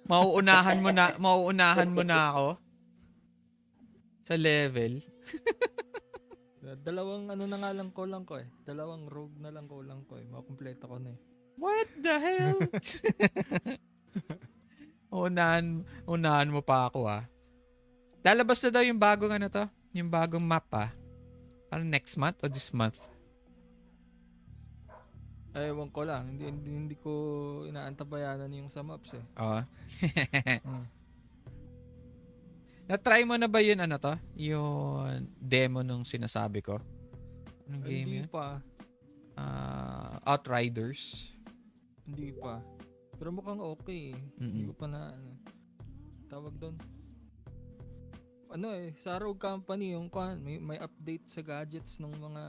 Mauunahan mo na ako sa level. Dalawang ano na nga lang ko eh. Dalawang rogue na lang ko eh. Makumpleto ko na eh. What the hell? Unahan mo pa ako Lalabas na daw yung bagong ano to? Yung bagong map Ano next month o this month? Ewan ko lang. Hindi ko inaantabayanan yung sa maps eh. Oo. Na-try mo na ba yun ano to? Yung demo nung sinasabi ko? Anong game yun? Hindi pa. Outriders. Hindi pa. Pero mukhang okay eh. Hindi ko pa na tawag doon. Ano eh, sa Rogue Company yung may update sa gadgets ng mga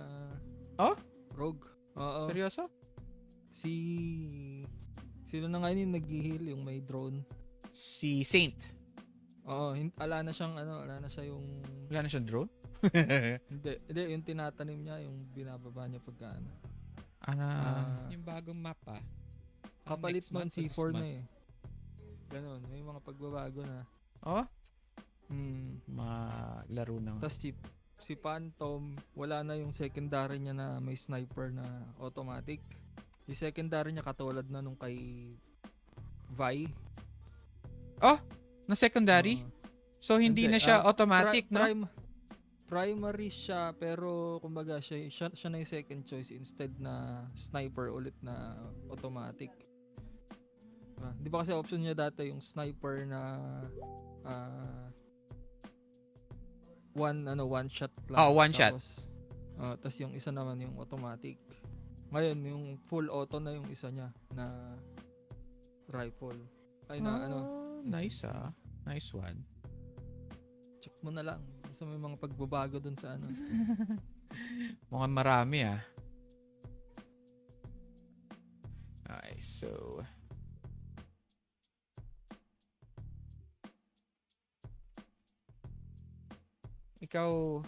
Rogue. Oo. Seryoso? Sino na nga yun nag-heal yung may drone? Si Saint. Oo, wala na siyang yung... Wala na siyang drone? Hindi, yung tinatanim niya, yung binababa niya pagka yung bagong map kapalit nun C4 na eh. Ganon, may mga pagbabago na. Malaro na. Tapos si Phantom, wala na yung secondary niya na may sniper na automatic. Yung secondary niya katulad na nung kay Vi. Na secondary? So hindi na siya automatic, no? Primary siya, pero kumbaga siya na yung second choice instead na sniper ulit na automatic. Di ba kasi option niya dati yung sniper na one shot lang. One shot. Tapos yung isa naman yung automatic. Ngayon yung full auto na yung isa niya na rifle. Nice Nice one. Check mo na lang. Basta may mga pagbabago dun sa ano. Mukhang marami Okay, so ikaw,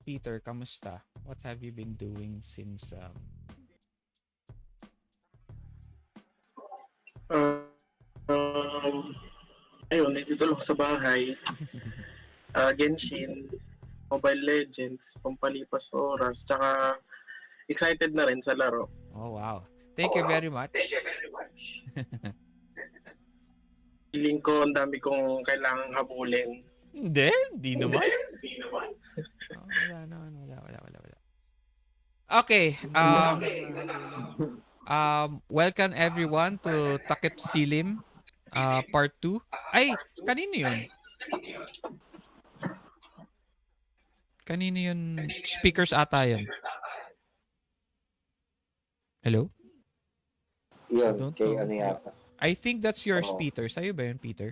Peter, kamusta? What have you been doing since ayun, nandito lang sa bahay. Genshin, Mobile Legends, pampalipas oras, tsaka excited na rin sa laro. Oh, wow. Thank you very much. Feeling ko ang dami kong kailangang habulin. Hindi naman. Wala. Okay. Welcome everyone to Takipsilim part 2. Ay, kanino yun? Kanino yun? Speakers ata yun. Hello? Yun, kay ano yata. I think that's yours, Peter. Sa'yo ba yun, Peter?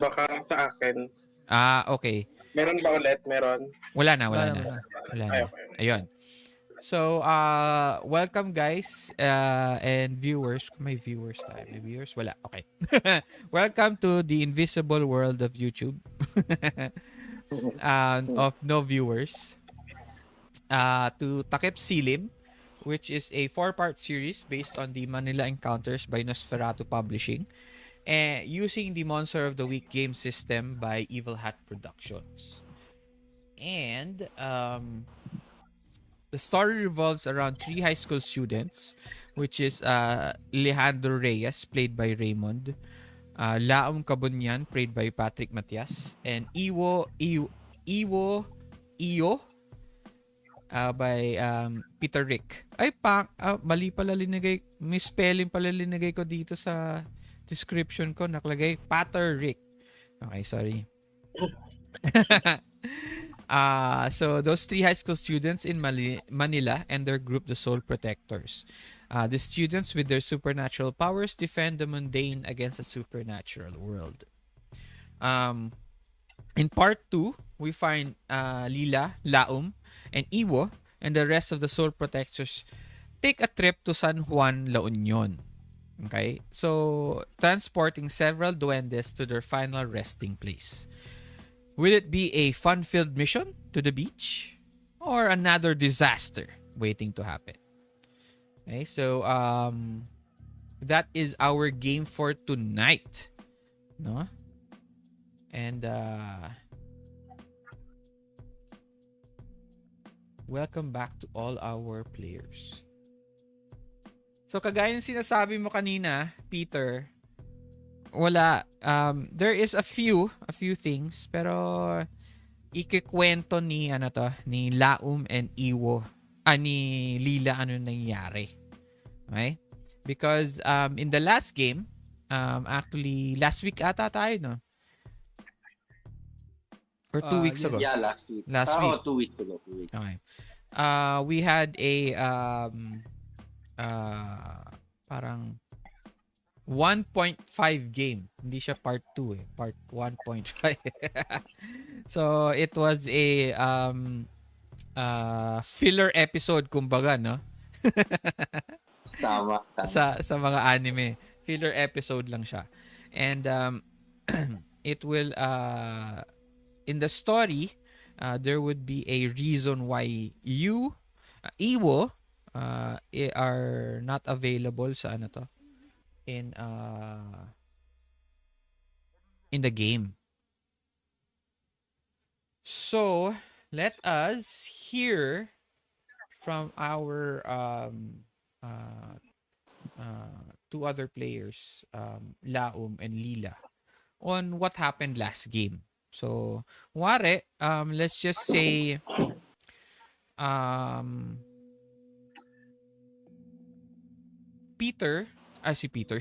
Baka sa akin. Okay. Meron ba ulit? Meron? Wala na. Ayun. So, welcome guys and viewers. May viewers tayo. May viewers? Wala. Okay. Welcome to the invisible world of YouTube. Of no viewers. To Takipsilim, which is a 4-part series based on the Manila Encounters by Nosferatu Publishing, and using the Monster of the Week game system by Evil Hat Productions. And the story revolves around 3 high school students, which is Lilijandro Reyes, played by Raymund, Laum Kabunian, played by Matias, and Yyeoh by Peter Rick. Ay, mali pala linagay. Misspelling pala linagay ko dito sa description ko. Nakalagay, Pater Rick. Okay, sorry. So, those 3 high school students in Manila and their group, the Soul Protectors. The students with their supernatural powers defend the mundane against the supernatural world. In part 2, we find Lila, Laum, and Iiwo, and the rest of the Soul Protectors take a trip to San Juan, La Union. Okay? So, transporting several duwendes to their final resting place. Will it be a fun-filled mission to the beach? Or another disaster waiting to happen? Okay, so, that is our game for tonight. No? And welcome back to all our players. So kagaya ng sinasabi mo kanina, Peter, wala. There is a few things, pero ikikwento ni ni Laum and Iiwo, ni Lila ano nangyari. Okay? Because in the last game, actually last week ata tayo, no? Or 2 weeks yes. ago. Yeah, last week. Last week. 2 weeks ago. 2 weeks. Okay. We had a parang 1.5 game. Hindi siya part 2 eh. Part 1.5. So, it was a filler episode kumbaga, no? Tama. Sa mga anime. Filler episode lang siya. And it will in the story, there would be a reason why Iiwo are not available sa in the game. So, let us hear from our two other players, Laum and Lila, on what happened last game. So, let's just say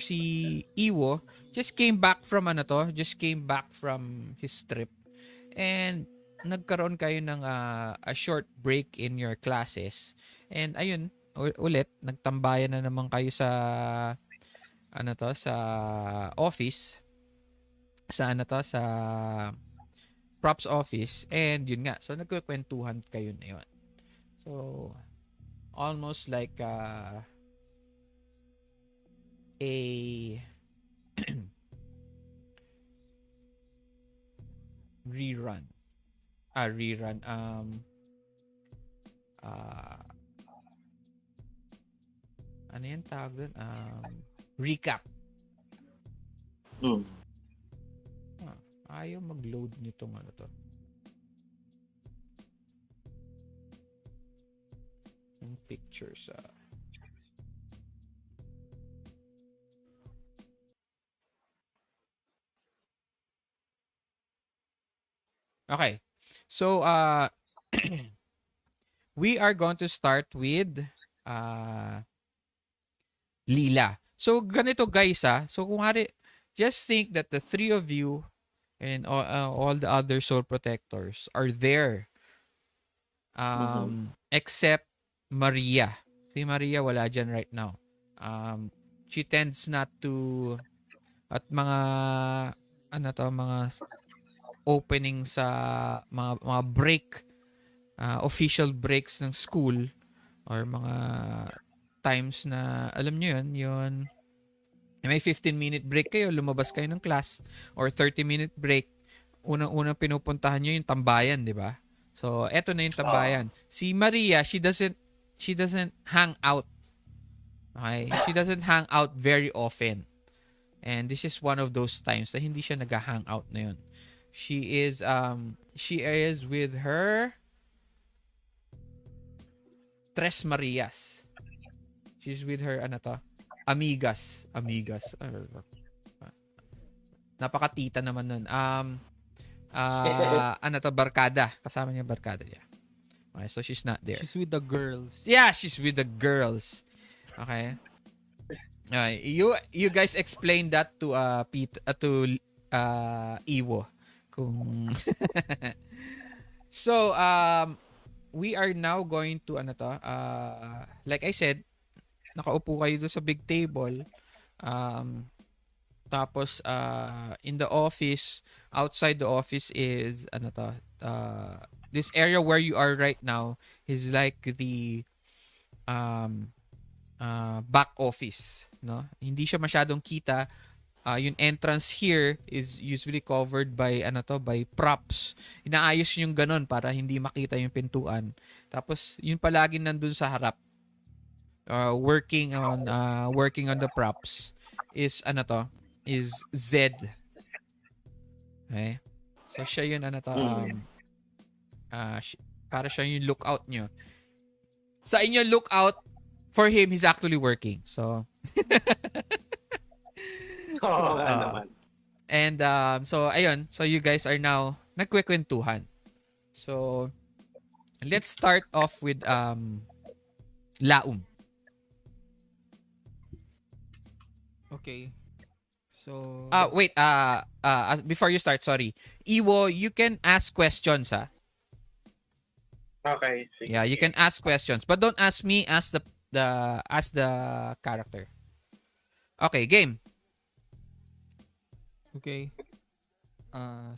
si Iiwo just came back from his trip, and nagkaroon kayo ng a short break in your classes, and ayun ulit nagtambayan na naman kayo sa sa office, sa props office, and yun nga, so nagkukwentuhan kayo na yun. So almost like a rerun. Ano yan tawag doon? Recap. Ayaw mag-load nitong to. Yung pictures. Okay. So, we are going to start with Lila. So, ganito guys So, kung just think that the three of you and all the other soul protectors are there. Except Maria. Si Maria wala dyan right now. She tends not to at mga mga opening sa mga break, official breaks ng school, or mga times na alam nyo yun may 15-minute break kayo, lumabas kayo ng class, or 30-minute break, unang pinupuntahan nyo yung tambayan, di ba? So, eto na yung tambayan. Si Maria, she doesn't hang out. Okay? She doesn't hang out very often. And this is one of those times na hindi siya nag-hang out na yun. She is with her Tres Marias. She's with her amigas. Napakatita naman nun. Barkada. Kasama niya barkada niya. Okay, so she's not there. She's with the girls. Yeah, she's with the girls. Okay. You guys explain that to Iiwo. So we are now going to like I said, nakaupo kayo doon sa big table. Tapos in the office, outside the office is this area where you are right now is like the back office, no? Hindi siya masyadong kita. Yung entrance here is usually covered by by props. Inaayos yung ganun para hindi makita yung pintuan. Tapos yun palagi nandun sa harap. Working on the props. is Z. Okay? So siya yun para siya yung lookout nyo. Sa inyo lookout, for him, he's actually working. So, Oo nga naman. and so ayun, so you guys are now nagkwekwentuhan. So, let's start off with Laum. Okay. So Wait, before you start, sorry. Iiwo, you can ask questions, ha? Okay, sige. Yeah, you can ask questions, but don't ask me, ask the character. Okay, game. Okay.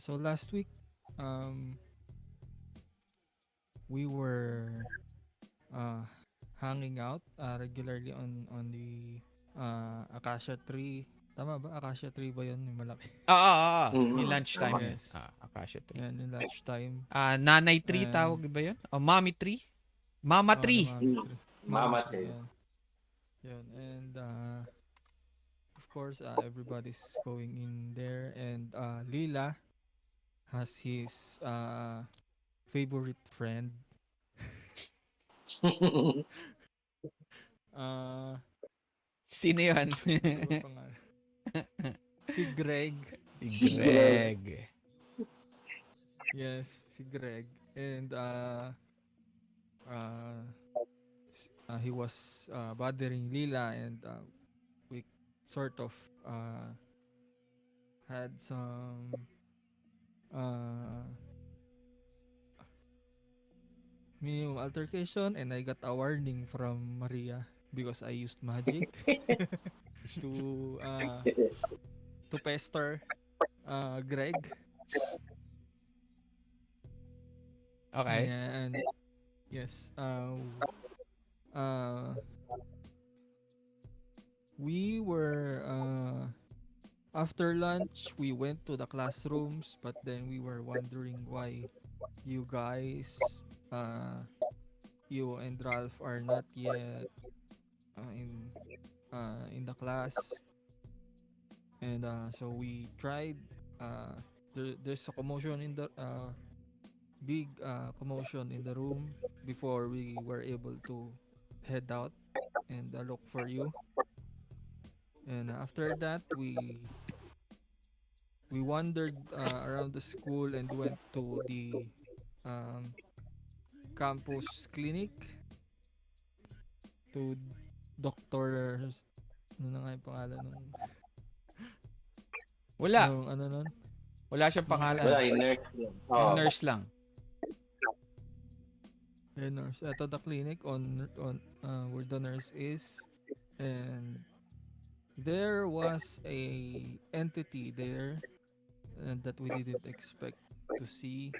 So last week, we were hanging out regularly on the acacia tree. Tama ba? Acacia tree ba yun? Yung malaki. Yung lunchtime. Yes. Acacia tree. Yan, yung lunchtime. Nanay tree, And- tawag ba yun? O mommy tree? Mama tree. Mama Mama tree. Yan. And of course, everybody's going in there, and Lila has his favorite friend. Sino yun? Ano ba pangalan? Si Greg. Si Greg. Yes, si Greg. And he was bothering Lila, and we sort of had some minimum altercation, and I got a warning from Maria because I used magic to pester Greg. Okay. And yes, we were after lunch we went to the classrooms, but then we were wondering why you guys, you and Ralph, are not yet in the class. And so we tried, there's a commotion in the big commotion in the room before we were able to head out and look for you. And after that, we wandered around the school and went to the campus clinic to Dr. Ano na nga yung pangalan nung Wala. nung ano nun? Wala siyang pangalan. Wala, yung nurse lang. Yung nurse lang. The nurse at the clinic on where the nurse is, and there was a entity there that we didn't expect to see.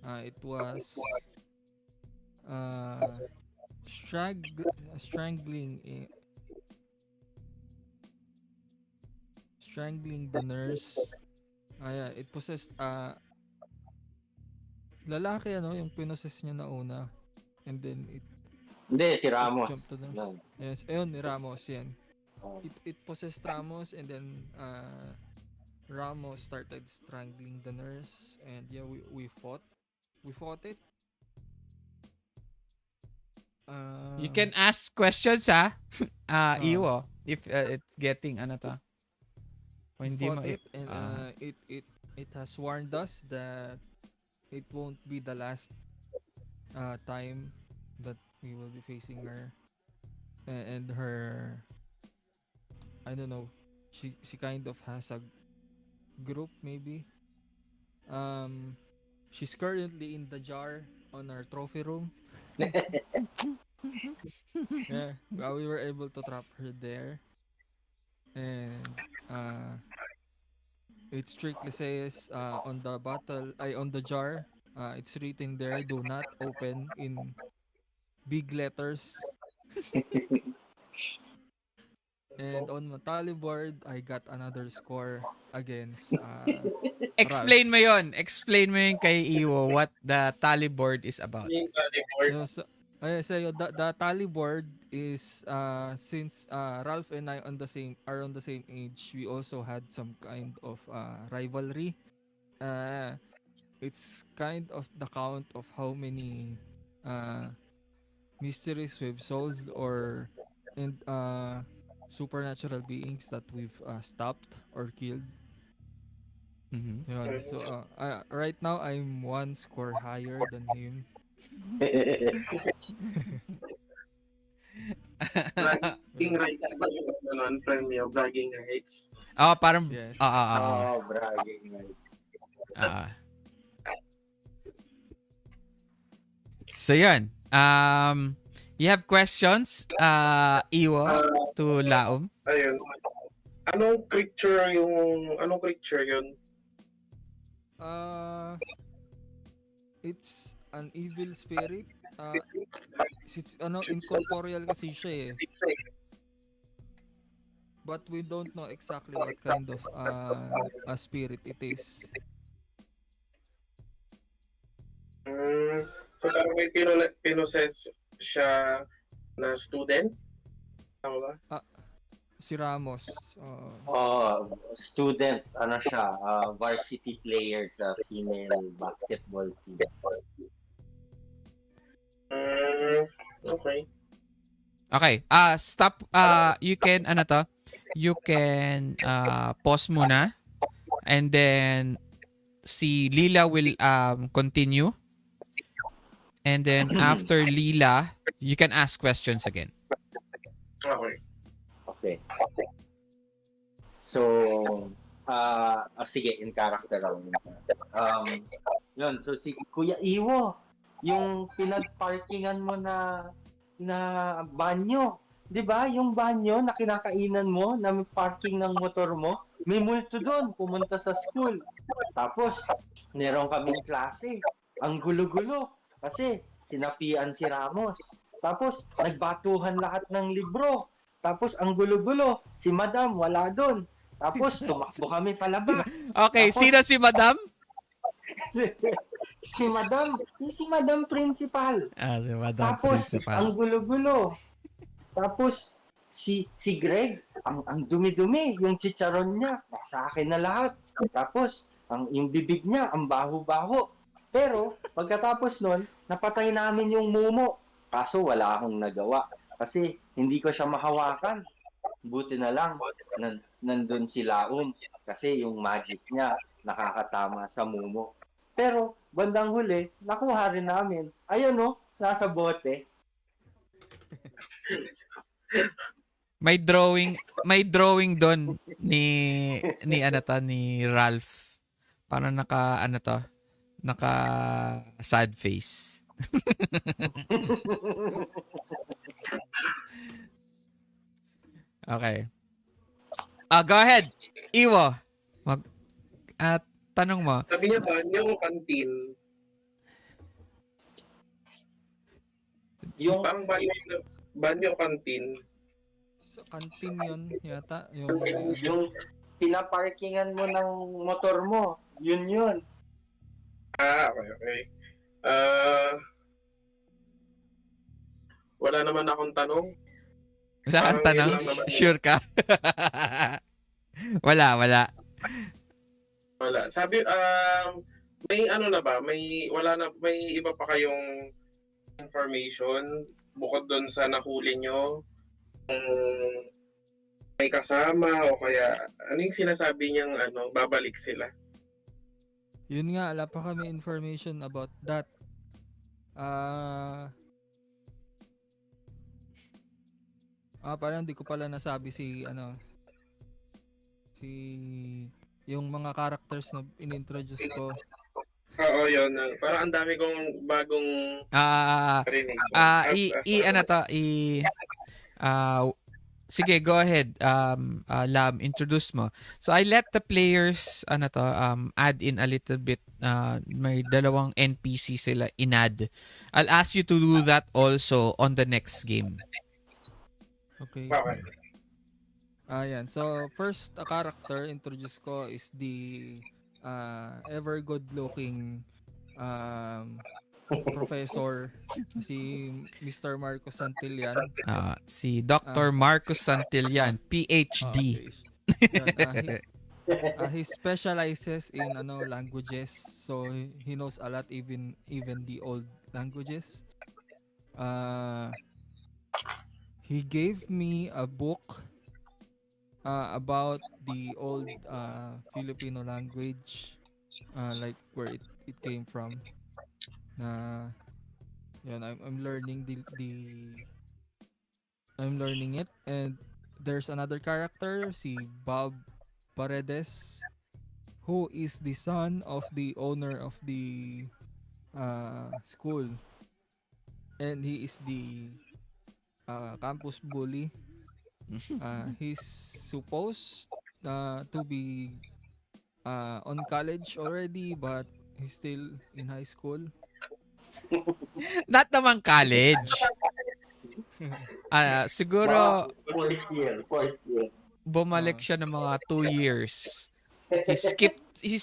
It was strangling the nurse. Yeah, it possessed lalaki, yung pinossess niya na una, and then it Hindi, si Ramos. jumped to the nurse. Yan. Yes, ayun, ni Ramos yan. Oh. It possessed Ramos, and then Ramos started strangling the nurse, and yeah, we fought it. You can ask questions, ha? Iiwo. If it's getting to. Kung hindi fought mo it, and it has warned us that it won't be the last time that we will be facing her and her. I don't know. She kind of has a group, maybe. She's currently in the jar on our trophy room. Yeah, we were able to trap her there, and it strictly says on the on the jar, it's written there, "Do not open," in big letters. And on my tally board, I got another score against Explain mo yun kay Iiwo what the tally board is about. Yung board. so, The tally board is since Ralph and I are on the same age, we also had some kind of rivalry. Uh, it's kind of the count of how many uh, mysteries we've solved or and supernatural beings that we've stopped or killed. Mhm. Yun. So right now I'm one score higher than him. Bragging rights ba yung premyo? Bragging rights. Oh, parang Yes. Oh, bragging right. ah. So yun. You have questions, Iiwo, to Laum? Ayun. Anong creature yun? It's an evil spirit. It's incorporeal kasi siya eh. But we don't know exactly what kind of a spirit it is. So parang may pinoses siya na student? Tama ba? Si Ramos. Student, ano siya, varsity player sa female basketball team. Okay. Okay. Stop. You can, you can pause muna. And then, si Lila will continue. And then, after Lila, you can ask questions again. Okay. So, sige, in character lang. Yun, so si Kuya Iiwo, yung pinag-parkingan mo na banyo. 'Di ba? Yung banyo na kinakainan mo, na may parking ng motor mo, may multo doon, pumunta sa school. Tapos, meron kaming klase. Ang gulo-gulo. Kasi, sinapian si Ramos. Tapos, nagbatuhan lahat ng libro. Tapos, ang gulo-gulo, si Madam, wala doon. Tapos, tumakbo kami palabas. Okay, Tapos, sino si Madam? si Madam Principal. Si Madam Tapos, Principal. ang gulo-gulo. Tapos, si Greg, ang dumi-dumi, yung chicharon niya, sa akin na lahat. Tapos, yung bibig niya, ang baho-baho. Pero, pagkatapos nun, napatay namin yung mumo. Kaso, wala akong nagawa. Kasi, hindi ko siya mahawakan. Buti na lang, nandun si Laum. Kasi, yung magic niya, nakakatama sa mumo. Pero, bandang huli, nakuha rin namin. Ayun no, nasa bote. May drawing doon ni Ralph. Parang naka sad face. Okay. Go ahead. Iiwo. Tanong mo. Sabi niya banyo o kantin? Yung Parang banyo o kantin? Sa kantin yun yata. yung pinaparkingan mo ng motor mo, yun. Okay. Wala naman akong tanong. Wala kang Parang tanong? yun lang naman. Sure ka? Wala. Wala. Sabi, may ano na ba? May iba pa kayong information bukod doon sa nahuli nyo? May kasama o kaya ano yung sinasabi niyang babalik sila? Yun nga, wala pa kami information about that. Parang hindi ko pala nasabi si yung mga characters na inintroduce ko. Oo, yun. Parang ang dami kong bagong rinig. Sige, go ahead. Lam, introduce mo. So I let the players add in a little bit. May dalawang NPC sila in-add. I'll ask you to do that also on the next game. Okay. Okay. So first character introduce ko is the ever good looking professor, si Mr. Marcos Santillan. Si Dr. Marcos Santillan, PhD. Yan, he specializes in languages, so he knows a lot, even the old languages. He gave me a book about the old Filipino language, like where it came from. Yan, I'm learning I'm learning it. And there's another character, si Bob Paredes, who is the son of the owner of the school, and he is the campus bully. He's supposed to be on college already, but he's still in high school. Not naman college. Siguro Fourth year. bumalik siya ng mga 2 years. He skipped he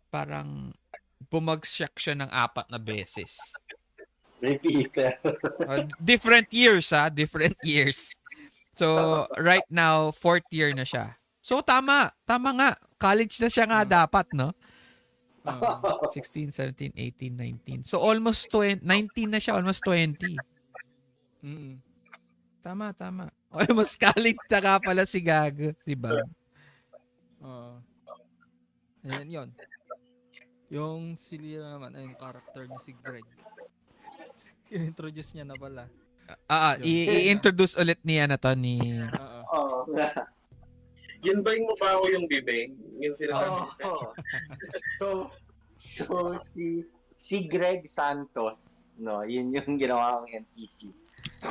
parang bumagsak siya ng 4 na beses. Repeater. Different years. So right now 4th year na siya. So tama nga. College na siya nga dapat, no? 16, 17, 18, 19. So almost 19 na siya, almost 20. Tama. Almost college na nga pala si Gago, si Bob. Ayan yun. Yung si Lila naman, yung character niya si Greg. I-introduce niya na pala. I-introduce ulit niya na to ni... Yun ba yung mukha ko yung bibig? Yung sinasabi. So si Greg Santos, no, yun yung ginawa kong NPC.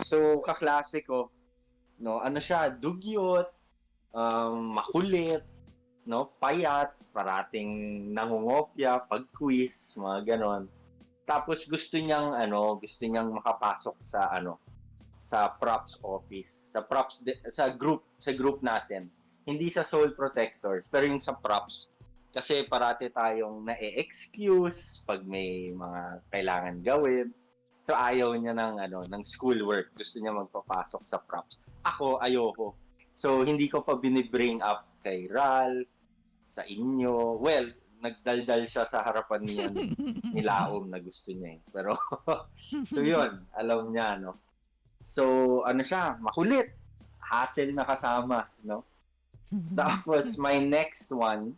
So kaklase ko, no, ano siya, dugyot, makulit, no, payat, parating nangungopya pag quiz, mga ganon. Tapos gusto niyang makapasok sa props office, sa group natin. Hindi sa Soul Protectors, pero yung sa props. Kasi parati tayong na-excuse pag may mga kailangan gawin. So ayaw niya ng schoolwork. Gusto niya magpapasok sa props. Ako, ayoko. So hindi ko pa binibring up kay Ralph, sa inyo. Well, nagdaldal siya sa harapan niya ni Laum na gusto niya. Pero, so yun, alam niya, no? So, siya, makulit. Hassle na kasama, no? Tapos, my next one,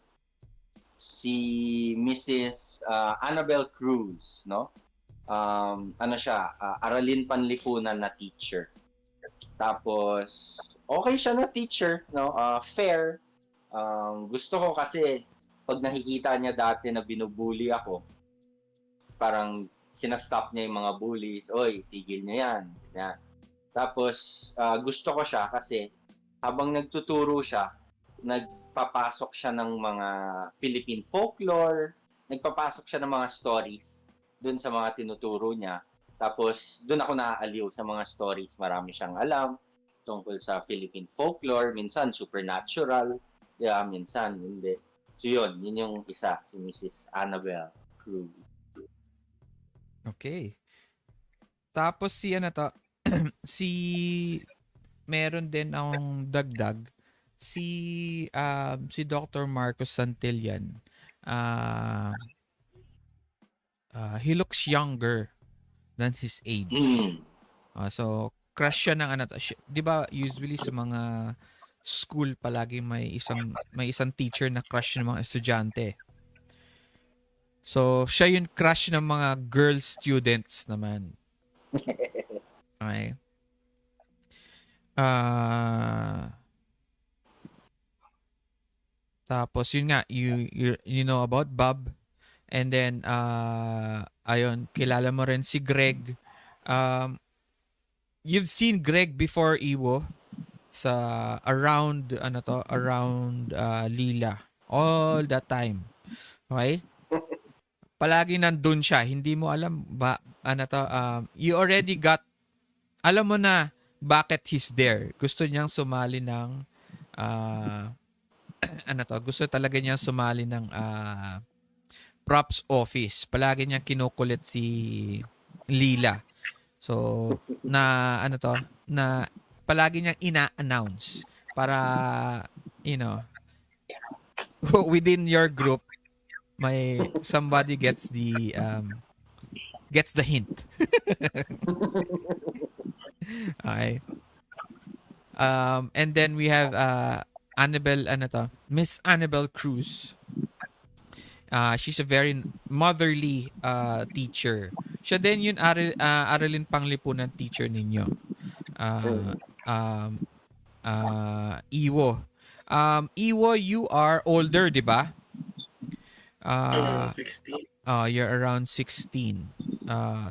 si Mrs. Annabel Cruz, no? Aralin Panlipunan na teacher. Tapos, okay siya na teacher, no? Fair. Gusto ko kasi, pag nakikita niya dati na binubully ako, parang sinastop niya yung mga bullies, oy, tigil niya yan. Tapos, gusto ko siya kasi, habang nagtuturo siya, nagpapasok siya ng mga Philippine folklore, nagpapasok siya ng mga stories dun sa mga tinuturo niya. Tapos, dun ako naaaliw sa mga stories. Marami siyang alam tungkol sa Philippine folklore. Minsan, supernatural. Minsan, hindi. So, yun yung isa, si Mrs. Annabel Cruz. Okay. Tapos meron din ang dagdag, si Dr. Marcos Santillan. He looks younger than his age. So crush siya ng 'di ba usually sa mga school palagi may isang teacher na crush ng mga estudyante. So siya yung crush ng mga girl students naman. Okay. Tapos yun nga, you know about Bob, and then ayun, kilala mo rin si Greg. You've seen Greg before, Iiwo, sa around Lila all that time. Okay? Palagi nandun siya, hindi mo alam ba you already got, alam mo na bakit he's there. Gusto niyang sumali ng gusto talaga niyang sumali ng props office. Palagi niyang kinukulit si Lila. So, na palagi niyang ina-announce para, you know, within your group, somebody gets the hint. Okay. And then we have Miss Annabelle Cruz. She's a very motherly teacher. Siya din yung aralin panglipunan teacher ninyo. Iiwo. Iiwo, you are older, di ba? 16. You're around 16.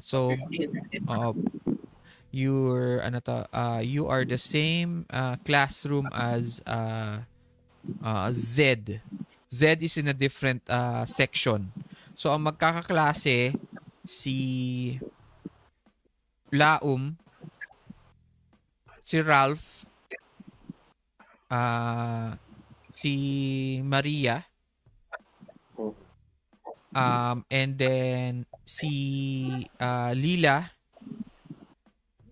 So 15. you are the same classroom as Z. Z is in a different section. So ang magkakaklase si Laum, si Ralph, si Maria, and then si Lila,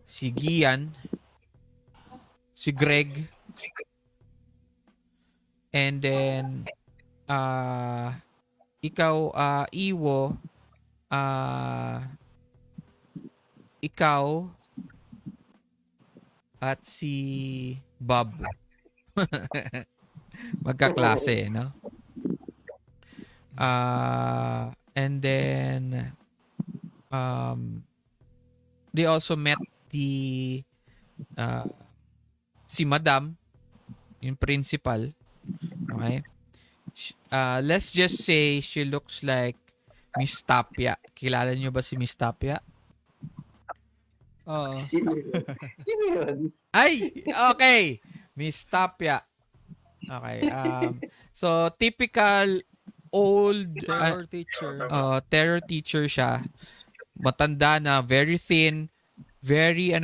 si Gian, si Greg, and then ikaw, Iiwo, ikaw, at si Bob. Magkaklase, no? And then they also met si Madam, yung principal. Okay? Let's just say she looks like Miss Tapia. Kilala niyo ba si Miss Tapia? Oo. Sino yun? Ay! Okay! Miss Tapia. Okay. So, typical old Terror teacher. terror teacher siya. Matanda na, very thin, very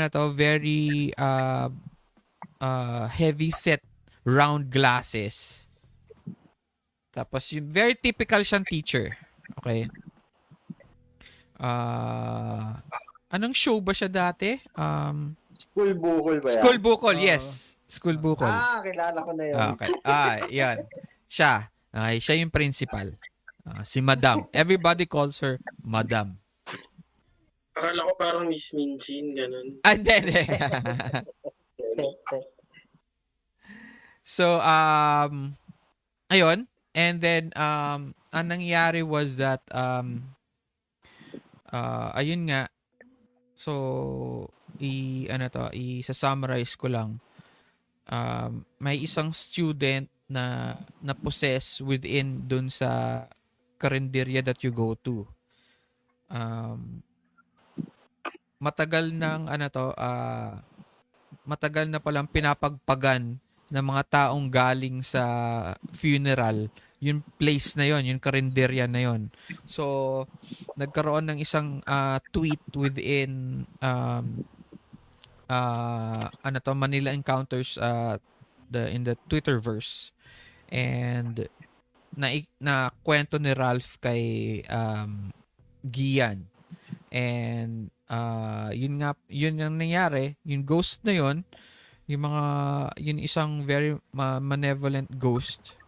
heavy set round glasses. Tapos yung very typical siyang teacher. Okay. Anong show ba siya dati? School Bukol ba yan? School Bukol, yes. School Bukol. Kilala ko na yun. Okay. Yan. Siya. Okay, siya yung principal. Si Madam. Everybody calls her Madam. Akala ko parang Miss Minchin, ganun. Hindi. So, ayun. And then, ang nangyari was that, ayun nga, so, isa-summarize ko lang. May isang student na possess within dun sa karinderya that you go to. Matagal na palang pinapagpagan ng mga taong galing sa funeral yung place na yon, yung karinderya na yon. So nagkaroon ng isang tweet within Manila Encounters in the Twitterverse, and na kwento ni Ralph kay Gian, and yun ang nangyari, yung ghost na yun, yung isang very malevolent ghost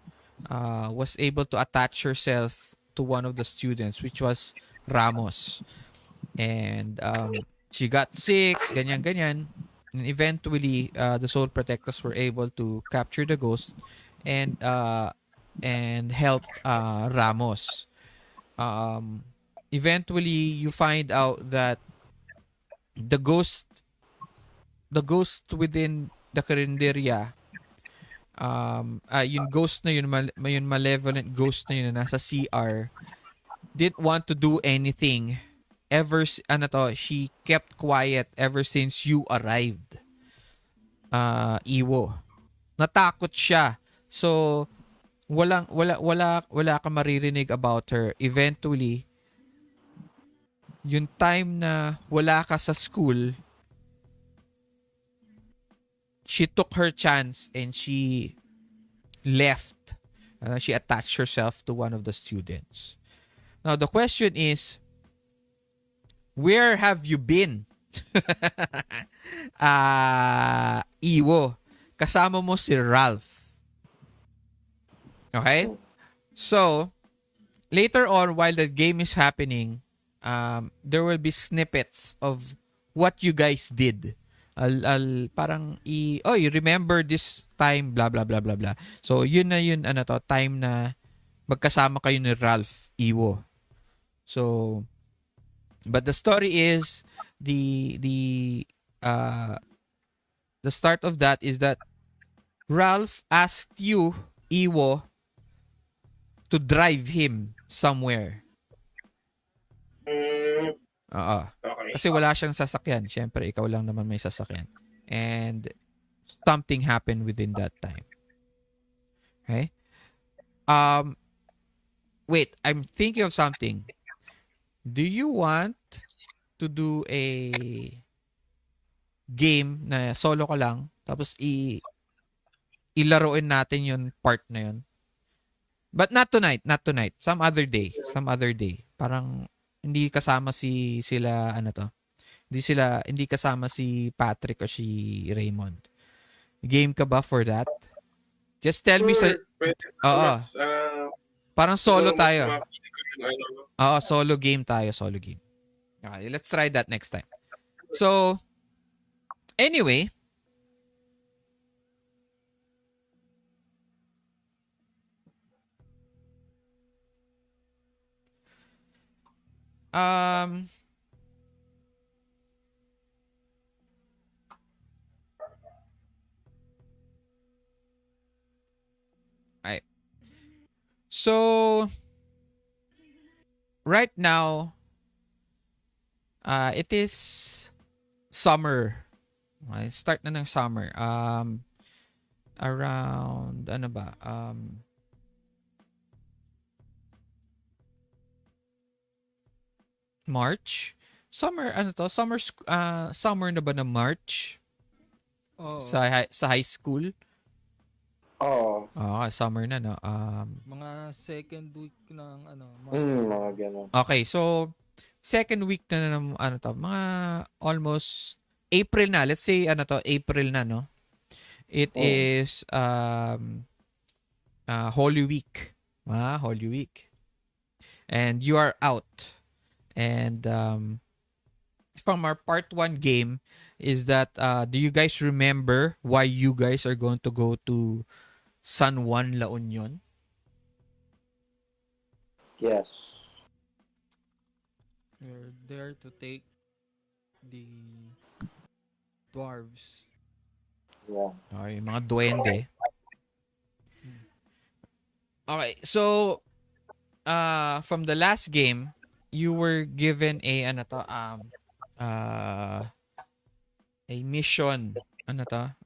was able to attach herself to one of the students, which was Ramos, and she got sick, ganyan, and eventually the soul protectors were able to capture the ghost and help Ramos. Eventually you find out that the ghost within the karinderya, yung ghost na yun, yung malevolent ghost na yun na nasa CR, didn't want to do anything she kept quiet ever since you arrived, Iiwo. Natakot siya, so wala ka maririnig about her. Eventually, yung time na wala ka sa school, she took her chance and she left. She attached herself to one of the students. Now, the question is, where have you been? Iiwo. Kasama mo si Ralph. Okay? So, later on, while the game is happening, there will be snippets of what you guys did. You remember this time, blah, blah, blah, blah, blah. So, yun, time na magkasama kayo ni Ralph, Iiwo. So, but the story is, the start of that is that Ralph asked you, Iiwo, to drive him somewhere. Oo. Okay. Kasi wala siyang sasakyan. Siyempre, ikaw lang naman may sasakyan. And something happened within that time. Okay? Wait, I'm thinking of something. Do you want to do a game na solo ka lang, tapos ilaruin natin yung part na yun? But not tonight. Some other day. Parang hindi kasama hindi kasama si Patrick o si Raymond. Game ka ba for that? Just tell me Oo. Parang solo tayo. Oo, solo game tayo, solo game. Okay, let's try that next time. So, anyway, Alright. So, right now, it is summer. Okay, start na ng summer. Around, March? Summer na ba na March? Oo. Sa high school? Oo. Summer na, no? Mga second week ng Mga ganun. Okay, so second week na ng mga almost April na. Let's say April na, no? It is Holy Week. Holy Week. And you are out. And from our part 1 game is that do you guys remember why you guys are going to go to San Juan, La Union? Yes. We're there to take the dwarves. Yeah. Okay, mga duwende. Okay, so from the last game, you were given a mission.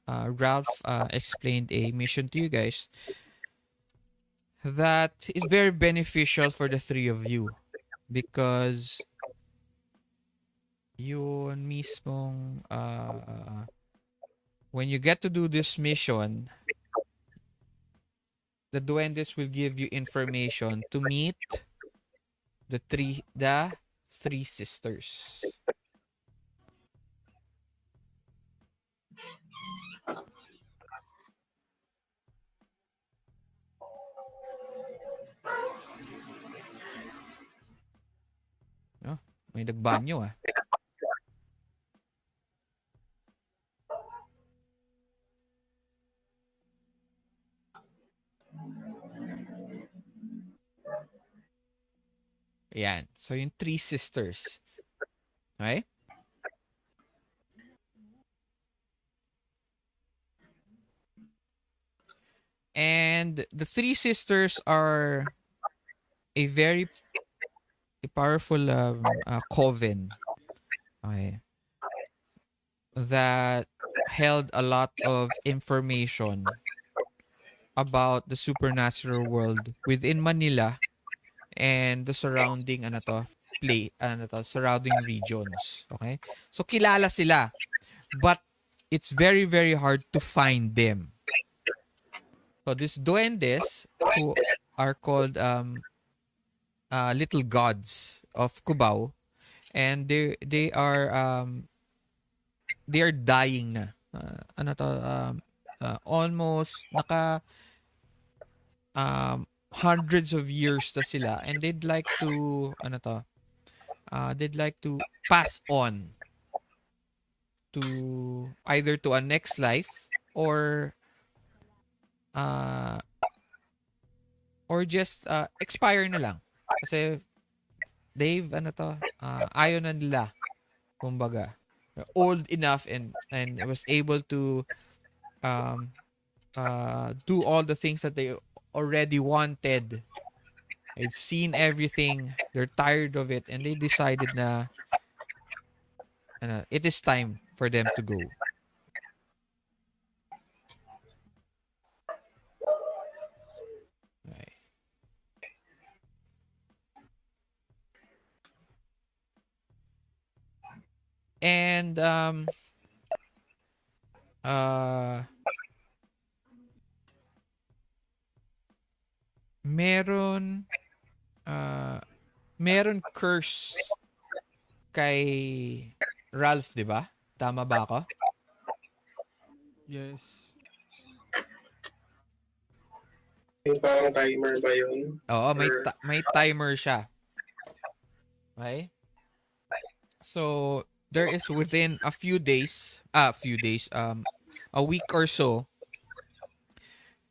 Ralph explained a mission to you guys that is very beneficial for the three of you because yun mismong when you get to do this mission, the duendes will give you information to meet the three sisters. May nagbanyo ah. Ayan. So, yung three sisters. Okay? And the three sisters are a very powerful coven. Okay. That held a lot of information about the supernatural world within Manila and the surrounding surrounding regions. Okay? So kilala sila. But it's very, very hard to find them. So these duendes who are called little gods of Cubao, and they are dying na. Almost hundreds of years na sila, and they'd like to pass on to either to a next life uh or just expire na lang. Kasi they've ayaw na nila, kumbaga. Old enough and was able to um do all the things that they already wanted. They've seen everything. They're tired of it, and they decided na it is time for them to go. Okay. And meron meron curse kay Ralph, 'di ba? Tama ba ako? Yes. Yung parang timer ba yun? Oo, Or- may timer siya. Okay? So, there is within a week or so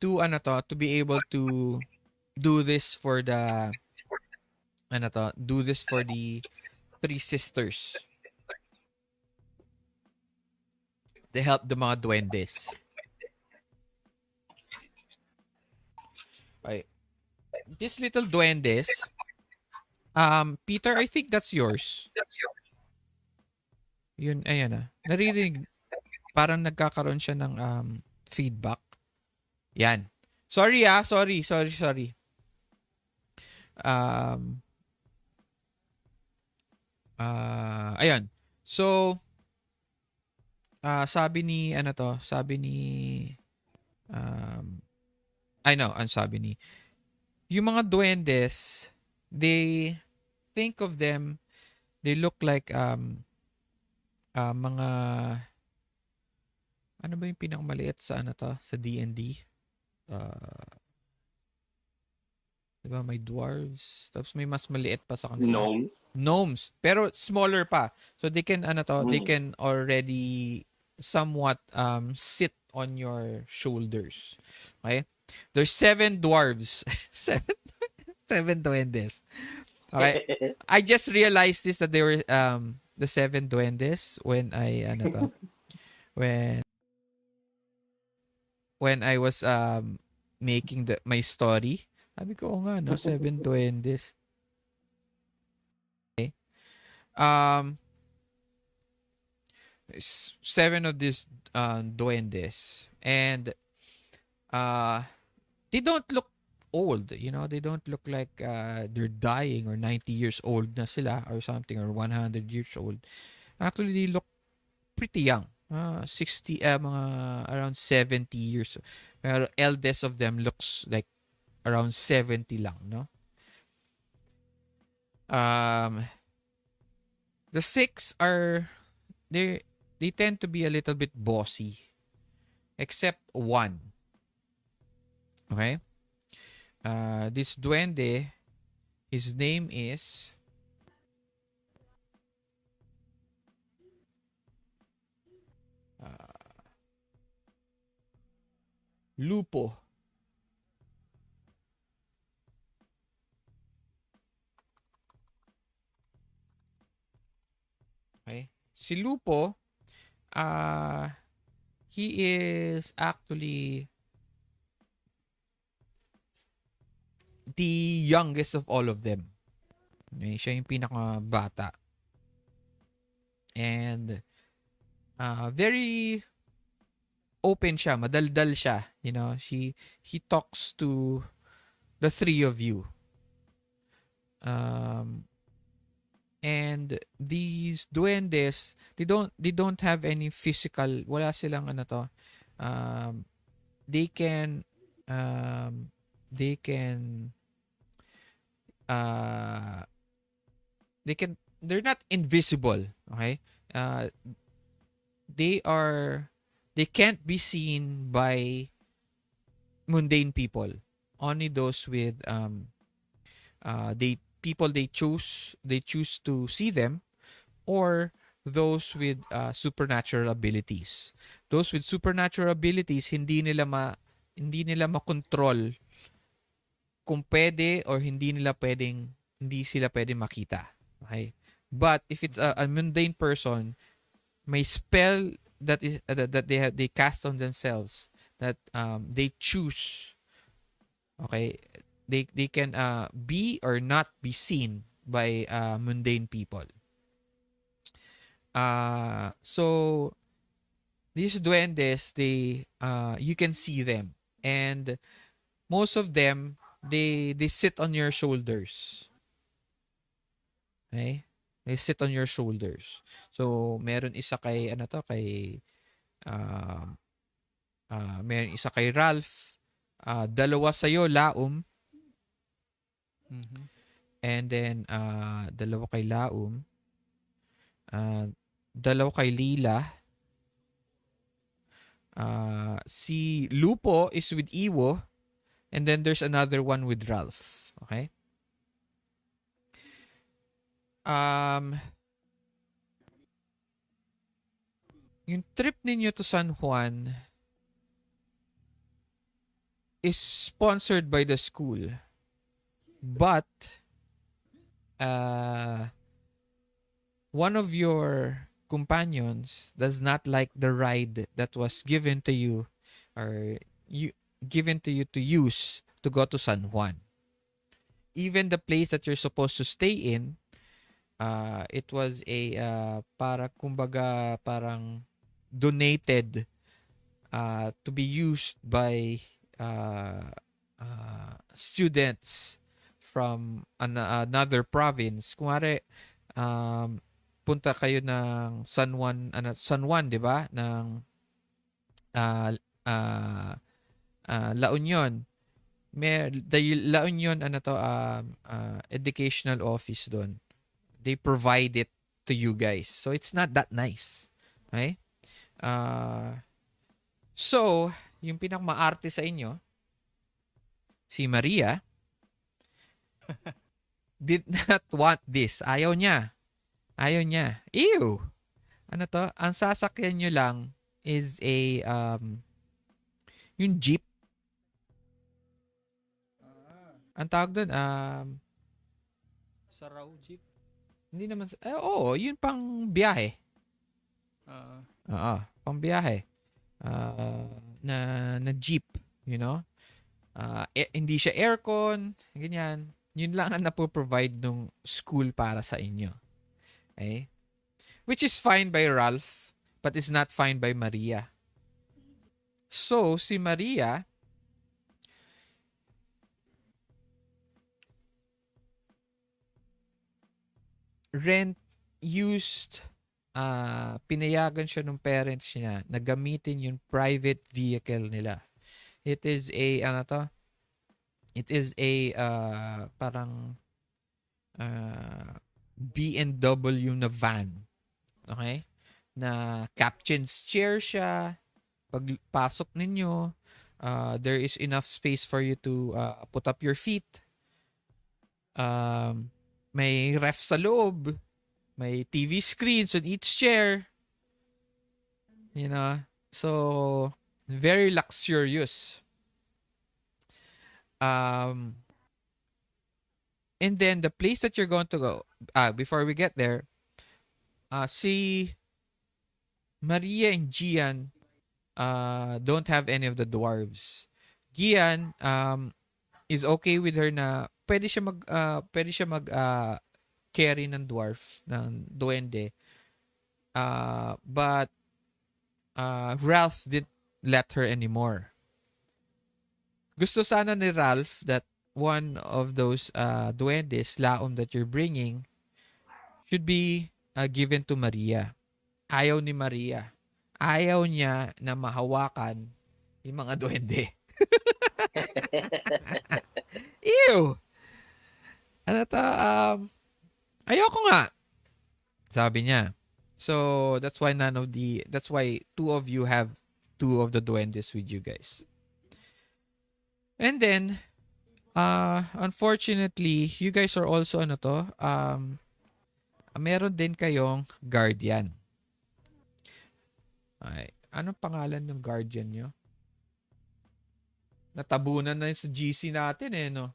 to be able to do this for the three sisters. To help the mga duwendes. Okay. These little duwendes, Peter, I think that's yours. Yun, ayan na. Naririnig, parang nagkakaroon siya ng feedback. Yan. Sorry. Ayun. So, sabi ni, yung mga duwendes, they think of them, they look like, mga, ano ba yung pinakamaliit sa sa D&D? Diba, may dwarves, tapos may mas maliit pa sa kanila. Gnomes, pero smaller pa. So they can they can already somewhat sit on your shoulders. Okay? There's 7 dwarves. seven duendes. Okay? I just realized this that they were the 7 duendes when I when I was making my story. Sabi ko, nga, no? 7 duendes. Okay. 7 of these duendes. And they don't look old, they don't look like they're dying or 90 years old na sila or something, or 100 years old. Actually, they look pretty young. 60, mga around 70 years. Pero eldest of them looks like around 70 lang, no? The 6 are, they tend to be a little bit bossy. Except one. Okay? This duende, his name is Lupo. Okay? Si Lupo, he is actually the youngest of all of them. Okay? Siya yung pinakabata. And very open siya, madaldal siya. He talks to the 3 of you. And these duendes, they don't have any physical, wala silang they can uh, they're not invisible, okay? Uh, they can't be seen by mundane people. Only those with they choose to see them, or those with supernatural abilities. Those with supernatural abilities, hindi nila makontrol kung pwede or hindi sila pwedeng makita. Okay? But if it's a mundane person, may spell that they cast on themselves, that they choose. Okay, they can be or not be seen by mundane people. So these duendes, they you can see them, and most of them, they sit on your shoulders. Okay? They sit on your shoulders. So meron isa kay um meron isa kay Ralph, dalawa sa iyo Laum, Mhm. and then dalawa kay Laum, dalawa kay Lila. Si Lupo is with Iiwo, and then there's another one with Ralph. Okay? Yung trip ninyo to San Juan is sponsored by the school. But one of your companions does not like the ride that was given to you, or given to you to use to go to San Juan. Even the place that you're supposed to stay in, it was a parang donated to be used by students from another province. Kunwari, punta kayo ng San Juan, 'di ba? Ng La Union. The La Union educational office doon. They provide it to you guys. So it's not that nice. Okay? So, yung pinakamaarte sa inyo, si Maria, did not want this. Ayaw niya. Ew! Ano to? Ang sasakyan nyo lang is a, yung jeep. Ang tawag doon, Saraw jeep. hindi naman, oo, yun pang biyahe. Oo, pang biyahe. Na jeep, you know? Hindi siya aircon, ganyan. Yun lang ang napoprovide ng school para sa inyo. Okay? Which is fine by Ralph, but is not fine by Maria. So, si Maria, pinayagan siya ng parents niya na gamitin yung private vehicle nila. It is a parang B&W na van. Okay? Na captain's chair siya. Pagpasok ninyo, there is enough space for you to put up your feet. May ref sa loob. May TV screens on each chair. You know? So, very luxurious. And then, the place that you're going to go, before we get there, si Maria and Gian don't have any of the dwarves. Gian is okay with her na pwede siya mag carry ng dwarf, ng duwende. But Ralph didn't let her anymore. Gusto sana ni Ralph that one of those duwendes, Laum, that you're bringing should be given to Maria. Ayaw ni Maria. Ayaw niya na mahawakan yung mga duwende. Ew! Ano Sabi niya. So, that's why two of you have two of the duendes with you guys. And then, unfortunately, you guys are also meron din kayong guardian. Ay, anong pangalan ng guardian nyo? Natabunan na sa GC natin no?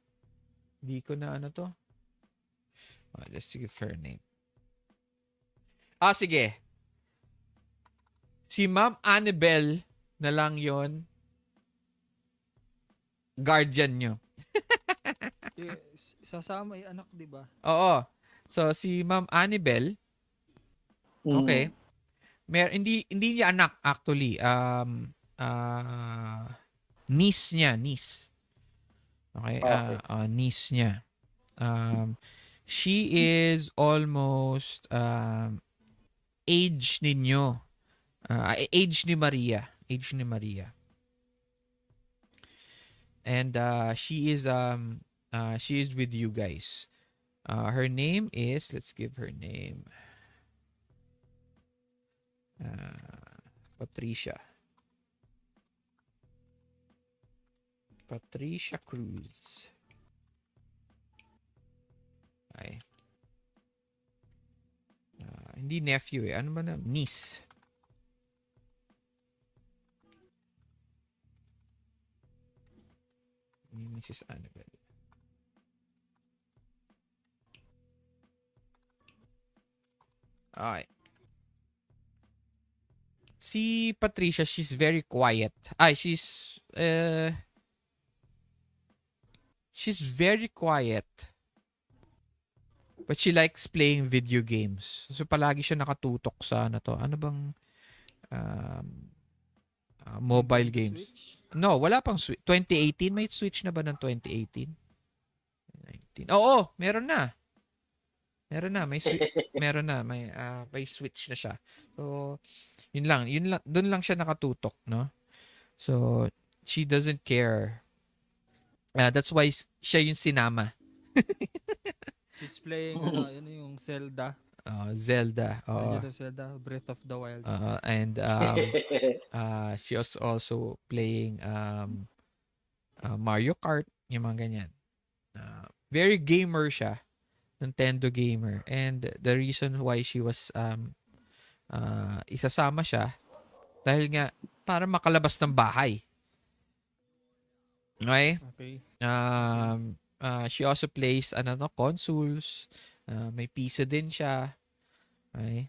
Hindi ko na let's give her name. Sige. Si Ma'am Annabelle na lang yon guardian nyo. Sasama yung anak, di ba? Oo. So, si Ma'am Annabelle, okay. Hindi niya anak, actually. Niece niya. Okay? Niece niya. She is almost age ninyo. Age ni Maria. And she is with you guys. Her name is, let's give her name. Patricia Cruz. Ay. Hindi nephew Ano ba na? Niece. Mrs. Annabelle. Okay. Si Patricia, she's very quiet. She's very quiet. But she likes playing video games. So palagi siya nakatutok sa Ano bang mobile games? Switch? No, wala pang Switch. 2018 may Switch na ba ng 2018? 19. Oo, meron na. May may Switch na siya. So, yun lang, doon lang siya nakatutok, no? So, she doesn't care. That's why siya yung sinama. She's playing, yung Zelda. Zelda. Zelda, Breath of the Wild. And she was also playing Mario Kart, yung mga ganyan. Very gamer siya. Nintendo gamer. And the reason why she was isasama siya dahil nga para makalabas ng bahay. Okay? She also plays consoles. May PC din siya. Okay?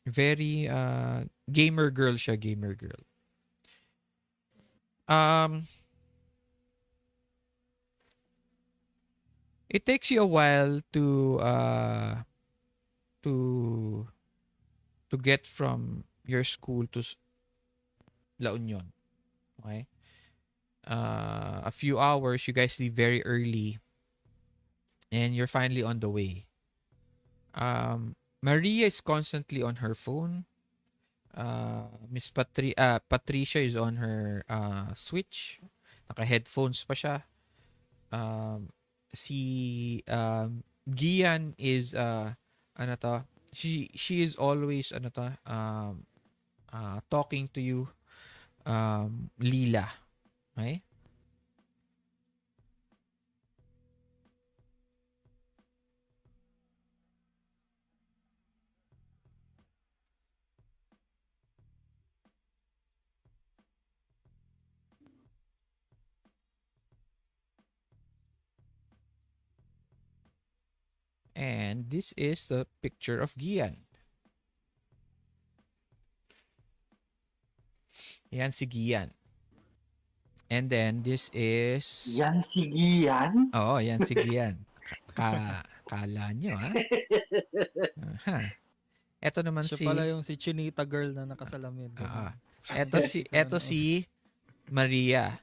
Very gamer girl siya, it takes you a while to get from your school to La Union. Okay? A few hours, you guys leave very early and you're finally on the way. Maria is constantly on her phone. Miss Patricia is on her Switch. Naka-headphones pa siya. Si Gian is she is always talking to you, Lila. Okay? And this is the picture of Gian. Yan si Gian. And then this is... Yan si Gian? Oo, yan si Gian. Kala nyo, ha? Ito naman siya pala yung si Chinita girl na nakasalamin. Ito si Maria.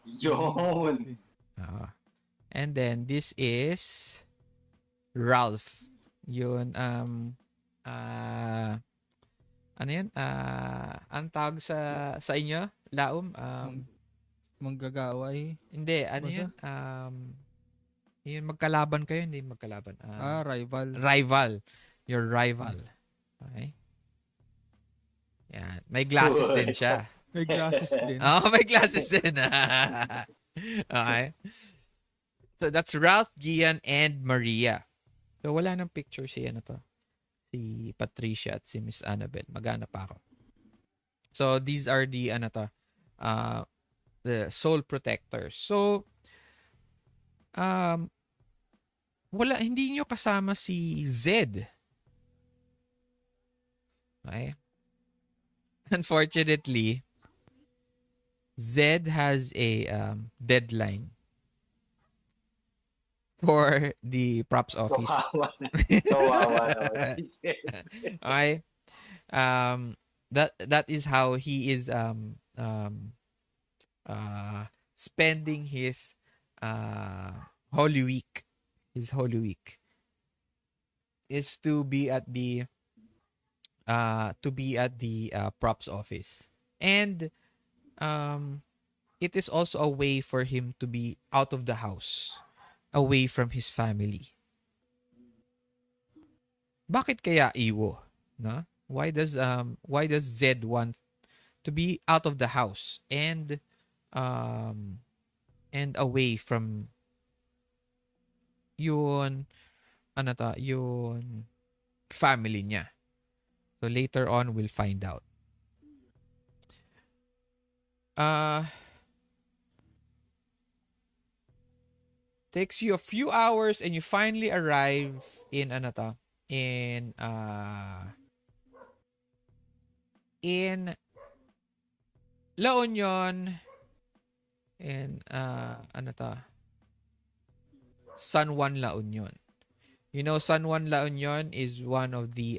Yun. And then this is Ralph. Yun ano yan? Ang tawag sa inyo, Laum? Manggagaway. Hindi, ano Basta? yun? Yun, magkalaban kayo, hindi magkalaban. Rival. Rival. Your rival. Okay? Yan. May glasses din siya. May glasses din. May glasses din. Okay. So, that's Ralph, Gian, and Maria. So, wala nang picture si si Patricia at si Miss Annabelle. Maghanap pa ako. So, these are the, the soul protectors. So, hindi nyo kasama si Zed. Okay? Unfortunately, Zed has a deadline for the props office. Kawawa. Okay? That is how he is spending his Holy Week. His Holy Week is to be at the props office. And it is also a way for him to be out of the house, away from his family. Bakit kaya Iiwo? No? Why does Zed want to be out of the house and away from yun family niya? So later on we'll find out. Takes you a few hours and you finally arrive in La Union, in San Juan, La Union. You know, San Juan, La Union is one of the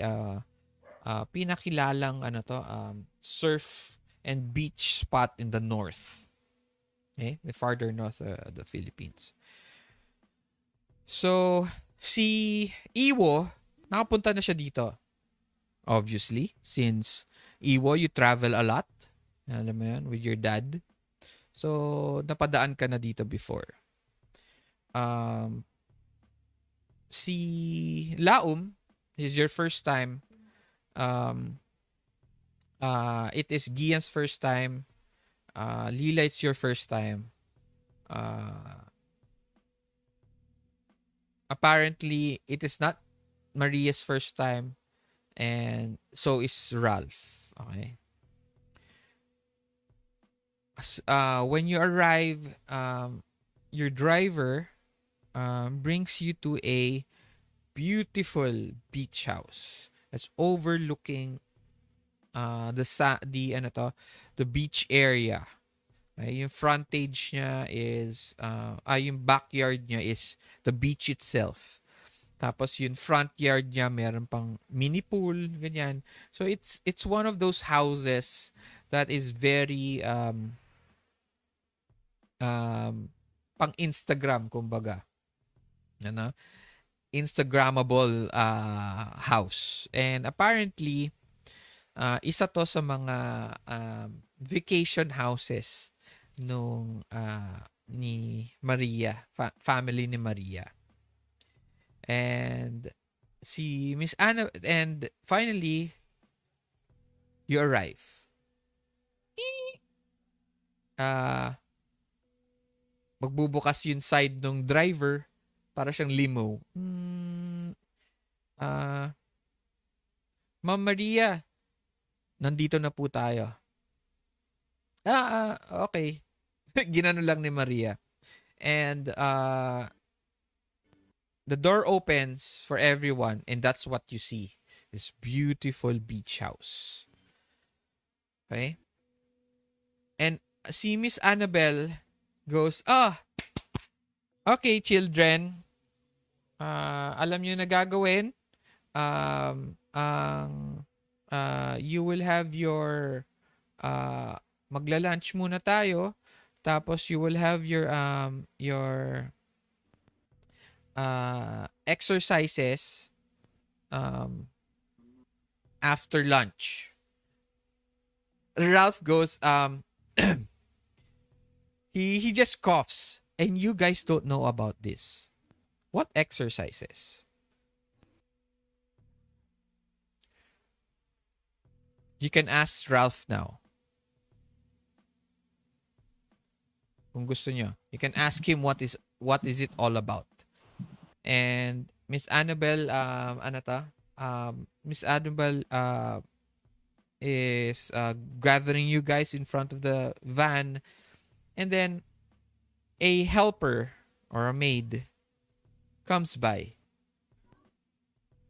pinakilalang surf and beach spot in the north. Okay? The farther north of the Philippines. So, si Iiwo, nakapunta na siya dito. Obviously, since Iiwo, you travel a lot. Alam mo yan, with your dad. So, napadaan ka na dito before. Si Laum is your first time. It is Gian's first time. Lila, it's your first time. Apparently, it is not Maria's first time. And so is Ralph. Okay. When you arrive, your driver brings you to a beautiful beach house that's overlooking the beach area. Okay? Yung frontage niya is yung backyard niya is the beach itself. Tapos yung front yard niya meron pang mini pool, ganyan. So it's one of those houses that is very pang Instagram, kumbaga. Instagrammable house. And apparently, isa to sa mga vacation houses nung ni Maria, family ni Maria. And si Miss Anna, and finally, you arrive. Magbubukas yung side ng driver para siyang limo. Ma'am Maria, nandito na po tayo. Okay. Ginano lang ni Maria. And the door opens for everyone, and that's what you see. This beautiful beach house. Okay? And si Miss Annabelle goes, okay, children. Alam nyo na gagawin. You will have your magla-lunch muna tayo. Tapos you will have your exercises after lunch. Ralph goes, he just coughs, and you guys don't know about this. What exercises? You can ask Ralph now. Kung gusto nyo. You can ask him what is it all about. And Miss Annabelle, Miss Annabelle is gathering you guys in front of the van, and then a helper or a maid comes by.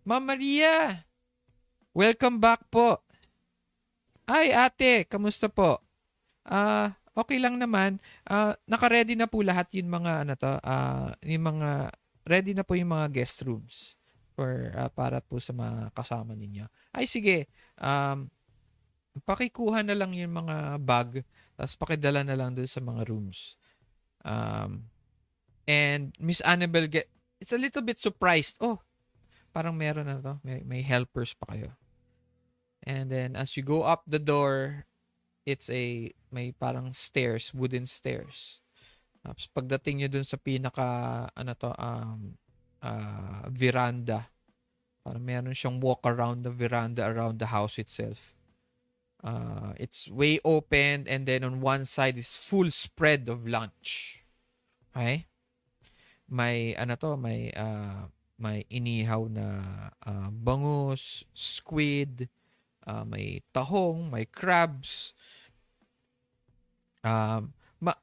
Ma'am Maria, welcome back po. Ay ate, kamusta po? Okay lang naman. Naka-ready na po lahat yung mga ready na po yung mga guest rooms for para po sa mga kasama ninyo. Ay sige. Pakikuha na lang yung mga bag, tapos pakidala na lang doon sa mga rooms. And Miss Annabelle it's a little bit surprised. Oh, parang meron na to. May helpers pa kayo. And then as you go up the door, may parang stairs, wooden stairs. Tapos pagdating nyo dun sa pinaka veranda, parang meron siyang walk around the veranda around the house itself. It's way open, and then on one side is full spread of lunch. Okay? May may inihaw na bangus, squid, may tahong, may crabs.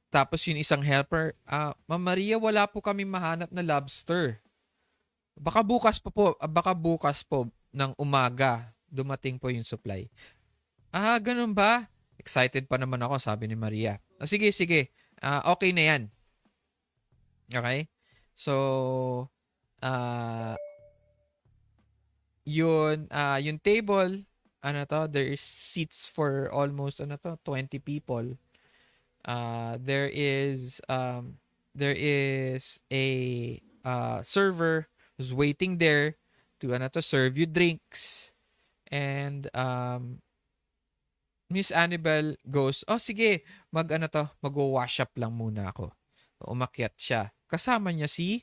Tapos yung isang helper, Ma'am Maria, wala po kami mahanap na lobster. Baka bukas po ng umaga dumating po yung supply. Ganun ba? Excited pa naman ako, sabi ni Maria. Sige. Okay na yan. Okay? So, yung table, there is seats for almost 20 people. There is a server who's waiting there to serve you drinks. And Miss Annabelle goes, sige, mag-wash up lang muna ako. Umakyat siya. Kasama niya si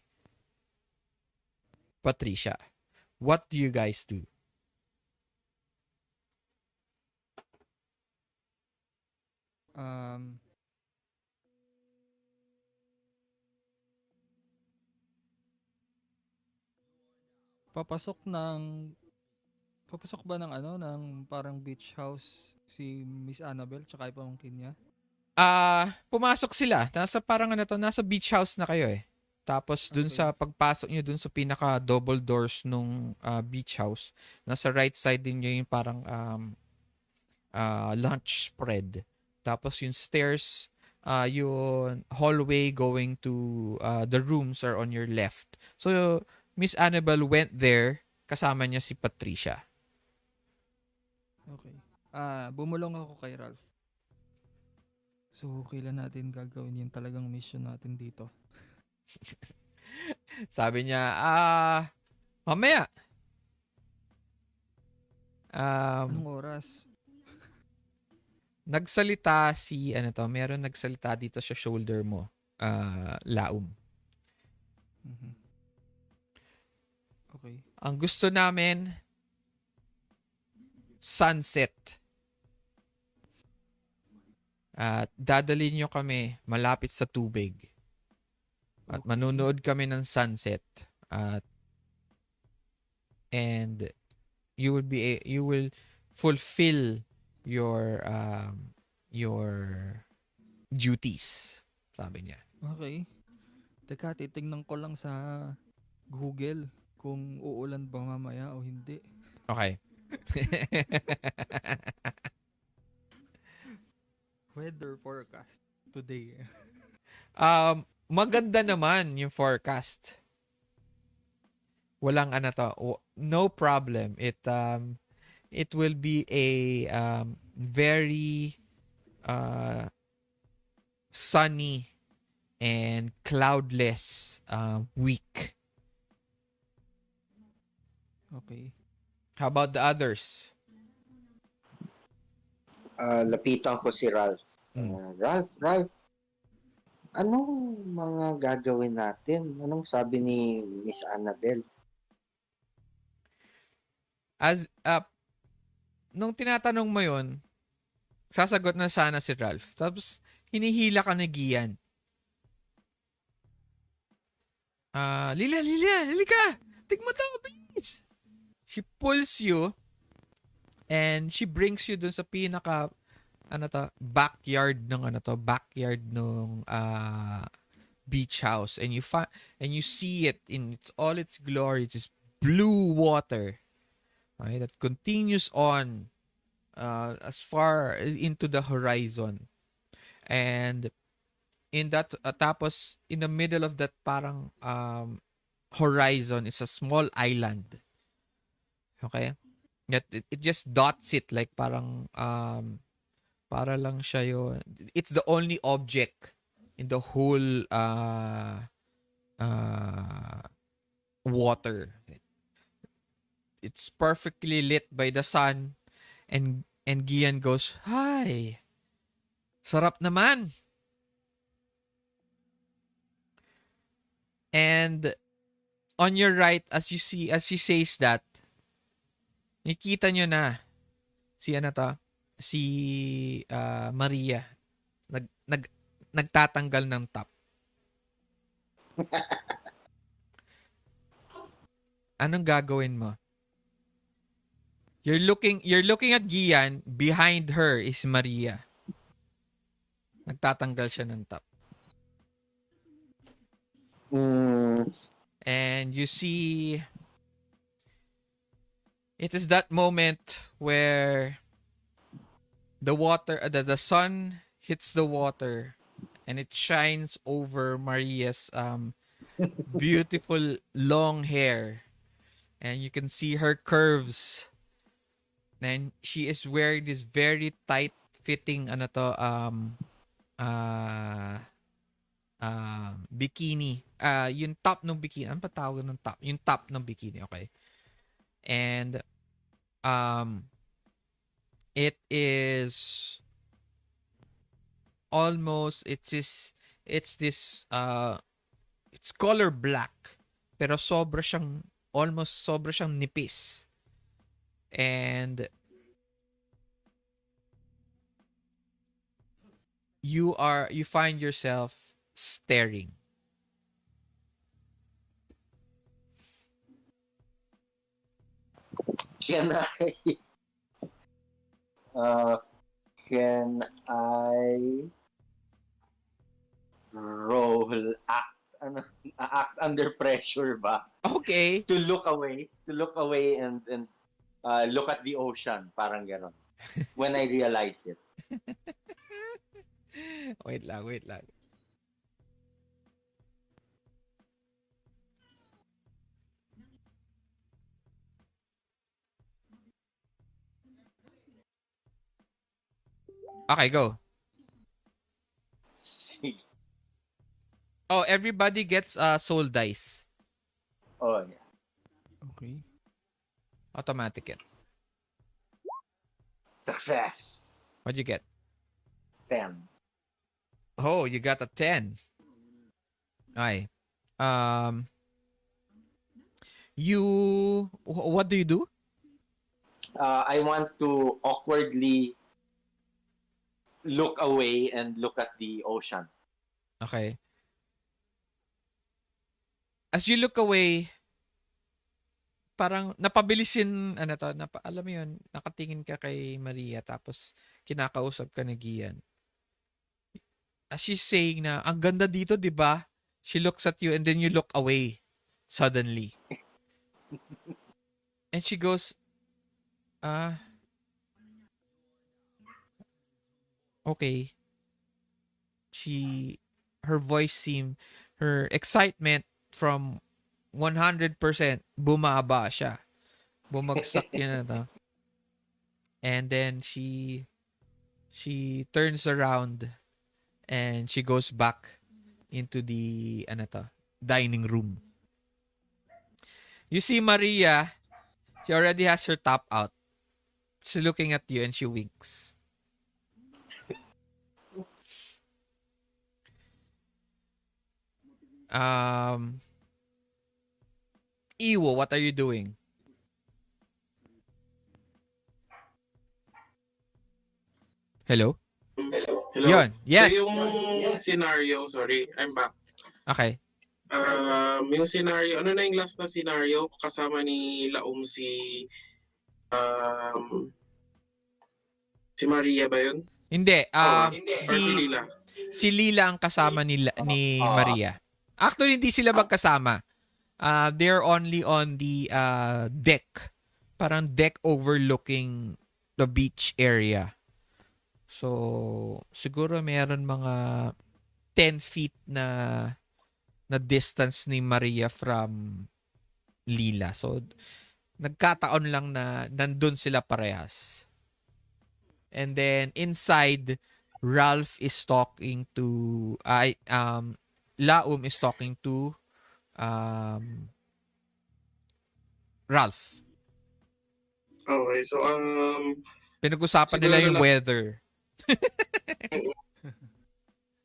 Patricia. What do you guys do? Papasok ba ng parang beach house si Miss Annabelle tsaka yung pamangkin niya? Pumasok sila. Nasa beach house na kayo eh. Tapos dun Okay. sa pagpasok nyo dun sa pinaka double doors nung beach house, nasa right side din nyo yung parang lunch spread. Tapos yung stairs, yung hallway going to the rooms are on your left. So Miss Annabelle went there, kasama niya si Patricia. Okay. Bumulong ako kay Ralph. So, kailan natin gagawin yung talagang mission natin dito? Sabi niya, mamaya. Anong oras? Nagsalita meron nagsalita dito sa shoulder mo, Laum. Mhm. Okay. Ang gusto namin, sunset. At dadalhin nyo kami malapit sa tubig. At manunood kami ng sunset. And you will fulfill your duties, sabi niya. Okay. Teka, titingnan ko lang sa Google kung uulan ba mamaya o hindi. Okay. Weather forecast today. Maganda naman yung forecast. Walang no problem. It will be a very sunny and cloudless week. Okay. How about the others? Lapitan ko si Ralph. Ralph, Anong mga gagawin natin? Anong sabi ni Miss Annabelle? As nung tinatanong mo 'yon, sasagot na sana si Ralph. Tapos hinihila ka ni Gian. Lila, halika! Tigmo to, please! She pulls you and she brings you dun sa pinaka backyard ng beach house, and you see it in all its glory. It's this blue water, okay, that continues on as far into the horizon. And in that tapos in the middle of that parang horizon is a small island. Okay? It just dots it like parang para lang siya yun. It's the only object in the whole water. It's perfectly lit by the sun, and Gian goes, "Hi. Sarap naman." And on your right, as she says that, nakita nyo na si Maria nagtatanggal ng top. Anong gagawin mo? You're looking at Gian. Behind her is Maria. Nagtatanggal siya ng top. And you see, it is that moment where the sun hits the water and it shines over Maria's beautiful long hair, and you can see her curves. And she is wearing this very tight fitting bikini. Yung top ng bikini. Ano pa tawag ng top? Yung top ng bikini, okay. And it is almost it's color black, pero sobra siyang nipis. And you find yourself staring. Can I roll act under pressure ba? Okay. To look away and look at the ocean, parang ganon. When I realize it. Wait lang. Okay, go. Oh, everybody gets soul dice. Oh, yeah. Okay. Automatic it. Success. What'd you get? 10. Oh, you got a 10. Okay. What do you do? I want to awkwardly look away and look at the ocean. Okay. As you look away, parang napabilisin, alam mo yun, nakatingin ka kay Maria, tapos kinakausap ka ni Gian. As she's saying na, ang ganda dito, di ba? She looks at you and then you look away suddenly. And she goes, okay. Her excitement from 100% bumaba siya. Bumagsak yun na. And then she turns around and she goes back into the dining room. You see Maria, she already has her top out. She's looking at you and she winks. Iiwo, what are you doing? Hello? Hello. Yun. Yes. So yung scenario, sorry, I'm back. Okay. Yung scenario, ano na yung last na scenario? Kasama ni Laum um, si Maria ba yun? Hindi. Or si Si Lila? si Lila ang kasama ni Maria. Actually, hindi sila magkasama. They're only on the deck. Parang deck overlooking the beach area. So, siguro meron mga 10 feet na distance ni Maria from Lila. So, nagkataon lang na nandun sila parehas. And then, inside, Ralph is talking to... Laum is talking to Ralph. Okay, so Pinag-usapan siguro nila yung na- weather.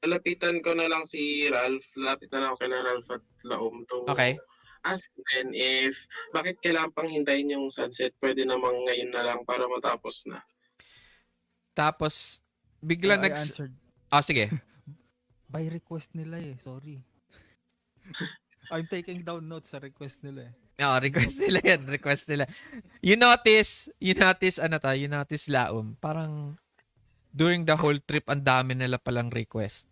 lalapitan ko na lang si Ralph. Lalapit na lang ako kay Ralph at Laum to Okay. ask then if bakit kailangan pang hintayin yung sunset. Pwede namang ngayon na lang para matapos na. Tapos, bigla I answered. sige. By request nila eh. Sorry. I'm taking down notes sa request nila eh. Request nila yan. Request nila. You notice Laum, parang during the whole trip, ang dami nila palang request.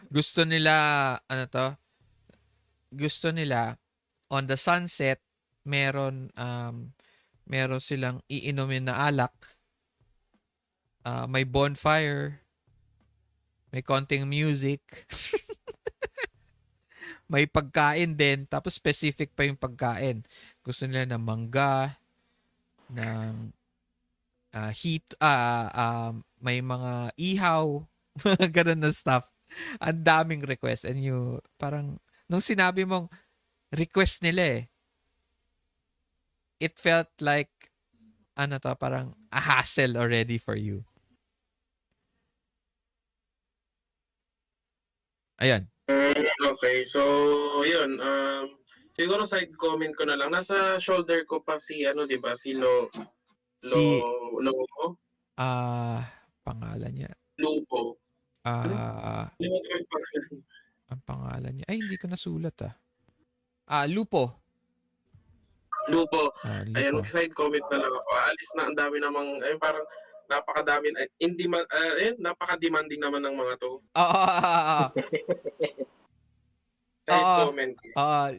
Gusto nila, on the sunset, meron silang iinumin na alak, may bonfire, may konting music, may pagkain din, tapos specific pa yung pagkain. Gusto nila ng mangga, ng may mga ihaw, mga ganun na stuff. Ang daming request. And parang, nung sinabi mong request nila it felt like, parang a hassle already for you. Ayan. Okay, so yun. Siguro side comment ko na lang. Nasa shoulder ko pa si di ba? Si Pangalan niya. Lupo. Ang pangalan niya. Ay, hindi ko nasulat Lupo. Lupo. Lupo. Ayan, side comment na lang ako. Alis na, ang dami namang, parang napakadami, napaka-demanding naman ng mga to. Side comment.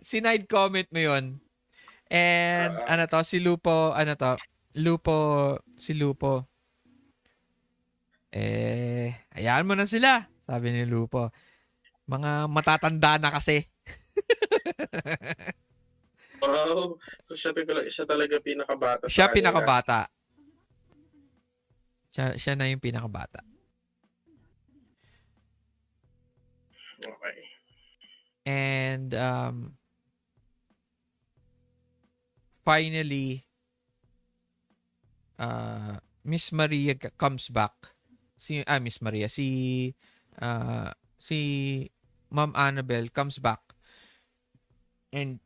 Sinide comment mo yun. And, si Lupo, si Lupo. Hayaan mo na sila, sabi ni Lupo. Mga matatanda na kasi. Wow. So, siya talaga pinakabata. Siya pinakabata. Siya na yung pinakabata. Okay. And, finally, Miss Maria comes back. Miss Maria. Si Ma'am Annabelle comes back. And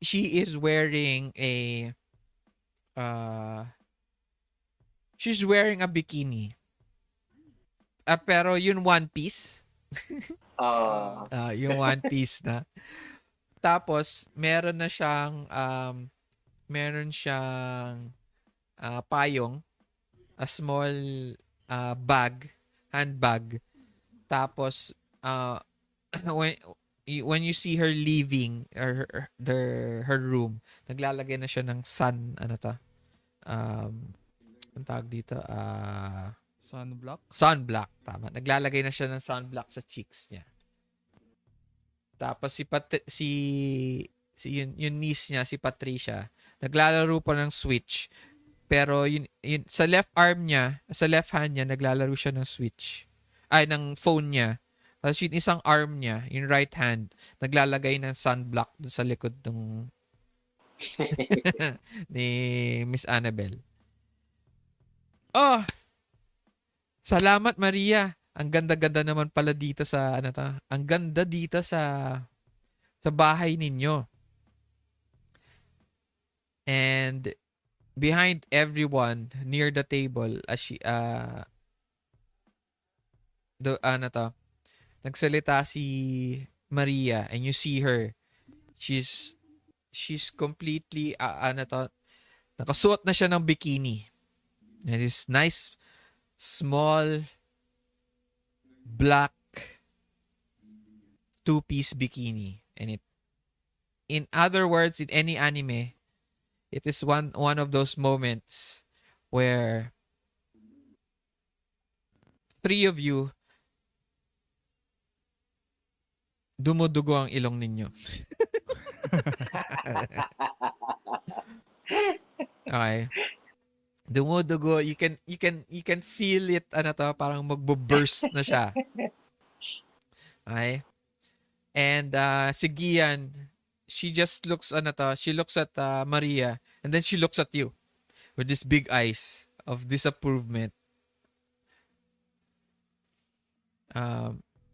she is wearing she's wearing a bikini. Pero yun one piece. Yung one piece na. Tapos, meron siyang payong, a small handbag. Tapos, when you see her leaving her room, naglalagay na siya ng ang tawag dito, sunblock, tama. Naglalagay na siya ng sunblock sa cheeks niya. Tapos yung niece niya, si Patricia, naglalaro pa ng Switch. Pero yun, sa left arm niya, sa left hand niya, naglalaro siya ng Switch. Ng phone niya. Tapos yung isang arm niya, yung right hand, naglalagay ng sunblock sa likod ng ni Miss Annabelle. Oh! Salamat, Maria. ang ganda-ganda naman pala dito sa ano to. Ang ganda dito sa bahay ninyo. And behind everyone near the table as she the ano to, nagsalita si Maria and you see her. She's completely ano to, nakasuot na siya ng bikini. And this nice small black two-piece bikini. And it, in other words, in any anime, it is one of those moments where three of you dumudugo ang ilong ninyo. Okay. Dumudugo, you can feel it, ano to, parang magbo-burst na siya. Okay? And si Gian, she just looks, ano to, she looks at Maria, and then she looks at you with these big eyes of disapproval.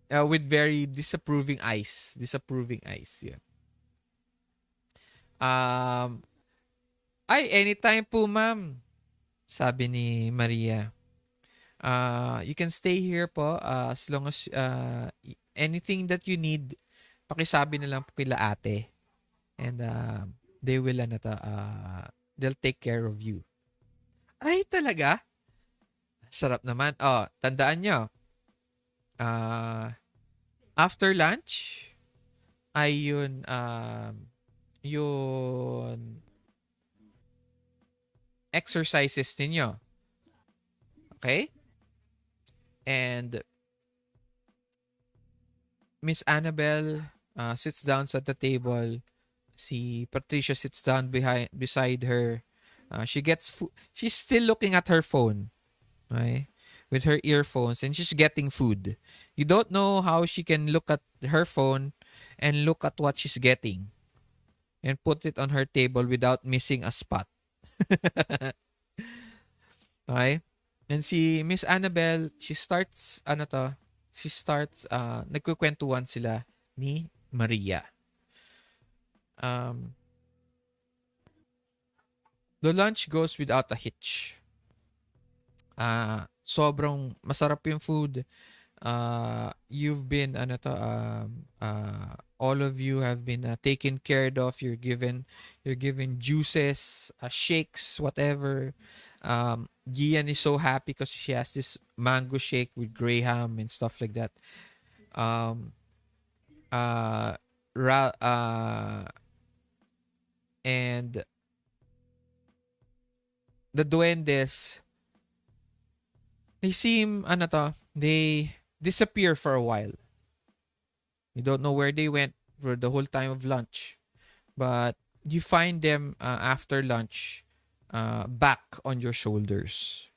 With very disapproving eyes. Yeah. Ay, anytime po, ma'am. Sabi ni Maria. You can stay here po as long as anything that you need, pakisabi na lang po kila ate. And they will they'll take care of you. Ay, talaga? Sarap naman. Oh, tandaan nyo. After lunch, ay yun exercises ninyo. Okay? And Miss Annabelle sits down at the table. Si Patricia sits down beside her. She gets she's still looking at her phone. Okay? With her earphones, and she's getting food. You don't know how she can look at her phone and look at what she's getting and put it on her table without missing a spot. Okay? And si Miss Annabelle, she starts nagkukwentuhan sila ni Maria. The lunch goes without a hitch. Sobrang masarap yung food. You've been all of you have been taken care of. You're given juices, shakes, whatever. Gian is so happy because she has this mango shake with graham and stuff like that. And the duwendes, they disappear for a while. You don't know where they went for the whole time of lunch. But you find them after lunch back on your shoulders.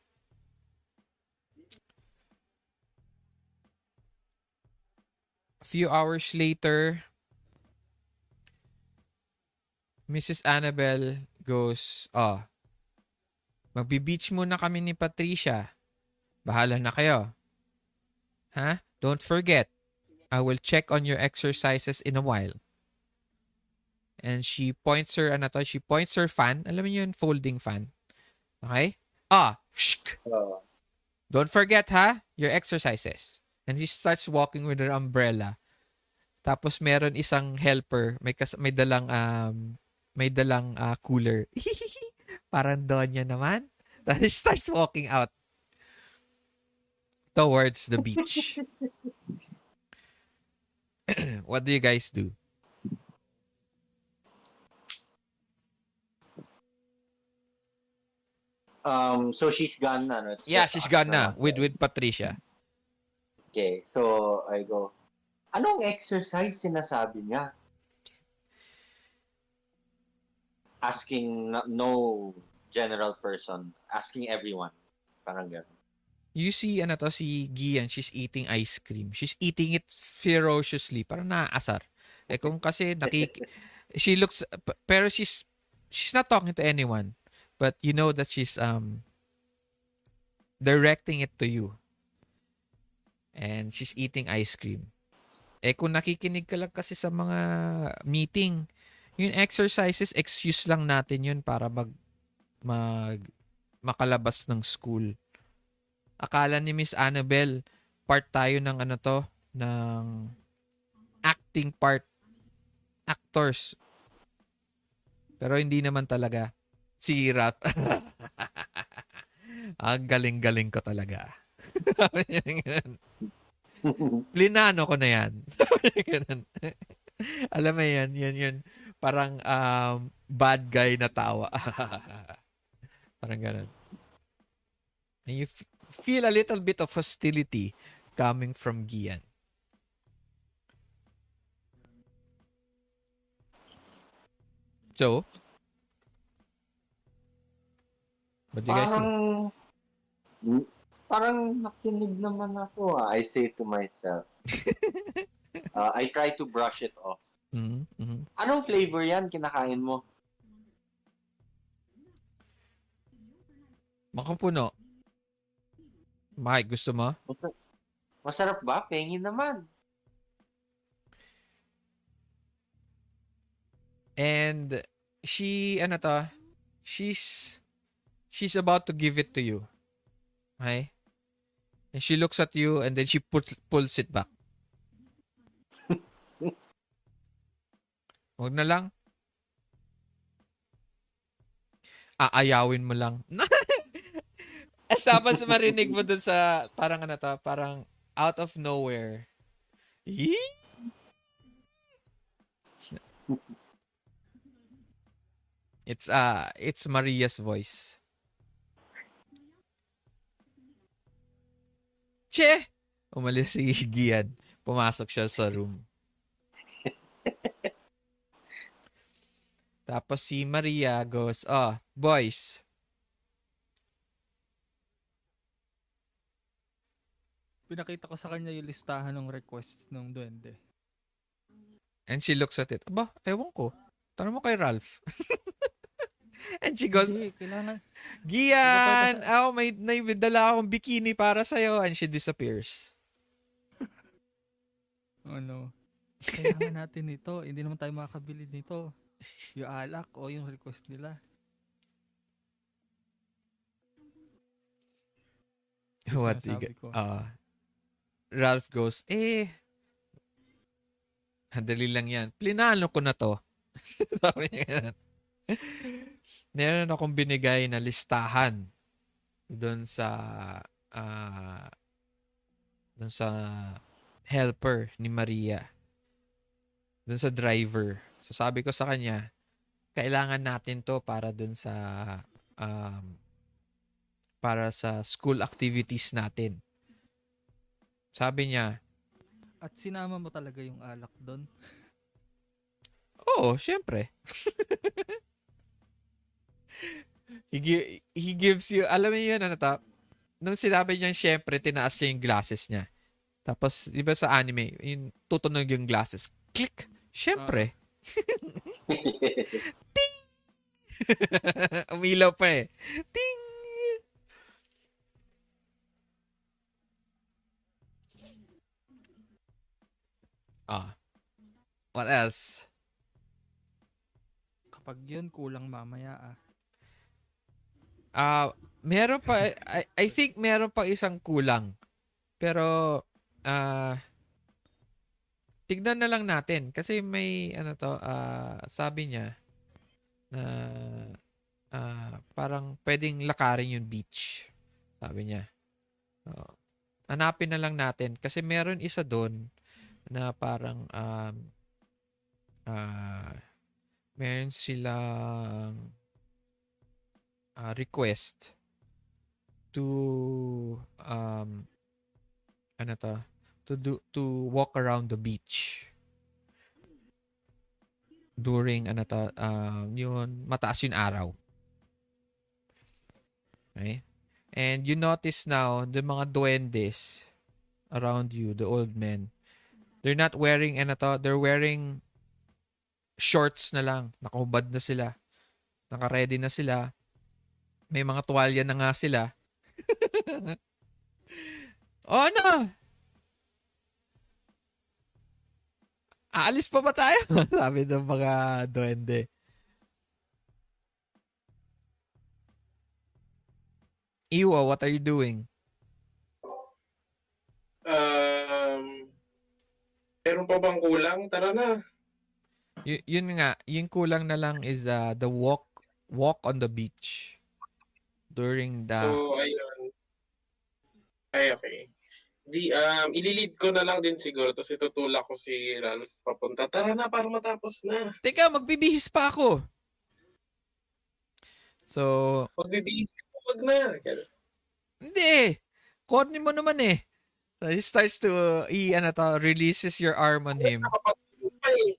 A few hours later, Mrs. Annabelle goes, magbe-beach muna kami ni Patricia. Bahala na kayo. Huh? Don't forget, I will check on your exercises in a while. And she points her fan. Alam mo yun, folding fan. Okay? Don't forget, your exercises. And she starts walking with her umbrella. Tapos meron isang helper, may dalang cooler. Parang Donya naman. Tapos she starts walking out towards the beach. What do you guys do? So she's gone na, no? She's gone na with Patricia. Okay, so I go, anong exercise sinasabi niya? Asking no general person, asking everyone. Parang gano'n. You see, si Gian, she's eating ice cream. She's eating it ferociously. Parang naaasar. Kung kasi she looks, pero she's not talking to anyone. But you know that she's directing it to you. And she's eating ice cream. Eh kung nakikinig ka lang kasi sa mga meeting, yung exercises, excuse lang natin yun para makalabas ng school. Akala ni Miss Annabelle, part tayo ng ng acting part, actors. Pero hindi naman talaga. Si Rat. Ang galing-galing ko talaga. Plinano ko na yan. Alam mo yan, yun. Parang bad guy na tawa. Parang ganun. And you feel a little bit of hostility coming from Gian. So, what do you guys do? Parang nakinig naman ako. I say to myself. I try to brush it off. Mm-hmm. Anong flavor yan kinakain mo? Makapuno. Mike, gusto mo? Masarap ba? Pengin naman. And she's about to give it to you. Okay? And she looks at you and then she pulls it back. Huwag na lang. Aayawin mo lang. At tapos marinig mo dun sa parang parang out of nowhere. Yee! It's Maria's voice. Che! Umalis si Gian. Pumasok siya sa room. Tapos si Maria goes, boys. Pinakita ko sa kanya yung listahan ng requests ng duwende. And she looks at it. Aba, ewan ko. Tanong mo kay Ralph. And she goes, Hindi, kailangan. Gian! May dala akong bikini para sa'yo. And she disappears. Oh no. Kailangan natin ito. Hindi naman tayo makakabili nito. Yung alak o yung request nila. What do you Ralph goes, dali lang yan. Plinano ko na to. Sabi niya ganun. Meron akong binigay na listahan doon sa helper ni Maria. Doon sa driver. So sabi ko sa kanya, kailangan natin to para doon sa school activities natin. Sabi niya, at sinama mo talaga yung alak doon? Oo, syempre. He gives you, alam mo yun, nung sinabi niya, syempre, tinaas niya yung glasses niya. Tapos, di ba sa anime, yung tutunog yung glasses. Click! Syempre. Ting! Umilaw pa eh. Ting! What else? Kapag yun, kulang mamaya Meron pa, I think meron pa isang kulang. Pero, tignan na lang natin. Kasi may, sabi niya, na, parang pwedeng lakarin yung beach. Sabi niya. Hanapin na lang natin. Kasi meron isa doon, na parang, meron silang request to to walk around the beach during yun mataas yung araw. Okay? And you notice now the mga duwendes around you, the old men, they're not wearing they're wearing shorts na lang. Nakahubad na sila. Naka-ready na sila. May mga tuwalya na nga sila. Aalis pa ba tayo? Sabi ng mga duwende. Iiwo, what are you doing? Meron pa bang kulang? Tara na. Yun nga, yung kulang na lang is the walk on the beach during the So, ayun. Ay, okay. Ililid ko na lang din siguro, tapos itutulak ko si Ralph papunta. Tara na, para matapos na. Teka, magbibihis pa ako. So, Magbibihis ko, wag na. hindi. Corny mo naman eh. So, he starts to, releases your arm on him. Nakapatulog pa eh.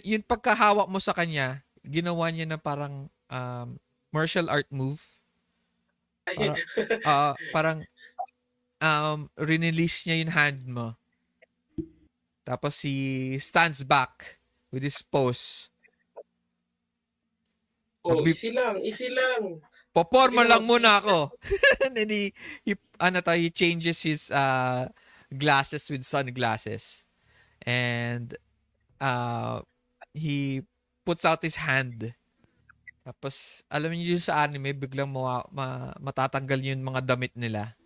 Yun pagkahawak mo sa kanya, ginawa niya na parang martial art move. Parang release niya yung hand mo. Tapos he stands back with his pose. Easy lang. Poporma lang muna ako. And then he changes his glasses with sunglasses. And he puts out his hand. Tapos, alam niyo sa anime, biglang matatanggal yung mga damit nila.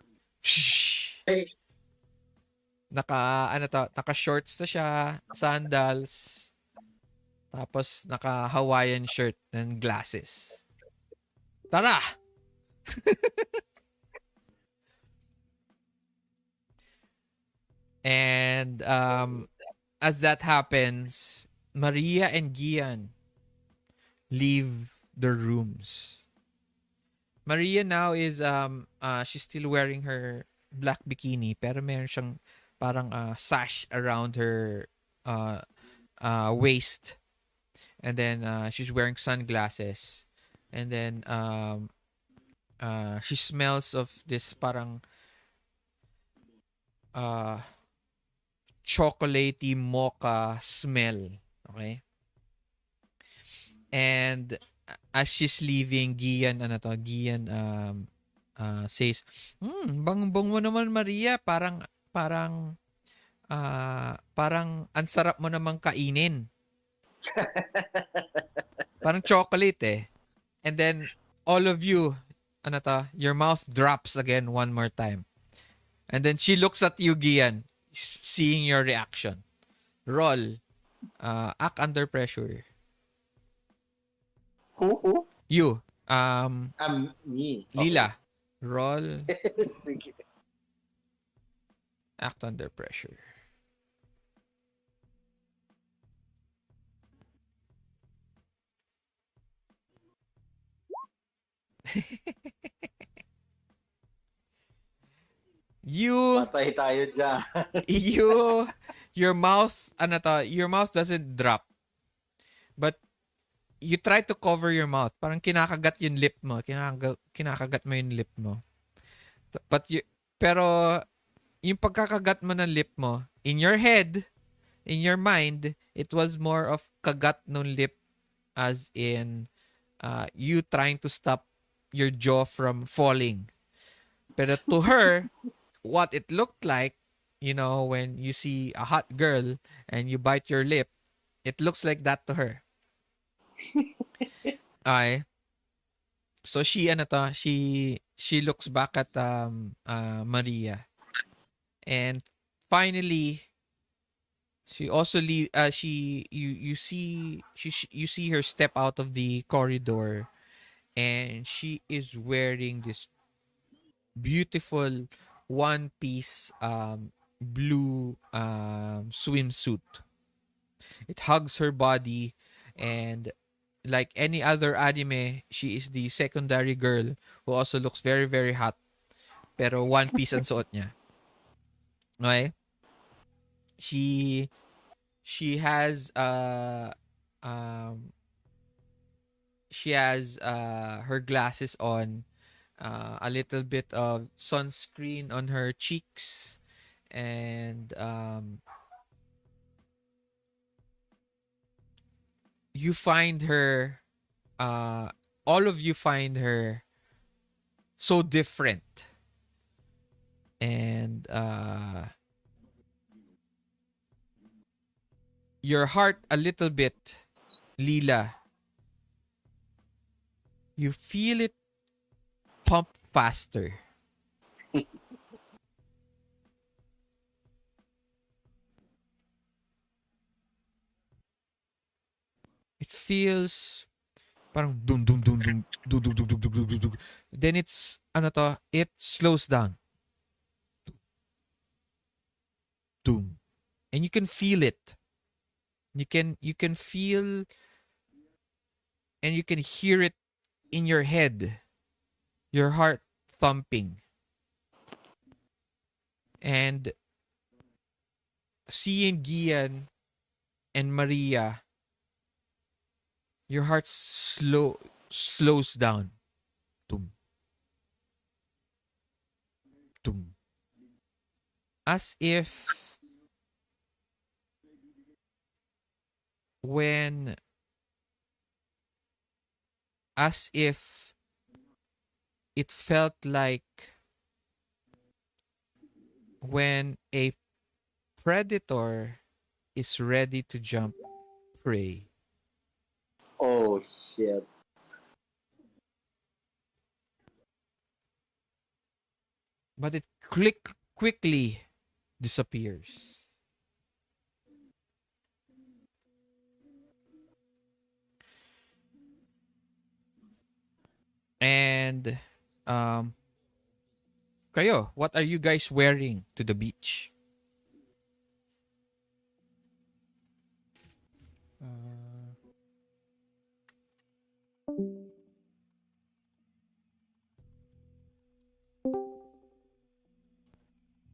Naka-shorts na siya, sandals, tapos naka-Hawaiian shirt and glasses. Tara! And as that happens, Maria and Gian leave their rooms. Maria now is she's still wearing her black bikini pero meron siyang parang sash around her waist. And then she's wearing sunglasses. And then she smells of this parang chocolatey mocha smell. Okay? And as she's leaving, Gian says, bang-bang mo naman, Maria. Parang ang sarap mo namang kainin. Parang chocolate eh. And then, all of you, your mouth drops again one more time. And then she looks at you, Gian, seeing your reaction. Roll. Act under pressure. Who? You. Me. Lila. Roll. Sige. Act under pressure. You, Patay tayo dyan. your mouth doesn't drop. But you try to cover your mouth. Parang kinakagat yung lip mo. Kinakagat mo yung lip mo. Pero yung pagkakagat mo ng lip mo, in your head, in your mind, it was more of kagat ng lip as in you trying to stop your jaw from falling. Pero to her, what it looked like, when you see a hot girl and you bite your lip, it looks like that to her. Okay. So she looks back at Maria. And finally, she also you see her step out of the corridor, and she is wearing this beautiful one-piece blue swimsuit. It hugs her body, and like any other anime, she is the secondary girl who also looks very, very hot. Pero one piece ang suot niya. Okay? She has her glasses on, a little bit of sunscreen on her cheeks, and you find her, all of you find her so different. And your heart a little bit, Lila. You feel it pump faster. It feels parang dum dum dum dum dum dum dum dum dum dum dum. Then it slows down. Doom. And you can feel it. You can feel and you can hear it in your head. Your heart thumping. And seeing Gian and Maria, your heart slows down. Tum. Tum. As if it felt like when a predator is ready to jump prey. Oh, shit. But it quickly disappears. And kayo, what are you guys wearing to the beach?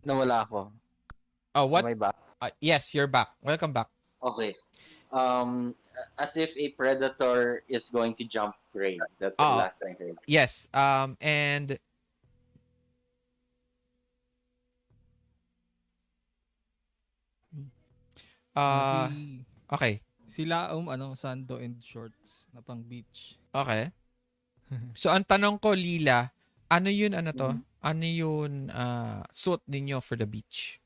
Nawala ako. Oh, what? Am I back? Yes, you're back. Welcome back. Okay. As if a predator is going to jump prey. That's the last I heard. Yes. And Si, okay. si Laum, sando and shorts na pang beach. Okay. So ang tanong ko, Lila, ano yun Ano yun suit ninyo for the beach?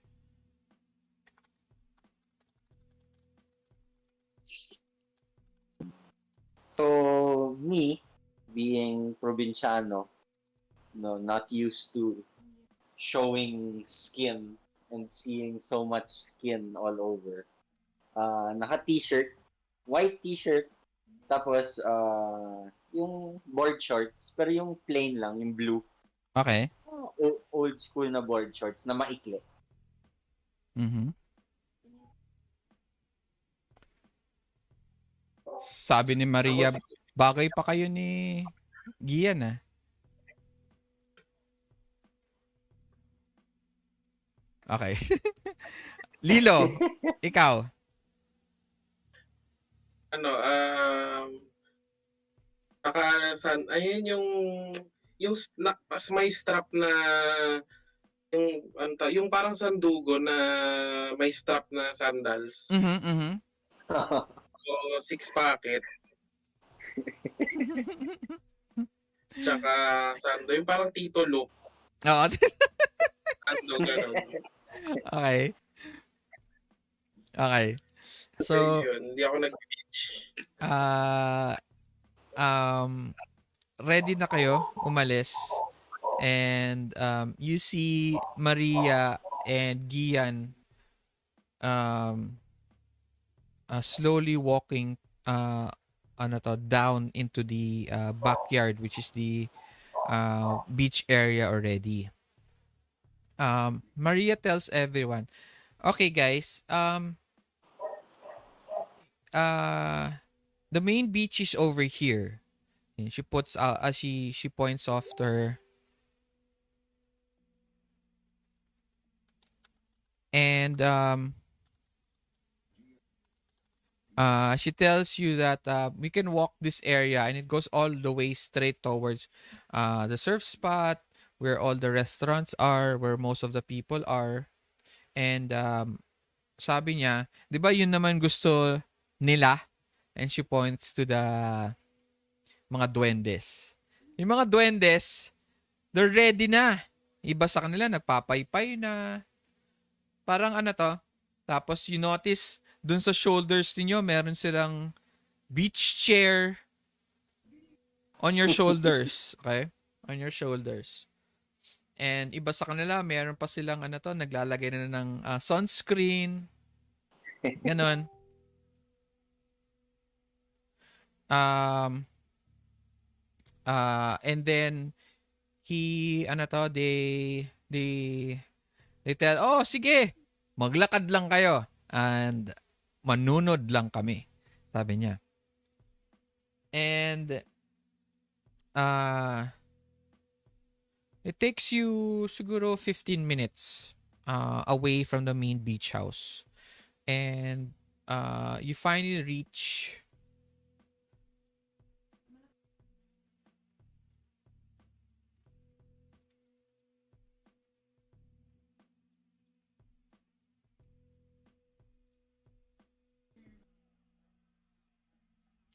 So, me, being probinsyano, not used to showing skin and seeing so much skin all over. Naka-t-shirt, white t-shirt, tapos yung board shorts, pero yung plain lang, yung blue. Okay. Old school na board shorts na maikli. Mhm. Sabi ni Maria, bagay pa kayo ni Gian ah. Okay. Lilo, ikaw. Ayun yung may strap na yung parang sandugo na may strap na sandals. Mhm. O 6 packet. Tsaka sando, yung parang Tito look. Oo. Sando, gano'n. Okay. Okay. So, yun, hindi ako nag-beach. ready na kayo umalis and you see Maria and Gian slowly walking down into the backyard, which is the beach area already. Maria tells everyone, okay guys, the main beach is over here. And she puts she points off to her. And she tells you that we can walk this area and it goes all the way straight towards the surf spot where all the restaurants are, where most of the people are. And sabi niya, 'di ba yun naman gusto nila? And she points to the mga duwendes. Yung mga duwendes, they're ready na. Iba sa kanila, nagpapaypay na. Parang Tapos you notice dun sa shoulders niyo meron silang beach chair on your shoulders, okay? On your shoulders. And iba sa kanila, meron pa silang naglalagay na ng sunscreen. Ganon. And then they tell, "Oh, sige. Maglakad lang kayo and manunod lang kami." Sabi niya. And it takes you siguro 15 minutes away from the main beach house. And you finally reach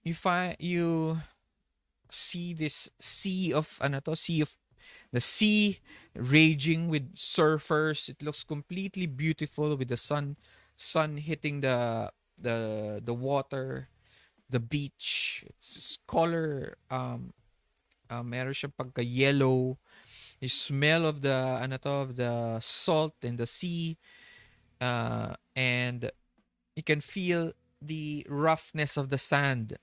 you see this sea of the sea raging with surfers. It looks completely beautiful with the sun hitting the water, the beach. It's color meron siyang pagka yellow. You smell of the salt in the sea, and you can feel the roughness of the sand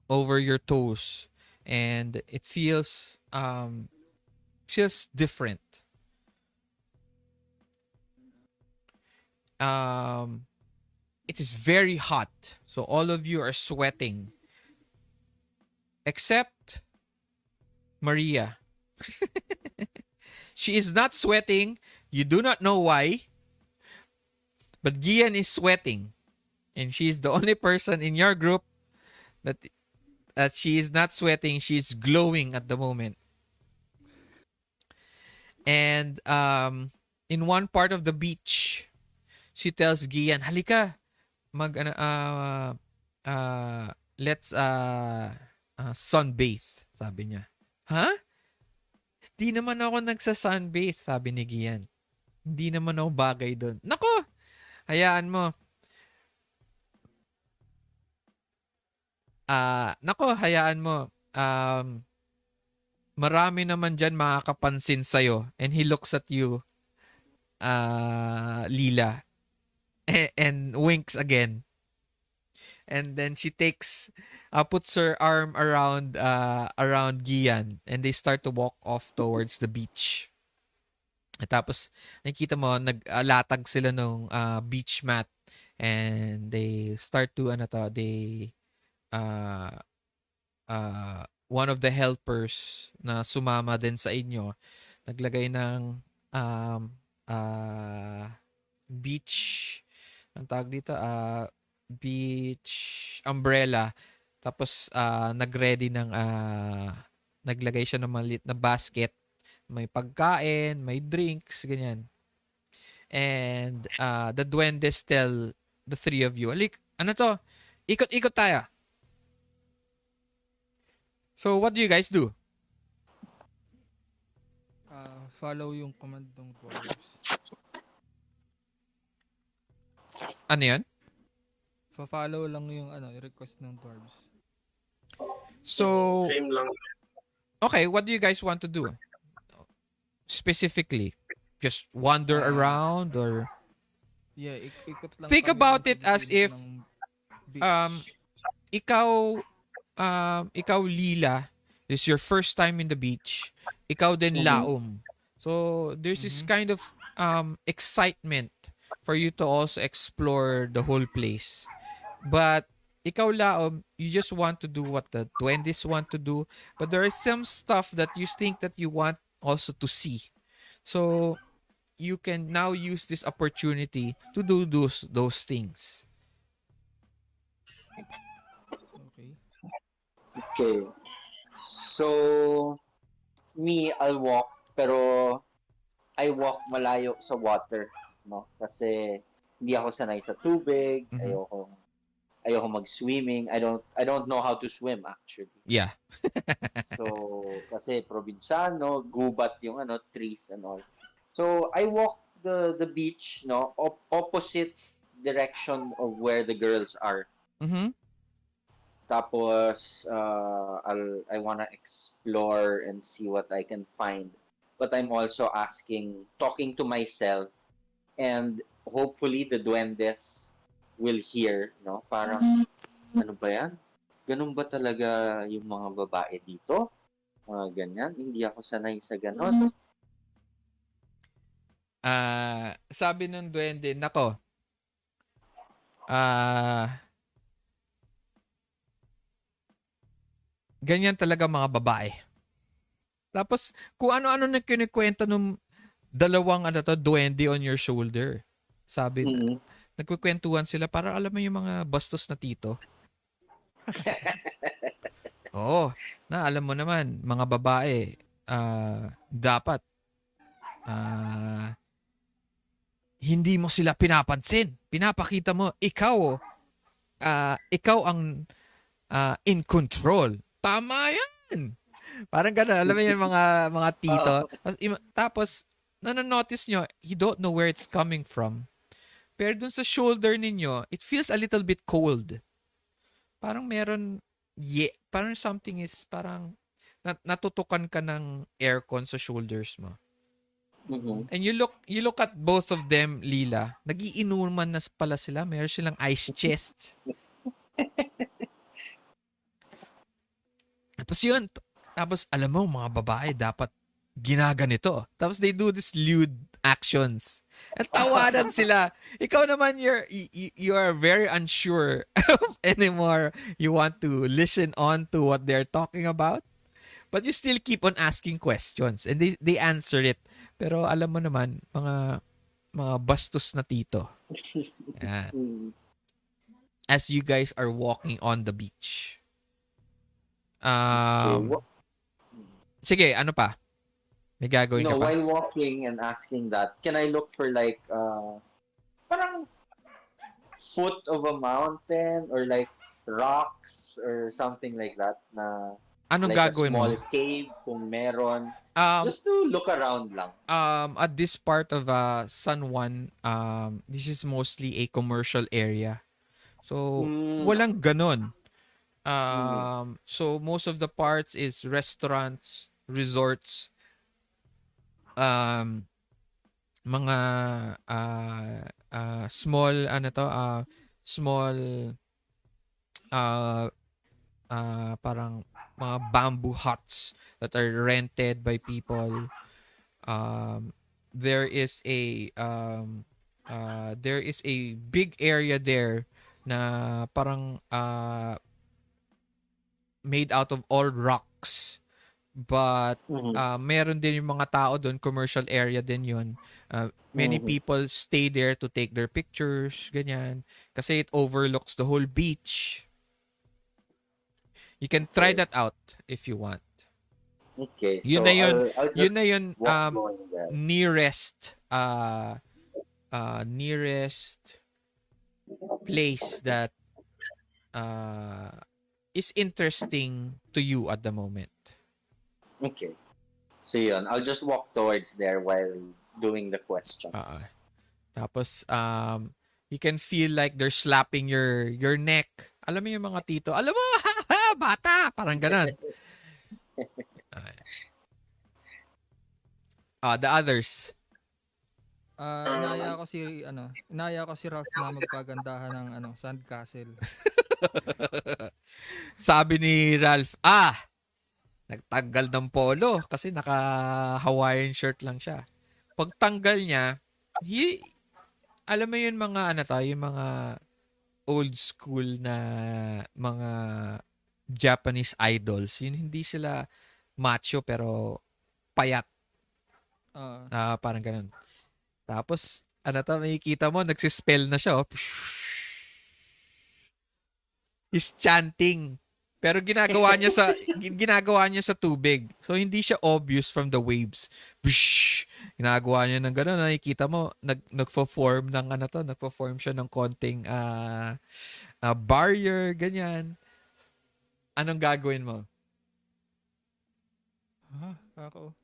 over your toes, and it feels different. It is very hot, so all of you are sweating except Maria. She is not sweating. You do not know why, but Gian is sweating, and she's the only person in your group that she is not sweating. She's glowing at the moment. And in one part of the beach, she tells Gian, "Halika, let's sunbathe." Sabi niya. "Huh? Di naman ako nagsa-sunbathe," sabi ni Gian. "Hindi naman ako bagay doon." Nako, hayaan mo. Hayaan mo. Marami naman dyan makakapansin sa'yo. And he looks at you, Lila, and winks again. And then she puts her arm around Gian, and they start to walk off towards the beach. At tapos nakita mo naglatag sila nung beach mat, and they start to one of the helpers na sumama din sa inyo naglagay ng beach, ang tawag dito, beach umbrella. Tapos nagready ng naglagay siya ng maliit na basket, may pagkain, may drinks, ganyan. And the duwendes tell the three of you, "Alik, ikot-ikot tayo." So what do you guys do? Follow yung command ng dwarves. Ano yan? Follow lang yung request ng dwarves. So, Same lang. okay, what do you guys want to do? Specifically, just wander around, or Yeah, ikot lang. think kami about dun it sa as gilid if ng beach. ikaw Lila, this is your first time in the beach. Ikaw din Laum. So there's this kind of excitement for you to also explore the whole place. But ikaw Laum, you just want to do what the duendes want to do, but there is some stuff that you think that you want also to see. So you can now use this opportunity to do those things. Okay. So, me, I'll walk, pero I walk malayo sa water, no? Kasi hindi ako sanay sa tubig, ayoko mag-swimming. I don't know how to swim actually. Yeah. So, kasi probinsyano, gubat yung trees and all. So, I walk the beach, no, opposite direction of where the girls are. Mm-hmm. Tapos, I wanna explore and see what I can find. But I'm also talking to myself, and hopefully the duendes will hear, no? Parang, ano ba yan? Ganun ba talaga yung mga babae dito? Ganyan. Hindi ako sanay sa ganon. Sabi ng duwende, nako, ganyan talaga mga babae. Tapos, kung ano-ano na kinikwento ng dalawang duwende on your shoulder. Sabi na, nagkukwentuhan sila para alam mo yung mga bastos na tito. Oo, alam mo naman, mga babae, dapat, hindi mo sila pinapansin. Pinapakita mo, ikaw ang in control. Tama yan. Parang gano'n. Alam mo yan, mga tito. Tapos, nanonotice nyo, you don't know where it's coming from. Pero dun sa shoulder ninyo, it feels a little bit cold. Parang meron, parang something is, parang natutukan ka ng aircon sa shoulders mo. Mm-hmm. And you look at both of them, Lila. Nagiinuman na pala sila. Meron silang ice chest. Tapos yun. Tapos alam mo, mga babae dapat ginaganito. Tapos they do this lewd actions. At tawanan sila. Ikaw naman, you are very unsure anymore. You want to listen on to what they're talking about. But you still keep on asking questions. And they answer it. Pero alam mo naman, mga bastos na tito. Yan. As you guys are walking on the beach. Sige, ano pa? May gagawin ka pa? While walking and asking that, can I look for like, parang foot of a mountain or like rocks or something like that na anong like gagawin a small mo? cave kung meron. Just to look around lang. At this part of San Juan, this is mostly a commercial area. So, walang ganon. So, most of the parts is restaurants, resorts, mga small, parang mga bamboo huts that are rented by people. There is a big area there na parang made out of all rocks. But meron din yung mga tao doon, commercial area din yun. Many people stay there to take their pictures, ganyan. Kasi it overlooks the whole beach. You can try that out if you want. Okay, so Yun na yun, I'll just yun na yun, going there. nearest place that is interesting to you at the moment. Okay. So yun, I'll just walk towards there while doing the questions. Tapos, you can feel like they're slapping your neck. Alam mo yung mga tito, alam mo, bata! Parang ganun. The others. Inaya ko si Ralph na magpagandahan ng sandcastle. Sabi ni Ralph, nagtanggal ng polo kasi naka-Hawaiian shirt lang siya. Pagtanggal niya, alam mo yun yung mga old school na mga Japanese idols. Yun, hindi sila macho pero payat. Parang ganun. Tapos, makikita mo, nagsispell na siya. He's chanting. Pero ginagawa niya sa tubig. So, hindi siya obvious from the waves. Ginagawa niya ng gano'n. Nakikita mo, nagfo-form siya ng konting barrier, ganyan. Anong gagawin mo? Ako.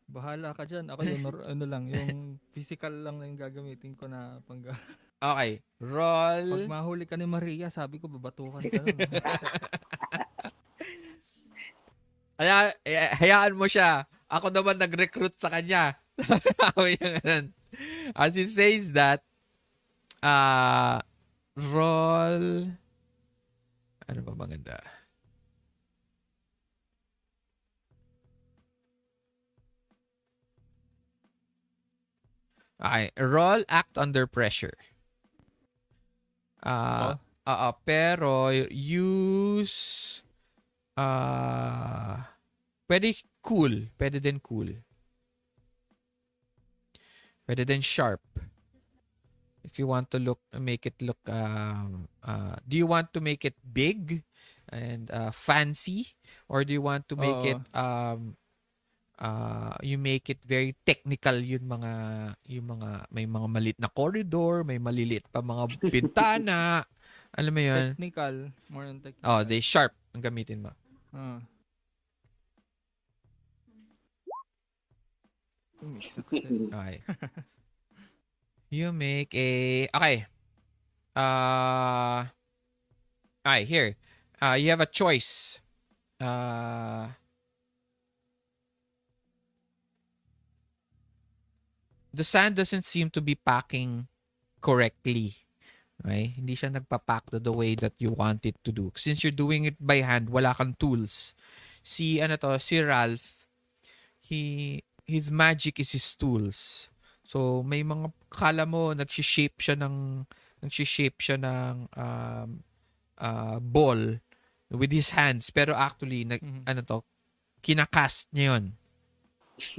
Bahala ka dyan. Ako yung ano lang, yung physical lang na yung gagamitin ko na Okay. Pag Roll. mahuli ka ni Maria, sabi ko babatukan ka nun. Hayaan mo siya. Ako naman nag-recruit sa kanya. Sabi niya ganun. As he says that, roll. Ano ba maganda? Okay. Roll act under pressure. Pero use pwede cool. Pwede din cool. Pwede din sharp. If you want to make it look do you want to make it big and fancy, or do you want to make it you make it very technical, yung mga may mga maliit na corridor, may maliliit pa mga bintana. Alam mo yun? Technical. More on technical. Oh, they sharp ang gamitin mo. Success. Okay. You make a okay, here. You have a choice. The sand doesn't seem to be packing correctly. Okay? Hindi siya nagpapack the way that you want it to do. Since you're doing it by hand, wala kang tools. Si Ralph, his magic is his tools. So may mga kala mo nagsishape siya ng ball with his hands, pero actually kinakast niya 'yon.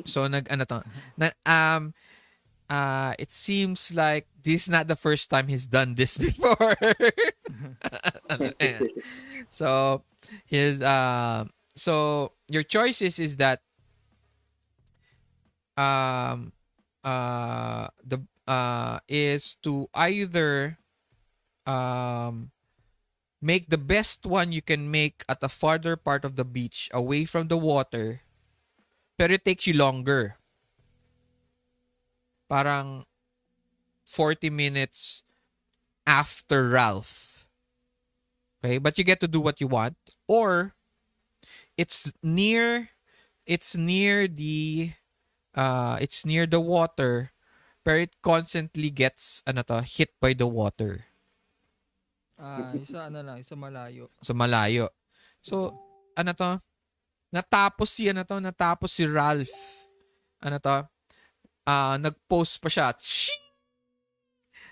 So it seems like this is not the first time he's done this before. So your choices is that is to either make the best one you can make at a farther part of the beach away from the water, pero it takes you longer. Parang 40 minutes after Ralph. Okay? But you get to do what you want. Or it's near the water, pero it constantly gets hit by the water. Isa malayo. So malayo. So natapos si Ralph. Nag-post pa siya.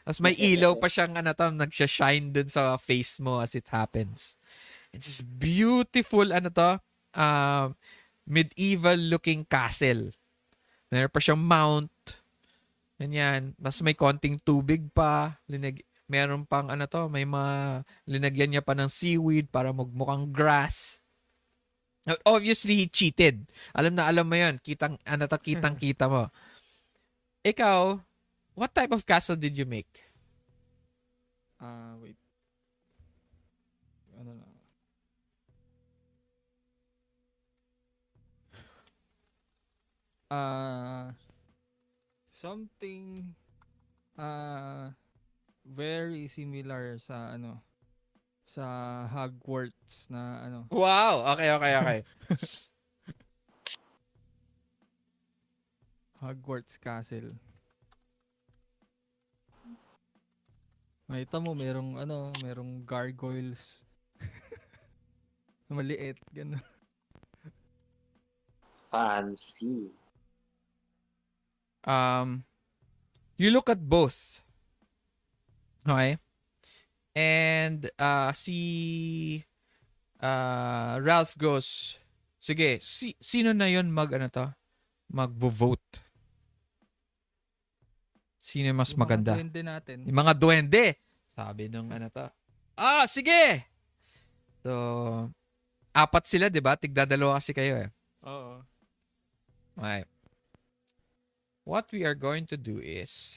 Tapos may ilaw pa siyang nagsha-shine dun sa face mo as it happens. It's this beautiful medieval looking castle. Meron pa siyang mount. Ganyan. Mas may konting tubig pa. Meron pang may mga linagyan niya pa ng seaweed para magmukhang grass. Obviously, he cheated. Alam mo yan. Kitang-kita mo. Ikaw, what type of castle did you make? Wait. Ano na? Something very similar sa sa Hogwarts na Wow! Okay. Hogwarts Castle. Makita mo merong gargoyles. Maliit, gano'n. Fancy. You look at both. Okay? And si Ralph goes, sige, sino na yon mag-vote? Sino mas maganda? Mga duwende natin. Yung mga duwende. Sabi nung sige! So, 4 sila, di ba? Tigdadalawa kasi kayo eh. Oo. Okay. What we are going to do is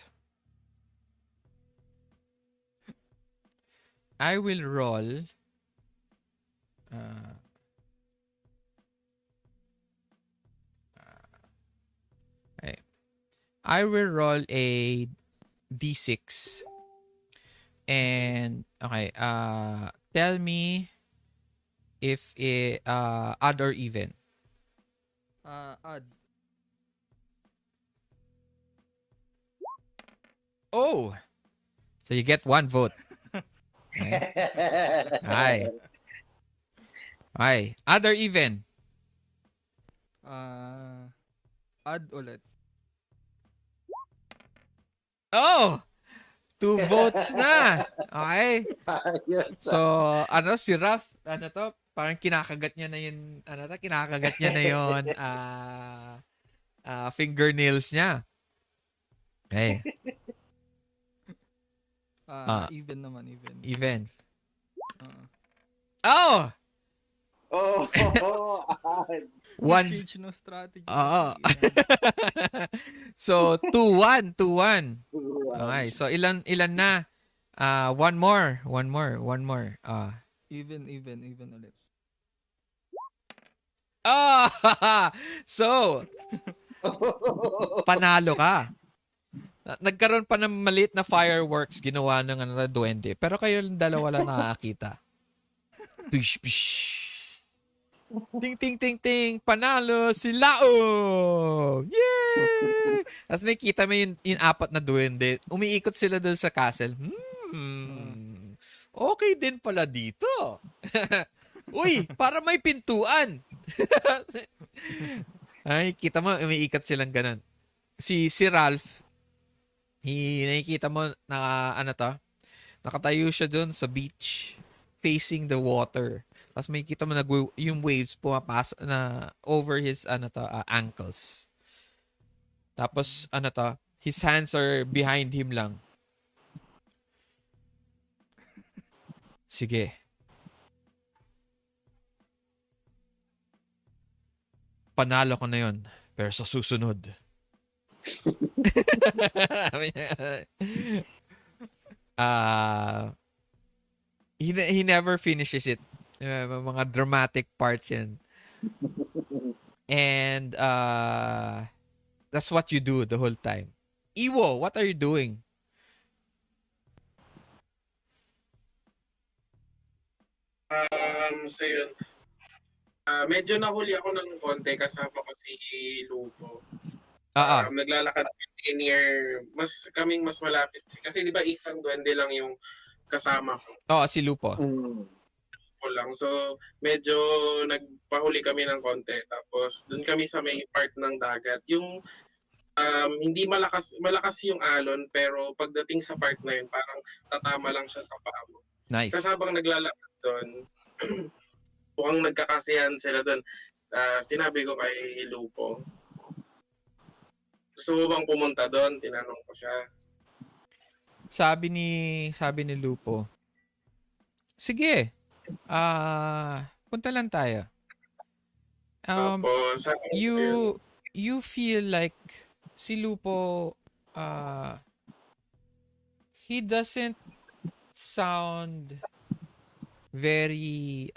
I will roll I will roll a D6. And, okay, tell me if it, odd or even. Odd. Oh! So you get 1 vote. Okay. Ay. Ay. Odd or even? Odd ulit. Oh! 2 votes na. Okay. Ayos. So, si Raf, parang kinakagat niya na yun, kinakagat niya na yun, fingernails niya. Okay. Even naman, even. Even. Uh, Oh! Odd. Once. change no strategy. Oo. So, 2-1. 2-1. Okay. So, ilan na? One more. Even ulit. So, panalo ka. Nagkaroon pa ng maliit na fireworks ginawa ng duwende. Pero kayo dalawa lang nakakita. Pish, pish. Ting, ting, ting, ting. Panalo si Laum! Yay! Tapos may kita mo yung 4 na duwende. Umiikot sila doon sa castle. Okay din pala dito. Uy, para may pintuan. Ay, kita mo, umiikot silang ganun. Si Ralph, nakikita mo na nakatayo siya doon sa beach facing the water. Tapos may kita mo yung waves pumapasok na over his ankles. Tapos his hands are behind him lang. Sige. Panalo ko na yon. Pero sa susunod. He never finishes it. Mga dramatic parts yan. And that's what you do the whole time. Iiwo, what are you doing? So yun. Medyo nahuli ako ng konti kasama ko si Lupo. Naglalakad near, kaming mas malapit. Kasi di ba isang duwende lang yung kasama ko. Oo, si Lupo. Lupo lang. So, medyo nagpahuli kami ng konti. Tapos, dun kami sa may part ng dagat. Yung hindi malakas yung alon, pero pagdating sa part na yun, parang tatama lang siya sa paa mo. Nice. Kasi habang naglalakad doon, mukhang nagkakasiyahan sila doon. Sinabi ko kay Lupo, gusto mo bang pumunta doon? Tinanong ko siya. Sabi ni Lupo, sige, punta lang tayo. Tapos, you feel like si Lupo, he doesn't sound very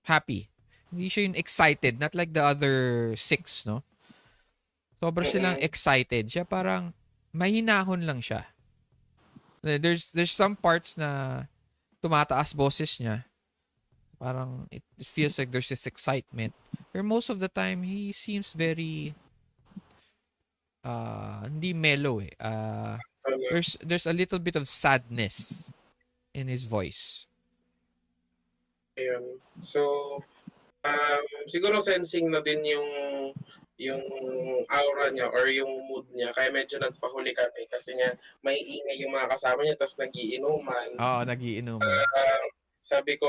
happy. Hindi siya yung excited, not like the other 6, no? Sobrang silang excited. Siya parang mahinahon lang siya. There's some parts na tumataas boses niya. Parang it feels like there's this excitement. But most of the time, he seems very hindi mellow eh. There's a little bit of sadness in his voice. Ayun. So, siguro sensing na din yung aura niya or yung mood niya. Kaya medyo nagpahuli kami kasi nga may ingay yung mga kasama niya tapos nagiinuman. Oo, nagiinuman. Sabi ko,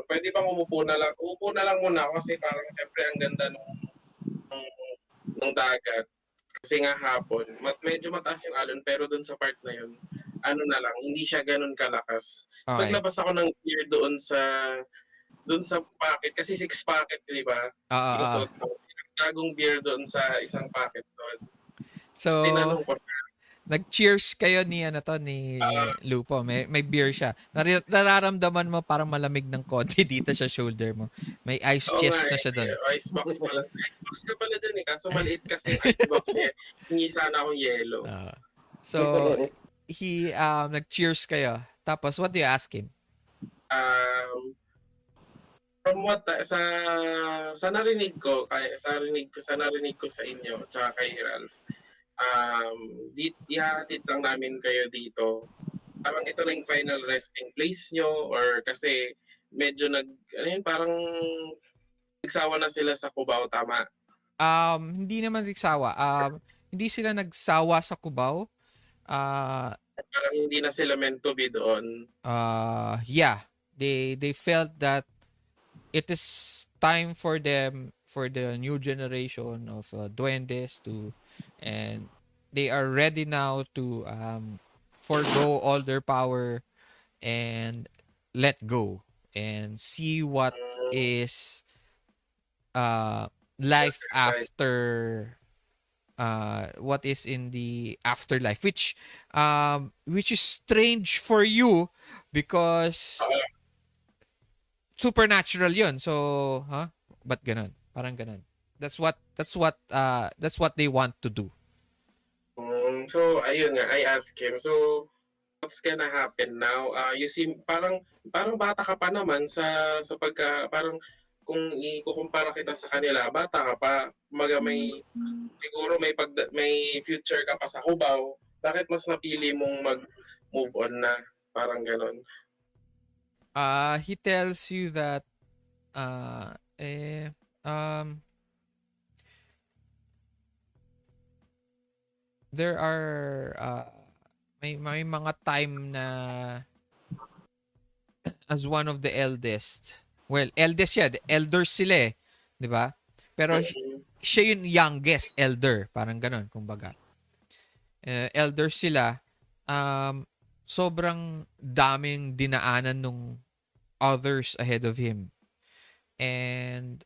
pwede bang umupo na lang? Umupo na lang muna kasi parang syempre ang ganda ng dagat. Kasi nga hapon, medyo mataas yung alon pero dun sa part na yun, na lang, hindi siya ganun kalakas. So, Okay. naglabas ako ng gear doon sa pocket kasi 6 pocket, di ba? Ilusot ko. Tagong beer doon sa isang pocket doon. So, Tapos tinanong ko, nag-cheers kayo ni Lupo. May beer siya. Nararamdaman mo parang malamig ng konti dito sa shoulder mo. May ice Oo nga chest na eh. siya doon. Icebox pala. Icebox ka pala dyan eh. Kaso maliit kasi yung icebox eh. Hingi sana akong yellow. So he nag-cheers kayo. Tapos what do you ask him? From what sa narinig ko sa narinig ko sa inyo tsaka kay Ralph, ihahatid lang namin kayo dito. Parang ito na yung final resting place nyo or kasi medyo parang nagsawa na sila sa Cubao, tama? Hindi naman nagsawa. Hindi sila nagsawa sa Cubao. Parang hindi na sila meant to be doon. Yeah. They felt that it is time for them, for the new generation of duwendes and they are ready now to forgo all their power and let go and see is life after what is in the afterlife, which is strange for you because supernatural yun. So, ba't ganun? Parang ganun. That's what they want to do. So, ayun nga, I asked him, so, what's gonna happen now? You seem, parang bata ka pa naman parang kung ikukumpara kita sa kanila, bata ka pa, siguro may future ka pa sa Cubao, bakit mas napili mong mag-move on na? Parang ganun. He tells you that there are may mga time na as one of the eldest. Well, eldest siya, elders sila eh, 'di ba? Pero siya yung youngest elder, parang gano'n kumbaga. Elders sila, sobrang daming dinaanan nung others ahead of him. And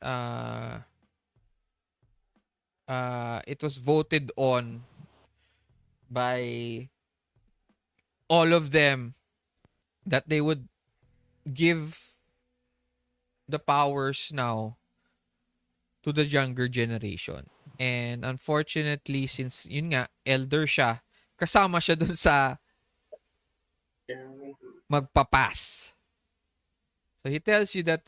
it was voted on by all of them that they would give the powers now to the younger generation. And unfortunately, since yun nga, elder siya, kasama siya dun sa magpapas. So he tells you that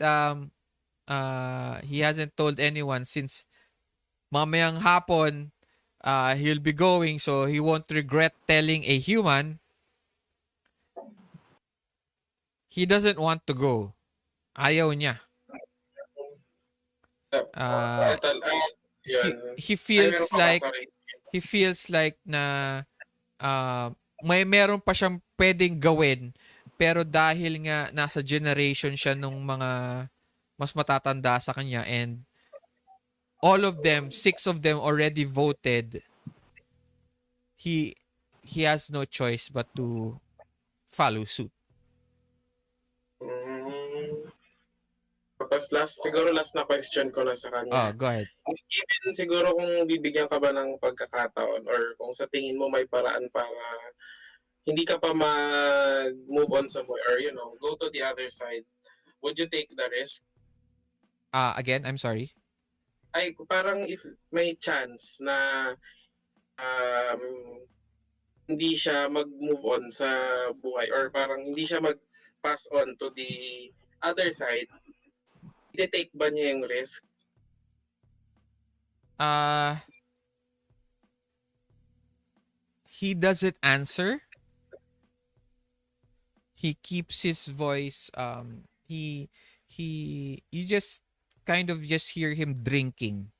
he hasn't told anyone since mamayang hapon he'll be going, so he won't regret telling a human. He doesn't want to go. Ayaw niya. He feels like na meron pa siyang pwedeng gawin, pero dahil nga nasa generation siya nung mga mas matatanda sa kanya and all of them, 6 of them already voted, he has no choice but to follow suit. Tapos last na question ko na sa kanya. Go ahead. Given siguro kung bibigyan ka ba ng pagkakataon or kung sa tingin mo may paraan para hindi ka pa mag-move on somewhere or go to the other side, would you take the risk? Again, I'm sorry. Ay, parang if may chance na hindi siya mag-move on sa buhay or parang hindi siya mag-pass on to the other side, i-take ba niya yung risk? He doesn't answer. He keeps his voice. You just kind of just hear him drinking,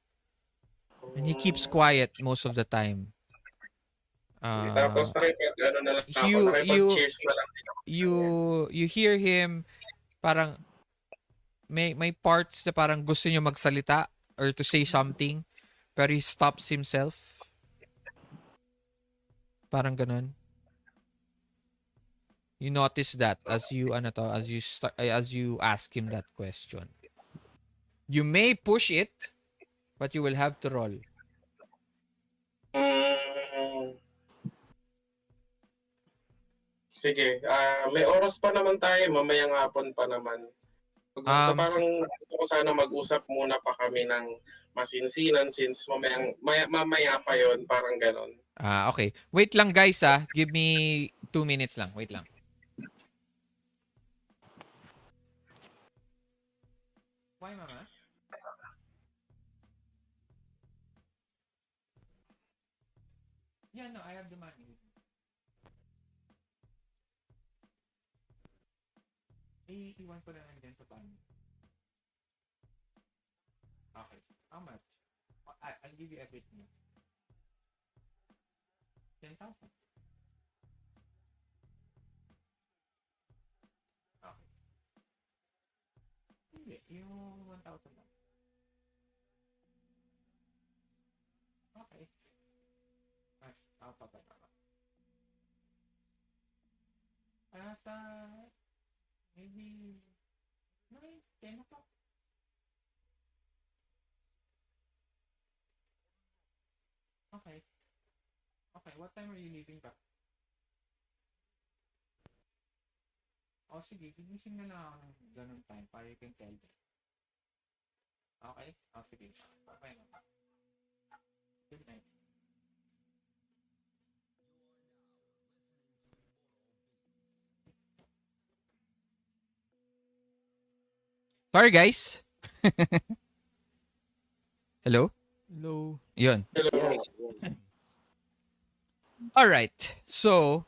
and he keeps quiet most of the time. Tapos nakipag-cheers na lang din ako. You hear him parang may parts na parang gusto niya magsalita or to say something, pero he stops himself. Parang ganun. You notice that as you ask him that question. You may push it, but you will have to roll. Sige, may oras pa naman tayo, mamayang hapon pa naman. So Um, parang gusto ko sana mag-usap muna pa kami ng masinsinan since mamaya pa yon, parang ganon. okay. Wait lang guys Give me 2 minutes lang. Wait lang. Why, mama? Yeah, no, I have the money. Iwan ko na lang din sa pan. Okay. How much? I'll give you everything. 10,000. Okay. Hindi, yung 1,000 lang. Okay. Sa maybe 9, 10 o'clock. Okay. Okay, what time are you leaving back? Sige, gigising na lang ako ng ganun time para you can tell them. Okay? Sige. Bye na. Good night. Sorry guys. Hello? Hello. Yun. Hello. Alright. So,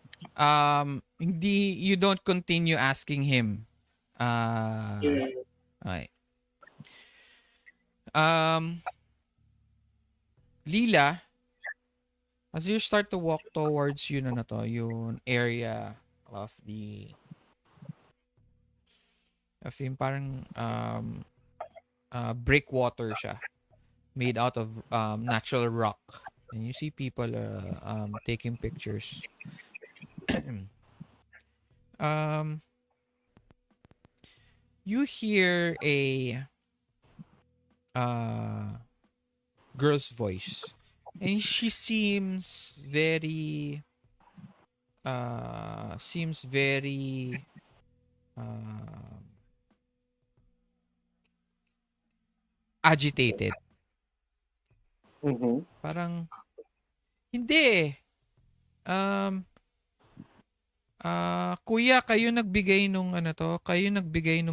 you don't continue asking him. Okay. Lila, as you start to walk towards yung area of yung parang breakwater siya, made out of natural rock, and you see people taking pictures. You hear a girl's voice, and she seems very agitated. Mm-hmm. Parang hindi kuya, kayo nagbigay nung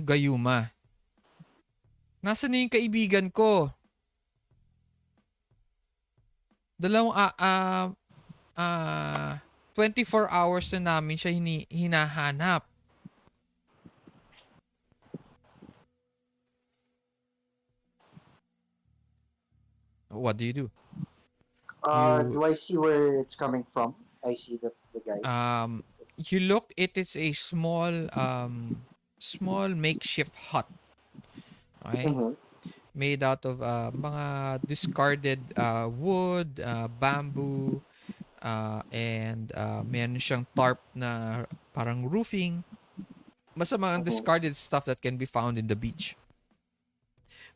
gayuma. Nasaan na yung kaibigan ko? 24 hours na namin siya hinahanap. What do you do? Do I see where it's coming from? I see the guy. You look, it is a small makeshift hut. Okay? Mm-hmm. Made out of mga discarded wood, bamboo, and meron siyang tarp na parang roofing. Basta mga discarded stuff that can be found in the beach.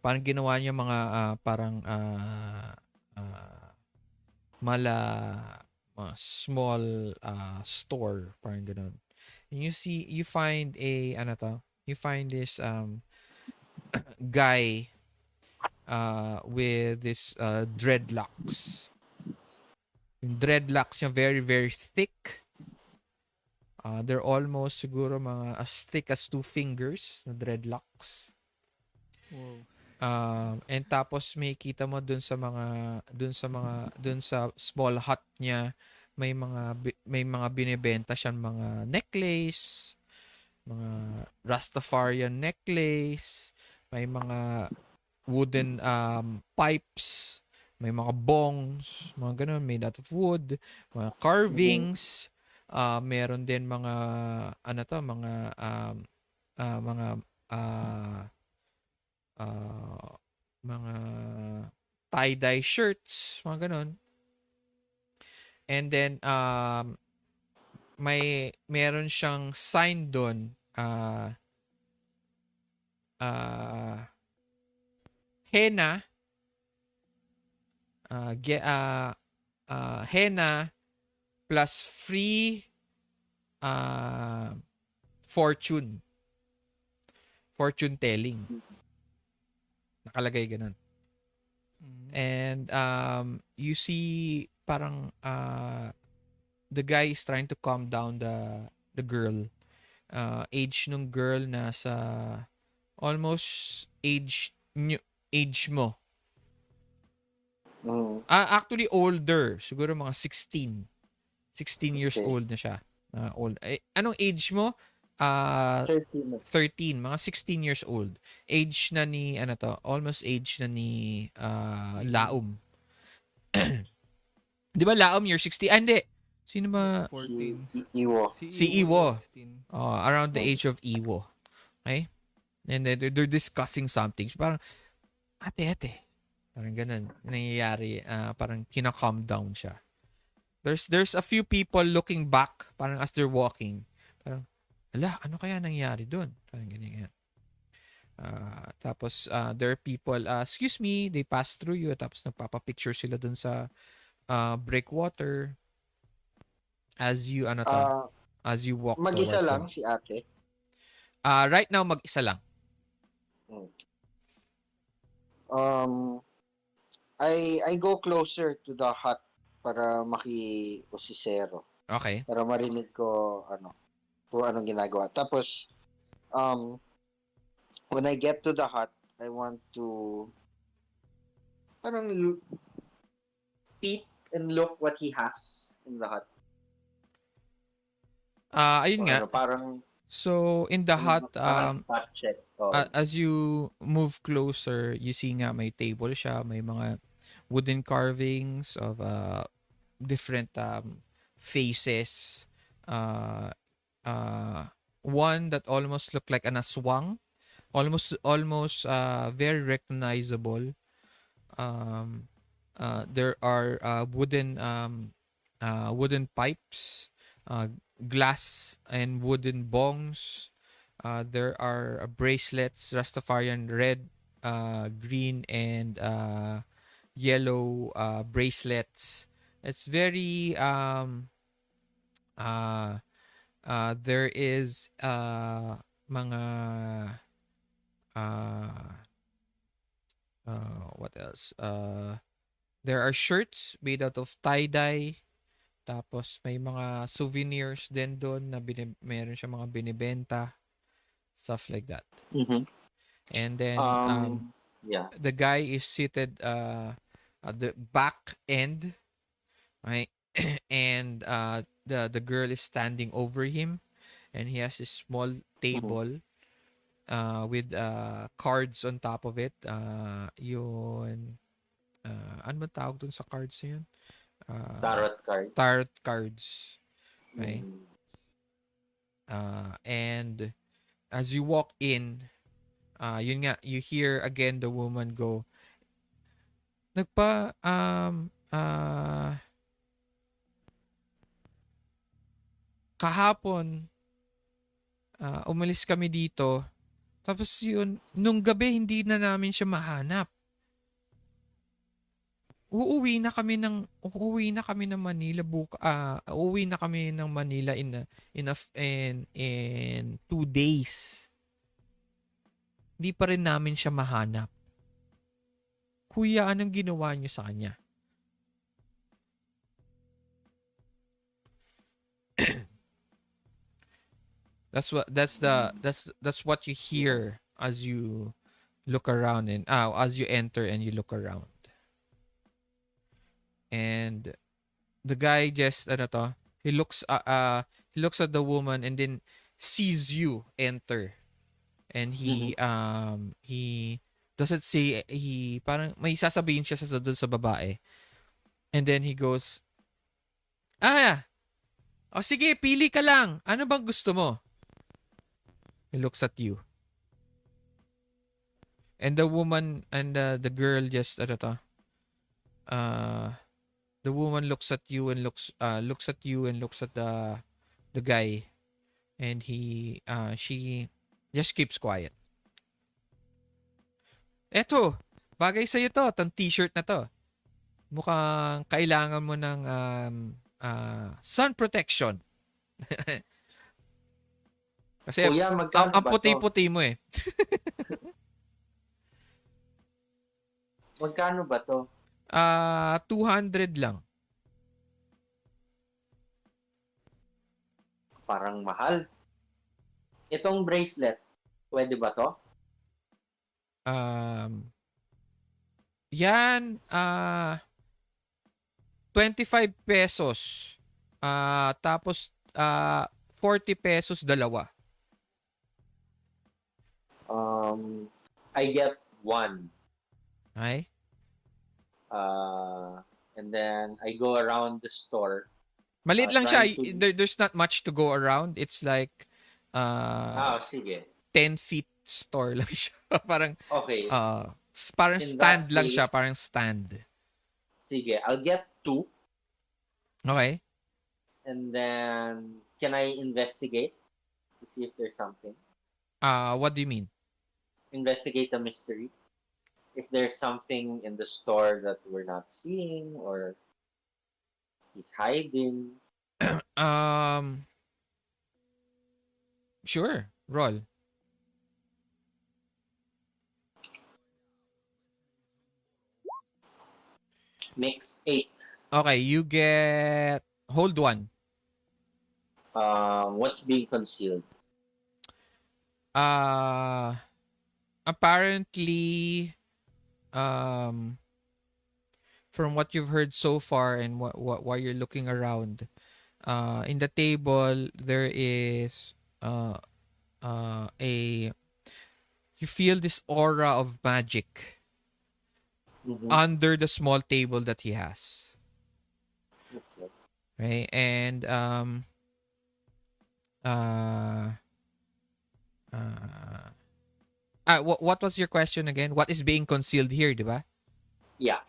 Parang ginawa niya mga small store, parang ganoon. And you find this guy with this dreadlocks. Yung dreadlocks niya very very thick. They're almost siguro mga as thick as 2 fingers na dreadlocks. Wow. And tapos may kita mo dun sa small hut niya, may mga binebenta siyang mga necklace, mga Rastafarian necklace, may mga wooden pipes, may mga bongs, mga ganun made out of wood, mga carvings, meron din mga mga tie-dye shirts, mga ganun. And then meron siyang sign doon, henna, henna plus free fortune telling. Nakalagay ganun. And you see parang the guy is trying to calm down the girl. Age nung girl nasa almost age mo. Actually older, siguro mga 16 years Okay. old na siya. Old. Anong age mo? 13. 13, mga 16 years old. Age na ni almost age na ni Laum. 'Di ba Laum you're 60? Hindi. Sino ba? 14. Iiwo. Si Iiwo. 16. Around the age of Iiwo. Okay? And then they're discussing something. So, parang ate. Parang ganun nangyayari. Parang kina-calm down siya. There's a few people looking back parang as they're walking. Parang ano kaya nangyari doon? Parang ganyan. Tapos there are people, excuse me, they pass through you, tapos nagpapapicture sila doon sa breakwater as you as you walk Mag-isa towards lang them. si ate. Right now mag-isa lang. I go closer to the hut para maki-usisero. Okay. Para marinig ko kung anong ginagawa. Tapos when I get to the hut, I want to parang peep and look what he has in the hut. Ayun nga. Parang So in the hut, parang spot check. as you move closer, you see nga may table siya, may mga wooden carvings of different faces. One that almost looked like an aswang, almost very recognizable. There are wooden pipes, glass and wooden bongs. There are bracelets, Rastafarian red, green, and yellow bracelets. It's very there is mga what else? There are shirts made out of tie-dye. Tapos may mga souvenirs din doon na meron siya mga binibenta. Stuff like that. Mm-hmm. And then Yeah. the guy is seated at the back end, right? And the girl is standing over him, and he has a small table with cards on top of it. Yun, ano ba tawag dun sa cards na yun? Tarot card. Tarot cards. Right? And as you walk in, yun nga, you hear again the woman go, kahapon, umalis kami dito. Tapos yun, nung gabi hindi na namin siya mahanap. Uuwi na kami ng Manila uuwi na kami ng Manila in 2 days. Hindi pa rin namin siya mahanap. Kuya, anong ginawa niyo sa kanya? That's what you hear as you look around and as you enter and you look around. And the guy just he looks at the woman and then sees you enter. And he doesn't say, parang may sasabihin siya doon sa babae. And then he goes, sige, pili ka lang. Ano bang gusto mo? He looks at you. And the woman and the girl just the woman looks at you and looks at you and looks at the guy, and she just keeps quiet. Eto, bagay sa'yo to, tong t-shirt na to. Mukhang kailangan mo ng sun protection. Kasi Kuya, ang, magkano ang ba to? puti-puti mo eh. Magkano ba to? 200 lang. Parang mahal. Itong bracelet, pwede ba to? Yan, 25 pesos. Tapos 40 pesos dalawa. I get one. Okay? And then I go around the store. Maliit lang siya. Trying to... There's not much to go around. It's like sige. 10 feet store lang siya. Parang Okay. parang In stand that lang siya, case- parang stand. Sige, I'll get 2. Okay? And then, can I investigate to see if there's something? What do you mean? Investigate the mystery. If there's something in the store that we're not seeing or he's hiding. Sure. Roll. Mix 8. Okay, you get hold 1. What's being concealed? Apparently, from what you've heard so far and what while you're looking around, in the table there is you feel this aura of magic Mhm. under the small table that he has. Okay. Right? And what was your question again? What is being concealed here, di ba? Yeah.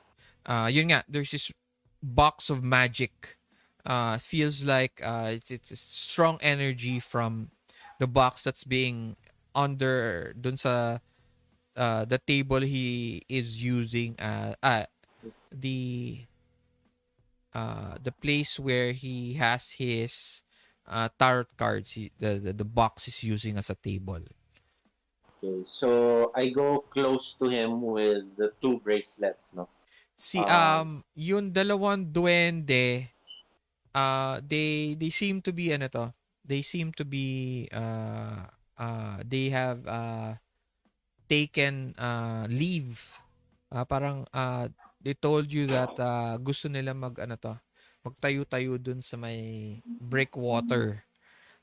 Yun nga, there's this box of magic. Feels like it's a strong energy from the box that's being under dun sa the table he is using, the place where he has his tarot cards. The box is using as a table. Okay. So I go close to him with the 2 bracelets, no? Yung dalawang duwende, they seem to be ano to. They seem to be they have taken leave. Parang they told you that gusto nila magtayo-tayo dun sa may breakwater.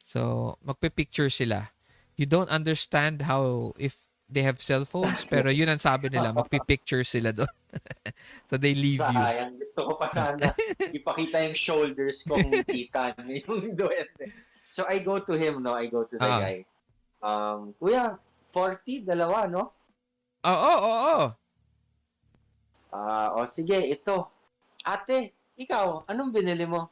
So, magpe-picture sila. You don't understand how if they have cell phones, pero yun ang sabi nila, magpe-picture sila doon. So, they leave you. Sayang. Gusto ko pa sana ipakita yung shoulders ko kung kita niya yung duwende. So I go to him, no? I go to the guy. Kuya, 40, dalawa, no? Oo. O sige, ito. Ate, ikaw, anong binili mo?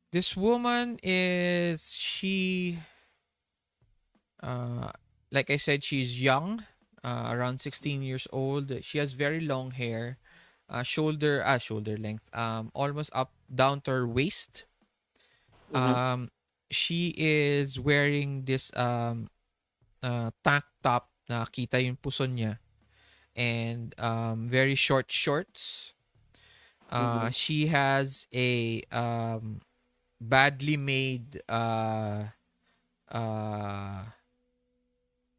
This woman like I said, she's young, around 16 years old. She has very long hair, shoulder length, almost up down to her waist. She is wearing this tank top na kita yung puso niya, and very short shorts. She has a badly made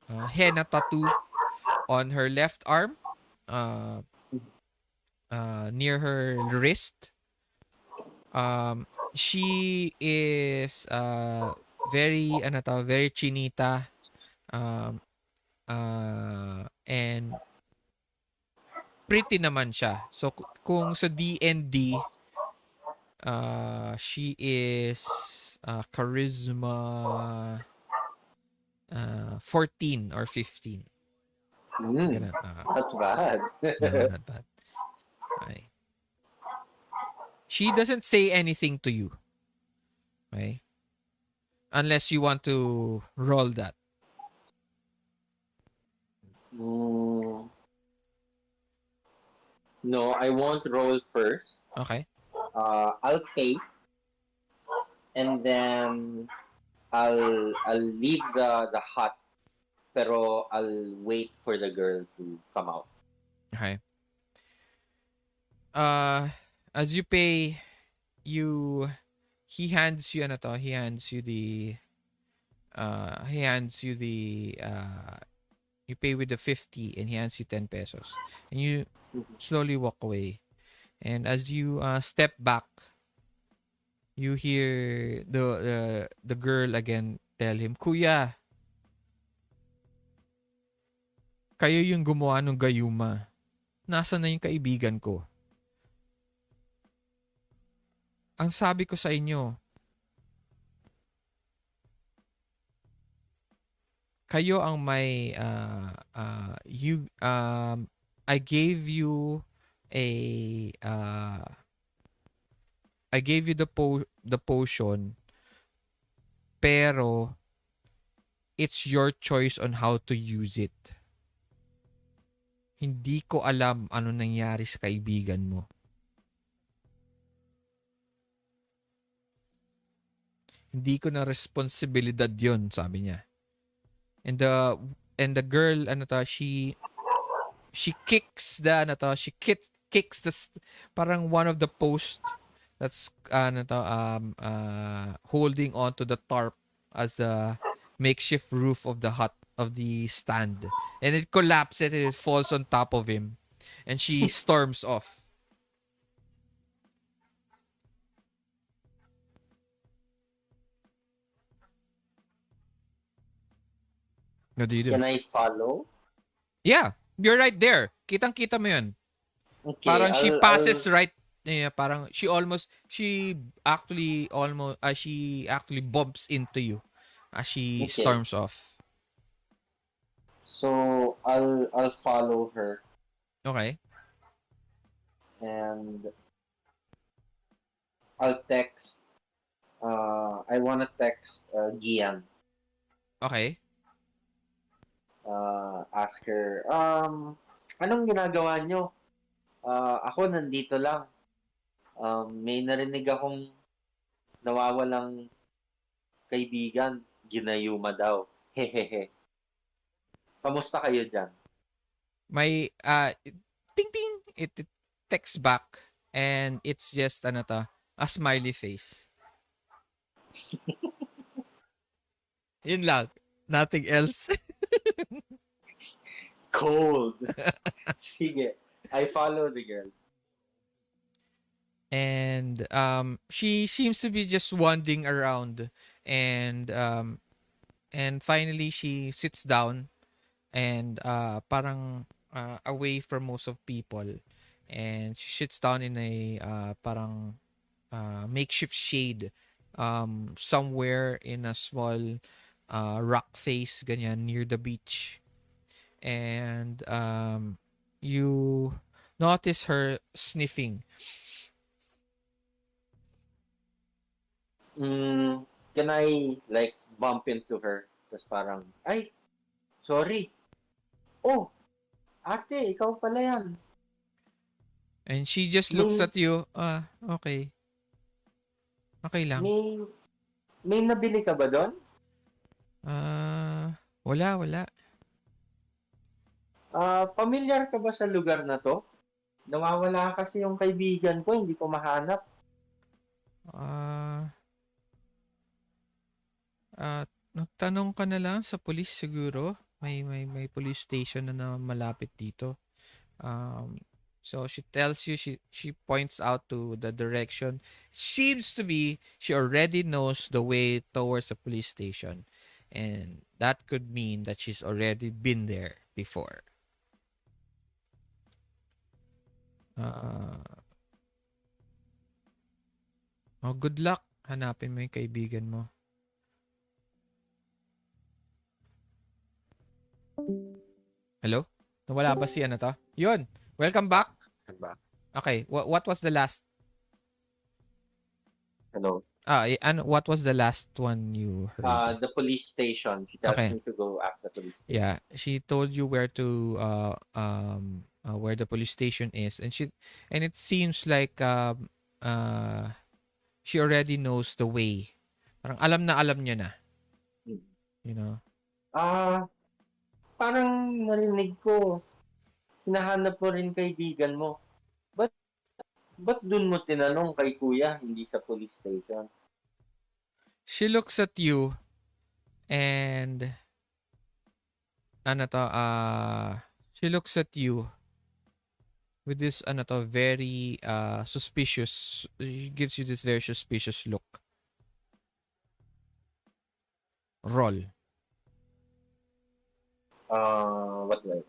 henna tattoo on her left arm, near her wrist. She is very chinita, and pretty naman siya. So kung sa D&D, she is charisma 14 or 15. Ganun. That's bad. No, not bad. Okay. She doesn't say anything to you. Okay? Unless you want to roll that. No, I won't roll first. Okay. I'll pay. and then I'll leave the hut, pero I'll wait for the girl to come out. Okay. As you pay, he hands you he hands you you pay with the 50 and he hands you 10 pesos. And you slowly walk away. And as you step back, you hear the girl again tell him, "Kuya, kayo yung gumawa ng gayuma. Nasaan na yung kaibigan ko?" Ang sabi ko sa inyo, kayo ang may I gave you the potion, pero it's your choice on how to use it. Hindi ko alam ano nangyari sa kaibigan mo. Hindi ko na responsibilidad 'yon, sabi niya. And the girl she kicks kicks parang one of the posts that's holding on to the tarp as the makeshift roof of the hut of the stand, and it collapses and it falls on top of him, and she storms off. What do you do? Can I follow? Yeah, you're right there. Kitang-kita mo yun. Okay, Parang she passes right. Yeah, parang she actually bumps into you as she Okay. storms off. So I'll follow her, Okay. and I'll text. I wanna text Gian. Okay. Ask her, anong ginagawa nyo? Ako nandito lang. May narinig akong nawawalang kaibigan. Ginayuma daw. Hehehe. Kamusta kayo dyan? May ting ting it texts back and it's just a smiley face. Yun lang. Nothing else. Cold. Sige. I follow the girl. And she seems to be just wandering around, and finally she sits down and parang away from most of people, and she sits down in a parang makeshift shade somewhere in a small rock face ganyan near the beach. And you notice her sniffing. Can I bump into her? Tapos parang, ay, sorry. Oh, ate, ikaw pala yan. And she just looks at you. Okay. Okay lang. May nabili ka ba doon? Wala. Pamilyar ka ba sa lugar na to? Nawawala kasi yung kaibigan ko, hindi ko mahanap. Nagtanong ka na lang sa police siguro. May police station na malapit dito. So she tells you, she points out to the direction. Seems to be she already knows the way towards the police station. And that could mean that she's already been there before. Good luck. Hanapin mo yung kaibigan mo. Hello? Nawala ba si to? Yun. Welcome back. Okay. What was the last? Hello? What was the last one you heard? The police station. She tells me to go ask the police station. Yeah. She told you where to where the police station is, and it seems like she already knows the way Parang alam niya na. You know? Parang narinig ko, hinahanap mo rin kaibigan mo. Ba't dun mo tinanong kay kuya, hindi sa police station? She looks at you and she looks at you with this very suspicious, gives you this very suspicious look. Roll. What way?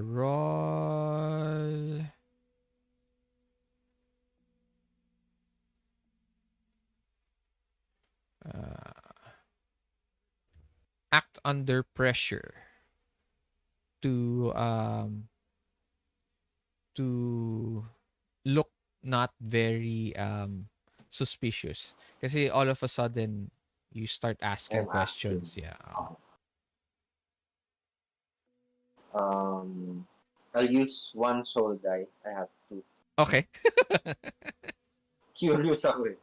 Roll. Act under pressure to look not very suspicious. Kasi all of a sudden you start asking questions. Yeah. I'll use one soul die. I have two. Okay. Curious ako eh.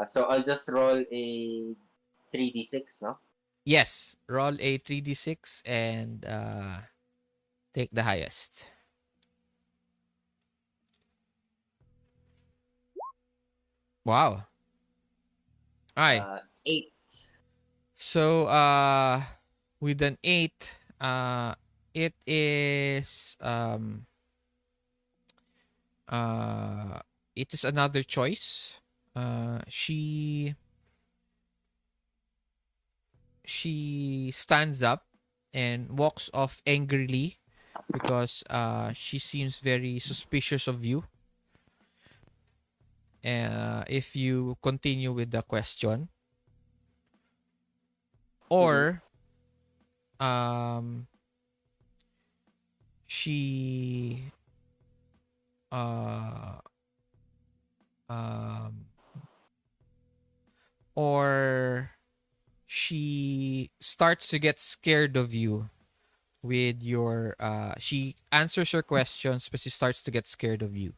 So I'll just roll a 3d6, no? Yes. Roll a 3d6 and take the highest. Wow. Alright. 8. So with an 8, it is another choice. She stands up and walks off angrily because she seems very suspicious of you. If you continue with the question, or she starts to get scared of you with your she answers your questions, but she starts to get scared of you.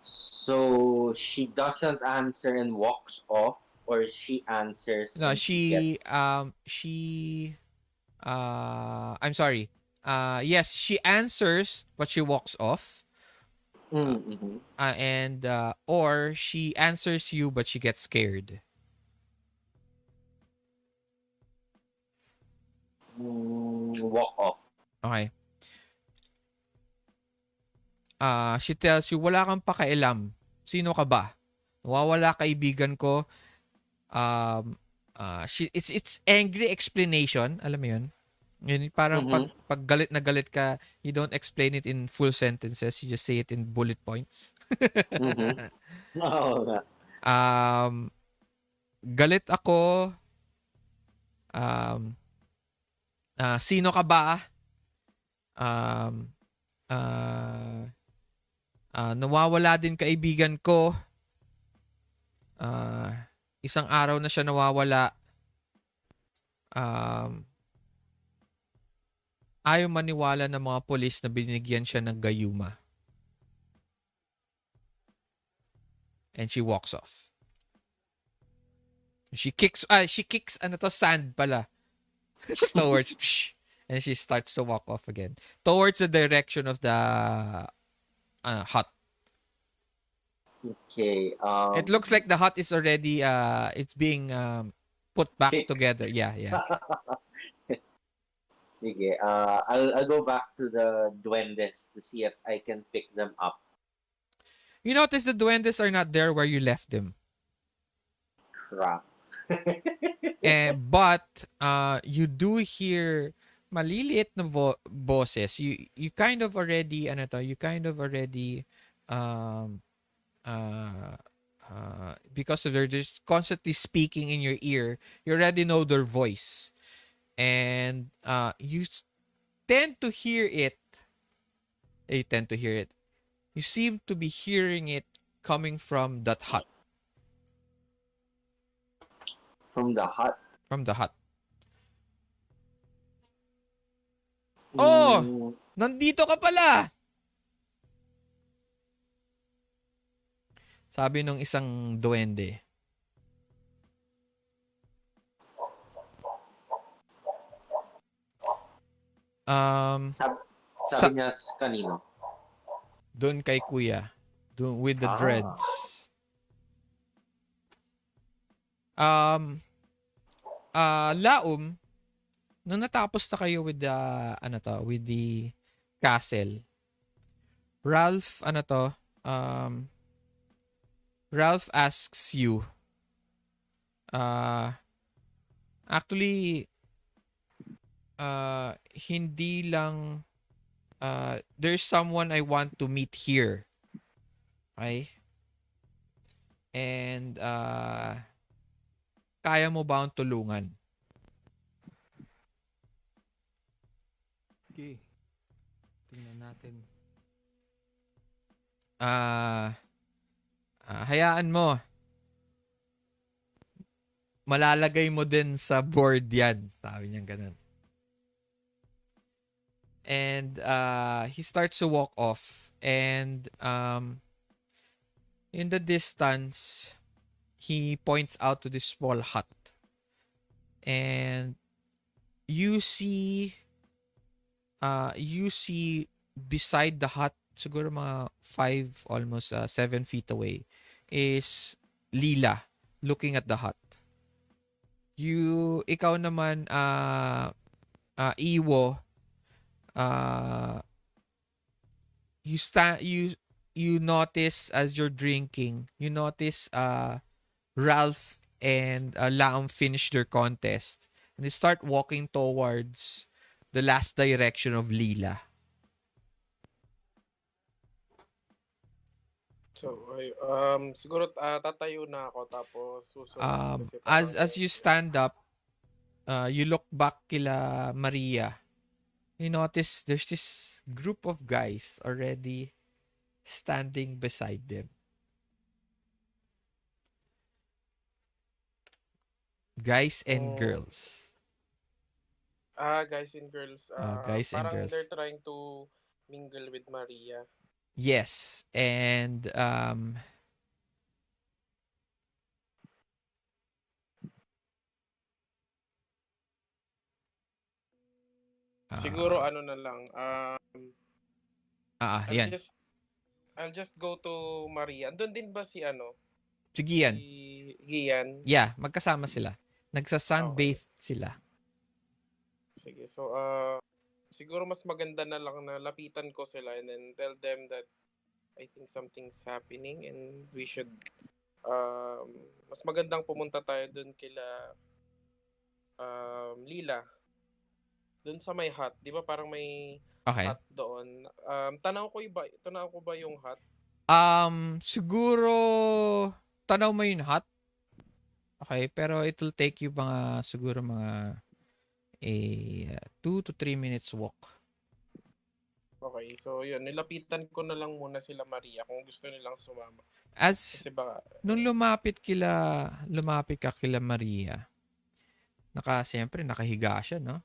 So she doesn't answer and walks off, or she answers. No, and I'm sorry. Yes, she answers, but she walks off. Or she answers you, but she gets scared. Walk off. Okay. She tells you, wala kang pakialam. Sino ka ba? Nawawala kaibigan ko. It's angry explanation. Alam mo yun? Yun parang pag galit na galit ka, you don't explain it in full sentences. You just say it in bullet points. Galit ako. Sino ka ba? Nawawala din kaibigan ko. Isang araw na siya nawawala. Ayaw maniwala ng mga polis na binigyan siya ng gayuma. And she walks off. She kicks sand pala. Towards and she starts to walk off again. Towards the direction of the hut. Okay. It looks like the hut is already it's being put back fixed together. Yeah. Sige. I'll go back to the duwendes to see if I can pick them up. You notice the duendes are not there where you left them. Crap. But you do hear maliliit na boses. You kind of already because they're just constantly speaking in your ear, you already know their voice. And you tend to hear it. You seem to be hearing it coming from that hut. From the hut? From the hut. Oh! Nandito ka pala! Sabi nung isang duwende. Sabi, Sa, niya kanino? doon kay kuya. Doon with the Ah. dreads. Laum, nung natapos na kayo with the, with the castle, Ralph, Ralph asks you, actually, hindi lang, there's someone I want to meet here. Okay? And, kaya mo ba ang tulungan? Okay. Tingnan natin. Hayaan mo. Malalagay mo din sa board yan. Sabi niya ganun. And he starts to walk off. And in the distance, he points out to this small hut. And you see beside the hut, siguro mga 5, almost 7 feet away, is Lila looking at the hut. Ikaw naman, Iiwo, you notice as you're drinking, you notice Ralph and Laum finish their contest, and they start walking towards the last direction of Lila. So, siguro tatayo na ako tapos susunod. Kasi As you stand up, you look back kila Maria. You notice there's this group of guys already standing beside them. Guys and girls. Guys and girls. Guys and parang girls. they're trying to mingle with Maria. Yes, and Siguro ano na lang. yan. I'll just go to Maria. Andun din ba si Si Gian. Si Gian? Yeah, magkasama sila. Nagsa-sunbathe sila. Sige. So, siguro mas maganda na lang na lapitan ko sila and then tell them that I think something's happening and we should mas magandang pumunta tayo dun kila Lila. Dun sa may hut, 'di ba parang may hut doon. Tanaw ko ba yung hut? Siguro tanaw mo yung hut. Okay, pero it will take you siguro mga 2 to 3 minutes walk. Okay, so yun, nilapitan ko na lang muna sila Maria kung gusto nilang sumama. Kasi nung lumapit ka kila Maria, siyempre nakahiga siya, no?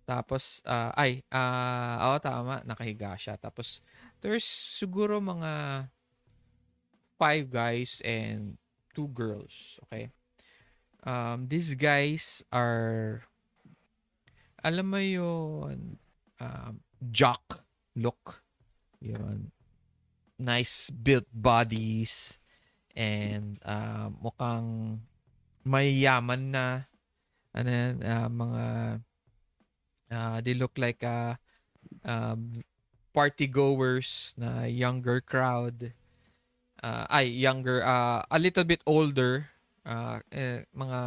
Tapos, tama, nakahiga siya. Tapos, there's siguro mga 5 guys and 2 girls, okay? These guys are, alam mo yun, jock look. Yun. Nice built bodies and mukhang mayayaman na mga they look like party goers na younger crowd. Younger, a little bit older, mga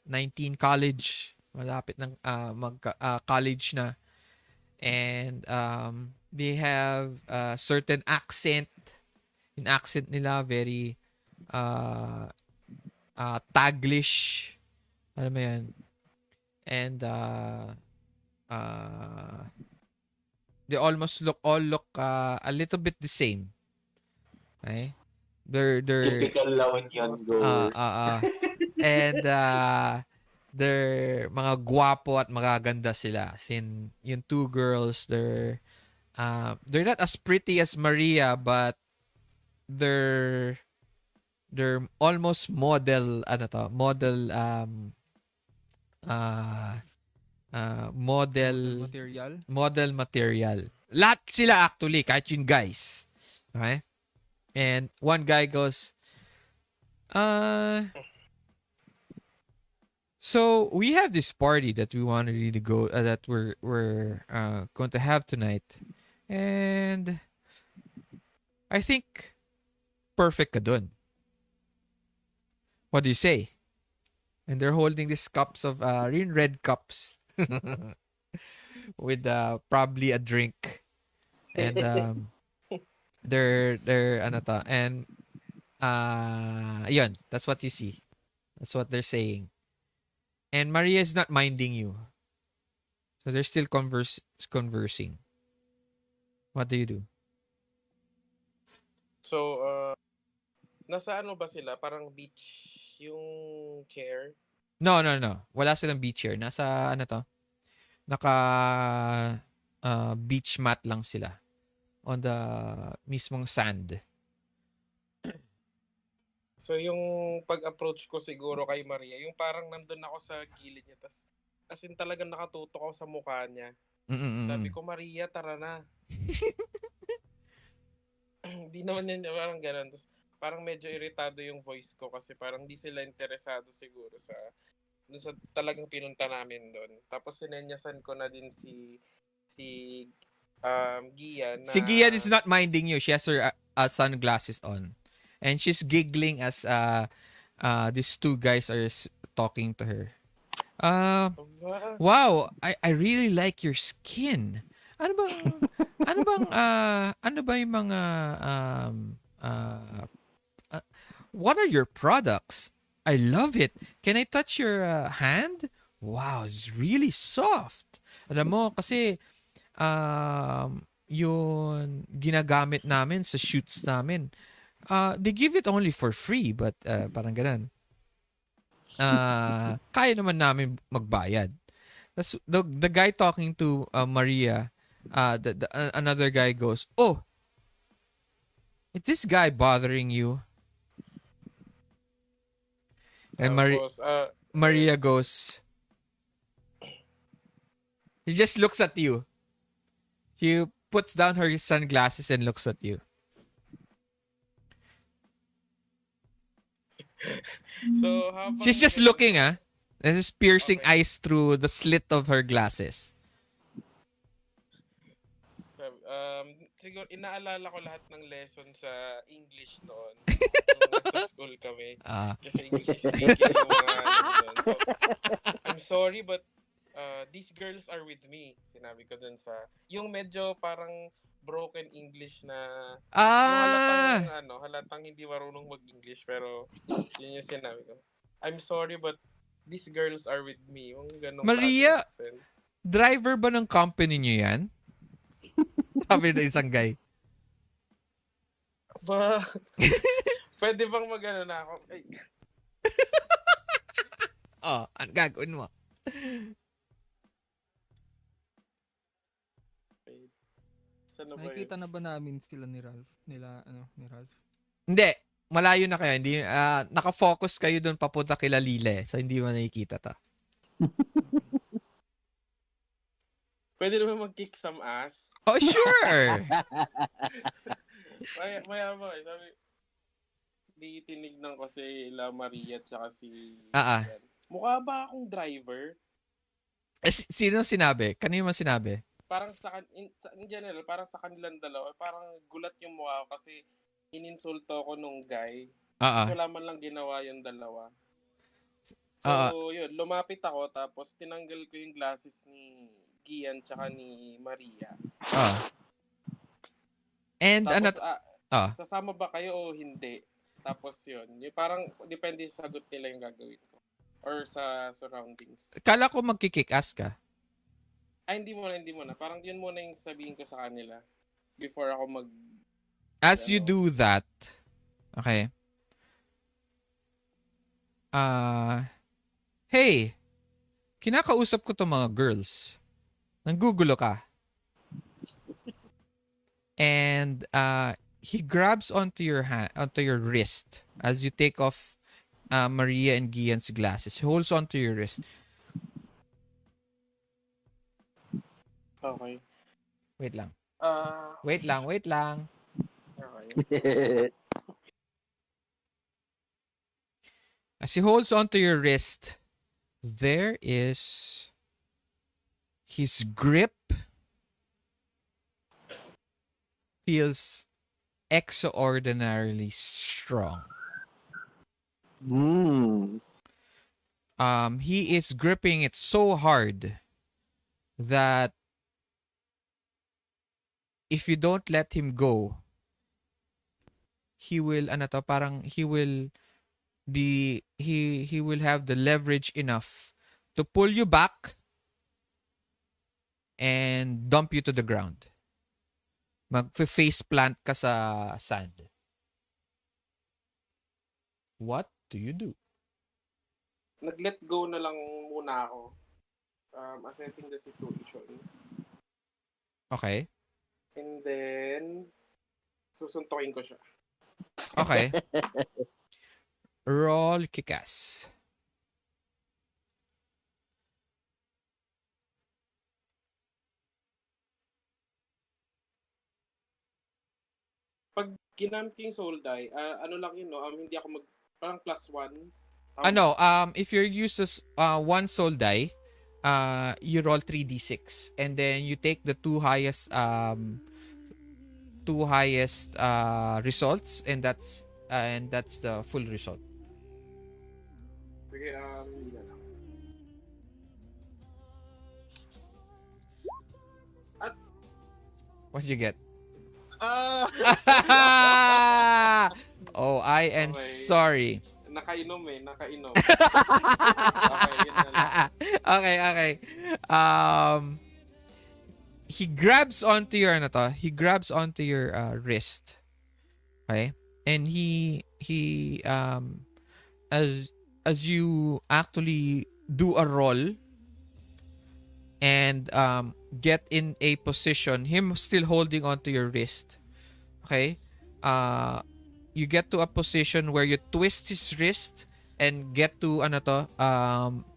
19 college, malapit ng college na. And they have a certain accent. Yung accent nila very Taglish. Alam mo yan. And they almost look a little bit the same. Okay? They're Typical Laum goers. and they're mga gwapo at magaganda sila. Sin yung 2 girls, they're not as pretty as Maria, but they're they're almost model model Material. model material. Lahat sila actually, kahit yung guys. Okay? And one guy goes, so we have this party that we want to really go, that we're going to have tonight. And I think perfect ka dun. What do you say? And they're holding these cups of red cups with probably a drink. And they're ano to, and yun, that's what you see. That's what they're saying. And Maria is not minding you. So they're still conversing. What do you do? So, nasa ano ba sila? Parang beach yung chair? No. Wala silang beach chair. Nasa ano to? Naka beach mat lang sila. On the mismong sand. So, yung pag-approach ko siguro kay Maria, yung parang nandun ako sa gilid niya, tas as in talagang nakatutok ako sa mukha niya. Sabi ko, Maria, tara na. Hindi naman yan, parang ganun. Tas parang medyo iritado yung voice ko kasi parang di sila interesado siguro sa talagang pinunta namin doon. Tapos sinenyasan ko na din si Gian na... Si Gian is not minding you. She has her sunglasses on. And she's giggling as these two guys are talking to her. Wow, I really like your skin. Ano ba yung mga what are your products? I love it. Can I touch your hand? Wow, it's really soft. Alam mo, kasi yung ginagamit namin sa shoots namin, they give it only for free, but parang ganun. Kaya naman namin magbayad. The guy talking to Maria, another guy goes, "Oh, is this guy bothering you?" And Maria goes, he just looks at you. She puts down her sunglasses and looks at you. So, She's just looking, and just piercing eyes through the slit of her glasses. Siguro, inaalala ko lahat ng lesson sa English noon. Nung nasa school kami. Kasi English speaking yung mga doon. So, I'm sorry, but these girls are with me. Sinabi ko dun sa... Yung medyo parang broken English na... Yung halatang hindi marunong mag-English. Pero yun yung sinabi ko. I'm sorry, but these girls are with me. Yung ganong Maria, driver ba ng company niyo yan? Sabi na isang guy. Ba? Pwede bang mag-ano na ako? Ay. Ang gagawin mo? Nakikita na ba namin sila ni Ralph? Ni Ralph? Hindi. Malayo na kayo. Hindi, naka-focus kayo doon papunta kila Lila. So, hindi mo nakikita to. Pwede naman mag-kick some ass. Oh, sure! Maya mo, sabi, di tinignan ko si La Maria at saka si... Mukha ba akong driver? Sino sinabi? Kanino man sinabi? Parang in general, parang sa kanilang dalawa, parang gulat yung mukha ko kasi ininsulto ko nung guy. So, wala man lang ginawa yung dalawa. So, yun, lumapit ako tapos tinanggal ko yung glasses ni Gian tsaka ni Maria. And tapos, sasama ba kayo o hindi? Tapos yun, yung parang depende sa sagot nila yung gagawin ko. Or sa surroundings. Kala ko magkikick-ass ka. Ay, hindi muna. Parang yun muna yung sabihin ko sa kanila. Before ako mag... As you do that, okay. Hey, kinakausap ko to mga girls. Nanggugulo ka. And he grabs onto your hand, onto your wrist as you take off Maria and Gian's glasses. He holds onto your wrist. Okay. Wait lang. Ah, Wait lang. okay. As he holds onto your wrist, there is his grip feels extraordinarily strong. He is gripping it so hard that if you don't let him go, he will he will he will have the leverage enough to pull you back and dump you to the ground. Mag-face plant ka sa sand. What do you do? Nag-let go na lang muna ako. Assessing the situation. Okay. And then, susuntokin ko siya. Okay. Roll kick-ass. Pag ginamit ko yung soul die, ano lang yun, no? Hindi ako parang +1. If you're uses one soul die, you roll 3d6 and then you take the two highest results, and that's the full result. Sige, hindi na lang. What did you get? Ah! Oh, I am Okay. sorry. Nakainom. Okay, yun na lang. Okay. He grabs onto your wrist. Okay? And he as you actually do a roll and get in a position, him still holding onto your wrist. Okay? You get to a position where you twist his wrist and get to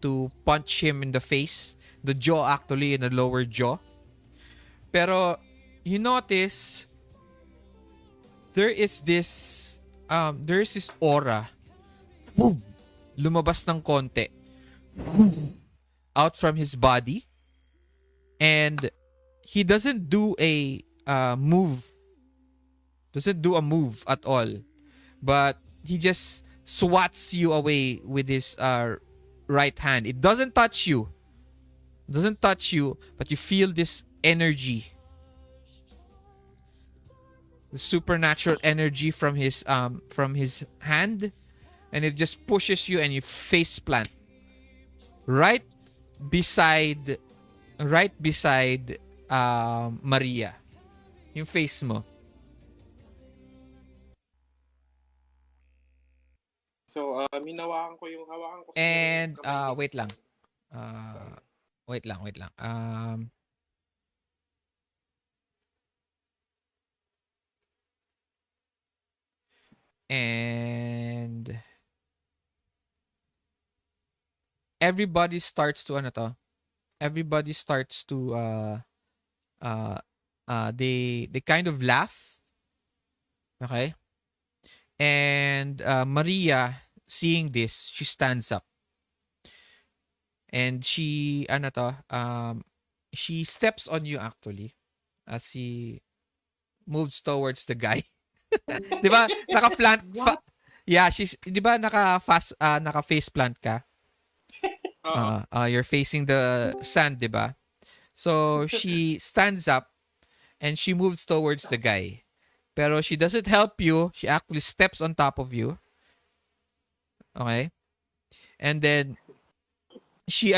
to punch him in the face, the jaw, actually, in the lower jaw. Pero you notice there is this aura, boom, lumabas ng konti out from his body, and he doesn't do a move at all, but he just swats you away with his right hand. It doesn't touch you, but you feel this energy, the supernatural energy from his hand, and it just pushes you and you face plant right beside Maria, yung face mo. So, hinawakan ko sa And kamay niya. wait lang. Sorry. Wait lang. And everybody starts to they kind of laugh. Okay? And Maria, seeing this, she stands up. And she she steps on you, actually, as he moves towards the guy. 'Di ba? Naka-plant yeah, she's 'di ba naka-face plant ka? You're facing the sand, 'di ba? So she stands up and she moves towards the guy. Pero she doesn't help you. She actually steps on top of you. Okay? And then she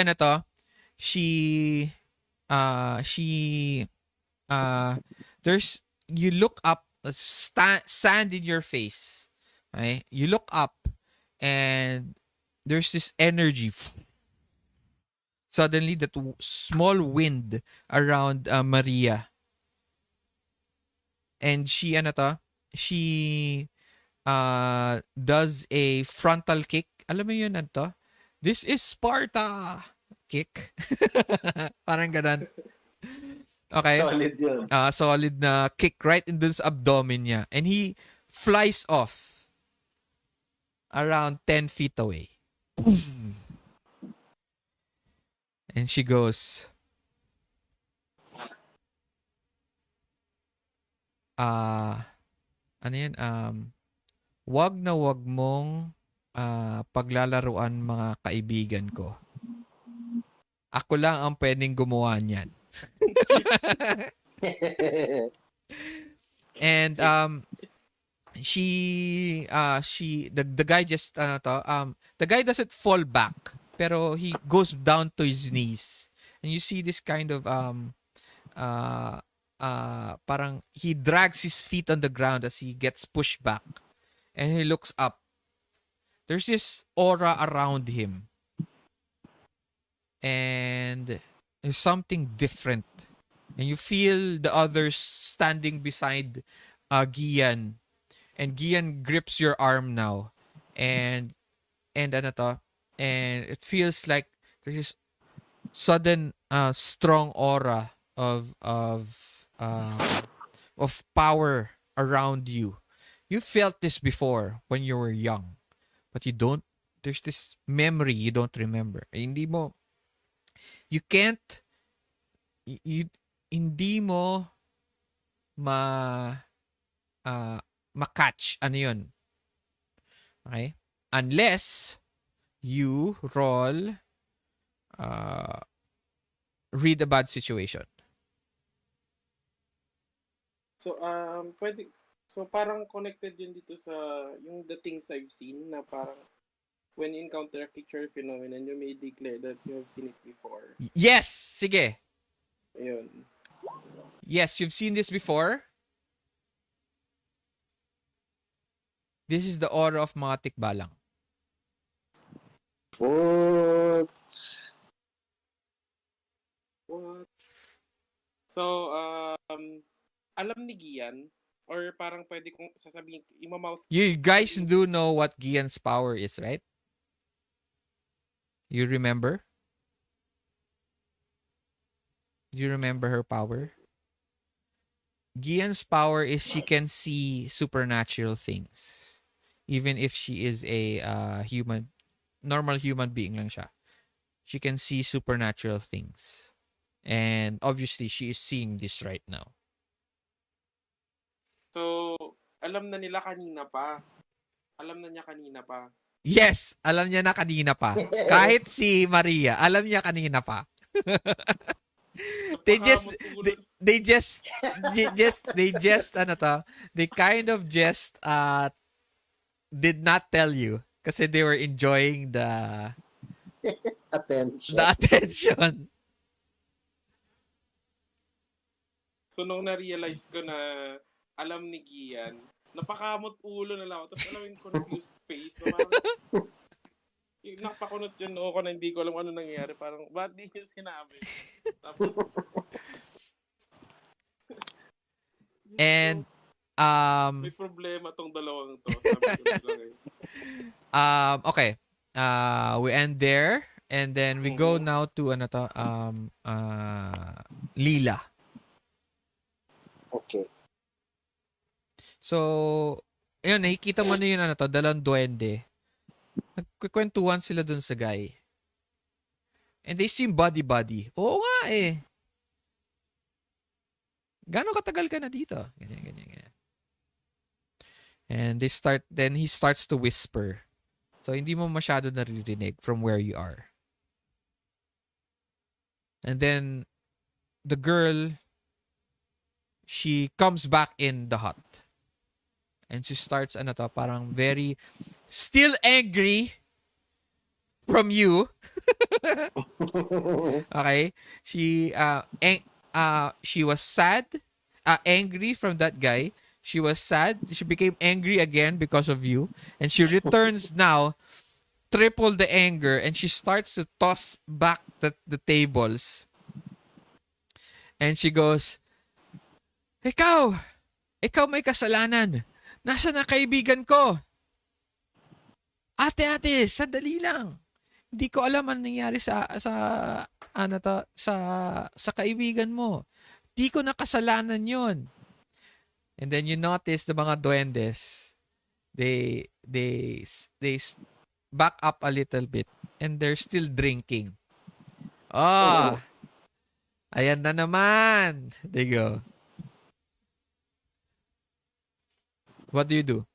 there's, you look up, sand in your face. Okay? You look up and there's this energy. Suddenly, that small wind around Maria. And she she does a frontal kick. Alam mo yun, to? This is Sparta! Kick. Parang ganun. Okay? Solid yun. Solid na kick right in dun sa abdomen niya. And he flies off around 10 feet away. And she goes, ano yan? Wag na wag mong paglalaruan mga kaibigan ko. Ako lang ang pwedeng gumawa niyan. And the guy just the guy doesn't fall back, pero he goes down to his knees. And you see this kind of parang he drags his feet on the ground as he gets pushed back. And he looks up. There's this aura around him. And there's something different. And you feel the others standing beside Gian. And Gian grips your arm now. And ano to? And it feels like there's this sudden strong aura of power around you. You felt this before when you were young, but you don't. There's this memory you don't remember. Hindi mo ma-catch ano yun. Okay? Unless you roll read a bad situation. So, parang connected yun dito sa yung the things I've seen na parang when you encounter a picture phenomenon, you may declare that you have seen it before. Yes! Sige. Ayun. Yes, you've seen this before. This is the aura of mga tikbalang. What? So, alam ni Gian, or parang pwede kong sasabihin, imamouth. You guys do know what Gian's power is, right? You remember? You remember her power? Gian's power is she can see supernatural things. Even if she is a normal human being lang siya. She can see supernatural things. And obviously, she is seeing this right now. So, alam na nila kanina pa. Alam na niya kanina pa. Yes, alam niya na kanina pa. Kahit si Maria, alam niya kanina pa. they kind of just did not tell you kasi they were enjoying the attention. So, nung na-realize ko na alam ni Gian, napakamot ulo na lang ako. Tapos alam yung confused face. So, parang, napakunot yun ako na hindi ko alam ano nangyayari. Parang, ba't di niya sinabi? Tapos, and, may problema tong dalawang to. Sabi ko lang eh. okay. We end there. And then we go now to Lila. Okay. So, ayun, nakikita mo na yun, dalawang duwende. Nagkukwentuhan sila dun sa guy. And they seem buddy-buddy. Oo nga eh. Gano'ng katagal ka na dito? Ganyan. And then he starts to whisper. So, hindi mo masyado naririnig from where you are. And then, the girl, she comes back in the hut. And she starts, parang very, still angry from you. Okay? She was sad, angry from that guy. She was sad. She became angry again because of you. And she returns now, triple the anger, and she starts to toss back the tables. And she goes, Ikaw may kasalanan. Nasaan na kaibigan ko? Ate, sandali lang. Hindi ko alam anong nangyari sa kaibigan mo. Di ko nakasalanan yon. And then you notice the mga duwendes, they back up a little bit and they're still drinking. Oh, ayan na naman. There you go. What do you do?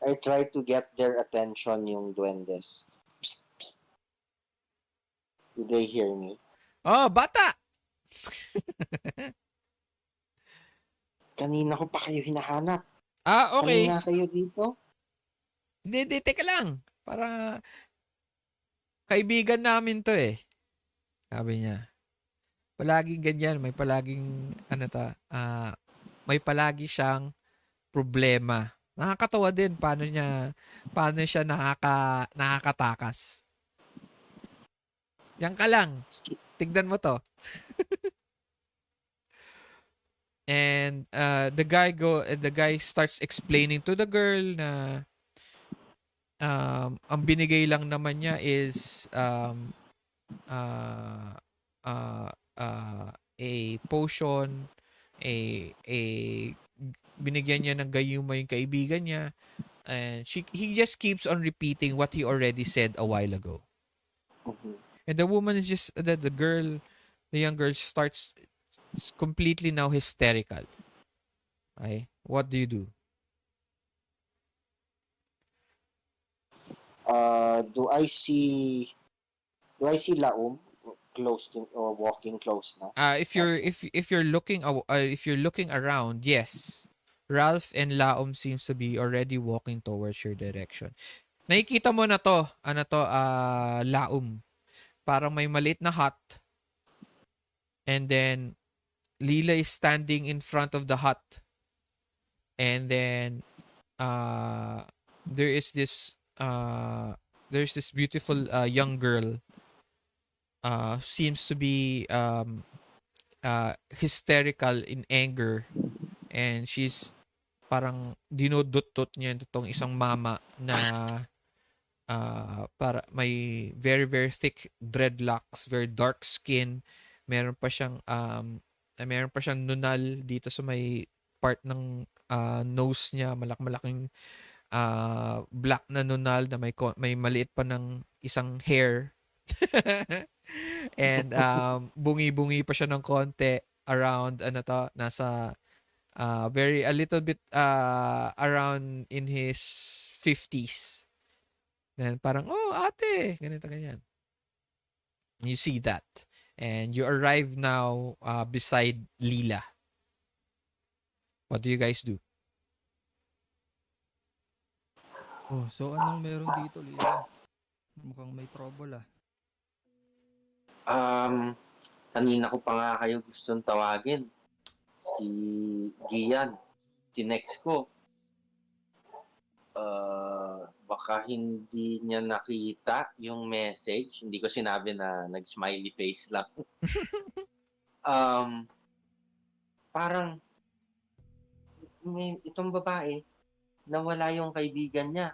I try to get their attention yung duendes. Psst, psst. Do they hear me? Oh, bata! Kanina ko pa kayo hinahanap. Okay. Kanina kayo dito? Hindi, teka lang. Para kaibigan namin to eh. Sabi niya. Palaging ganyan. May palaging, may palagi siyang problema. Nakakatawa din paano siya nakakatakas. Yan ka lang. Tignan mo to. And the guy starts explaining to the girl na ang binigay lang naman niya is a potion, binigyan niya ng gayuma yung kaibigan niya, and he just keeps on repeating what he already said a while ago. Mhm. And the woman is just the young girl starts completely now hysterical. Okay? What do you do? Do I see Laum close to or walking close na? If you're looking around, yes. Ralph and Laum seems to be already walking towards your direction. Nakikita mo na to, Laum. Parang may maliit na hut. And then Lila is standing in front of the hut. And then there's this beautiful young girl, seems to be hysterical in anger, and she's parang dinudot-dot niya itong isang mama na para may very very thick dreadlocks, very dark skin, meron pa siyang nunal dito sa may part ng nose niya, malaking black na nunal na may maliit pa ng isang hair. And bungi-bungi pa siya ng konti around nasa a little bit around in his 50s. Then parang, oh ate, ganito ganyan. You see that. And you arrive now beside Lila. What do you guys do? Oh, so anong meron dito, Lila? Mukhang may trouble ah. Kanina ko pa nga kayo gustong tawagin. Si Gian. Tinext ko. Baka hindi niya nakita yung message. Hindi ko sinabi na nag-smiley face lang. Parang itong babae, nawala yung kaibigan niya.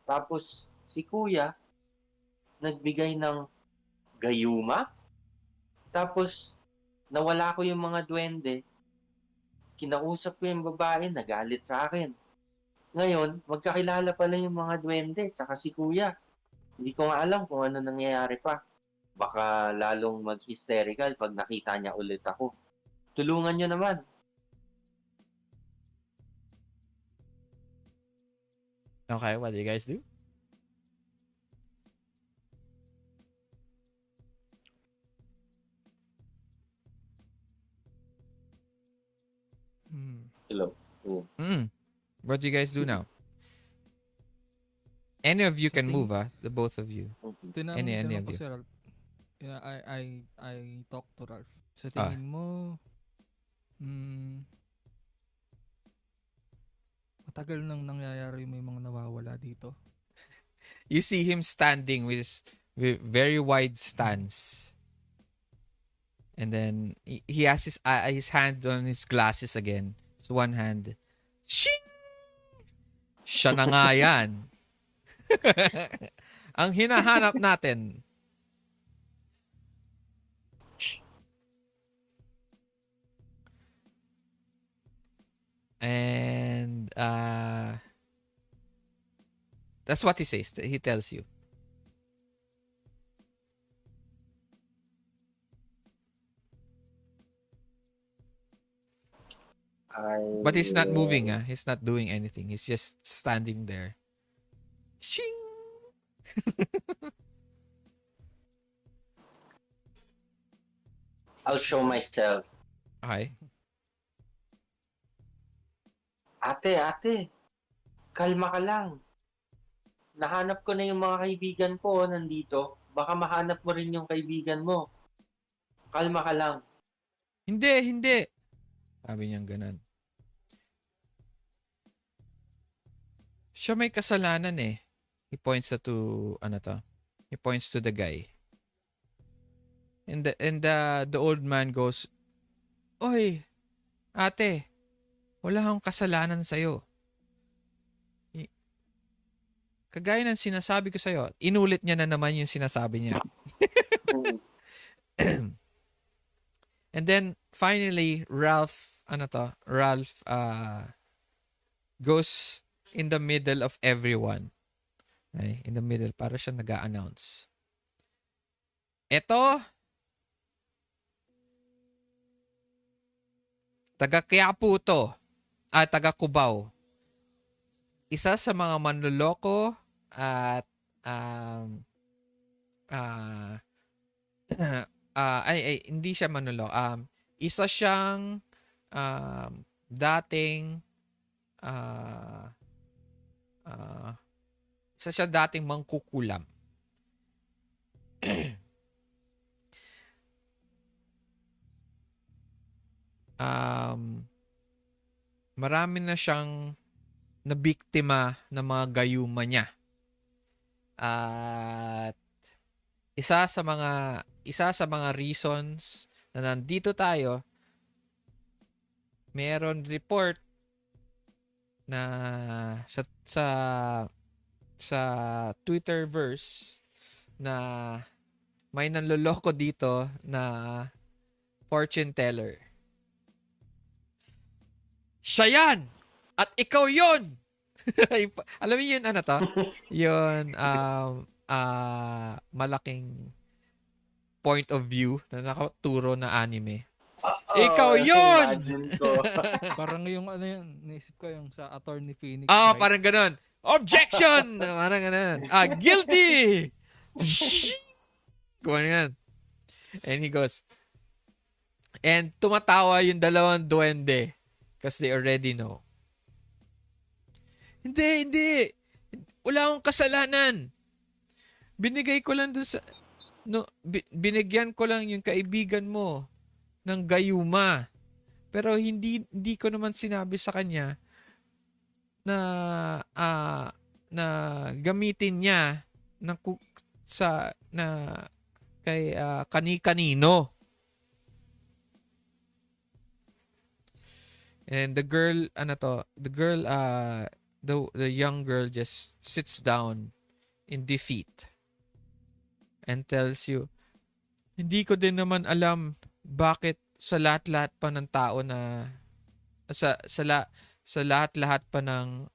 Tapos si kuya, nagbigay ng gayuma. Tapos nawala ko yung mga duwende. Kinausap ko yung babae, nagalit sa akin. Ngayon, magkakilala pala yung mga duwende, tsaka si kuya. Hindi ko nga alam kung ano nangyayari pa. Baka lalong mag-hysterical pag nakita niya ulit ako. Tulungan niyo naman. Okay, what do you guys do? Hello. What do you guys do now? Any of you can move, the both of you. Any Tinanong of ko you. si Ralph. Yeah, I talk to Ralph. Sa tingin mo, matagal nang nangyayari may mga nawawala dito. You see him standing with very wide stance. And then he has his hand on his glasses again. His one hand. Shing! Siya na nga yan. Ang hinahanap natin. And that's what he says. He tells you. But he's not moving. He's not doing anything. He's just standing there. Shing! I'll show myself. Okay. Ate, kalma ka lang. Nahanap ko na yung mga kaibigan ko nandito. Baka mahanap mo rin yung kaibigan mo. Kalma ka lang. Hindi. Sabi niyang ganun. Siya may kasalanan eh. He points to He points to the guy. And the old man goes, "Oy, ate, wala akong kasalanan sa'yo. Kagaya ng sinasabi ko sa'yo." Inulit niya na naman yung sinasabi niya. And then finally Ralph goes in the middle of everyone. Okay? In the middle, para siya nag-a-announce. Eto, taga Quiapo to, taga Cubao. Isa sa mga manloloko at hindi siya manloloko. Isa siyang dating mangkukulam. Marami na siyang nabiktima ng mga gayuma niya. At isa sa mga reasons na nandito tayo, meron report na sa Twitterverse na may nanloloko dito na fortune teller. Siya yan! At ikaw yun! Alam mo yun, yun, malaking point of view na nakaturo na anime. Ikaw yun! Parang yung naisip ko yung sa Attorney Phoenix. Right? Parang ganun. Objection! Parang ganun. Guilty! Kuha yan. And he goes, and tumatawa yung dalawang duwende because they already know. Hindi. Wala akong kasalanan. Binigay ko lang dun sa... binigyan ko lang yung kaibigan mo ng gayuma. Pero hindi ko naman sinabi sa kanya na gamitin niya kay kani-kanino. And the young girl just sits down in defeat and tells you, hindi ko din naman alam bakit sa lahat-lahat pa ng tao na sa lahat-lahat pa ng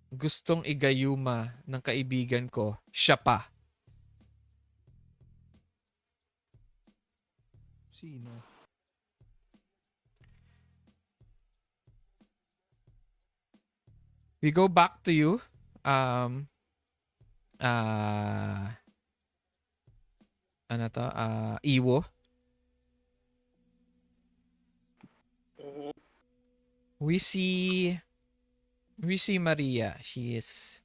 gustong igayuma ng kaibigan ko, siya pa. Sino? We go back to you. Iiwo. We see Maria. She's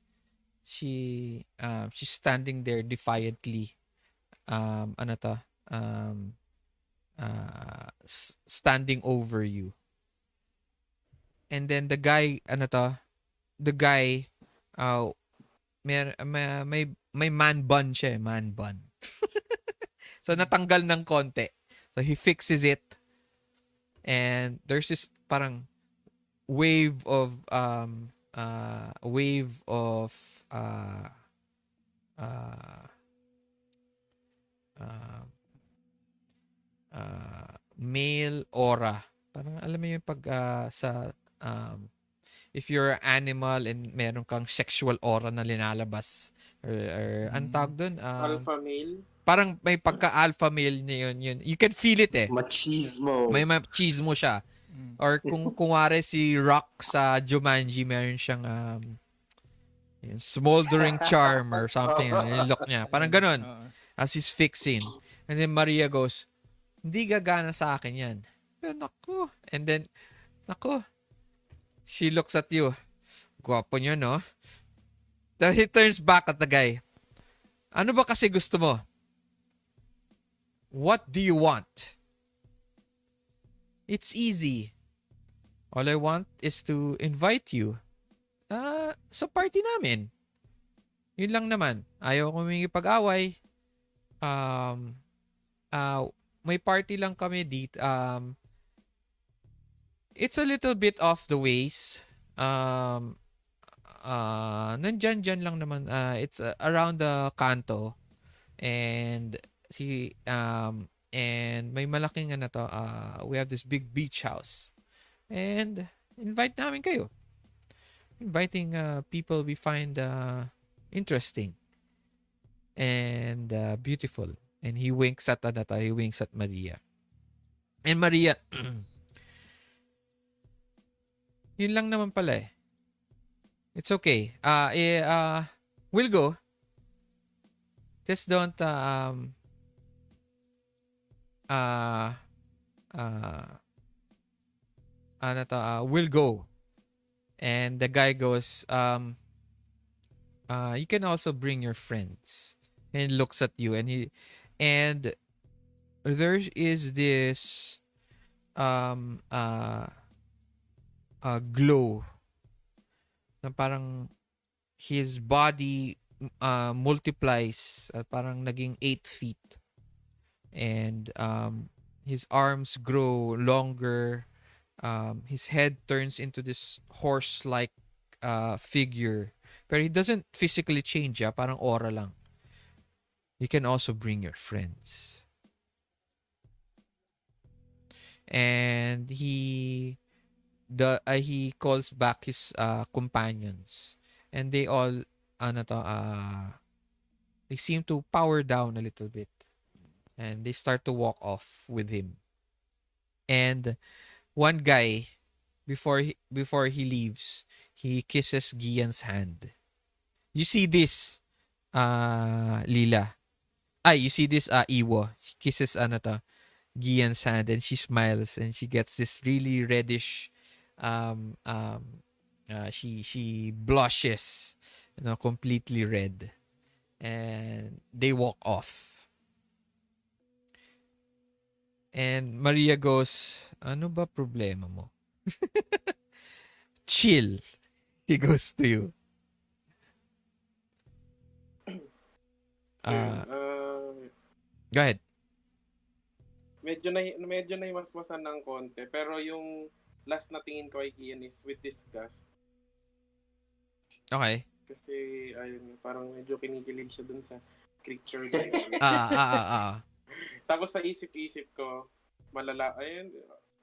standing there defiantly. Standing over you. And then the guy, may man bun siya, man bun. So, natanggal ng konti. So, he fixes it. And there's this parang wave of uh, uh, uh, male aura. Parang alam mo yung pag if you're an animal and meron kang sexual aura na linalabas or anong tawag dun? Alpha male. Parang may pagka-alpha male na yun. You can feel it eh. Machismo. May machismo siya. Or kung kunwari si Rock sa Jumanji, meron siyang yung smoldering charm or something. Yung look niya. Parang ganun. As he's fixing. And then Maria goes, hindi gagana sa akin yan. Naku. And then, naku. She looks at you. Gwapo niya, no? Then he turns back at the guy. Ano ba kasi gusto mo? What do you want? It's easy. All I want is to invite you sa party namin. Yun lang naman. Ayaw ko humingi pag-away. May party lang kami dito. It's a little bit off the ways. Nandyan lang naman. It's around the kanto. And and may malaking we have this big beach house. And invite namin kayo. Inviting people we find interesting and beautiful. And he winks at he winks at Maria. And Maria, yun lang naman pala eh. It's okay. We'll go. Just don't we'll go. And the guy goes, you can also bring your friends. And looks at you and there is this glow na parang his body multiplies, parang naging 8 feet. And his arms grow longer. His head turns into this horse-like figure. Pero he doesn't physically change, parang aura lang. You can also bring your friends. And he calls back his companions. And they all they seem to power down a little bit. And they start to walk off with him. And one guy, before he leaves, he kisses Gian's hand. You see this, Lila. You see this, Iiwo. He kisses Gian's hand, and she smiles, and she gets this really reddish. She blushes, completely red, and they walk off. And Maria goes, ano ba problema mo? Chill. He goes to you. Go ahead. Medyo na himasmasan ng konti. Pero yung last na tingin ko kay Kian is with disgust. Okay. Kasi, ayun, parang medyo kinikilig siya dun sa creature. Tapos sa isip-isip ko, malala, ayun,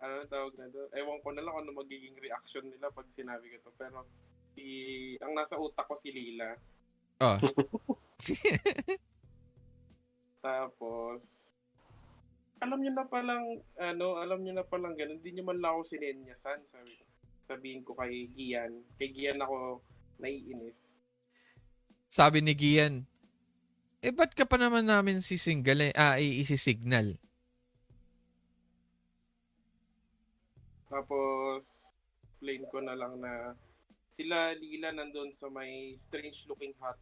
ano tawag na doon? Ewan ko na lang kung ano magiging reaction nila pag sinabi ko to. Pero, ang nasa utak ko si Lila. Oh. Tapos, alam niyo na palang ganun. Hindi niyo man lang ako sinenyasan, sabihin ko kay Gian. Kay Gian ako naiinis. Sabi ni Gian, ba't ka pa naman namin isisignal? Tapos, explain ko na lang na sila Lila nandun sa may strange looking hut.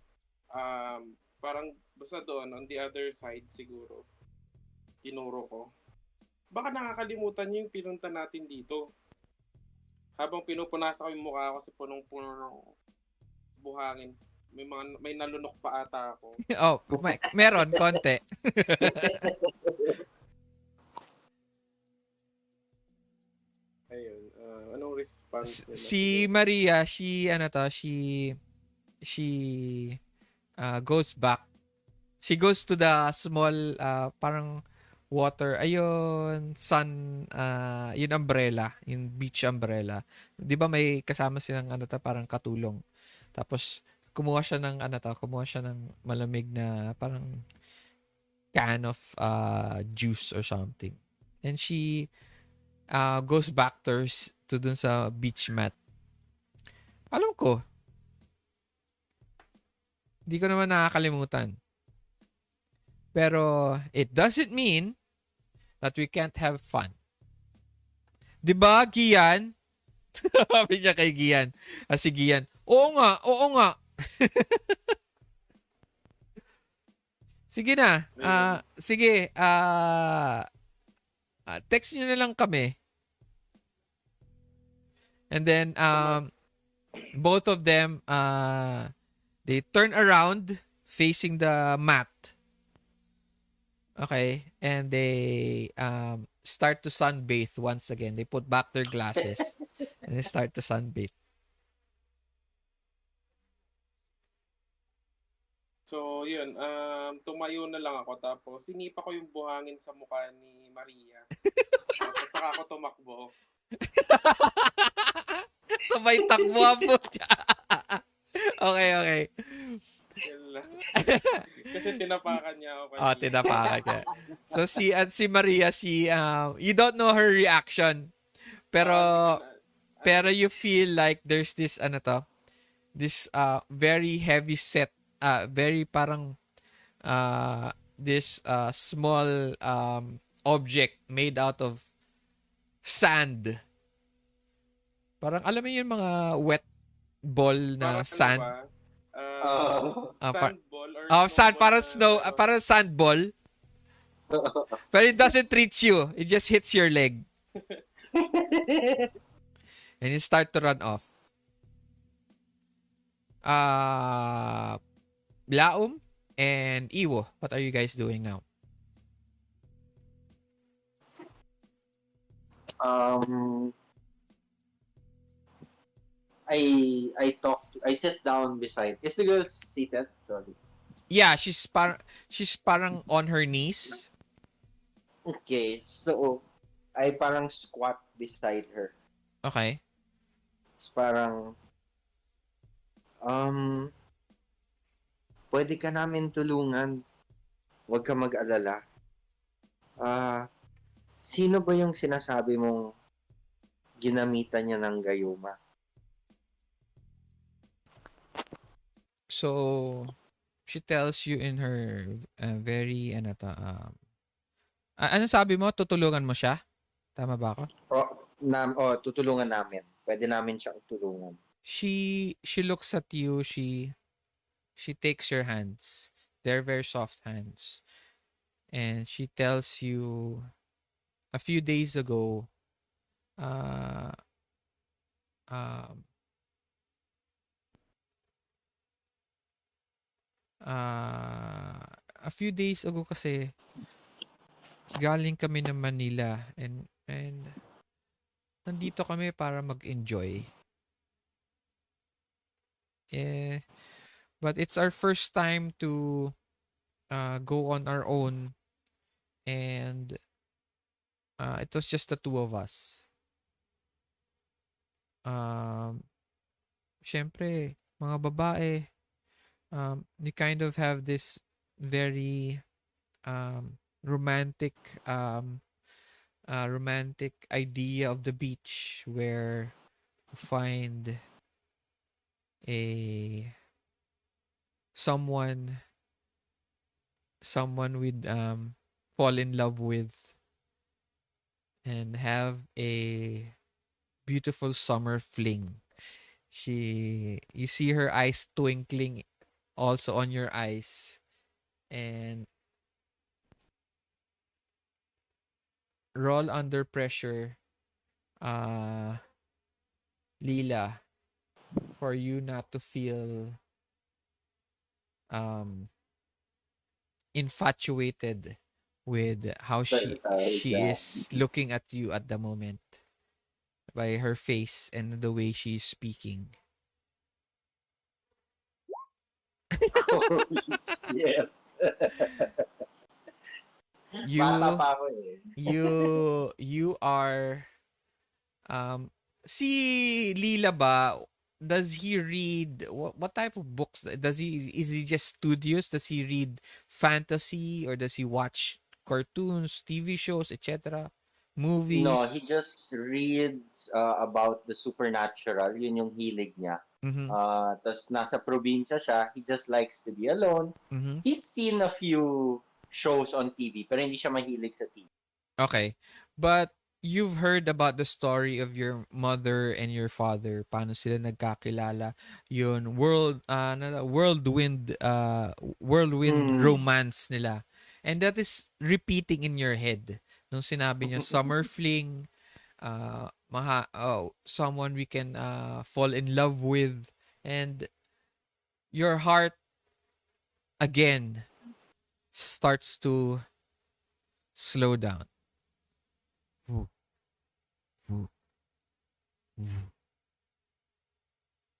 Parang basta doon, on the other side siguro. Tinuro ko. Baka nakakalimutan niyo yung pinunta natin dito. Habang pinupunasan ko yung mukha ko sa punong-puno ng buhangin. may nalunok pa ata ako. Oh, meron konti. Ayun. Anong response nila? Si Maria, she goes back. She goes to the small parang water, ayun, yung umbrella, yung beach umbrella. 'Di ba may kasama silang parang katulong. Tapos kumuha siya ng malamig na parang can of juice or something. And she goes back to dun sa beach mat. Alam ko, di ko naman nakakalimutan. Pero it doesn't mean that we can't have fun. Di ba, Gian? Sabi niya kay Gian. Si Gian, oo nga. Sige na. Sige. Text nyo na lang kami. And then, both of them, they turn around facing the mat. Okay? And they start to sunbathe once again. They put back their glasses and they start to sunbathe. So, yun. Tumayo na lang ako. Tapos, sinipa ko yung buhangin sa mukha ni Maria. Tapos, saka ako tumakbo. Sabay takbo po siya. Okay. Yun lang. Kasi tinapakan niya ako. Oh, tinapakan ka. So, si Maria, you don't know her reaction. Pero you feel like there's this, this very heavy set, very parang, this small object made out of sand. Parang, alam mo yung mga wet ball na parang sand? Sandball or Sand, parang sand ball. But it doesn't reach you. It just hits your leg. And you start to run off. Laum and Iiwo, what are you guys doing now? I sit down beside. Is the girl seated? Sorry. Yeah, she's parang on her knees. Okay, so I parang squat beside her. Okay. It's parang pwede ka namin tulungan. Huwag ka mag-alala. Sino ba yung sinasabi mong ginamitan niya ng gayuma? So she tells you in her very ano sabi mo, tutulungan mo siya? Tama ba ako? Tutulungan namin. Pwede namin siyang tulungan. She looks at you, she takes your hands. They're very soft hands. And she tells you a few days ago a few days ago kasi galing kami ng Manila and nandito kami para mag-enjoy. But it's our first time to go on our own and it was just the two of us. Syempre, mga babae, we kind of have this very romantic idea of the beach where you find someone with fall in love with and have a beautiful summer fling. You see her eyes twinkling also on your eyes, and roll under pressure, Lila, for you not to feel um infatuated with how she Yeah. is looking at you at the moment by her face and the way she's speaking. Holy shit. Bata You pa ako eh. you are um si Lila ba, does he read what type of books does he, is he just studious, does he read fantasy or does he watch cartoons, TV shows, etc., No, movies? he just reads about the supernatural. Yun yung hilig niya. Mhm. Tapos nasa probinsya siya. He just likes to be alone. Mhm. He's seen a few shows on TV, pero hindi siya mahilig sa TV. Okay. But you've heard about the story of your mother and your father, paano sila nagkakilala, yun whirlwind Mm. romance nila, and that is repeating in your head nung sinabi niya summer fling, someone we can fall in love with, and your heart again starts to slow down. Woo, woo, woo.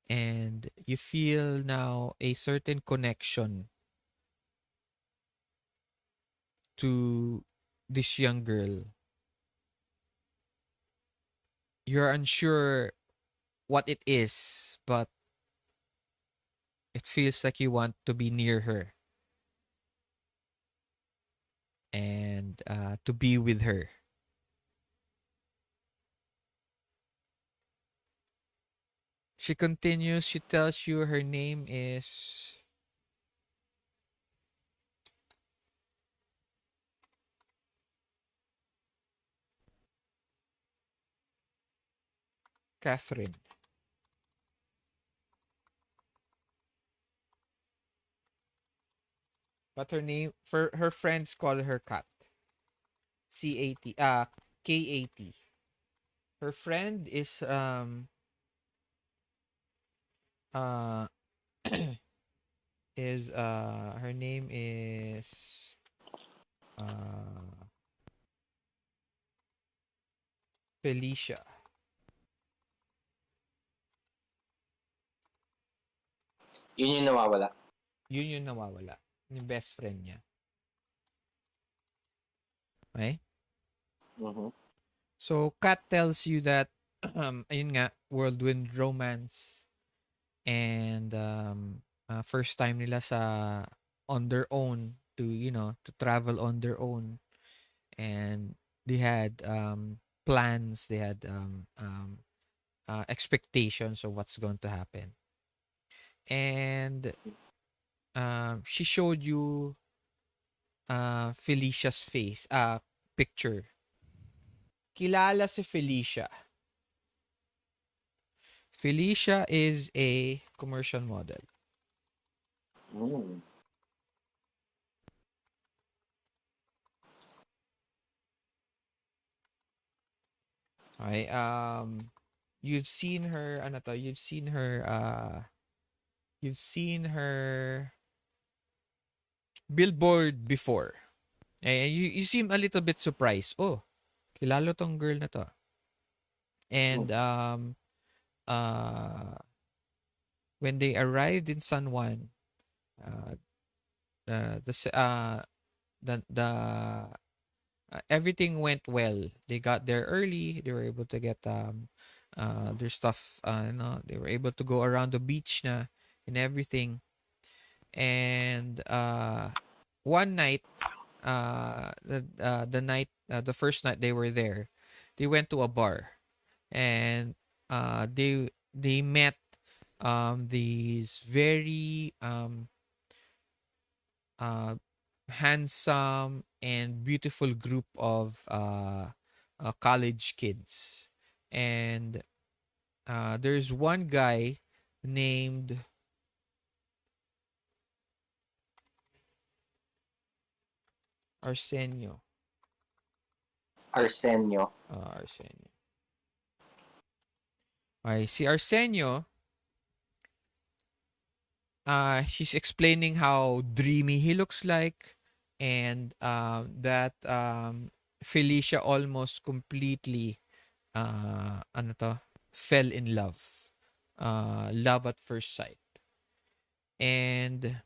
And you feel now a certain connection to this young girl. You're unsure what it is, but it feels like you want to be near her and to be with her. She continues, she tells you her name is Catherine. But her name, for her friends call her Kat. CAT, KAT. Her friend is uh is her name is uh Felicia. Yun yung nawawala. Yun yung nawawala. Yung best friend niya. Okay? Mhm. So, Kat tells you that, ayun nga, whirlwind romance. And, first time nila sa, on their own, to travel on their own. And they had plans, they had expectations of what's going to happen. And she showed you Felicia's face, picture. Kilala si Felicia. Felicia is a commercial model. Mm. Okay, you've seen her, ano to, you've seen her billboard before. And you seem a little bit surprised. Oh, kilala tong girl na to. And uh when they arrived in San Juan, uh the s- the everything went well. They got there early. They were able to get their stuff. They were able to go around the beach na and everything. And one night, the first night they were there, they went to a bar, and they met these very uh handsome and beautiful group of college kids. And there's one guy named Arsenio. Arsenio. Arsenio. Okay, si Arsenio, she's explaining how dreamy he looks like, and that Felicia almost completely ano to, fell in love. Love at first sight. And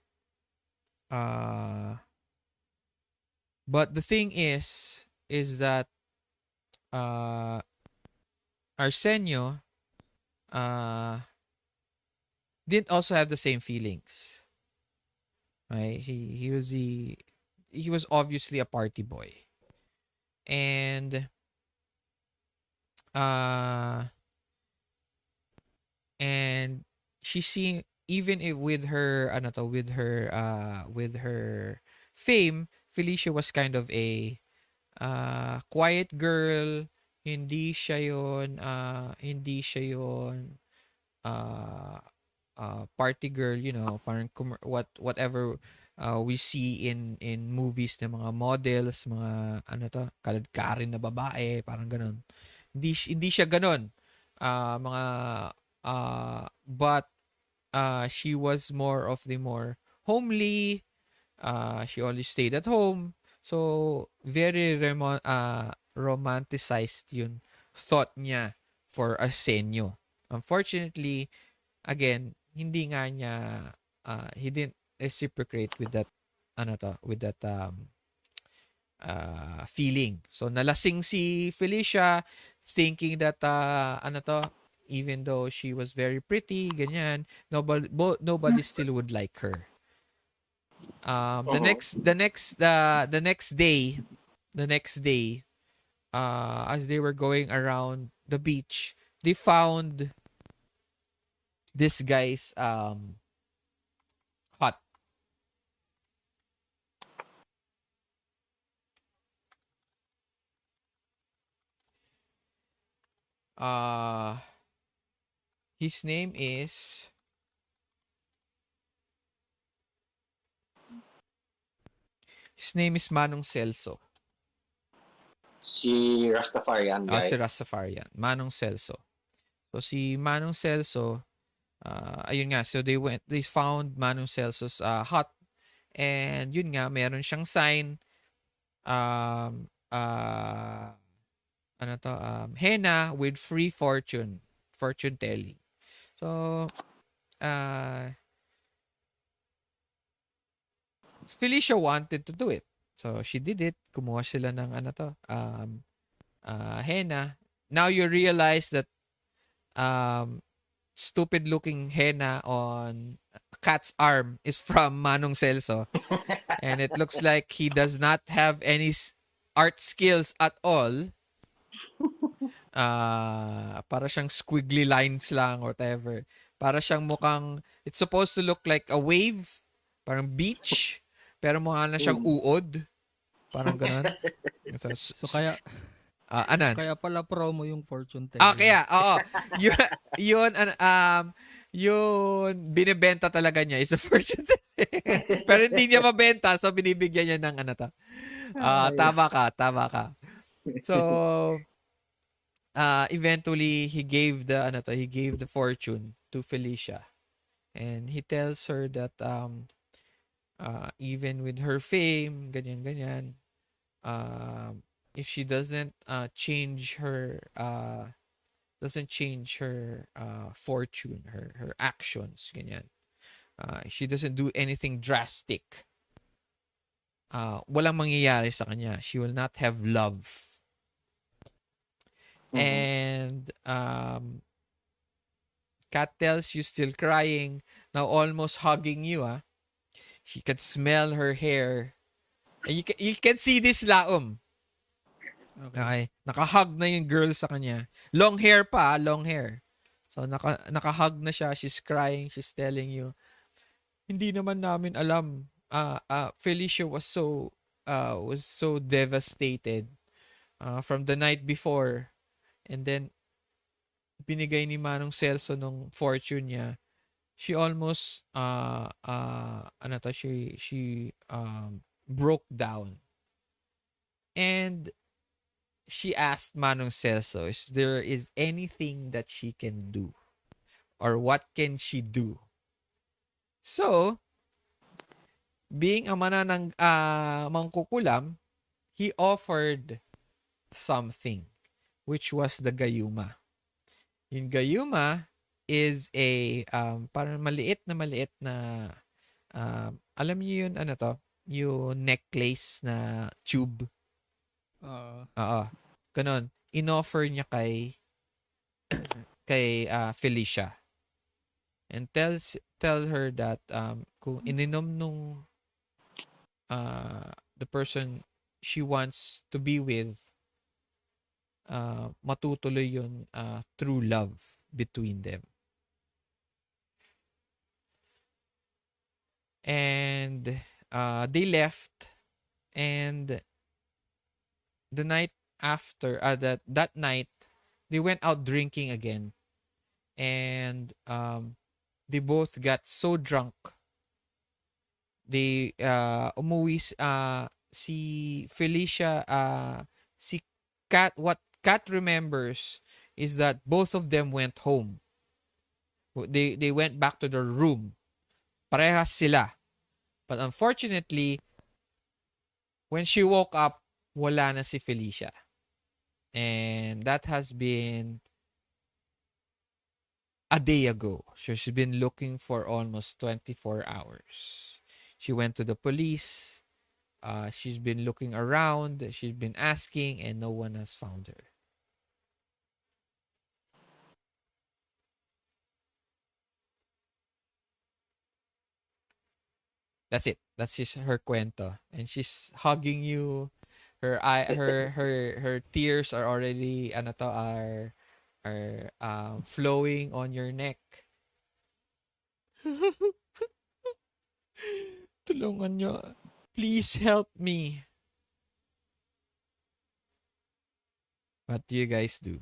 but the thing is that uh Arsenio uh didn't also have the same feelings. Right? He was obviously a party boy. And uh and she seeing, even if with her ano to, with her fame, Felicia was kind of a quiet girl. Hindi siya yon uh party girl, parang whatever we see in movies ng mga models, mga ano to, kaladkarin na babae, parang ganun. Hindi siya ganun. Mga but she was more of the more homely. She always stayed at home. So very romanticized yung thought niya for Arsenio. Unfortunately, again, hindi nga niya he didn't reciprocate with that feeling. So nalasing si Felicia, thinking that even though she was very pretty, ganyan, nobody still would like her. The next day, as they were going around the beach, they found this guy's hut. His name is Manong Celso. Si Rastafarian guy. Si Rastafarian, Manong Celso. So si Manong Celso, ayun nga, so they found Manong Celso's hut, and yun nga, meron siyang sign, henna with free fortune telling. So Felicia wanted to do it. So she did it. Kumuha sila ng henna. Now you realize that stupid looking henna on a cat's arm is from Manong Celso. And it looks like he does not have any art skills at all. Para siyang squiggly lines lang or whatever. Para siyang mukhang, it's supposed to look like a wave, parang beach, pero mukha na siyang uod. Parang ganun. So kaya anan? Kaya pala promo yung fortune telling. Kaya, oo. Yun, binibenta talaga niya is a fortune telling. Pero hindi niya mabenta, so binibigyan niya ng tama ka. So, eventually, he gave the fortune to Felicia. And he tells her that even with her fame, ganyan, if she doesn't change her fortune, her actions, ganyan, she doesn't do anything drastic, walang mangyayari sa kanya. She will not have love. And Kat tells you still crying, now almost hugging you. She could smell her hair. And you can see this, Laum. Okay. Nakahug na yung girl sa kanya. Long hair pa, long hair. So nakahug na siya. She's crying. She's telling you, hindi naman namin alam. Felicia was so devastated from the night before. And then binigay ni Manong Celso nung fortune niya. She almost she broke down. And she asked Manong Celso if there is anything that she can do, or what can she do So, being a mananang mangkukulam, he offered something, which was the gayuma. Yung gayuma is a parang maliit na alam niyo yun, ano to? Yung necklace na tube. Oo. Ganon. Inoffer niya kay Felicia. And tell her that kung ininom nung the person she wants to be with, matutuloy yun true love between them. And they left, and the night after that night they went out drinking again, and they both got so drunk. They umuwi si Felicia, si Kat, what Kat remembers is that both of them went home. They went back to their room. Parehas sila. But unfortunately, when she woke up, wala na si Felicia. And that has been a day ago. So she's been looking for almost 24 hours. She went to the police. She's been looking around. She's been asking, and no one has found her. That's it. That's just her cuento. And she's hugging you. Her tears are already flowing on your neck. Tulungan nyo. Please help me. What do you guys do?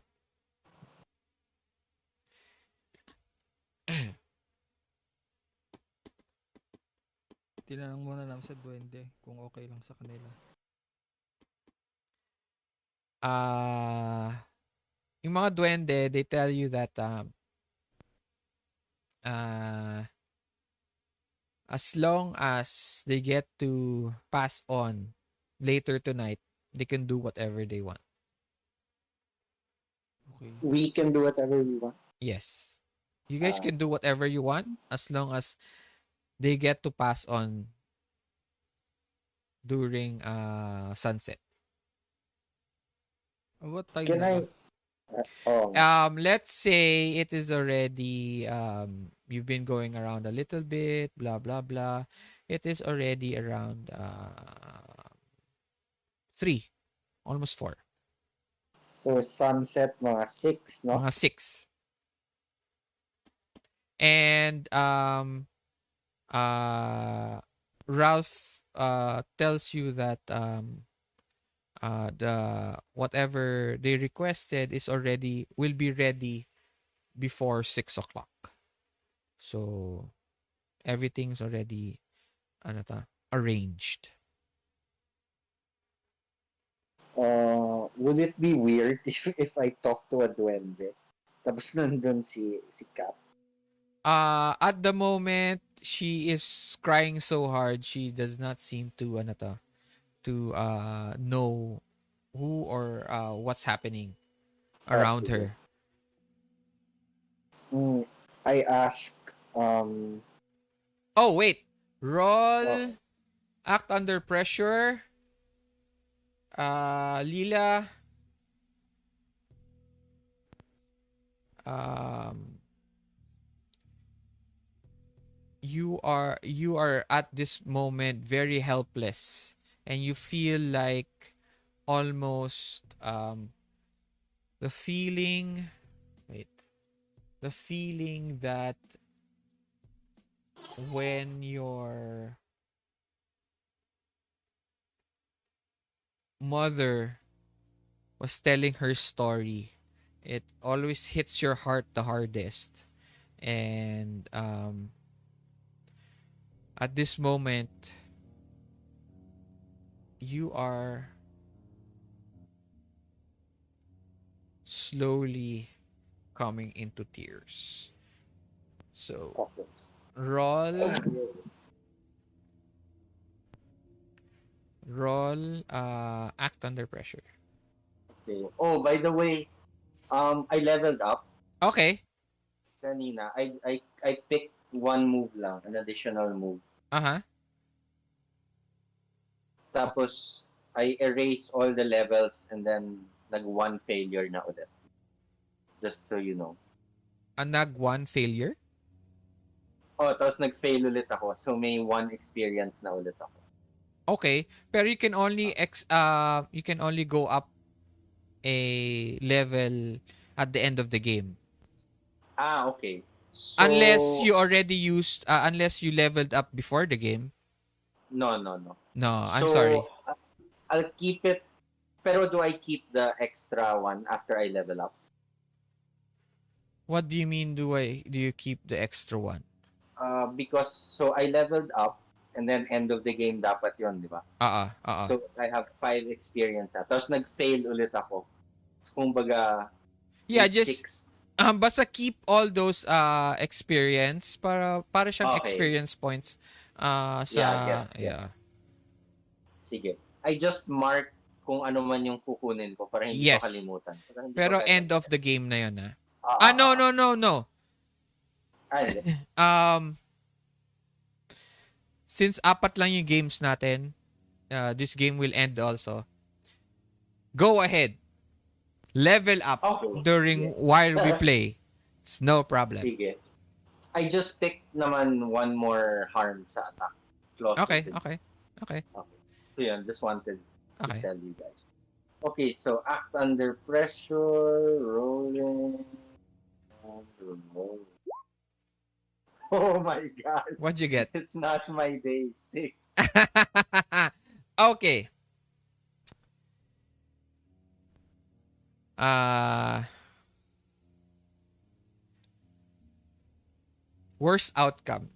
Tinanong muna namin sa duwende kung okay lang sa kanila. Yung mga duwende, they tell you that as long as they get to pass on later tonight, they can do whatever they want. Okay. We can do whatever we want. Yes. You guys can do whatever you want as long as they get to pass on during sunset. What time Can na I? ba? Let's say it is already you've been going around a little bit, blah blah blah. It is already around 3, almost 4. So sunset mga 6, no? Mga 6. And Ralph tells you that the whatever they requested will be ready before 6 o'clock. So everything's already arranged. Would it be weird if I talk to a duende? Tapos nandun si Cap. At the moment, she is crying so hard. She does not seem to know who or what's happening around her. I ask Oh wait, roll act under pressure. Lila. You are at this moment very helpless, and you feel like almost the feeling that when your mother was telling her story, it always hits your heart the hardest. And at this moment, you are slowly coming into tears. So, Roll. Act under pressure. Okay. Oh, by the way, I leveled up Okay. kanina. I picked one move lang, an additional move. Uh-huh. Tapos, I erase all the levels and then nag-one failure na ulit. Just so you know. Nag-one failure? Oh, tapos nag-fail ulit ako. So, may one experience na ulit ako. Okay. Pero you can only go up a level at the end of the game. Ah, okay. So, Unless you leveled up before the game. No. No, I'm So, sorry. I'll keep it. Pero do I keep the extra one after I level up? What do you mean do you keep the extra one? Because so I leveled up and then end of the game dapat yon, di ba? So I have 5 experience na. Tapos nag-fail ulit ako. Kumbaga, Yeah, may just 6. basta keep all those experience para siyang Okay. experience points Yeah. yeah. Sige. I just mark kung ano man yung kukunin ko para hindi Yes. ko kalimutan. Para hindi Pero ko end of the game na yun ah. No. No. Hindi. Since 4 lang yung games natin, this game will end also. Go ahead. Level up Okay. while we play. It's no problem. Sige. I just picked naman one more harm sa attack. Okay. So yun, just wanted to Okay. tell you guys. Okay, so act under pressure, rolling, and remove. Oh my god. What'd you get? It's not my day. 6. Okay. Worst outcome.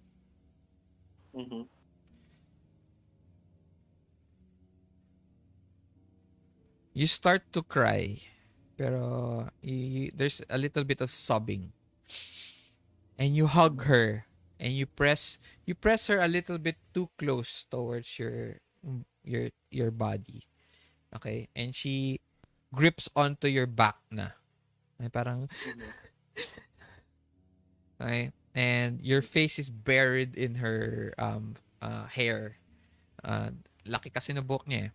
Mm-hmm. You start to cry, pero there's a little bit of sobbing. And you hug her, and you press her a little bit too close towards your body. Okay? And she grips onto your back na. Ay, parang okay? And your face is buried in her hair. Laki kasi na buhok niya eh.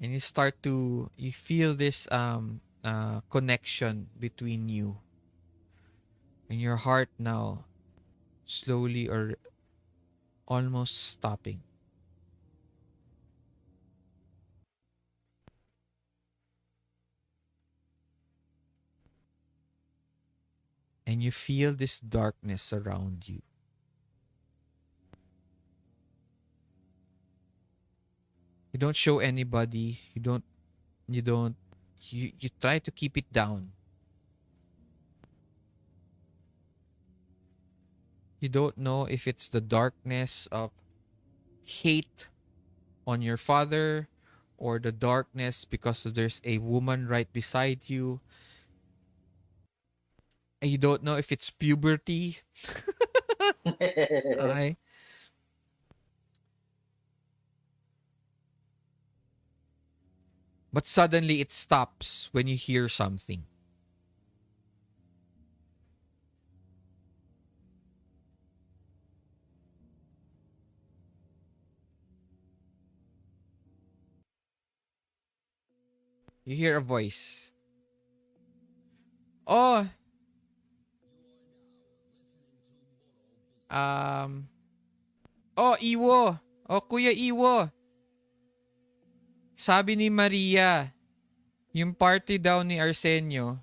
And you feel this connection between you. And your heart now slowly or almost stopping. And you feel this darkness around you. You don't show anybody. You try to keep it down. You don't know if it's the darkness of hate on your father or the darkness because there's a woman right beside you. And you don't know if it's puberty. Okay. But suddenly it stops when you hear something. You hear a voice. Oh. Iiwo. Oh, Kuya Iiwo. Sabi ni Maria, yung party daw ni Arsenio,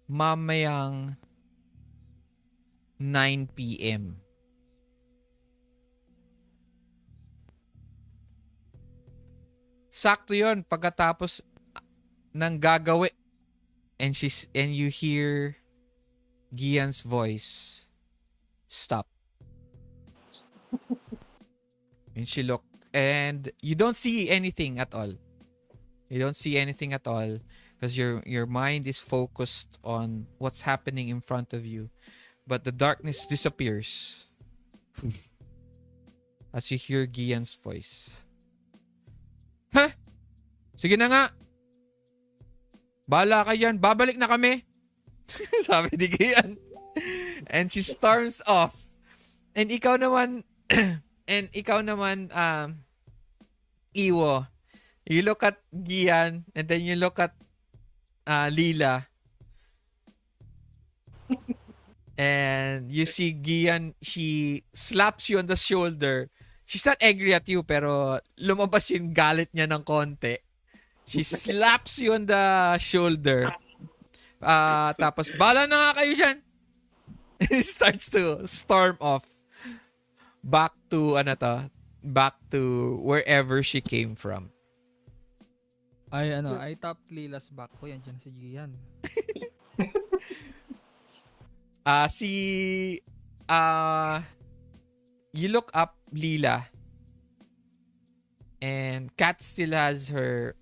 mamayang 9 p.m. Sakto yon pagkatapos ng gagawi. And you hear Gian's voice. Stop. And she looked, and you don't see anything at all. You don't see anything at all. because your mind is focused on what's happening in front of you, but the darkness disappears as you hear Gian's voice. Ha? Sige na nga. Bahala ka yan. Babalik na kami. Sabi ni Gian. And she storms off. And ikaw naman, Iiwo, you look at Gian, and then you look at Lila. And you see Gian, she slaps you on the shoulder. She's not angry at you, pero lumabas yung galit niya ng konti. She slaps you on the shoulder. Tapos, bala na nga kayo dyan. He starts to storm off back to wherever she came from. I tapped Lila's back ko. Yan dyan si Gian. You look up Lila, and Kat still has her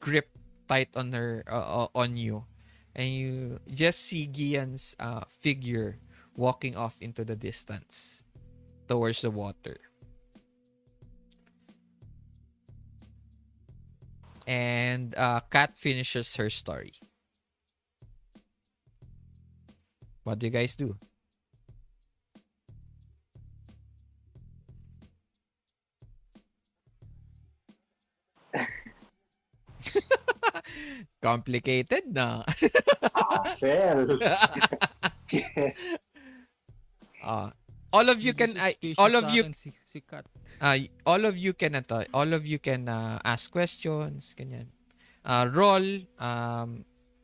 grip tight on her on you, and you just see Gian's figure walking off into the distance towards the water. And Kat finishes her story. What do you guys do? Complicated na. Hassle. All of you can all of you si Kat. all of you can ask questions, ganyan. Roll,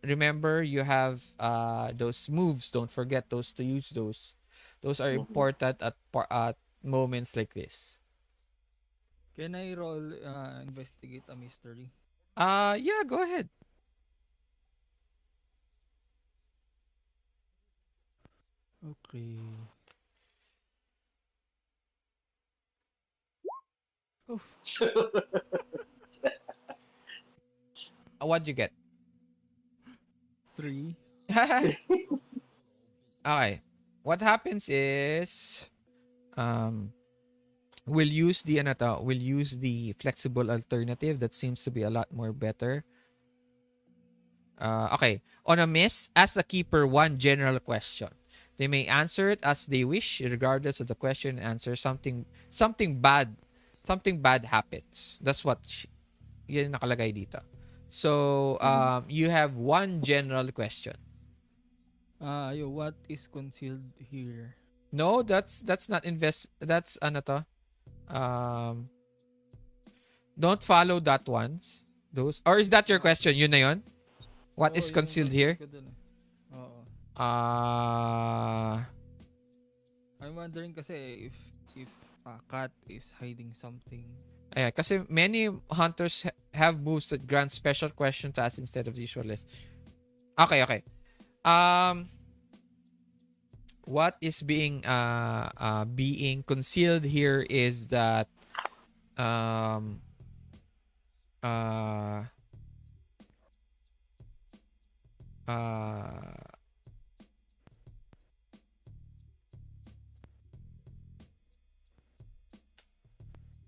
remember you have those moves, don't forget those to use those. Those are important at moments like this. Can I roll investigate a mystery? Yeah, go ahead. Okay. Oof. What'd you get? 3. Okay. What happens is we'll use the flexible alternative that seems to be a lot more better. Okay. On a miss, ask the keeper one general question. They may answer it as they wish, regardless of the question and answer. Something bad happens. That's what yun nakalagay dito. So, you have one general question. What is concealed here? No, that's not that's ano to. Don't follow that one. Those, or is that your question? Yun na yun? What is concealed here? Oo. Uh, I'm wondering kasi if Kat is hiding something. Ayan, kasi many hunters have moves that grant special question to ask instead of the usual list. Okay. What is being concealed here is that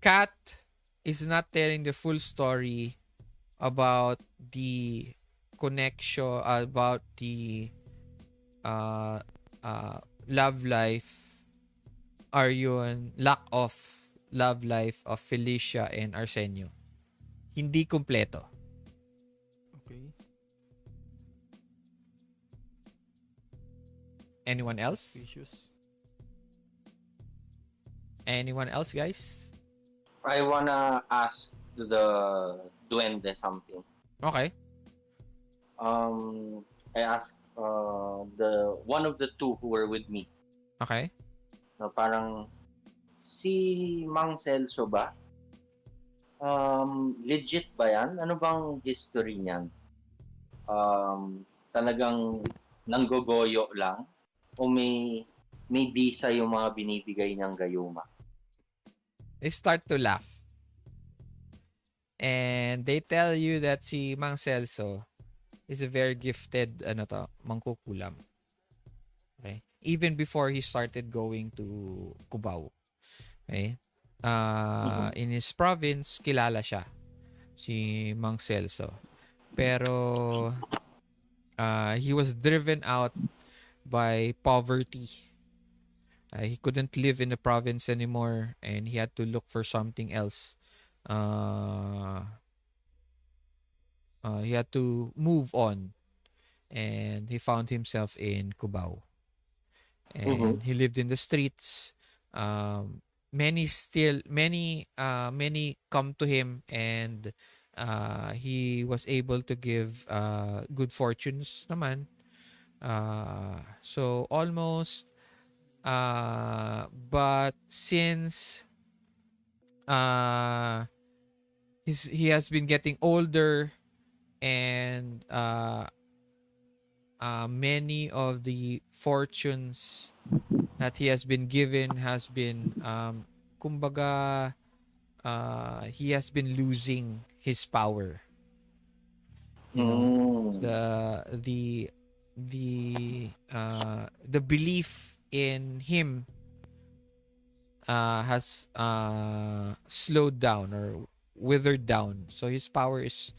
Kat is not telling the full story about the connection, about the love life, or yun, lack of love life of Felicia and Arsenio. Hindi kumpleto. Okay. Anyone else? Suspicious. Anyone else, guys? I wanna ask the duwende something. Okay. I asked the one of the two who were with me. Okay. Na parang si Mang Celso ba? Legit ba yan? Ano bang history niyan? Talagang nanggogoyo lang? O may bisa yung mga binibigay niyang gayuma? They start to laugh. And they tell you that si Mang Celso is a very gifted mangkukulam. Okay? Even before he started going to Cubao. Okay? In his province, kilala siya. Si Mang Celso. Pero he was driven out by poverty. He couldn't live in the province anymore and he had to look for something else. He had to move on and he found himself in Cubao. And he lived in the streets. Many come to him and he was able to give good fortunes naman. So almost but since he has been getting older and many of the fortunes that he has been given has been kumbaga he has been losing his power. You know, the belief in him has slowed down or withered down. So his power is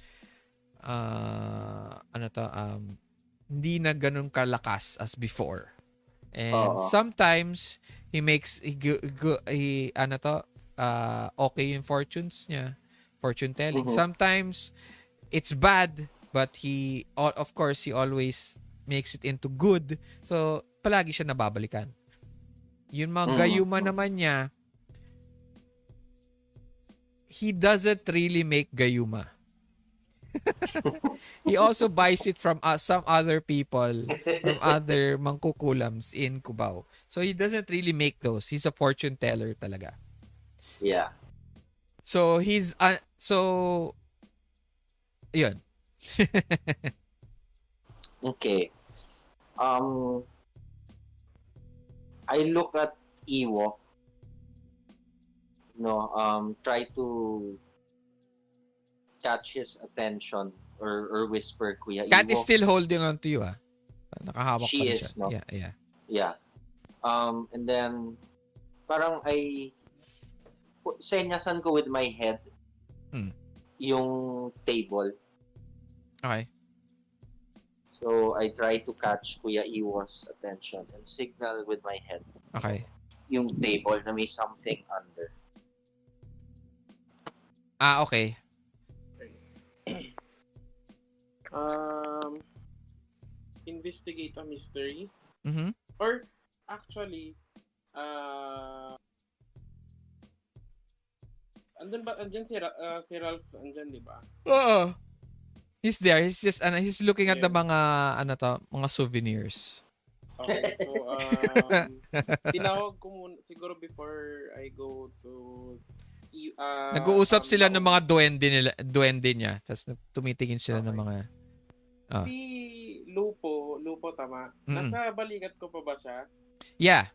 hindi na ganun kalakas as before. And sometimes he makes okay yung fortunes niya, fortune telling. Sometimes it's bad, but he always makes it into good. So palagi siya nababalikan. Yung mga gayuma naman niya, he doesn't really make gayuma. He also buys it from some other people, from other mangkukulams in Cubao. So he doesn't really make those. He's a fortune teller talaga. Yeah. So he's yun. Okay. I look at Iiwo. Try to catch his attention or whisper, Kuya Iiwo. Kat is still holding on to you, ah. Nakahawak She pa rin is, siya. no? Yeah. And then, parang senyasan ko with my head yung table. Okay. So, I try to catch Kuya Iiwo's attention and signal with my head. Okay. Yung table na may something under. Okay. Investigate a mystery. Mm-hmm. Or, actually, andyan si Ralph, andyan, di ba? Oo. He's there. He's just he's looking at the mga souvenirs. Okay, so tinawag ko muna siguro before I go to nag-uusap sila ng mga duwende niya. Tapos tumitingin sila ng mga Si Lupo tama. Nasa balikat ko pa ba siya? Yeah.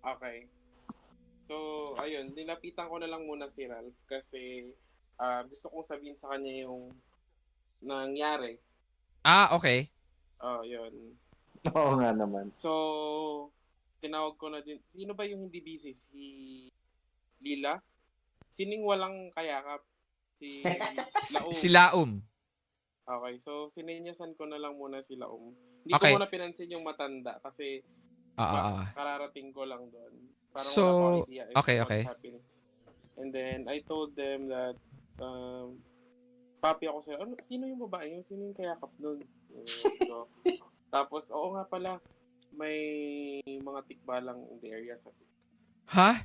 Okay. So, ayun, nilapitan ko na lang muna si Ralph kasi gusto kong sabihin sa kanya yung nangyari. Okay. Yun. Oo nga naman. So, tinawag ko na din. Sino ba yung hindi busy? Si Lila? Sining walang kayakap? Si Laum. Si Laum. Okay, so sininyasan ko na lang muna si Laum. Hindi Okay. ko muna pinansin yung matanda kasi kararating ko lang doon. Parang So, wala akong idea if okay. what's happening. And then, I told them that papi ako sila. Sino yung babae? Sino yung kayakap doon? So, tapos, oo nga pala, may mga tikbalang in the area. Sabi. Ha?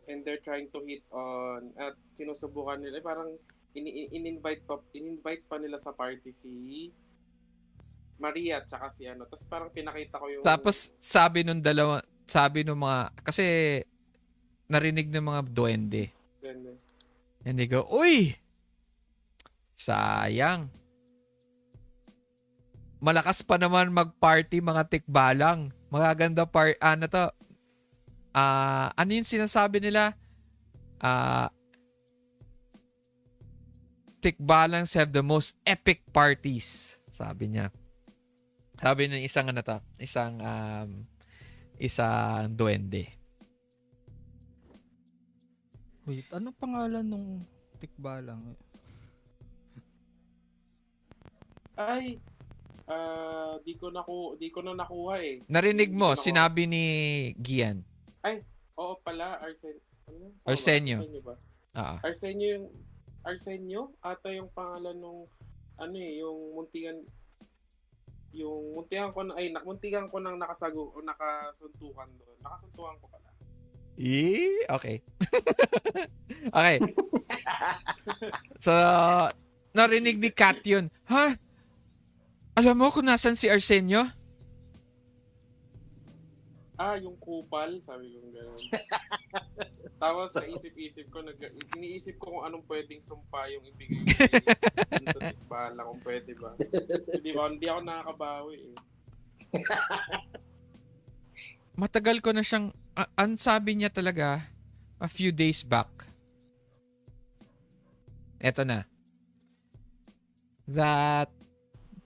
And they're trying to hit on, at sinusubukan nila, parang in-invite pa nila sa party si Maria at saka si ano. Tapos parang pinakita ko yung... Tapos sabi nung mga, kasi narinig ng mga duwende. And they go, uy! Sayang. Malakas pa naman mag-party mga tikbalang. Magaganda ano yung sinasabi nila? tikbalans have the most epic parties. Sabi niya. Sabi ng isang duwende. Wait, ano pangalan nung tikbalang? Ay, di ko na nakuha eh. Narinig Hindi mo, ko nakuha. sinabi ni Gian. Oo pala, Arsenio. Arsenio ba? Ah. Arsenio ata yung pangalan nung muntikan ko nang nakasuntukan doon. Nakasuntukan ko pala. Okay. Okay. So, narinig ni Kat yun. Ha? Alam mo kung nasan si Arsenio? Yung kupal, sabi ko gano'n. Tapos sa isip-isip ko, iniisip ko kung anong pwedeng sumpa yung ibigay ko sa tikbala, kung pwede ba. Hindi ako nakakabawi eh. Matagal ko na siyang, ang sabi niya talaga, a few days back. Eto na. That,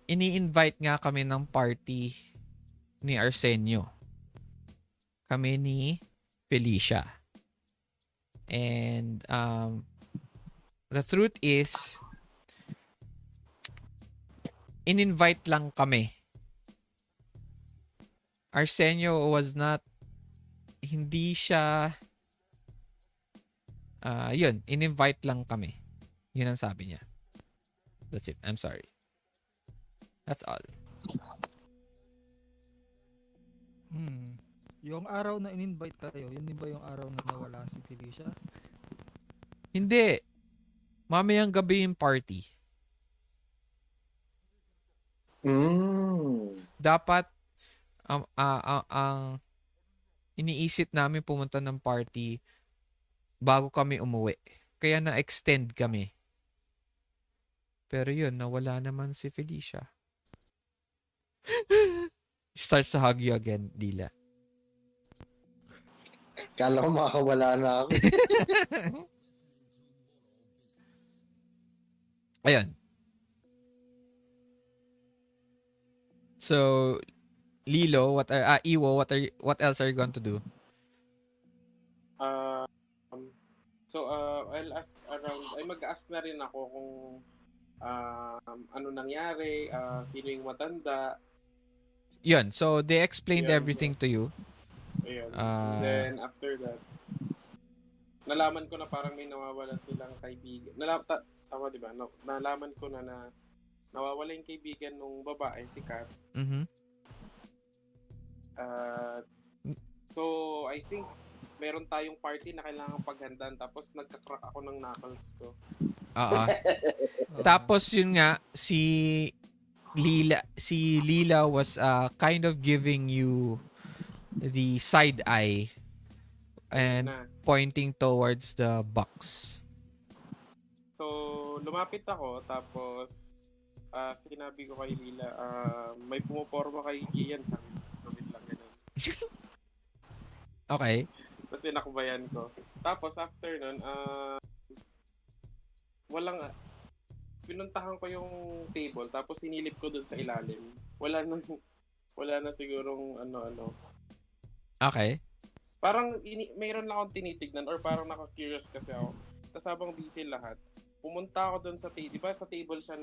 ini-invite nga kami ng party ni Arsenio. Kami ni Felicia. And the truth is, in-invite lang kami. Arsenio was not, hindi siya, in-invite lang kami. Yun ang sabi niya. That's it. I'm sorry. That's all. Yung araw na in-invite kayo, yun din ba yung araw na nawala si Felicia? Hindi. Mamayang gabi yung party. Dapat, ang iniisip namin pumunta ng party bago kami umuwi. Kaya na-extend kami. Pero yun, nawala naman si Felicia. Starts to hug you again, Lila. Kala ko makakawala na ako. Ayun. So, Lilo, Iiwo, what else are you going to do? I'll ask around, mag-ask na rin ako kung ano nangyari, sino yung matanda. Yun, so they explained everything to you. Ayun. Then after that, nalaman ko na parang may nawawala silang kaibigan. Tama diba? Nalaman ko na nawawala yung kaibigan nung babae, si Kat. Mm-hmm. So, I think meron tayong party na kailangang paghandaan, tapos nagka-crack ako ng knuckles ko. Tapos yun nga, si Lila was kind of giving you the side eye and pointing towards the box. So, lumapit ako, tapos sinabi ko kay Lila, may pumoporma kay Gian, sabi ko, gawin lang ganun. Okay. Tapos sinakbayan ko. Tapos after nun, pinuntahan ko yung table, tapos sinilip ko dun sa ilalim. Wala na sigurong ano. Okay. Parang mayroon lang akong tinitignan or parang naka-curious kasi ako. Tapos habang busy lahat, pumunta ako dun sa table. Diba sa table siya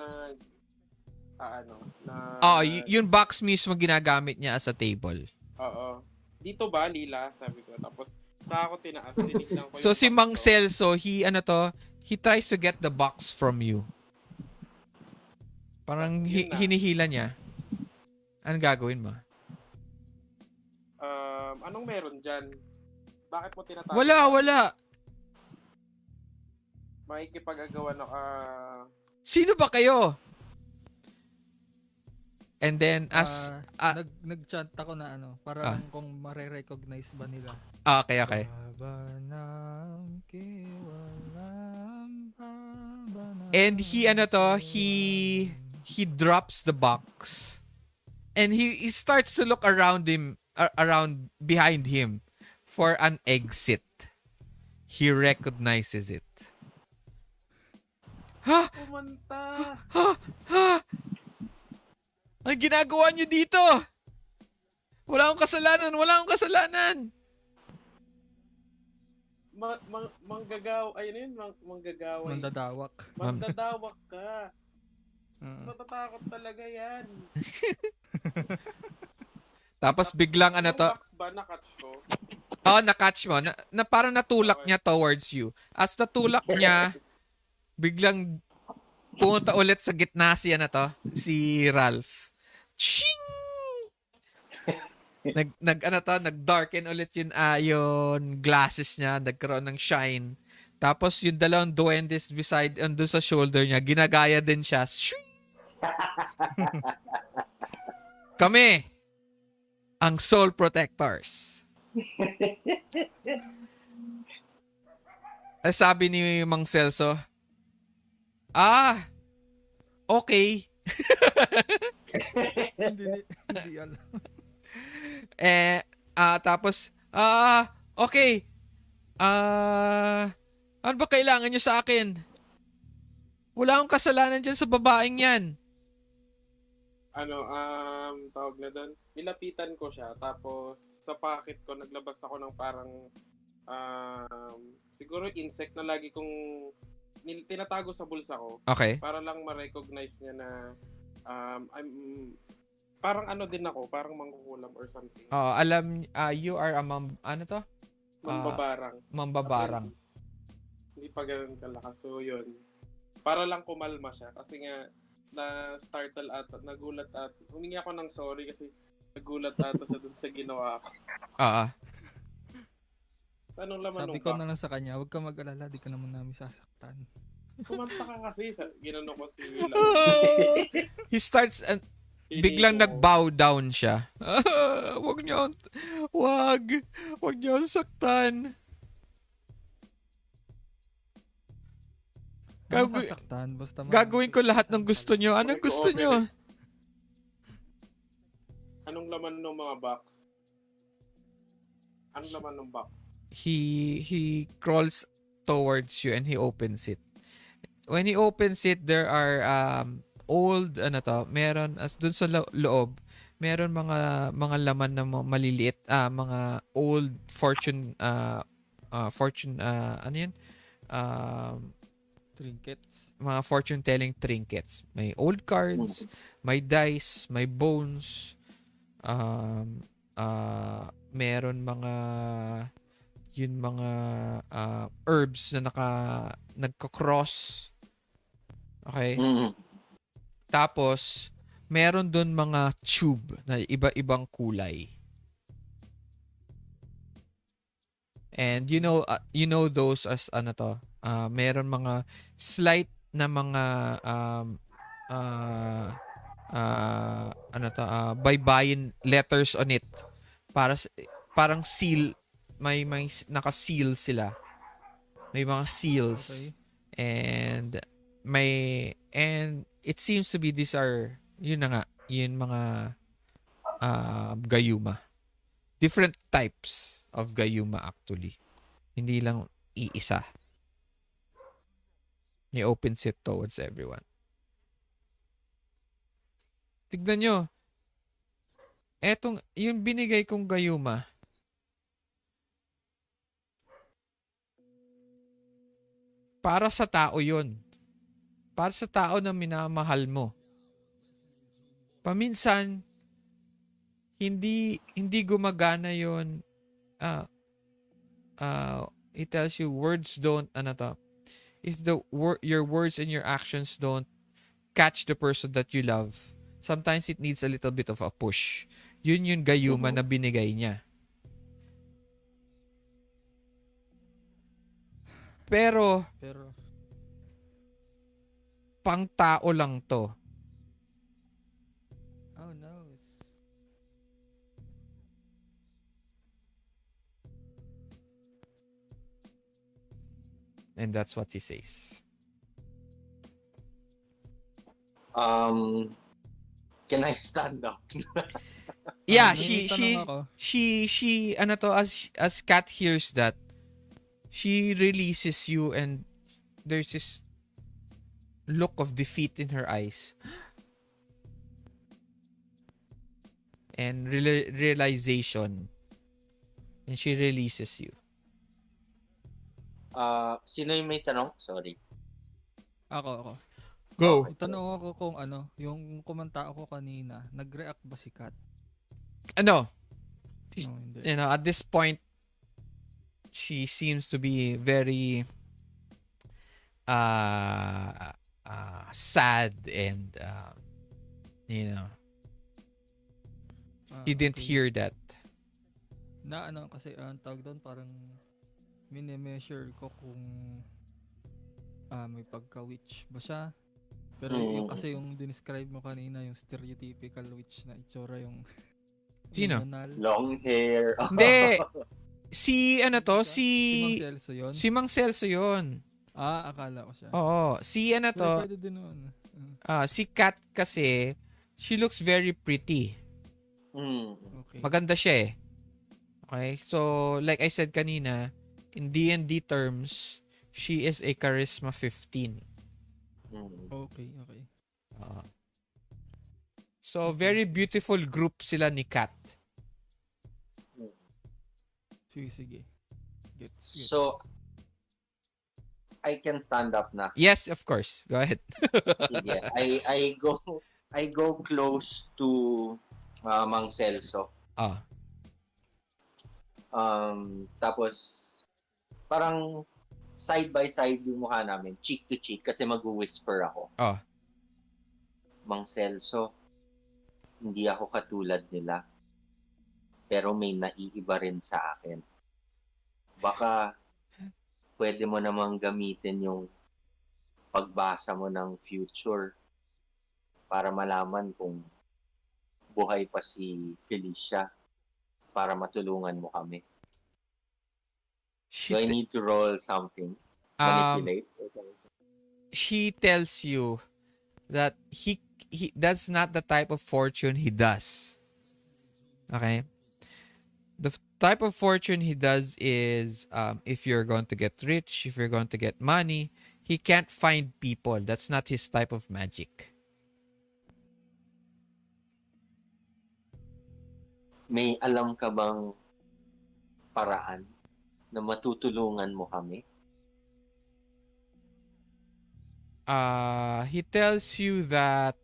yung box mismo ginagamit niya as a table. Oo. Dito ba, Lila? Sabi ko. Tapos sa ako tinaas, tinignan ko yung So si box Mang ko. Celso, he tries to get the box from you. Parang hinihila niya. Anong gagawin mo? Anong meron dyan? Bakit mo tinatawag? Wala. Makikipag-agawan ako. Sino ba kayo? And then nag-chant ako na parang kung mare-recognize ba nila. Okay. And he drops the box. And he starts to look around behind him for an exit. He recognizes it. Ha? Kumanta. Ha? Ha? Ang ginagawa nyo dito? Wala akong kasalanan. Wala akong kasalanan. Manggagaw. Ayun yun. Manggagaway. Mandadawak. Mandadawak ka. Oo. Natatakot talaga yan. Tapos biglang ano to? Yung box ba na-catch ko? Oh, na-catch mo. Na parang natulak niya towards you. As natulak niya, biglang pumunta ulit sa gitna siya na to. Si Ralph. Ching! Nag-darken ulit yung glasses niya. Nagkaroon ng shine. Tapos yung dalawang duwendes beside, doon sa shoulder niya, ginagaya din siya. Shing! Kami, ang Soul Protectors. Ay, sabi ni Mang Celso, okay. Hindi alam. Tapos, okay. Ano ba kailangan nyo sa akin? Wala akong kasalanan dyan sa babaeng yan. Tawag na doon. Nilapitan ko siya. Tapos, sa pocket ko, naglabas ako ng parang, siguro insect na lagi kong tinatago sa bulsa ko. Okay. Para lang ma-recognize niya na, parang ano din ako, parang mangkukulam or something. You are a Mambabarang. mambabarang. Apprentice. Hindi pa ganun kalakas. So, yun. Para lang kumalma siya. Kasi nga, na-startle ata, nagulat ata. Humingi ako ng sorry kasi nagulat ata siya dun sa ginawa ko. Sa anong laman Sabi ng ko box? na lang sa kanya, huwag ka mag-alala, di ka naman namin sasaktan. Kumanta ka kasi. Ginano ko si Lila. He starts biglang nag-bow down siya. Wag niyo saktan. Sasaktan, basta Gagawin ko lahat ng gusto niyo. Anong gusto niyo? Anong laman ng mga box? Anong laman ng box? He crawls towards you and he opens it. When he opens it, there are old meron dun sa loob, meron mga laman na maliliit, mga old fortune trinkets. mga fortune telling trinkets. May old cards, may dice, may bones, meron mga herbs na nagko-cross. Okay? Tapos meron doon mga tube na iba-ibang kulay. And you know those as meron mga slight na mga baybayin letters on it. Parang seal, may naka-seal sila. May mga seals. Okay. And it seems to be these are mga gayuma. Different types of gayuma actually. Hindi lang iisa. He opens it towards everyone. Tignan nyo. Yung binigay kong gayuma, para sa tao yun. Para sa tao na minamahal mo. Paminsan, hindi gumagana yun. It tells you words don't, if your words and your actions don't catch the person that you love, sometimes it needs a little bit of a push. Yun yung gayuma na binigay niya. Pero pang tao lang to. Oh no. And that's what he says. Can I stand up? Yeah, may tanong ako. she as Kat hears that, she releases you and there's this look of defeat in her eyes. And realization. And she releases you. Sino yung may tanong? Sorry. Ako. Go! Tanong ako kung yung kumanta ako kanina, nag-react ba si Kat? Ano? No, hindi. You know, at this point, she seems to be very sad and you know, he didn't Okay. hear that. Na kasi ang tawag doon parang mini-measure ko kung may pagka-witch ba siya. Pero yung kasi yung dinescribe mo kanina, yung stereotypical witch na itsura yung Sino? banal. Long hair. Hindi. Si Si Mang si Celso yun? si Mang Celso yun. Akala ko siya. Oo. Si Pwede din naman. si Kat kasi, she looks very pretty. Okay. Maganda siya eh. Okay? So, like I said kanina, in D&D terms, she is a charisma 15. Okay. So, very beautiful group sila ni Kat. Sige. Gets. So, I can stand up na. Yes, of course. Go ahead. Sige. I go close to Mang Celso. Tapos parang side by side yung mukha namin, cheek to cheek kasi mag-whisper ako. Mang Celso, hindi ako katulad nila. Pero may naiiba rin sa akin. Baka pwede mo namang gamitin yung pagbasa mo ng future para malaman kung buhay pa si Felicia para matulungan mo kami. Do I need to roll something? Manipulate? She tells you that he that's not the type of fortune he does. Okay? The type of fortune he does is if you're going to get rich, if you're going to get money, he can't find people. That's not his type of magic. May alam ka bang paraan na matutulungan mo kami? He tells you that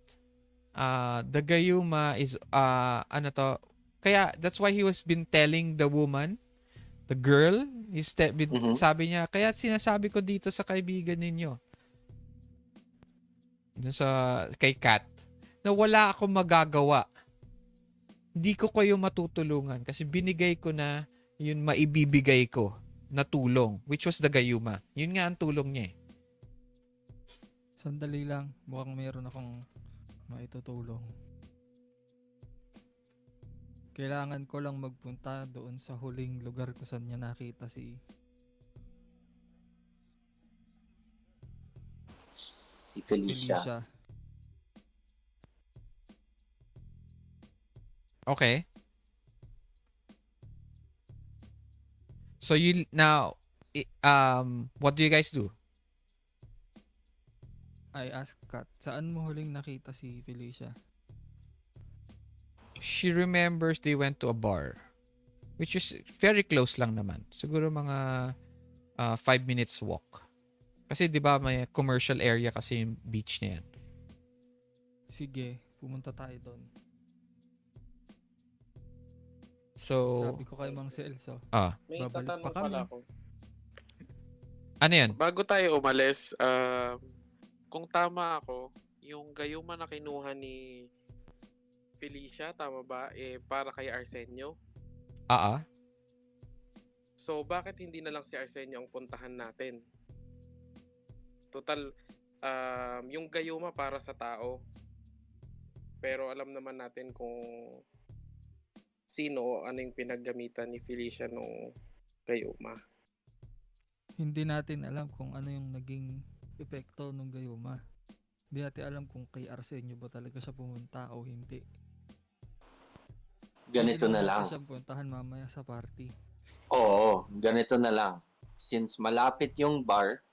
the Gayuma is kaya that's why he was been telling the woman, the girl, sabi niya, kaya sinasabi ko dito sa kaibigan ninyo, kay Kat, na wala akong magagawa. Hindi ko kayo matutulungan kasi binigay ko na yun maibibigay ko na tulong, which was the Gayuma. Yun nga ang tulong niya eh. Sandali lang, mukhang meron akong maitutulong. Kailangan ko lang magpunta doon sa huling lugar ko saan niya nakita si Felicia. Okay. So what do you guys do? I asked Kat, saan mo huling nakita si Felicia? She remembers they went to a bar, which is very close lang naman. Siguro mga 5 minutes walk. Kasi 'di ba may commercial area kasi yung beach na yan. Sige, pumunta tayo doon. So, sabi ko kay Mang Celso. May Babalik tatanong pa kami. pala ako. Ano yan? Bago tayo umalis, kung tama ako, yung Gayuma na kinuha ni Felicia, tama ba? Para kay Arsenio. So, bakit hindi na lang si Arsenio ang puntahan natin? Total, yung Gayuma para sa tao. Pero alam naman natin kung sino o ano yung pinaggamitan ni Felicia nung Gayuma. Hindi natin alam kung ano yung naging epekto ng Gayuma. Hindi natin alam kung kay Arsenio ba talaga siya pumunta o hindi. Ganito na lang. Siya puntahan mamaya sa party. Oo, ganito na lang. Since malapit yung bar,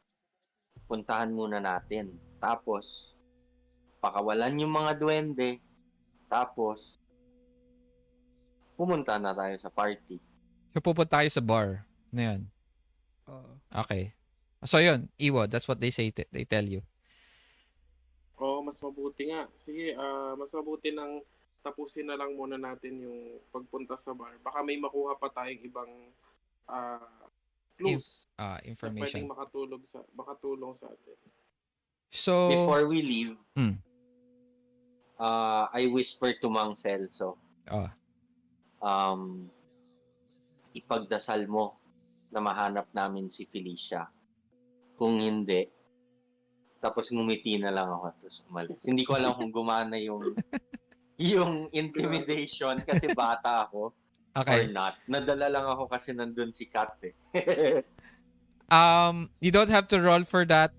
puntahan muna natin. Tapos, pakawalan yung mga duwende. Tapos, pumunta na tayo sa party. So, pupunta tayo sa bar. Na yan. Oo. Okay. So, yun. Iiwo, that's what they say. They tell you. Oo, mas mabuti nga. Sige, mas mabuti nang tapusin na lang muna natin yung pagpunta sa bar. Baka may makuha pa tayong ibang clues na Information. pwedeng makatulong sa atin. So, Before we leave, Mm. I whisper to Mang Celso, oh, ipagdasal mo na mahanap namin si Felicia. Kung hindi, tapos ngumiti na lang ako tapos umalis. Hindi ko alam kung gumana yung intimidation kasi bata ako or okay. not. Nadala lang ako kasi nandun si Kat eh. You don't have to roll for that.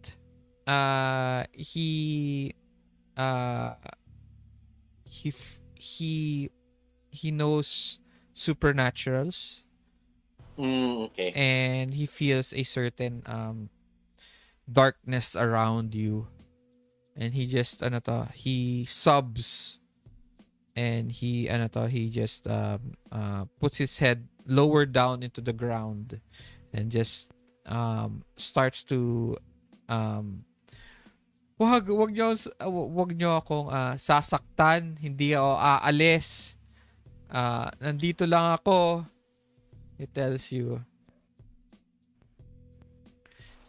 He knows supernaturals Okay. and he feels a certain darkness around you, and he just he sobs, and he just puts his head lower down into the ground and just starts to wag niyo akong sasaktan, hindi ako aalis. Nandito lang ako. It tells you.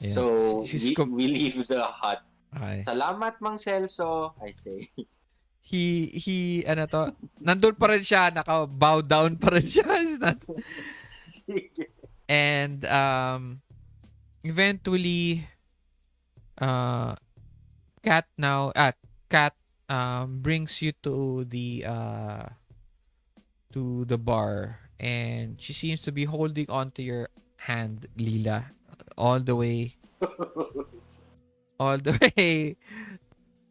Yeah. So, She's we leave the hut. Okay. Salamat, Mang Celso, I say. He nandun pa rin siya, naka-bow down pa rin siya. Sige. And eventually Kat brings you to the bar, and she seems to be holding on to your hand, Lila, all the way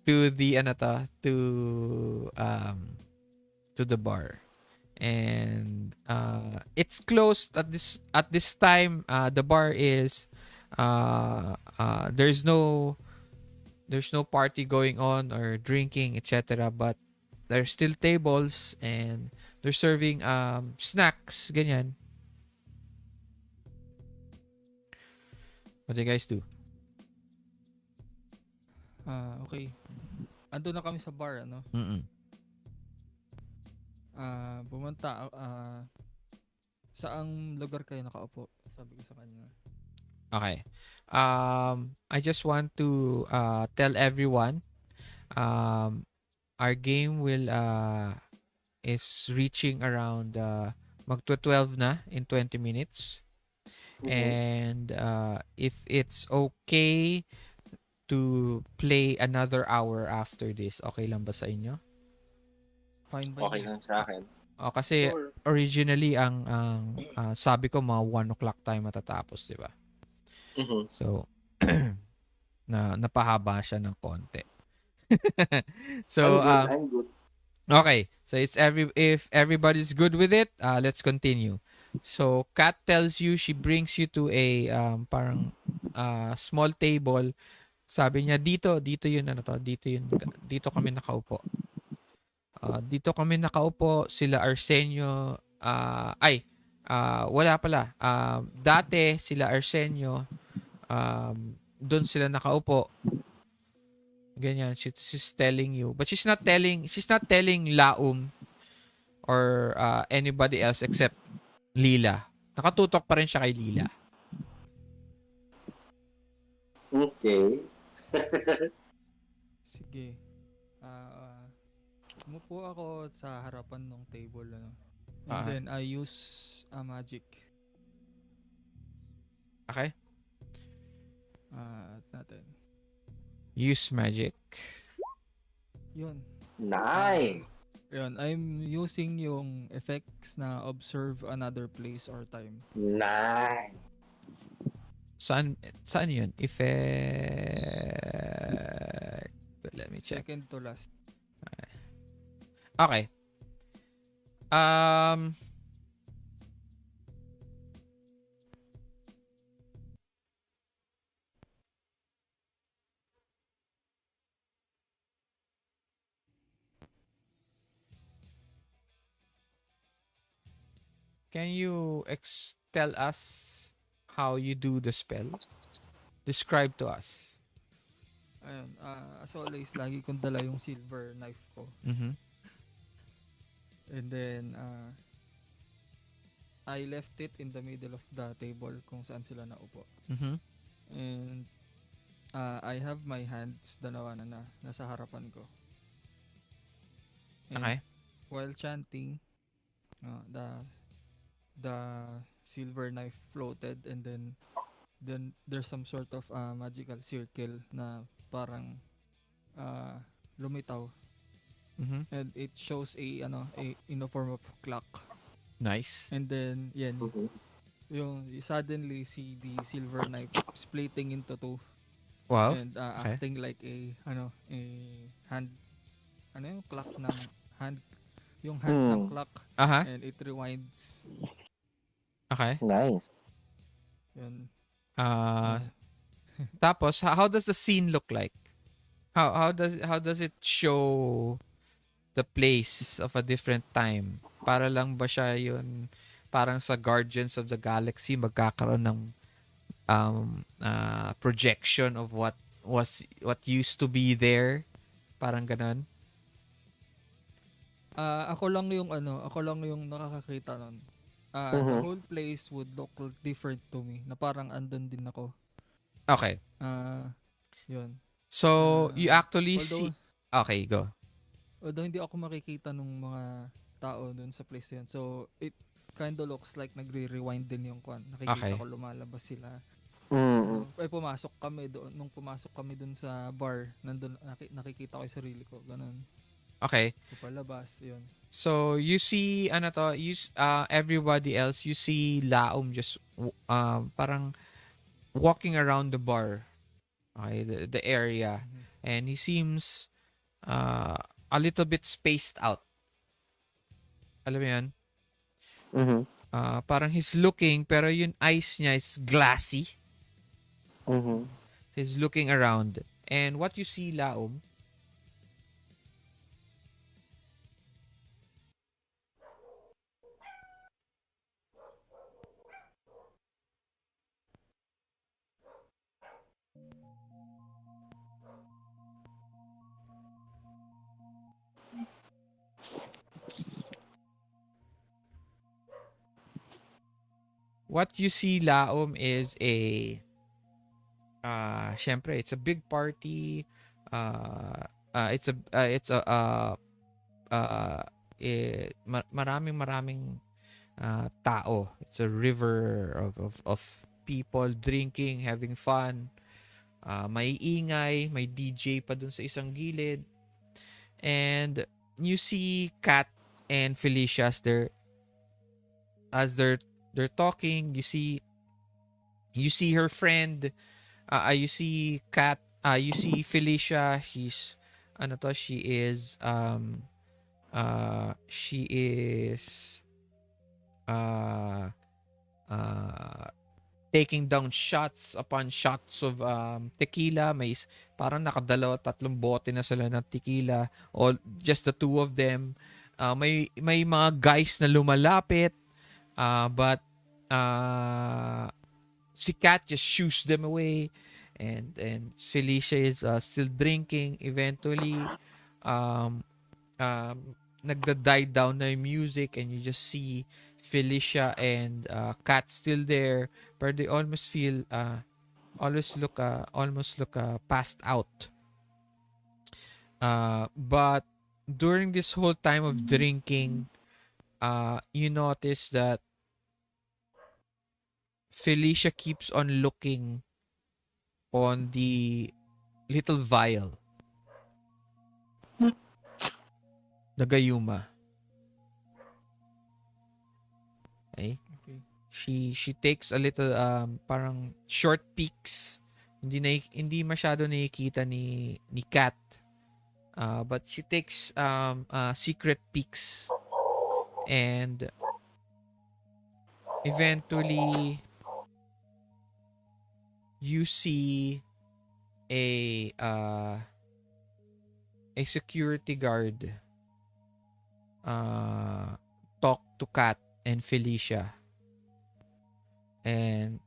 to the to the bar. And it's closed at this time. The bar is there's no party going on or drinking, etc., but there's still tables and they're serving snacks, ganyan. What do you guys do? Okay. Ando na kami sa bar, ano? Mm-mm. Pumunta, saang lugar kayo nakaupo? Sabi ko sa kanya. Okay. I just want to tell everyone our game is reaching around magto-12 na in 20 minutes. And if it's okay to play another hour after this, okay lang ba sa inyo? Fine ba? Okay lang sa akin. Kasi Sure. originally ang sabi ko mga 1 o'clock tayo matatapos, di ba? So napahaba siya ng konti. So I'm good. okay. So if everybody's good with it, let's continue. So Kat tells you, she brings you to a parang small table. Sabi niya dito yun dito kami nakaupo. Dito kami nakaupo, sila Arsenio, wala pala. Dati sila Arsenio, doon sila nakaupo. Ganyan, she's telling you. But she's not telling Laum or anybody else except Lila. Nakatutok pa rin siya kay Lila. Okay. Sige. Umupo ako sa harapan ng table, ano. And then I use a magic. Okay? Natin. Use magic. Yun. Nice. Yun, I'm using yung effects na observe another place or time. Nice. Saan yun? Effect. Let me check. Second to last. Okay. can you tell us how you do the spell? Describe to us. Ayun, as always, lagi kong dala yung silver knife ko. Mhm. And then, I left it in the middle of the table kung saan sila naupo. Mhm. And I have my hands dalawa na nasa harapan ko. And Okay. while chanting, the silver knife floated, and then there's some sort of magical circle na parang lumitaw, Mhm. and it shows a in a form of clock. Nice. And then yan, Mhm. yung you suddenly see the silver knife splitting into two, Wow. and Okay. acting like a hand, yung clock ng hand, yung hand ng clock, Aha. and it rewinds. Okay. Nice. Yun. Tapos how does the scene look like? How does it show the place of a different time? Para lang ba siya yun parang sa Guardians of the Galaxy magkakaroon ng projection of what used to be there? Parang ganun. Ako lang yung nakakakita nun. The whole place would look different to me, na parang andun din ako. Okay. Yun. So, you actually although- see... Okay, go. Although hindi ako makikita nung mga tao dun sa place yun. So, it kind of looks like nagre-rewind din yung kwan. Nakikita Okay. ko lumalabas sila. Mm. Pumasok kami doon. Nung pumasok kami dun sa bar, nandun, nakikita ko yung sarili ko. Ganun. Okay. Palabas, yun. So, you see, everybody else, you see Laum just parang walking around the bar. Okay, the area. And he seems a little bit spaced out. Alam mo yun? Mhm. Parang he's looking, pero yung eyes niya is glassy. Mhm. He's looking around. And what you see, Laum, Laum, is syempre, it's a big party. Maraming tao. It's a river of people drinking, having fun. May ingay, may DJ pa dun sa isang gilid. And you see Kat and Felicia as they're talking. You see her friend. You see Kat. You see Felicia. She is taking down shots upon shots of tequila. May parang nakadalawa, tatlong bote na sila ng tequila. All just the two of them. May mga guys na lumalapit, but si Kat just shoos them away, and Felicia is still drinking. Eventually, nagda-die down na yung music, and you just see Felicia and Kat still there, but they almost look passed out. But during this whole time of drinking, you notice that Felicia keeps on looking on the little vial. The gayuma. Okay? She takes a little parang short peeks. Hindi masyado nakikita ni Kat. But she takes secret peeks, and eventually you see a security guard talk to Kat and Felicia. And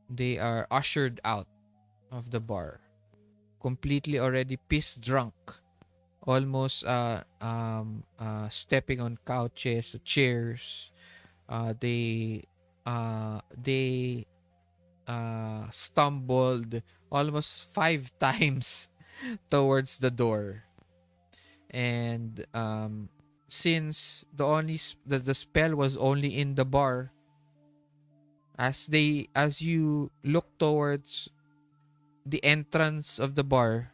they are ushered out of the bar, completely already piss drunk, almost stepping on couches, chairs. They stumbled almost 5 times towards the door. And since the spell was only in the bar, as you look towards the entrance of the bar,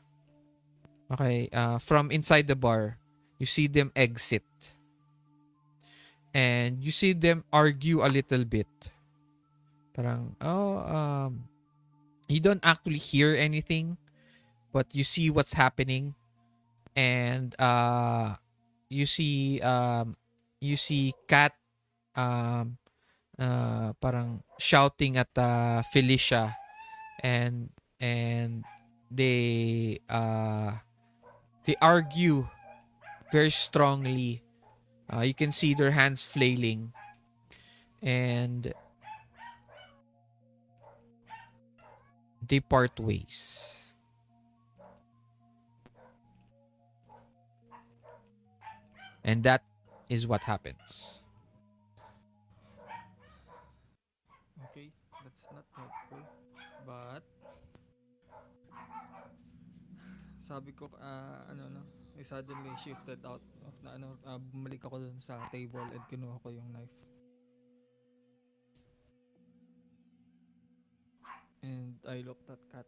okay, from inside the bar, you see them exit. And you see them argue a little bit. Parang, you don't actually hear anything, but you see what's happening. And you see Kat parang shouting at Felicia, and they argue very strongly. You can see their hands flailing, and they part ways. And that is what happens. Okay, that's not helpful. But sabi ko I suddenly shifted out of bumalik ako dun sa table and kinuha ko yung knife. And I looked at Kat.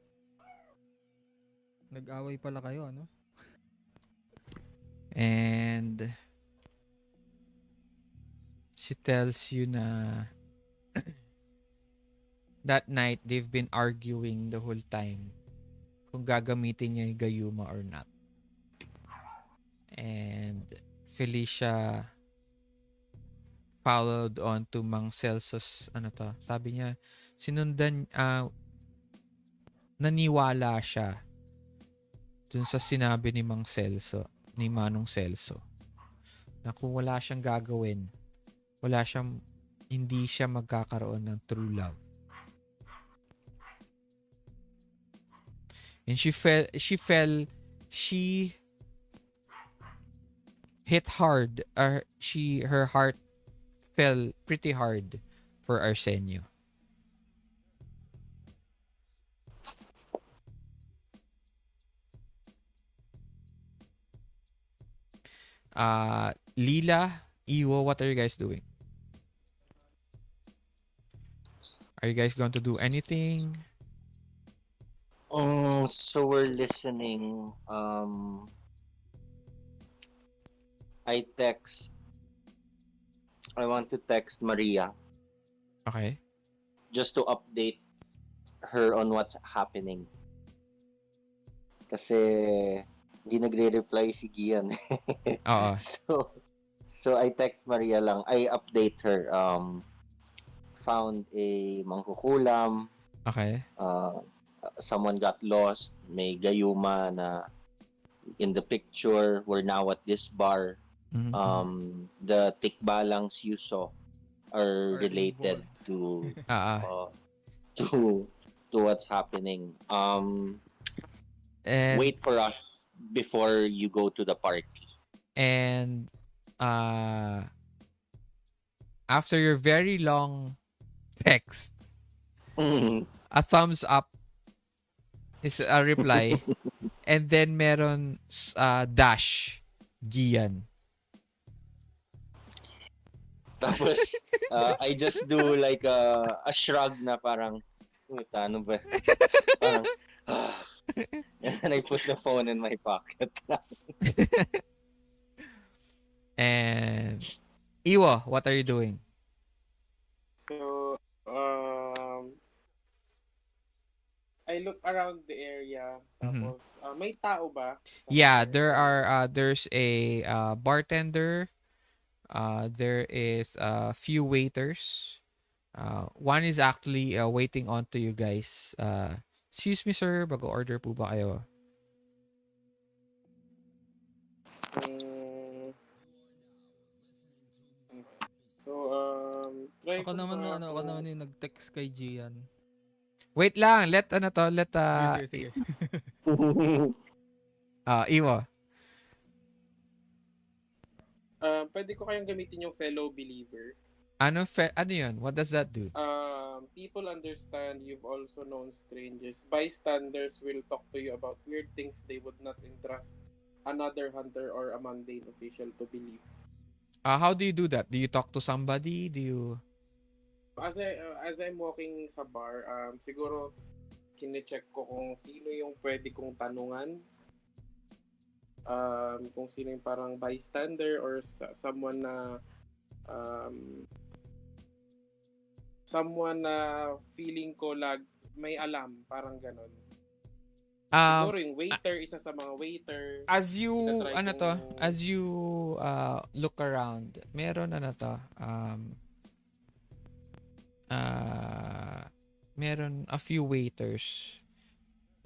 Nag-away pala kayo, ano? And she tells you na that night they've been arguing the whole time kung gagamitin niya yung gayuma or not. And Felicia followed on to Mang Celso's sabi niya naniwala siya dun sa sinabi ni Mang Celso, ni Manong Celso, na kung wala siyang gagawin, hindi siya magkakaroon ng true love. And she hit hard, her heart fell pretty hard for Arsenio. Lila, Iiwo, what are you guys doing? Are you guys going to do anything? So we're listening. I want to text Maria. Okay. Just to update her on what's happening. Kasi hindi nagre-reply si Gian. So I text Maria lang. I update her. Found a mangkukulam. Okay. Someone got lost. May gayuma na in the picture. We're now at this bar. Mm-hmm. The tikbalangs you saw are related to what's happening. And wait for us before you go to the party. And after your very long text, a thumbs up is a reply. And then meron dash Gian. Tapos I just do like a shrug na parang ano ba? Parang and I put the phone in my pocket. And Iiwo, what are you doing? So, I look around the area. Tapos, may tao ba? Yeah, there's a bartender. There is a few waiters. One is actually waiting on to you guys. Excuse me, sir. Mag-order po ba kayo? So, try Ako ko naman pa ako naman yung nag-text kay Gian. Wait lang, let Sige. Iwo. Pwede ko kayong gamitin yung fellow believer. Ano yun? What does that do? People understand you've also known strangers. Bystanders will talk to you about weird things they would not entrust another hunter or a mundane official to believe. How do you do that? Do you talk to somebody? Do you... As I'm walking sa bar, siguro sine-check ko kung sino yung pwede kong tanungan. Kung sino yung parang bystander or someone na feeling ko may alam, parang ganon. Siguro yung waiter, isa sa mga waiter. As you tinatry as you look around, meron meron a few waiters.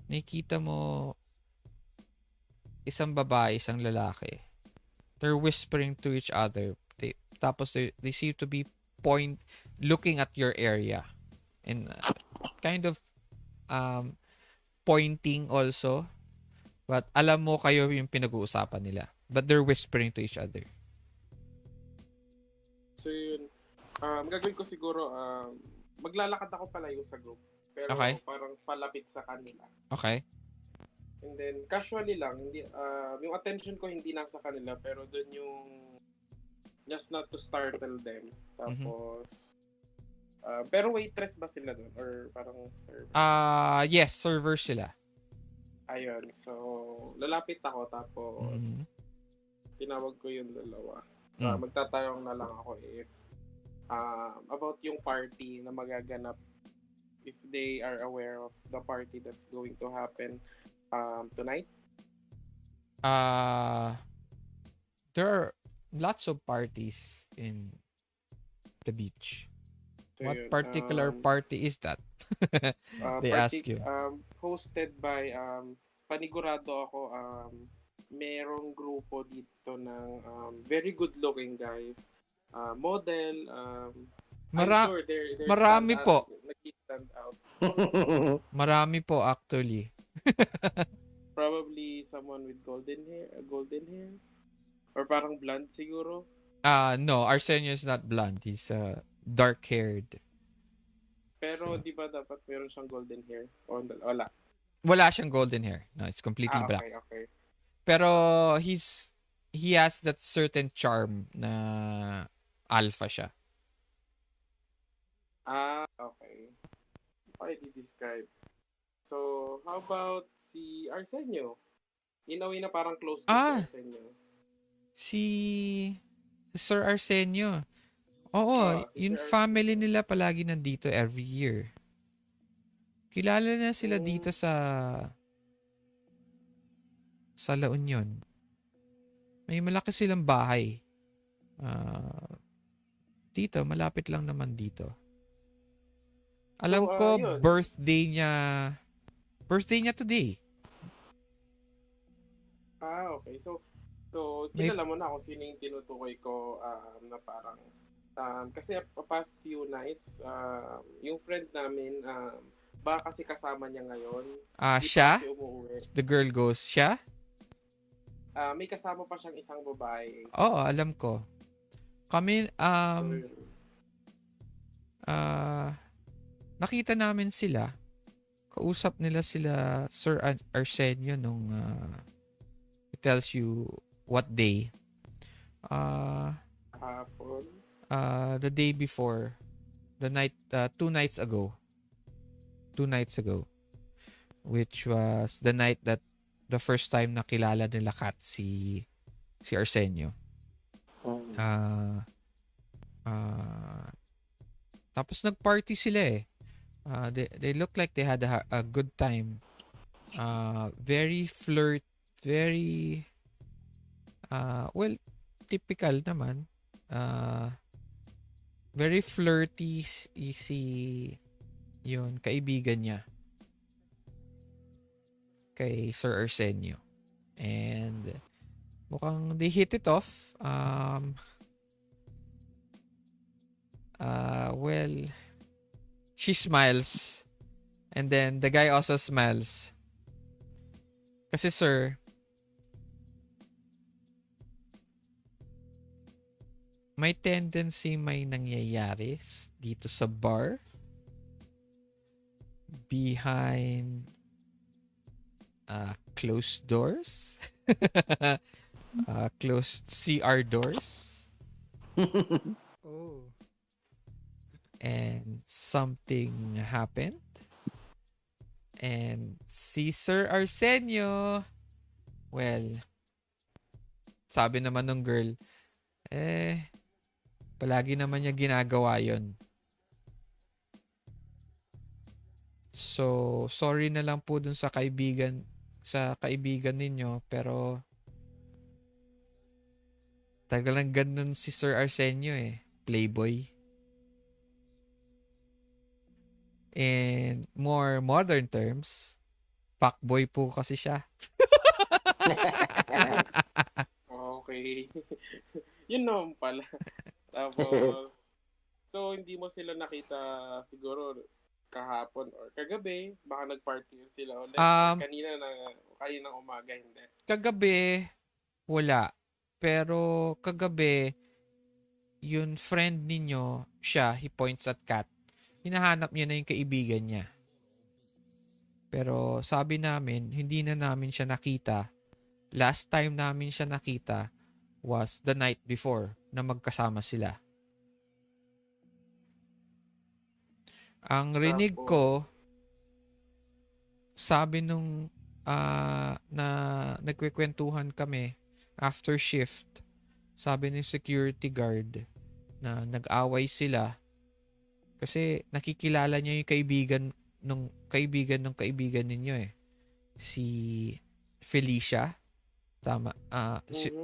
Nakita mo isang babae, isang lalaki. They're whispering to each other. They seem to be looking at your area and kind of pointing also. But alam mo kayo yung pinag-uusapan nila. But they're whispering to each other. So yun. Gagawin ko siguro, maglalakad ako palayo sa group. Pero Okay. parang palapit sa kanila. Okay. And then, casually lang, hindi, yung attention ko hindi nasa kanila, pero doon yung just not to startle them. Tapos, pero waitress ba sila doon? Or parang server? Yes, servers sila. Ayun. So, lalapit ako, tapos, tinawag ko yung dalawa. Magtatanong na lang ako if, about yung party na magaganap, if they are aware of the party that's going to happen tonight. There are lots of parties in the beach. So, What yun, particular party is that? They ask you. Hosted by, panigurado ako, merong grupo dito ng very good looking guys. Model, I'm sure they're marami po. Nag-stand out. Marami po actually. Probably someone with golden hair. Or parang blonde siguro. No, Arsenio is not blonde. He's dark-haired. Pero So, di ba dapat meron siyang golden hair? O wala? wala siyang golden hair. No, it's completely black. Okay. Pero he has that certain charm na alpha siya. Okay. Okay, describe. So, how about si Arsenio? In a way na parang close to si Arsenio. Si Sir Arsenio. Oo, si yung Sir family nila palagi nandito every year. Kilala na sila dito sa La Union. May malaki silang bahay. Dito, malapit lang naman dito. Alam ko, yun. birthday niya today. Okay. So kilala mo na kung sino yung tinutukoy ko na parang kasi past few nights yung friend namin baka kasi kasama niya ngayon. Di Siya? pa kasi umuwi. The girl goes, siya? May kasama pa siyang isang babae. Oo, alam ko. Kami, nakita namin sila. Kausap nila sila Sir Arsenio nung it tells you what day. Hapon. The day before. The night, 2 nights ago. 2 nights ago. Which was the night that the first time nakilala nila Kat si Arsenio. Tapos nag-party sila eh. They look like they had a good time. Very very well, typical naman. Very flirty si yun, kaibigan niya kay Sir Arsenio. And mukhang they hit it off. Well, she smiles. And then the guy also smiles. Kasi sir, may tendency may nangyayari dito sa bar behind closed doors. Closed CR doors. Oh. And something happened. And si Sir Arsenio, well, sabi naman ng girl, palagi naman niya ginagawa yon. So, sorry na lang po dun sa kaibigan ninyo, pero talagang ganun si Sir Arsenio playboy. In more modern terms, fuckboy po kasi siya. Okay. Yun naman pala. Tapos, so hindi mo sila nakita siguro kahapon or kagabi, baka nag-party yun sila ulit. Kanina umaga, hindi. Kagabi, wala. Pero kagabi, yung friend ninyo, siya, he points at Kat. Hinahanap niya na yung kaibigan niya. Pero sabi namin, hindi na namin siya nakita. Last time namin siya nakita was the night before na magkasama sila. Ang rinig ko, sabi nung na nagkwekwentuhan kami after shift, sabi ng security guard na nag-away sila kasi nakikilala niya yung kaibigan ninyo si Felicia. Tama.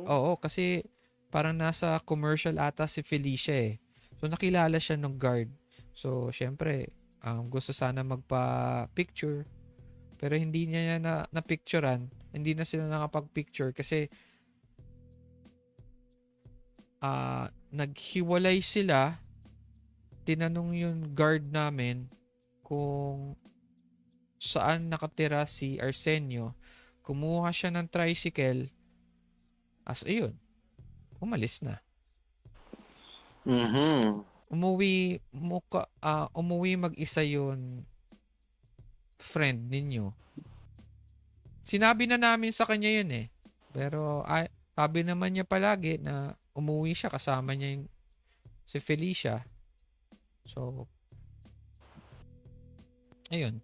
Oo, kasi parang nasa commercial ata si Felicia So nakilala siya ng guard. So syempre, gusto sana magpa-picture. Pero hindi niya na-picturean. Hindi na sila nakapag-picture kasi naghiwalay sila. Tinanong yung guard namin kung saan nakatira si Arsenio. Kumuha siya ng tricycle. Ayun. Umalis na. Mhm. Umuwi mag-isa yun friend ninyo. Sinabi na namin sa kanya yun Pero sabi naman niya palagi na umuwi siya kasama niya si Felicia. So, ayun.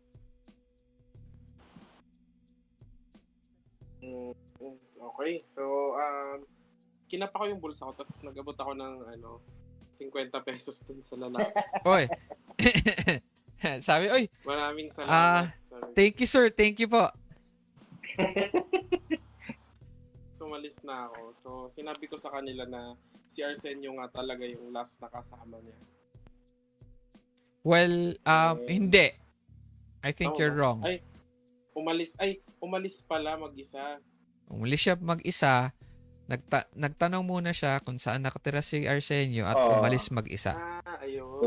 Okay. So, kinapa ko yung bulsa ko tapos nag-abot ako ng 50 pesos dun sa lalaki. Oy. Sabi, oy. Maraming salamat. Thank you, sir. Thank you po. Sumalis na ako. So, sinabi ko sa kanila na si Arsenio nga talaga yung last na kasama niya. Well, hindi. I think you're wrong. Umalis pala mag-isa. Umalis siya mag-isa. Nagtanong muna siya kung saan nakatira si Arsenio at umalis mag-isa. Ayun.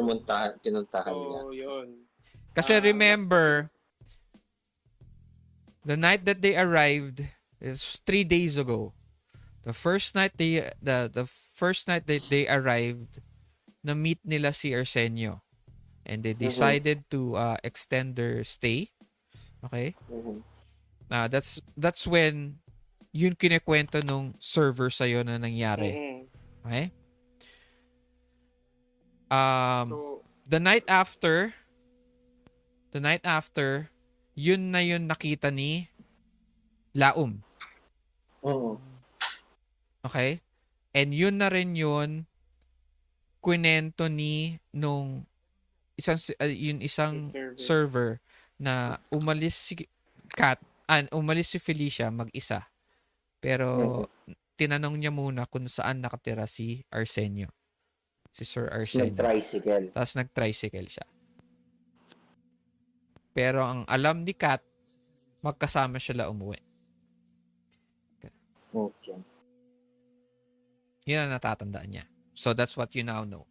Pinuntahan niya. Yun. Kasi remember, the night that they arrived is 3 days ago. The first night the first night that they arrived, na meet nila si Arsenio. And they decided to extend their stay. Okay? That's when yun kinekwento nung server sa'yo na nangyari. Okay? The night after, yun na yun nakita ni Laum. Okay? And yun na rin yun kwento ni nung isang server na umalis si Felicia mag-isa. Pero tinanong niya muna kung saan nakatira si Arsenio. Si Sir Arsenio. Nag-tricycle. Tapos nag-tricycle siya. Pero ang alam ni Kat, magkasama sila umuwi. Okay. Yun ang natatandaan niya. So that's what you now know.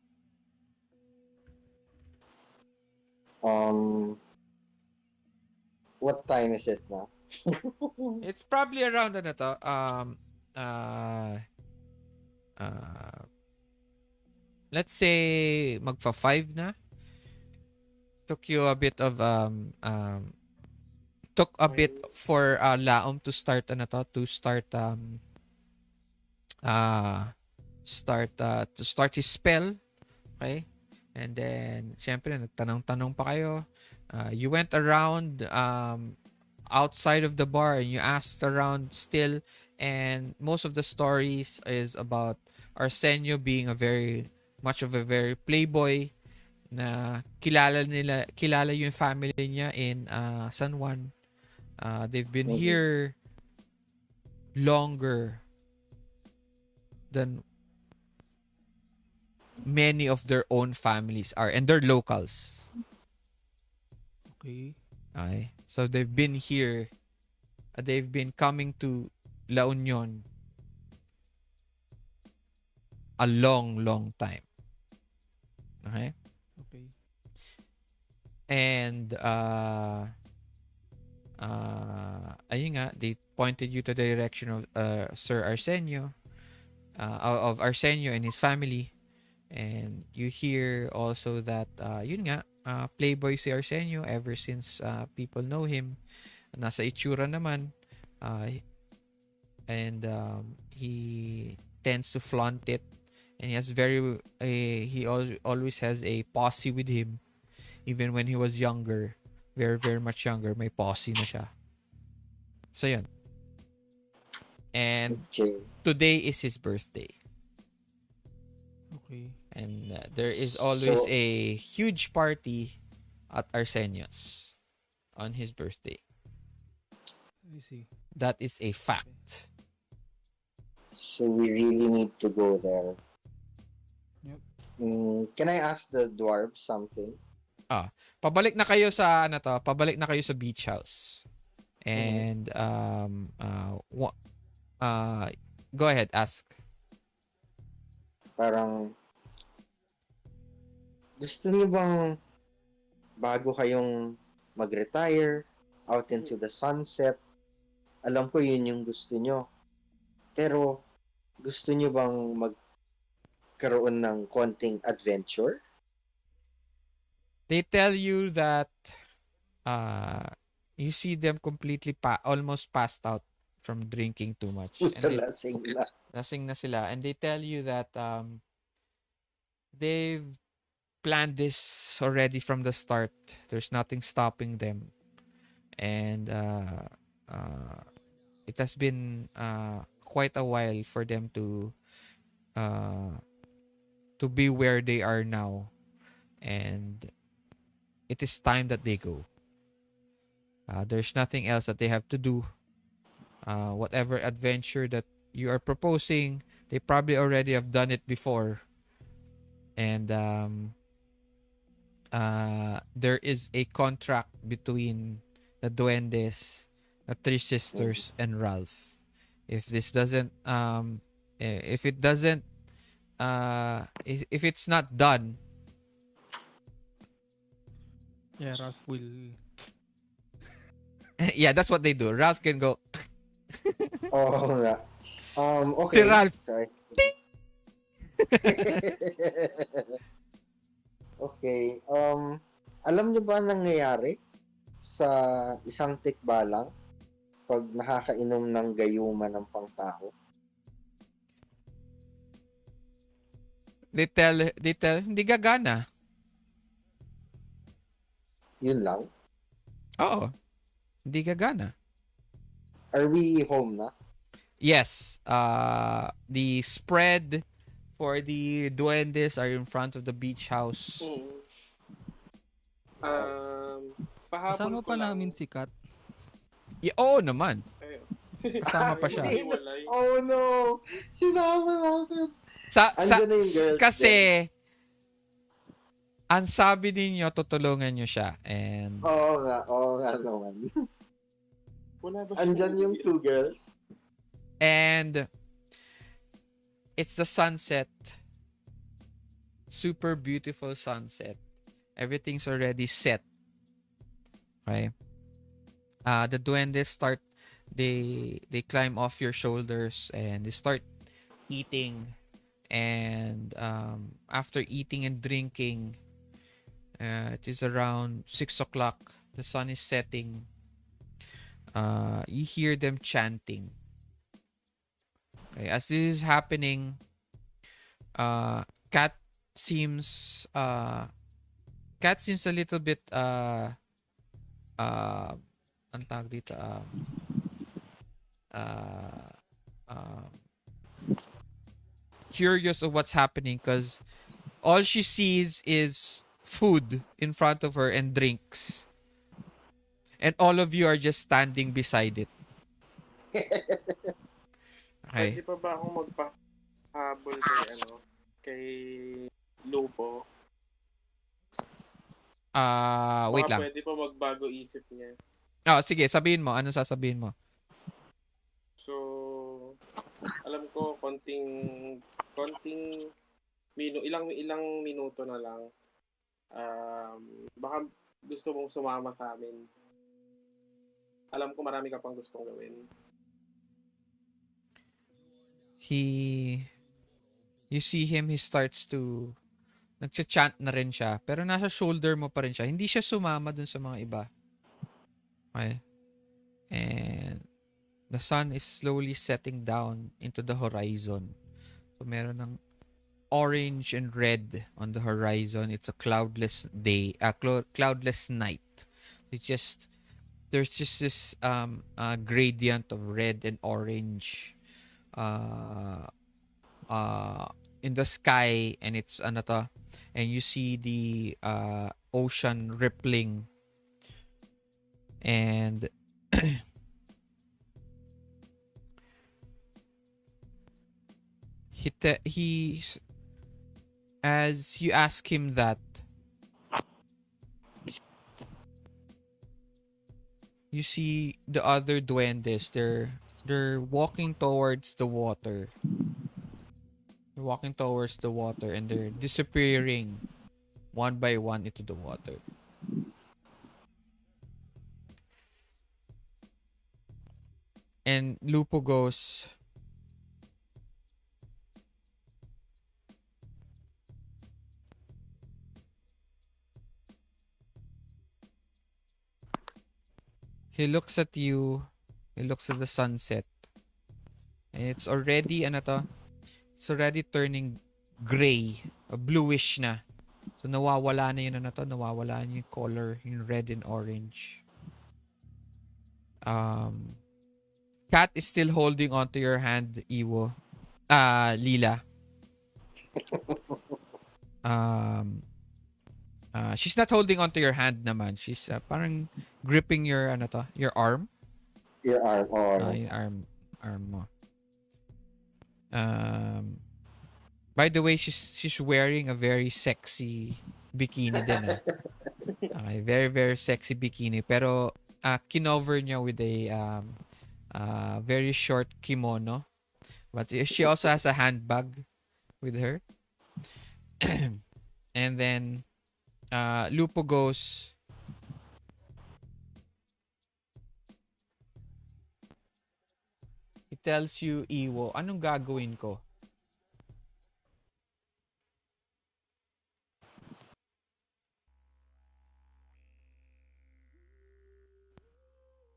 Um, what time is it now? It's probably around ano to, uh, uh, let's say magfa 5 na. Took you a bit of took a bit for Laum to start ano to start to start his spell, okay? And then syempre nagtanong-tanong pa kayo. You went around outside of the bar and you asked around still, and most of the stories is about Arsenio being a very much of a very playboy na kilala yung family niya in San Juan. They've been here longer than many of their own families are, and they're locals. Okay. Okay. So they've been here. They've been coming to La Union a long time. Okay? Okay. And ayun nga, they pointed you to the direction of Sir Arsenio, of Arsenio and his family. And you hear also that yun nga, playboy si Arsenio ever since people know him. Nasa itsura naman, and he tends to flaunt it, and he has always has a posse with him. Even when he was younger, very much younger, may posse na siya. So yun. And Okay. today is his birthday. Okay. And there is always So- a huge party at Arsenio's on his birthday. I see. That is a fact. So we really need to go there. Yep. Can I ask the dwarves something? Pabalik na kayo sa pabalik na kayo sa beach house. And go ahead, ask. Parang gusto niyo bang bago kayong mag-retire out into the sunset? Alam ko yun yung gusto niyo. Pero gusto niyo bang magkaroon ng konting adventure? They tell you that you see them completely almost passed out from drinking too much. And Lasing na. lasing na sila. And they tell you that they've planned this already from the start. There's nothing stopping them. And it has been quite a while for them to be where they are now. And it is time that they go. There's nothing else that they have to do. Whatever adventure that you are proposing, they probably already have done it before. And there is a contract between the duwendes, the three sisters, and Ralph. If this doesn't, if it doesn't, if it's not done, Yeah, Ralph will... yeah, that's what they do. Ralph can go. Oo nga. Okay. Si Ralph. Sorry. Okay. Alam niyo ba ang nangyayari sa isang tikbalang pag nakakainom ng gayuma ng pangtao? They tell, hindi gagana. Yun lang. Oo. Hindi gagana. Are we home na? Yes. The spread for the duendes are in front of the beach house. Pahabol Kasama ko pa lang. namin si Kat. Yeah, oo naman. Ayun. Kasama pa siya. Hindi. Hiwalay. Oh no! Sinama natin. Andyan na yung girls kasi, ang sabi ninyo, tutulungan nyo siya. And, Oo nga naman. Wala ba siya? Andyan yung two girls. and it's the sunset. Super beautiful sunset. Everything's already set. Okay? The duendes start, they climb off your shoulders and they start eating. And after eating and drinking, it is around 6 o'clock. The sun is setting. You hear them chanting. Okay, as this is happening, Cat seems Cat seems a little bit ang tawag dito, curious of what's happening because all she sees is food in front of her and drinks. And all of you are just standing beside it. Okay. Pwede pa ba akong magpahabol kay Lupo? Wait Baka lang. pwede pa magbago isip niya. Sige, sabihin mo. Anong sasabihin mo? So, alam ko konting ilang minuto na lang. Baka gusto mong sumama sa amin. Alam ko marami ka pang gustong gawin. You see him, he starts to nagcha-chant na rin siya, pero nasa shoulder mo pa rin siya. Hindi siya sumama dun sa mga iba. Okay? And the sun is slowly setting down into the horizon. So meron ng orange and red on the horizon. It's a cloudless day, cloudless night. There's just this gradient of red and orange in the sky, and it's and you see the ocean rippling, and he as you ask him that, you see the other duendes. They're walking towards the water. They're walking towards the water and they're disappearing one by one into the water. And Lupo goes, he looks at you, he looks at the sunset, and it's already it's already turning gray, bluish na. So nawawala na yun nawawala na yung color, yung red and orange. Cat is still holding onto your hand, Iiwo. Lila. She's not holding onto your hand naman. She's parang gripping your your arm. Your arm, Yung arm mo. By the way, she's wearing a very sexy bikini din. Okay, very very sexy bikini, pero kinover niya with a very short kimono. But she also has a handbag with her. And then Lupo goes, he tells you, Iiwo, anong gagawin ko?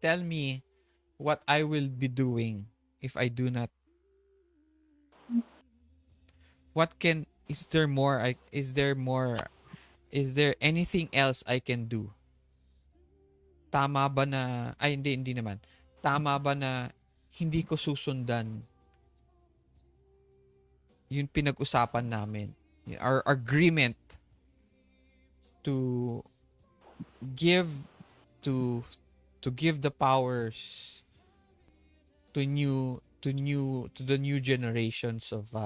Tell me what I will be doing if I do not. Is there anything else I can do? Tama ba na, hindi naman. Tama ba na hindi ko susundan yung pinag-usapan namin? Our agreement to give the powers to the new generations of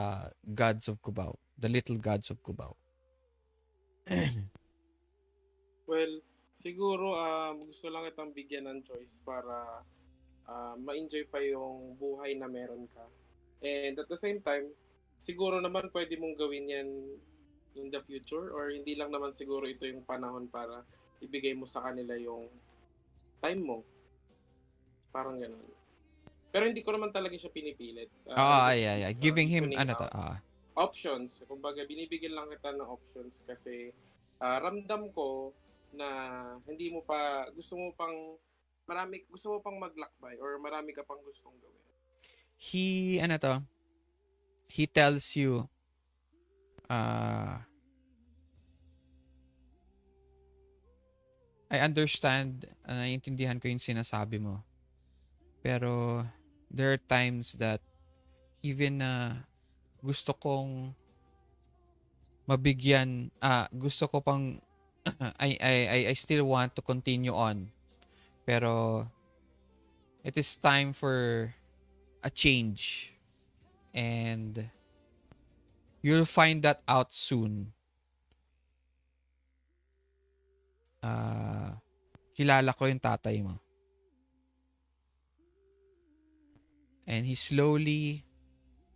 gods of Cubao, the little gods of Cubao. Well, siguro gusto lang itang bigyan ng choice para ma-enjoy pa yung buhay na meron ka. And at the same time, siguro naman pwede mong gawin yan in the future? Or hindi lang naman siguro ito yung panahon para ibigay mo sa kanila yung time mo? Parang ganun. Pero hindi ko naman talaga siya pinipilit. I'm just Giving him, reasoning ano to, out options. Kumbaga, binibigyan lang kita ng options kasi ramdam ko na hindi mo pa, gusto mo pang maglakbay or marami ka pang gustong gawin. he tells you, I understand, naiintindihan ko yung sinasabi mo. Pero, there are times that even gusto kong mabigyan, gusto ko pang, I still want to continue on. Pero, it is time for a change. And, you'll find that out soon. Kilala ko yung tatay mo. And he slowly,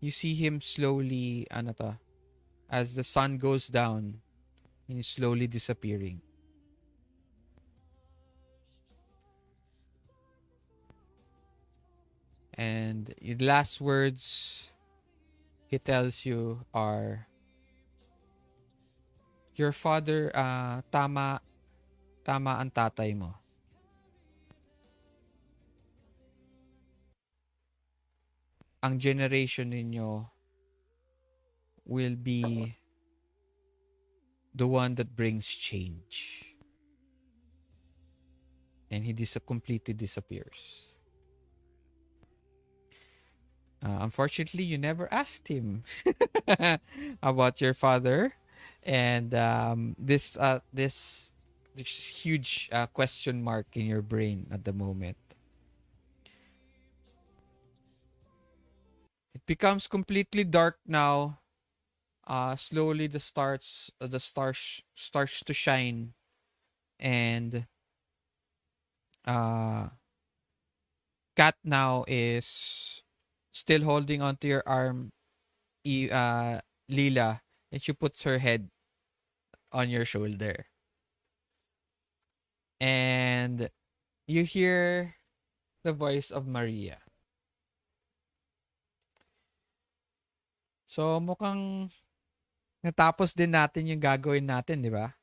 you see him slowly, as the sun goes down, and he's slowly disappearing. And the last words he tells you are, your father, tama ang tatay mo. Ang generation ninyo will be the one that brings change. And he completely disappears. Unfortunately, you never asked him about your father, and this huge question mark in your brain at the moment. It becomes completely dark now. Slowly the stars starts to shine, and Kat now is still holding onto your arm, Lila, and she puts her head on your shoulder. And you hear the voice of Maria. So, mukhang natapos din natin yung gagawin natin, di ba?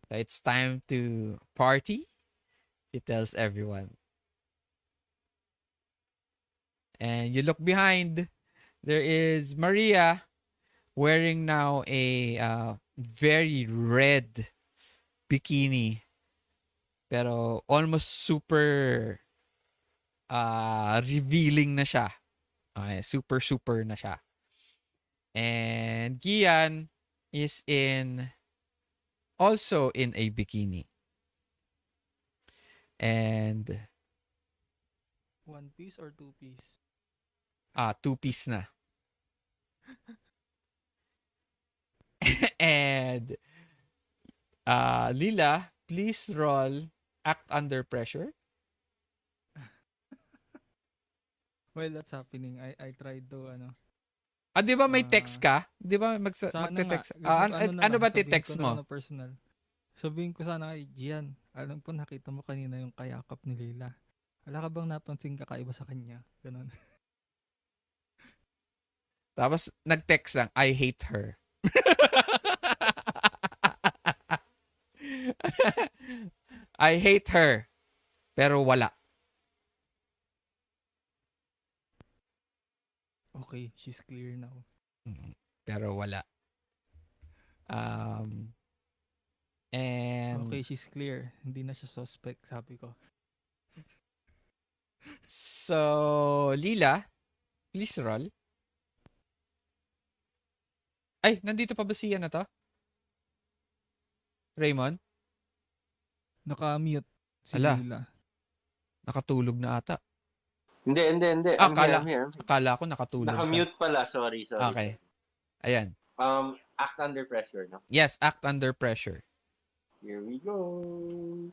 So, it's time to party, she tells everyone. And you look behind, there is Maria wearing now a very red bikini. Pero almost super revealing na siya. Super na siya. And Gian is also in a bikini. And one piece or two piece? Two-piece na. And Lila, please roll act under pressure. Well, that's happening. I tried to Di ba may text ka? Di ba sana magte-text? nga. Ano ba ti-text mo? Personal. Sabihin ko sana kay Gian, alam po nakita mo kanina yung kayakap ni Lila. Wala ka bang napansin kakaiba sa kanya? Ganun. Tapos nag-text lang, I hate her. I hate her. Pero wala. Okay, she's clear now. Pero wala. And Okay, she's clear. Hindi na siya suspect, sabi ko. So, Lila, please roll. Ay, nandito pa ba siya na to? Raymond? Naka-mute si Ala. Lila. Nakatulog na ata. Hindi. Akala I'm here. ko nakatulog Naka-mute pala. Sorry. Okay. Ayan. Act under pressure, no? Yes, act under pressure. Here we go.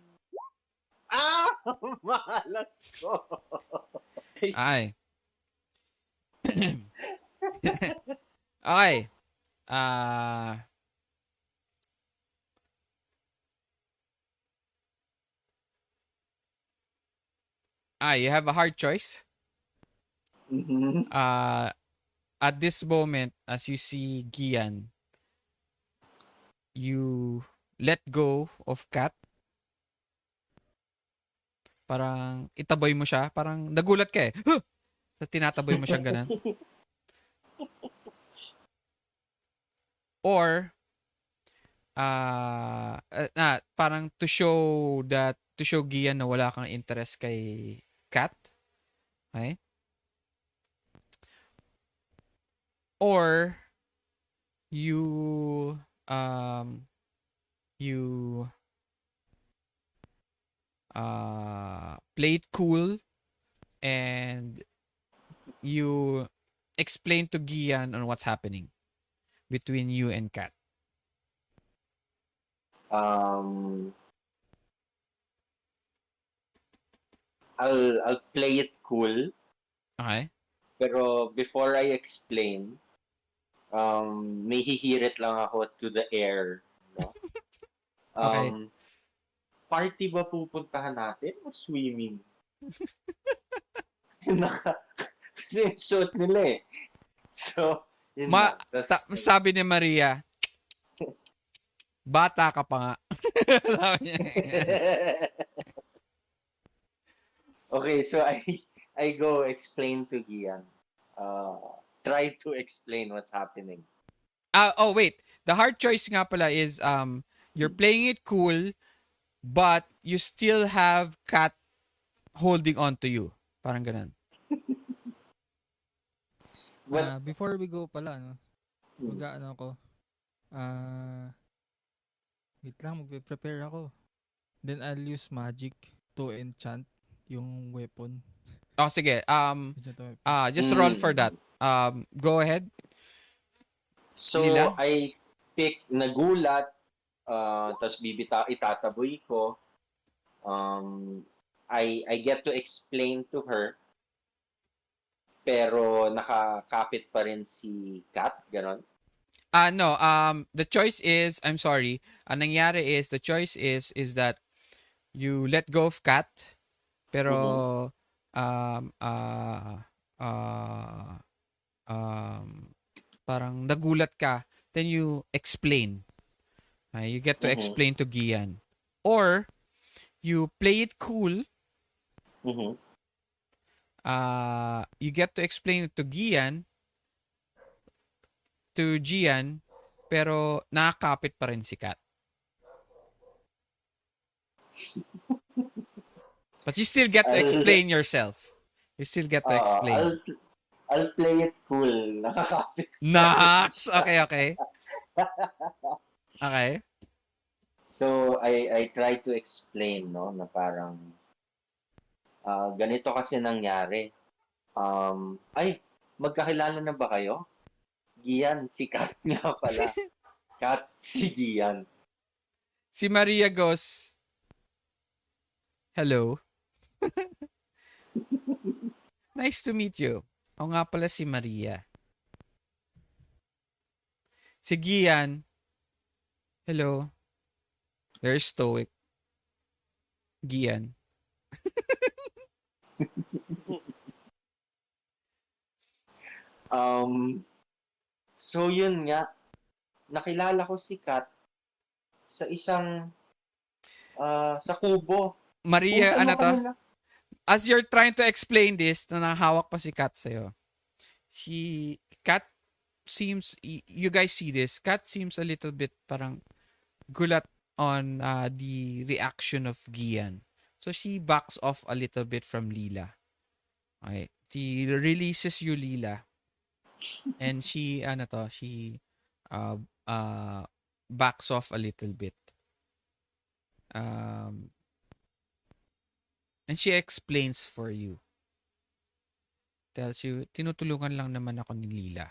Malas ko. Ay. Okay. You have a hard choice. Mhm. At this moment, as you see Gian, you let go of Kat. Parang itaboy mo siya. Parang nagulat ka eh. Huh! Sa tinataboy mo siyang ganun. Or, parang to show Gian na wala kang interest kay Kat. Okay? Or, you play it cool and you explain to Gian on what's happening between you and Kat. I'll play it cool, Okay? pero before I explain, may hihirit lang ako to the air, no? Okay. Party ba pupuntahan natin o swimming? Kasi yung suit nila eh. So, yun na. Sabi ni Maria, bata ka pa nga. Sabi niya. Okay, so I go explain to Gian. Try to explain what's happening. Wait. The hard choice nga pala is you're playing it cool but you still have Kat holding on to you. Parang ganun. Well, Before we go pala, no? Mag-ano ako. Wait lang, magpe-prepare ako. Then I'll use magic to enchant yung weapon. Oh, sige. Just roll for that. Go ahead. So, Lila? I pick nagulat, tapos itataboy ko. I get to explain to her, pero nakakapit pa rin si Kat, ganon. No, the choice is, I'm sorry, ang nangyari is, the choice is that you let go of Kat, pero, parang nagulat ka, then you explain. You get to explain to Gian. Or, you play it cool, you get to explain it to Gian, pero nakakapit pa rin si Kat. But you still get to explain yourself. You still get to explain. I'll play it cool. Nakakapit. Nax! Okay. Okay. So, I try to explain, no, na parang ganito kasi nangyari. Magkakilala na ba kayo? Gian, si Kat nga pala. Kat, si Gian. Si Maria goes, hello. Nice to meet you. Ako nga pala si Maria. Si Gian, hello. Very stoic. Gian. So yun nga, nakilala ko si Kat sa isang sa kubo. Maria, ano to? As you're trying to explain this, na nakahawak pa si Kat sa'yo. Kat seems, you guys see this, Kat seems a little bit parang gulat on the reaction of Gian. So she backs off a little bit from Lila. Okay. She releases you, Lila. And she backs off a little bit. And she explains for you. Tells you, tinutulungan lang naman ako ni Lila.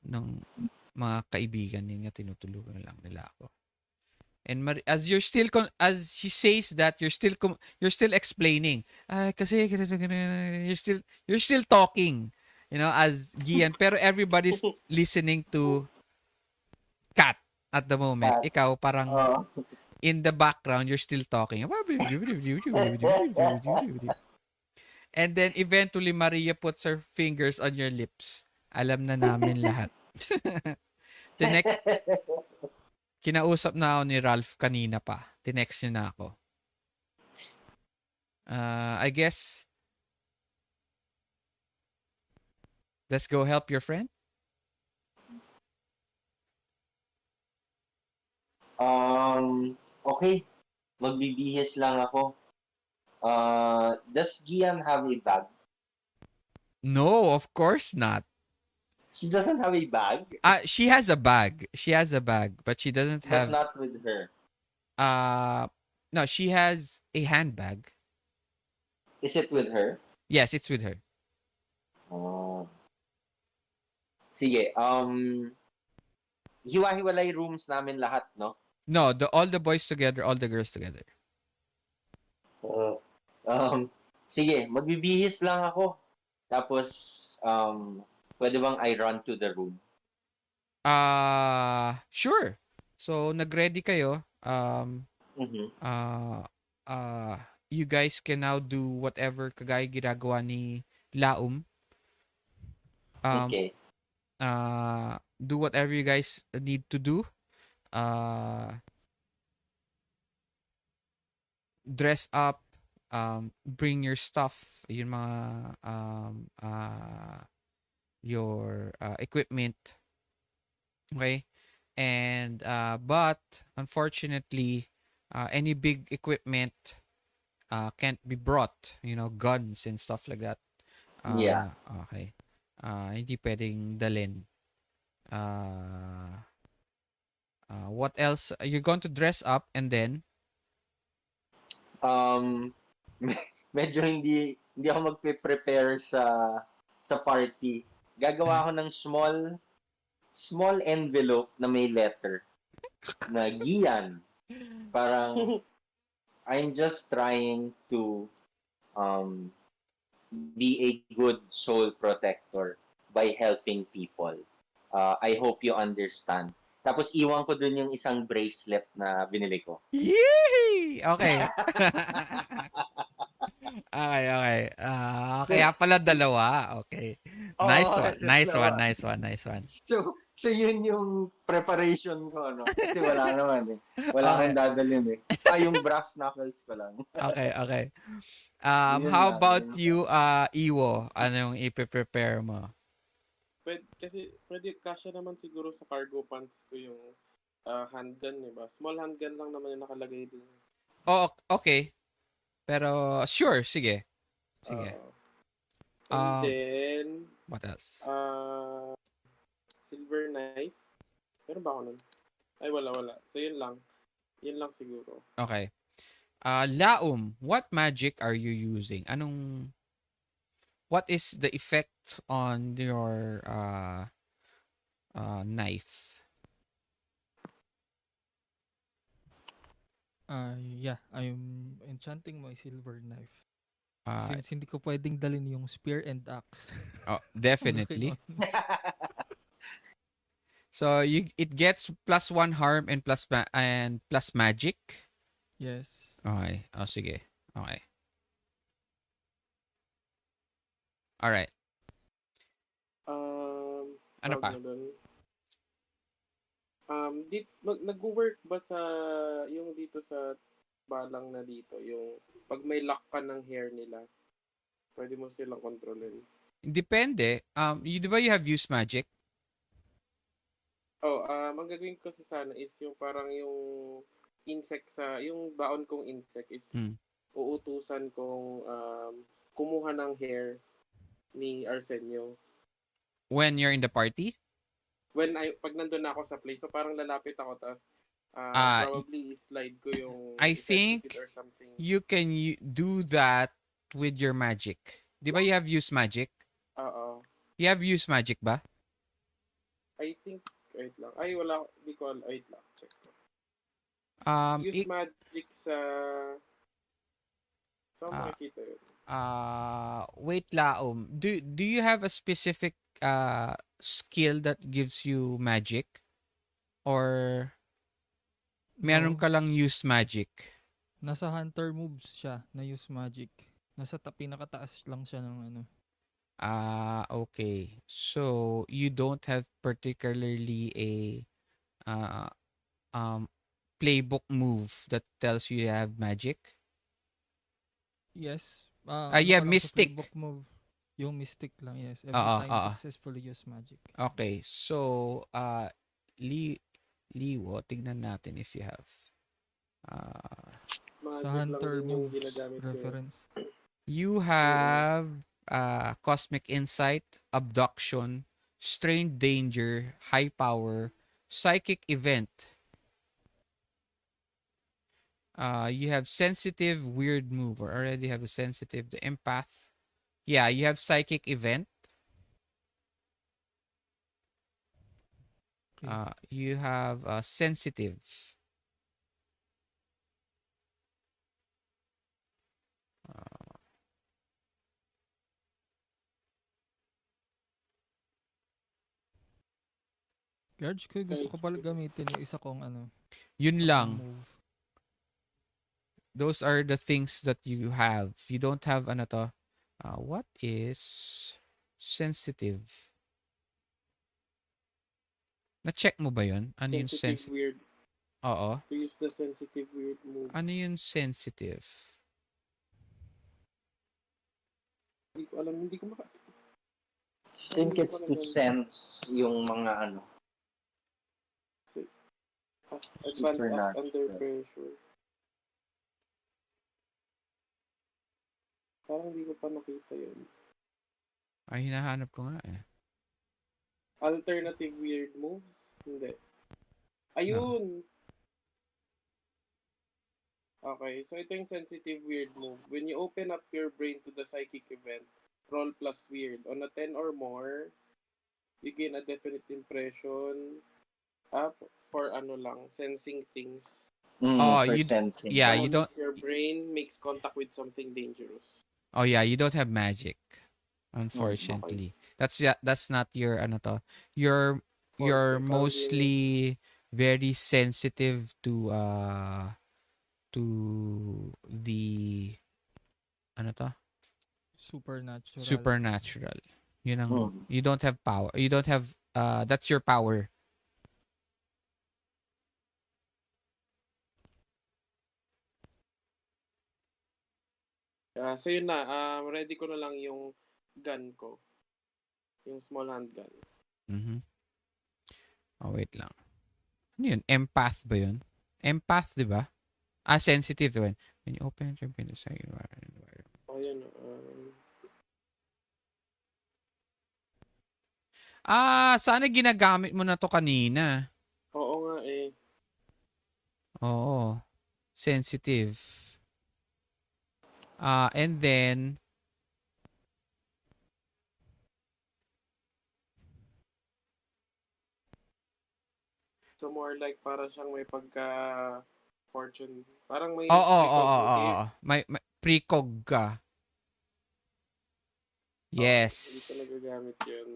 Ng mga kaibigan niya, tinutulungan lang nila ako. And as she says that, you're still explaining. Kasi you're still talking, as Gian. Pero everybody's listening to Kat at the moment. Ikaw parang in the background, you're still talking. And then eventually Maria puts her fingers on your lips. Alam na namin lahat. The next, kinausap na ako ni Ralph kanina pa. Tinext niya na ako. I guess, let's go help your friend. Okay. Magbibihis lang ako. Does Gian have a bag? No, of course not. She doesn't have a bag, She has a bag. She has a bag, but she doesn't but have. not with her. No, she has a handbag. Is it with her? Yes, it's with her. Oh. Sige, hiwa-hiwalay rooms namin lahat, no? No, all the boys together, all the girls together. Sige, magbibihis lang ako. Tapos, pwede bang I run to the room? Sure. So, nag-ready kayo. Mhm. You guys can now do whatever kagaya ginagawa ni Laum. Okay. Do whatever you guys need to do. Dress up. Bring your stuff. Yung mga your equipment. Okay? And but unfortunately, any big equipment can't be brought, guns and stuff like that. Yeah. Okay. Hindi pwedeng dalhin. What else? You're going to dress up and then Medyo hindi ako magpe-prepare sa party. Gagawa ako ng small envelope na may letter na Gian. Parang I'm just trying to be a good soul protector by helping people. I hope you understand. Tapos iwan ko dun yung isang bracelet na binili ko. Yay! Okay. Okay. Kaya pala dalawa. Okay. Nice one. So yun yung preparation ko, no? Kasi wala naman eh. Wala akong dadalhin eh. Yung brass knuckles ko lang. Okay. Yun How lang, about yun. you, Iiwo? Ano yung i-prepare mo? Pwede kasya naman siguro sa cargo pants ko yung handgun, diba? Small handgun lang naman yung nakalagay dun. Oh, okay. Pero sure, sige. And then What else? silver knife. Meron ba ako nun? Ay, wala. So yun lang. Yun lang siguro. Okay. Laum, what magic are you using? What is the effect on your knife? I'm enchanting my silver knife. Uh, Since hindi ko pwedeng dalhin yung spear and axe. Definitely. So it gets +1 harm and plus magic. Yes. Okay. Sige. Okay. Alright. Ano pa? Nag-work ba yung dito sa balang na dito, yung pag may lock ka ng hair nila, pwede mo silang kontrolin? Depende. Di ba you have use magic? Ang gagawin ko sana is yung parang yung insect yung baon kong insect is uutusan kong kumuha ng hair ni Arsenio. When you're in the party? Pag nandun na ako sa place, so parang lalapit ako, tapos probably slide ko yung I think or something. you can do that with your magic. Di ba you have use magic? Oo. You have use magic ba? I think, wait lang. Ay, wala. Di ko, wait lang. Check ko. Use magic sa makikita yun. Wait, Laum. Do you have a specific skill that gives you magic? Or meron ka lang use magic? Nasa hunter moves siya na use magic. Nasa pinakataas lang siya ng ano. Okay. So, you don't have particularly a uh, um, playbook move that tells you have magic? Yes. You have Lang sa mystic. playbook move. Yung mystic lang, yes. Every Oo, time oo. successfully use magic. Okay. So, Liwo, tignan natin if you have. Sa Magic lang hunter din yung moves ginagamit ko. reference. You have Cosmic Insight, Abduction, Strained Danger, High Power, Psychic Event. You have Sensitive, Weird Move, or already have a Sensitive, the Empath. Yeah, you have Psychic Event. Okay. You have Sensitive. Garge ko, gusto ko pala gamitin yung isa kong ano. Yun Isa lang. kong move. Those are the things that you have. You don't have ano to. What is sensitive? Na-check mo ba yun? Ano yung Sensitive weird. Oo. To use the sensitive weird move. Ano yung sensitive? Hindi ko alam, hindi ko maka... I think it's to sense yung mga ano. Advance up Supernatural. under pressure. Parang hindi ko pa nakita yun. Ay, hinahanap ko nga eh. Alternative weird moves? Hindi. Ayun! Okay, so ito yung sensitive weird move. When you open up your brain to the psychic event, roll plus weird. On a 10 or more, you gain a definite impression for ano lang, sensing things. Oh, For you sensing. yeah, you don't. Your brain makes contact with something dangerous. Oh yeah, you don't have magic. Unfortunately, that's not your ano to. You're mostly very sensitive to the ano to? Supernatural. Yun ang you don't have power. You don't have that's your power. So yun na, ready ko na lang yung gun ko. Yung small handgun. Oh, wait lang. Ano yun? Empath ba yun? Empath, di ba? Sensitive yun. When you open your brain, Oh, yun. Sana ginagamit mo na to kanina. Oo nga eh. Oo. Sensitive. And then, so more like para siyang may pagka fortune. Parang may Oo. May precog ka. Yes. Hindi ko nagagamit yun.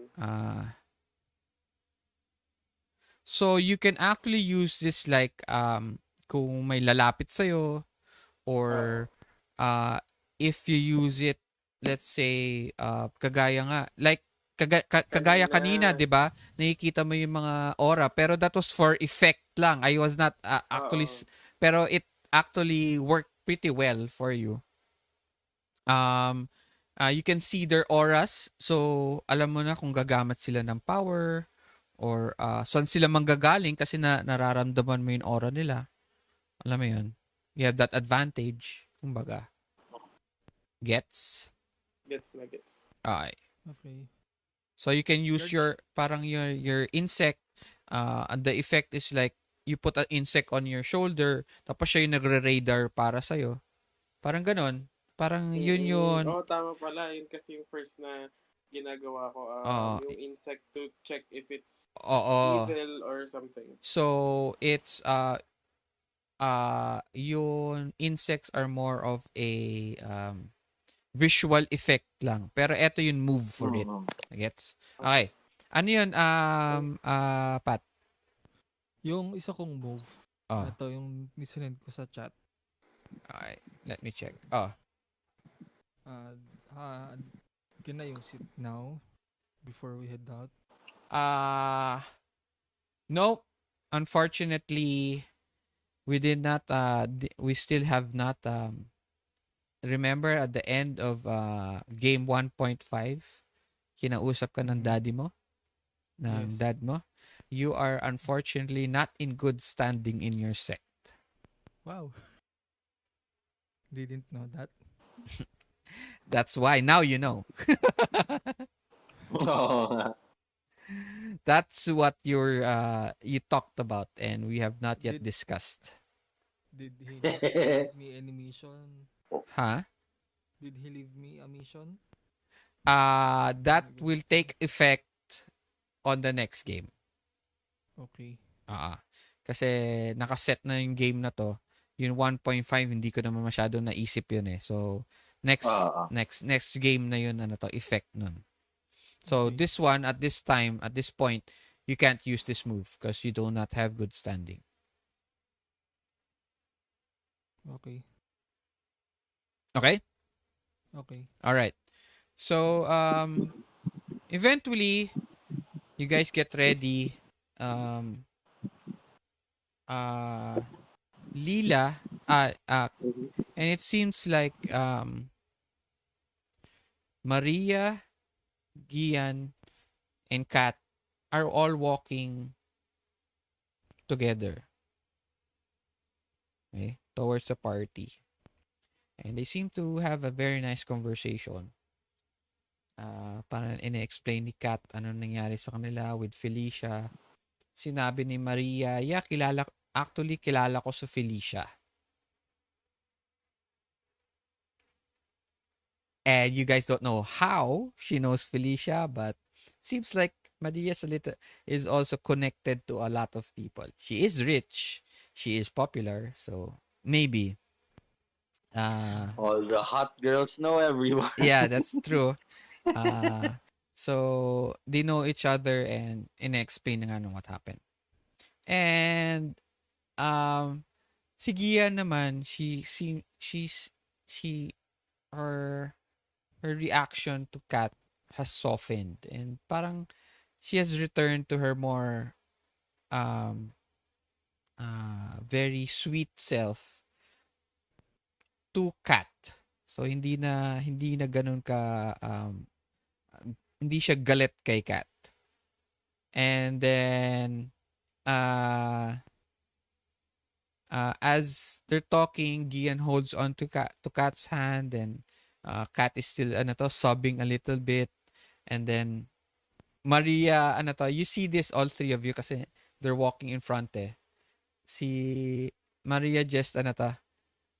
So you can actually use this like kung may lalapit sa'yo or if you use it, let's say kagaya nga like kagaya kanina, 'di ba? Nakikita mo yung mga aura pero that was for effect lang. I was not actually pero it actually worked pretty well for you. You can see their auras. So alam mo na kung gagamit sila ng power or saan sila manggagaling kasi nararamdaman mo yung aura nila. Alam mo yun? You have that advantage. Kumbaga. Gets? Gets na gets. Okay. So you can use parang your insect. The effect is like you put an insect on your shoulder tapos siya yung nagre-radar para sa'yo. Parang ganon. Parang yun. Oo, tama pala. Yun kasi yung first na ginagawa ko. Yung insect to check if it's evil or something. So it's yung insects are more of a visual effect lang. Pero eto yung move for it. Gets? Okay. Ano yun, Pat? Yung isa kong move. Ito yung nisinend ko sa chat. Okay. Let me check. Uh, uh, can I use it now before we head out? Nope. Unfortunately, we did not we still have not remember at the end of game 1.5, kinausap ka ng Mhm. daddy mo, ng Yes. dad mo. You are unfortunately not in good standing in your sect. Wow. Didn't know that. That's why now you know. Oo. That's what you talked about and we have not yet Did- discussed. Did he not leave me any mission? Huh? Did he leave me a mission? That will take effect on the next game. Okay. Kasi nakaset na yung game na to. Yung 1.5 hindi ko naman masyado naisip yun eh. So next game na yun effect nun. So Okay. this one at this time, at this point, you can't use this move because you do not have good standing. Okay. Okay? Okay. All right. So eventually you guys get ready. Lila and it seems like Maria, Gian, and Kat are all walking together. Okay, towards the party. And they seem to have a very nice conversation. Parang ina-explain ni Kat ano nangyari sa kanila with Felicia. Sinabi ni Maria, yeah, kilala ko si Felicia. And you guys don't know how she knows Felicia, but seems like Maria is also connected to a lot of people. She is rich. She is popular. So maybe. All the hot girls know everyone. Yeah, that's true. So they know each other and ina-explain na nga nung what happened. And si Gia naman, her reaction to Kat has softened and parang she has returned to her more very sweet self to Kat. So hindi na ganun ka hindi siya galit kay Kat. And then as they're talking, Gian holds on to Kat's hand and Kat is still sobbing a little bit. And then Maria, you see this, all three of you, kasi they're walking in front eh. Si Maria just,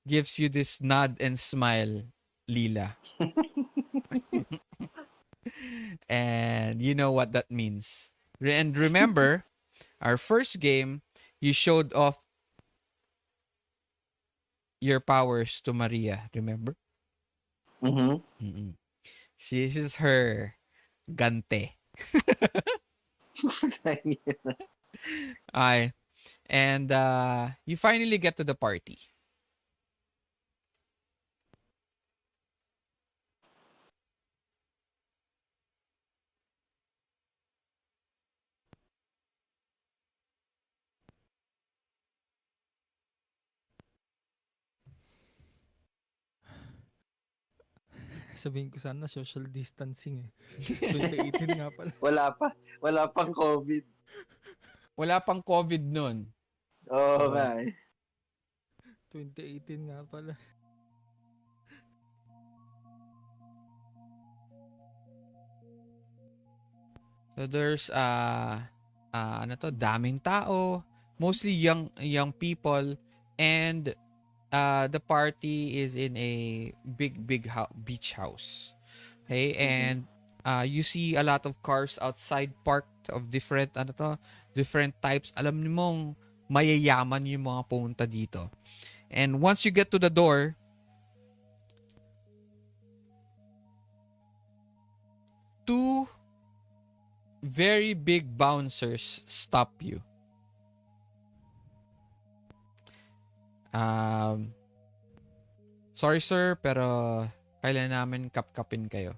gives you this nod and smile, Lila. And you know what that means. And remember, our first game, you showed off your powers to Maria, remember? Mm-hmm. This is her gante. And you finally get to the party. Sabihin ko sana social distancing eh. 2018 nga pala. Wala pang COVID. Wala pang COVID nun. Oo nga eh. 2018 nga pala. So there's daming tao, mostly young people, and the party is in a big beach house. Okay, and you see a lot of cars outside parked of different types. Alam niyo mong mayayaman yung mga pumunta dito. And once you get to the door, two very big bouncers stop you. Sorry sir, pero kailan namin kapkapin kayo.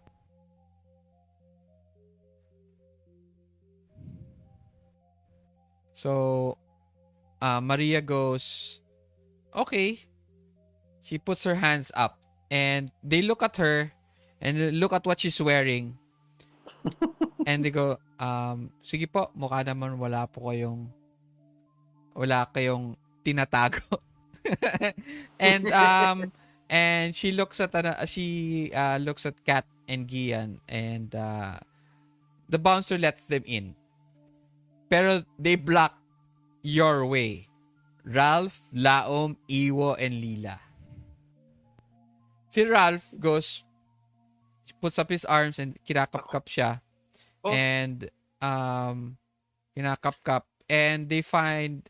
So, Maria goes, okay. She puts her hands up and they look at her and look at what she's wearing. And they go, sige po, mukha naman wala tinatago. And she looks at Kat and Gian, and the bouncer lets them in. Pero they block your way. Ralph, Laum, Iiwo, and Lila. Si Ralph goes, puts up his arms and kinakap-kap siya. Oh. And kinakap-kap, and they find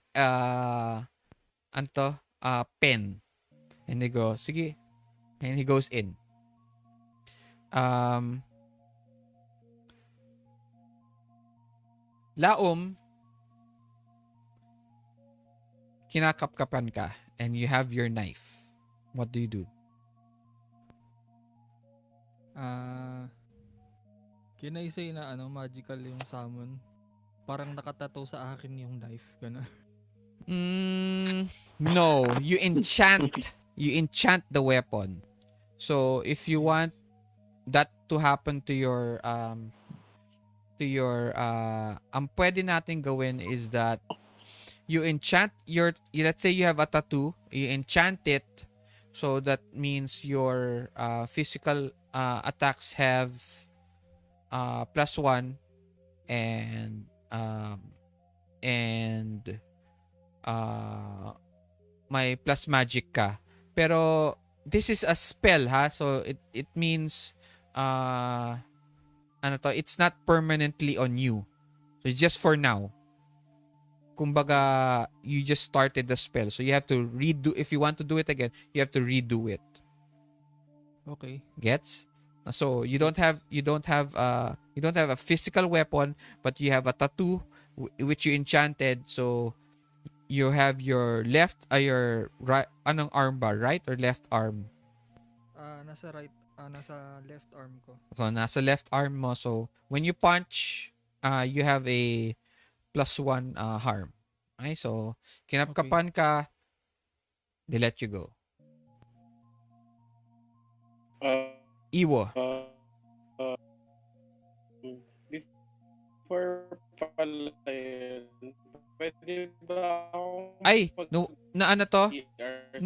pen. And they go, sige. And he goes in. Laum, kinakap-kapan ka and you have your knife. What do you do? Can I say na magical yung summon? Parang nakatato sa akin yung knife, gano'n. No, you enchant the weapon. So if you want that to happen to your ang pwede natin gawin is that you enchant let's say you have a tattoo, you enchant it, so that means your physical attacks have +1 and may plus magic ka. Pero this is a spell, ha, so it means it's not permanently on you, so just for now. Kumbaga, you just started the spell, so you have to redo. If you want to do it again, you have to redo it. Okay. Gets? So you don't have a physical weapon, but you have a tattoo which you enchanted. So you have your your right, anong arm ba? Right or left arm? Nasa right, nasa left arm ko. So nasa left arm mo. So when you punch, you have a +1 harm. Okay? So kinapkapan ka, they let you go. Iiwo. Before pala yun, pwede ba akong Ay, no, na ano to? CR?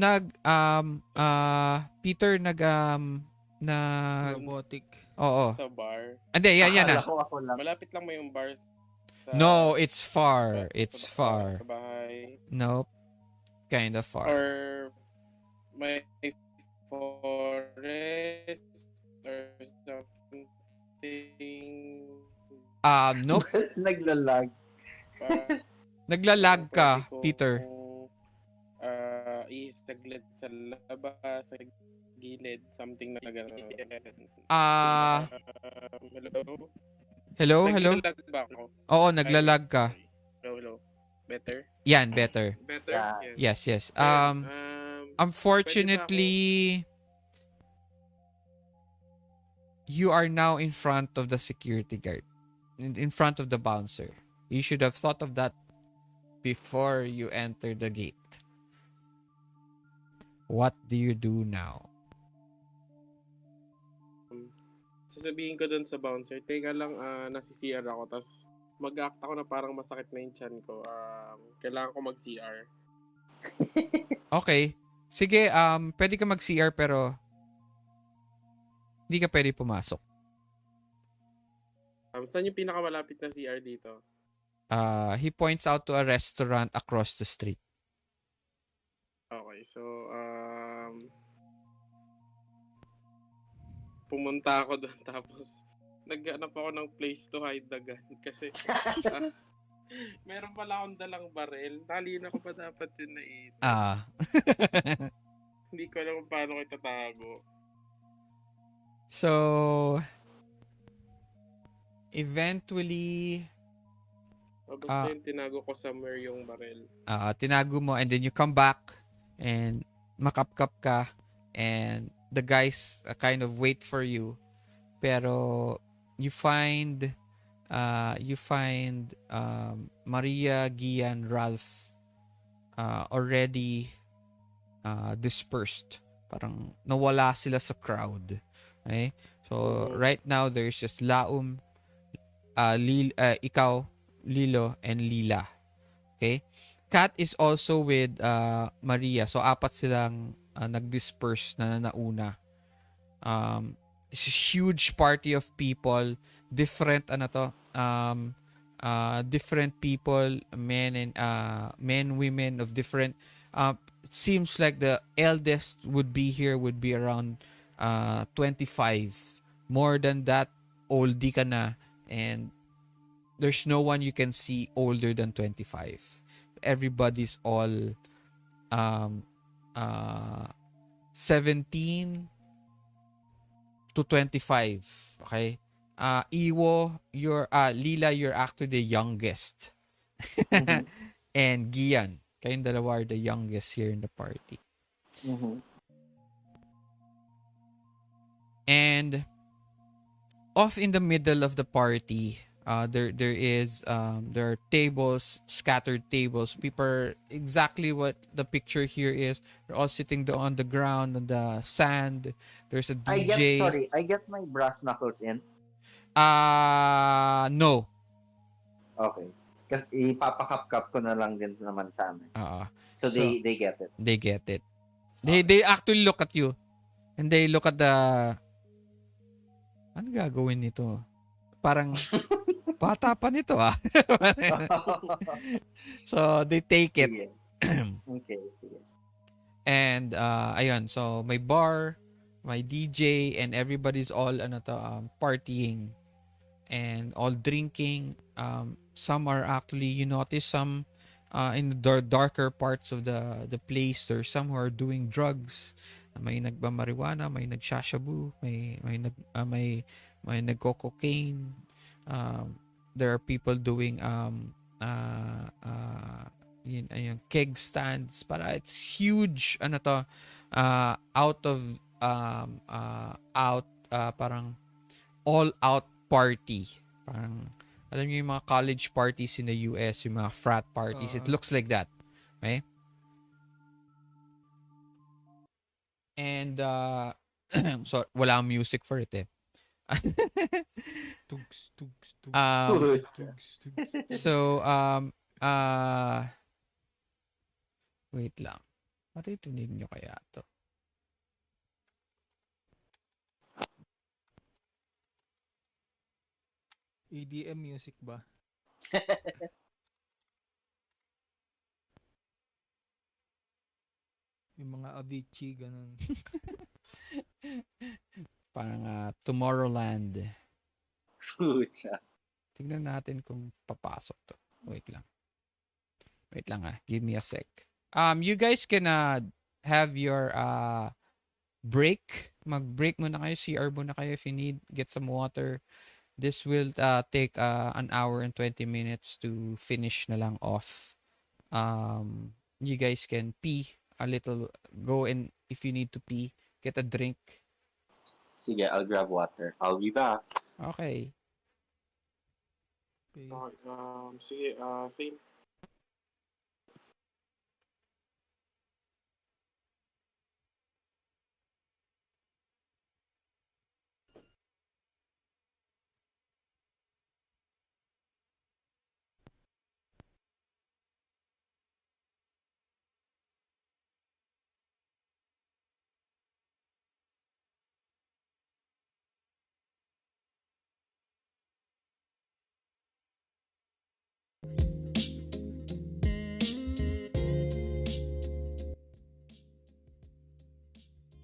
Peter nag Robotic. oo. Sa bar? Hindi, yan na. Ako lang. Malapit lang mo yung bar sa... No, it's far. It's far. Sa bahay. Nope. Kind of far. Or may forest or something. Nope. Naglalag. Naglalag ka, Pwede kong, Peter. isaglit sa labas, sa gilid, something na gano'n. Hello? Naglalag ba ako? Oo, naglalag ka. Hello. Better? Yan, better. Better? Yeah. Yes. So, Unfortunately, you are now in front of the security guard. In front of the bouncer. You should have thought of that before you enter the gate. What do you do now? sasabihin ko dun sa bouncer, teka lang, nasi-CR ako, tas mag-act ako na parang masakit na yung chan ko. Kailangan ko mag-CR. Okay. Sige, pwede ka mag-CR pero hindi ka pwede pumasok. Saan yung pinakamalapit na CR dito? He points out to a restaurant across the street. Okay, so, pumunta ako doon tapos naghanap ako ng place to hide the gun kasi meron pala akong dalang baril. Talina ko pa dapat yun naisip. Hindi ko alam kung paano ko itatago. So, eventually, Basta yung tinago ko somewhere yung baril. tinago mo and then you come back and makapkap ka and the guys kind of wait for you, pero you find Maria, Gian, Ralph already dispersed. Parang nawala sila sa crowd. Okay? So right now there's just Laum, ikaw, Lilo, and Lila. Okay? Kat is also with Maria. So apat silang nag-disperse na nauna. It's a huge party of people, different different people, men, women of different it seems like the eldest would be around 25. More than that, oldie ka na, and there's no one you can see older than 25. Everybody's all 17 to 25. Okay? Iiwo, Lila, you're actually the youngest. Mhm. And Gian, kayong dalawa are the youngest here in the party. Mhm. And off in the middle of the party, there are tables, scattered tables. People are exactly what the picture here is. They're all sitting on the ground on the sand. There's a DJ. I get my brass knuckles in. No. Okay. Kasi ipapakap-kap ko na lang din naman sa amin. So, they get it. They get it. They actually look at you. And they look at the... Ano gagawin nito? Parang bata pa nito So they take it. Sige. Okay. Sige. And ayun, so may bar, may DJ, and everybody's all partying and all drinking. Some are actually, you notice some in the darker parts of the place, there's some who are doing drugs. May nagmamarijuana, may nagsashabu, may nagko-cocaine. There are people doing yung keg stands. Para it's huge out of parang all out party. Parang alam niyo yung mga college parties in the US, yung mga frat parties, it looks like that. Okay? And so wala akong music for it eh. So wait lang. Maririnig nyo kaya to? EDM music ba? Yung mga Avicii, ganun. Parang Tomorrowland. Pucha. Tignan natin kung papasok to. Wait lang. Give me a sec. You guys can have your break. Mag-break muna kayo. CR muna kayo if you need. Get some water. This will take an hour and 20 minutes to finish na lang off. You guys can pee a little. Go and if you need to pee, get a drink. Sige, I'll grab water. I'll be back. Okay. Sige, same.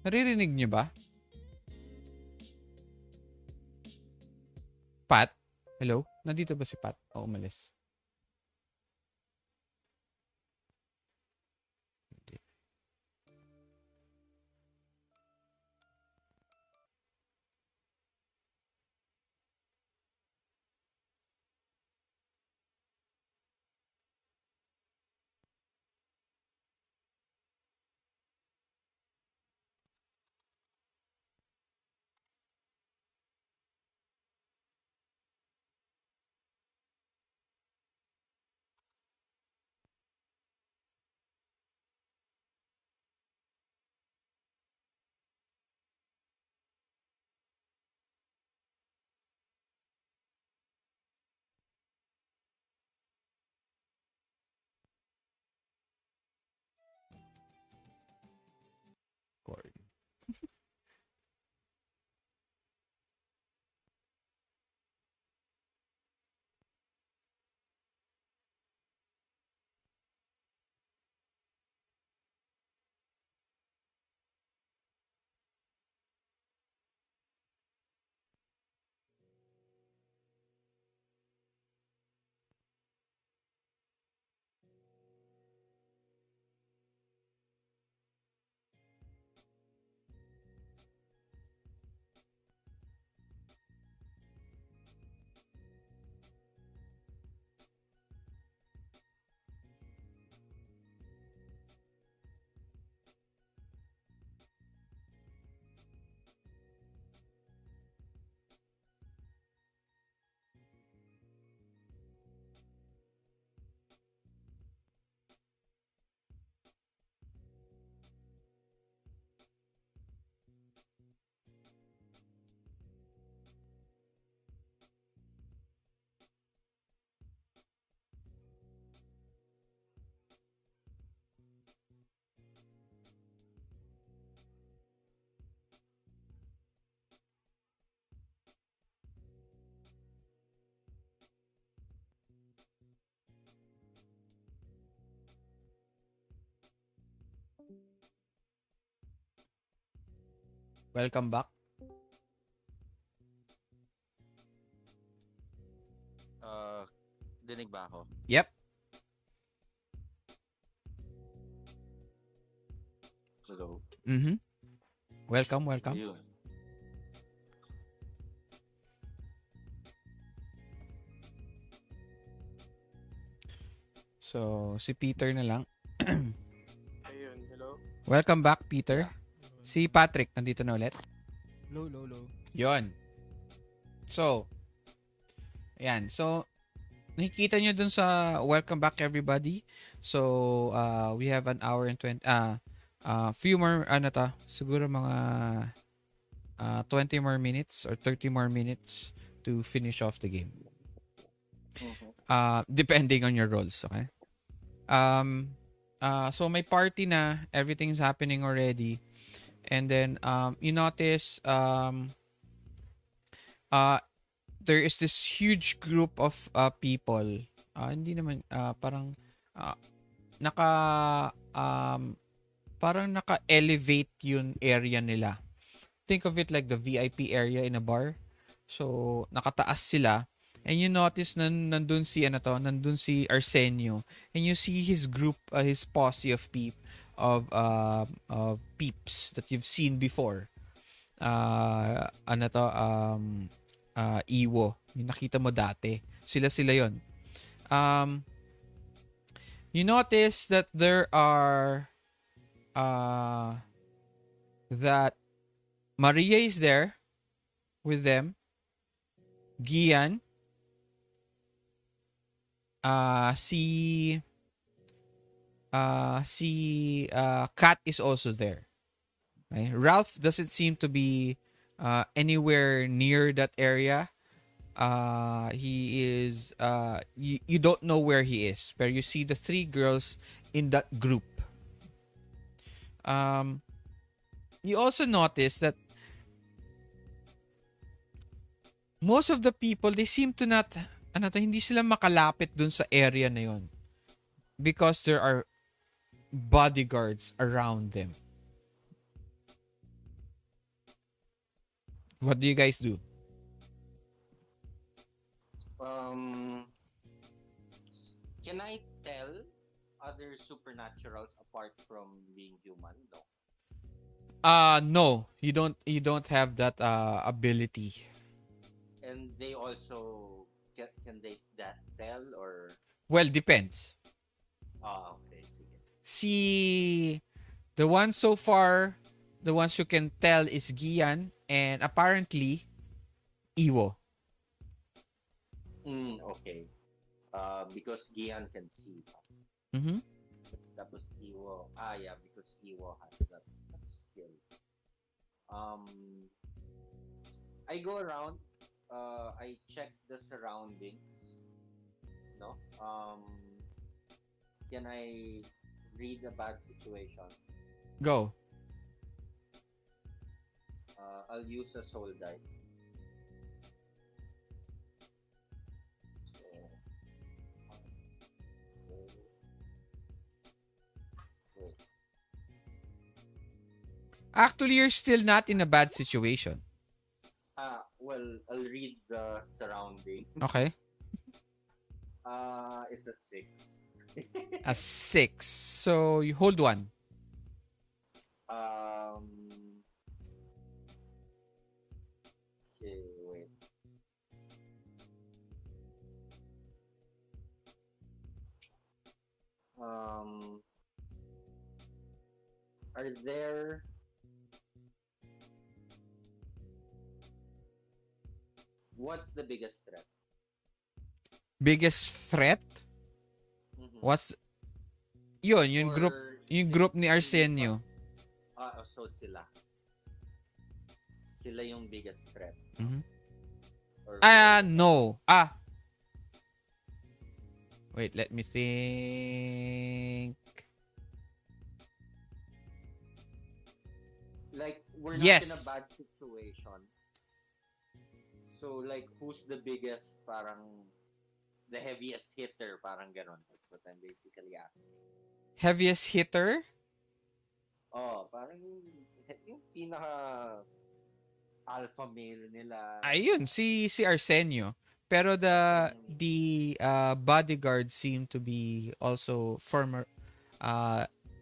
Naririnig niyo ba? Pat? Hello? Nandito ba si Pat? O umalis? Welcome back. Dinig ba ako? Yep. Hello. Mhm. Welcome. Ayun. So, si Peter na lang. Ayun, hello? Welcome back, Peter. Si Patrick, nandito na ulit. Low. Yon. So, ayan. So, nakikita nyo dun sa welcome back everybody. So, we have an hour and 20, few more, siguro mga 20 more minutes or 30 more minutes to finish off the game. Depending on your roles, okay? So may party na, everything's happening already. And then, you notice, there is this huge group of people. Hindi naman parang parang naka-elevate yung area nila. Think of it like the VIP area in a bar. So nakataas sila, and you notice nandun si Arsenio, and you see his group, his posse of peeps that you've seen before. Iiwo. Yung nakita mo dati. Sila yon. You notice that there are that Maria is there with them. Gian. Si Kat is also there. Okay? Ralph doesn't seem to be anywhere near that area. He is you don't know where he is, but you see the three girls in that group. You also notice that most of the people, they seem to not hindi sila makalapit dun sa area na yon because there are bodyguards around them. What do you guys do? Can I tell other supernaturals apart from being human? No. No, you don't have that ability. And they also can they tell or? Well, depends. Okay, sige. See, the ones so far, the ones you can tell is Gian and apparently Iiwo. Okay. Because Gian can see. Mm-hmm. Tapos Iiwo. Yeah, because Iiwo has that skill. I go around. I check the surroundings. No. Can I read a bad situation? Go. I'll use a soul die. Actually, you're still not in a bad situation. Well, I'll read the surrounding. Okay. It's a 6. A 6. So, you hold one. Okay, wait. Are there what's the biggest threat? Biggest threat? What's yun, yung group ni Arsenio. So sila yung biggest threat. Mm-hmm. Or No. Wait, let me think. Like, we're not Yes. in a bad situation. So, like, who's the biggest, parang, the heaviest hitter, parang ganon. That's what I'm basically asking. Heaviest hitter? Parang yung pinaka alpha male nila. Ayun, si Arsenio. Pero the bodyguard seem to be also former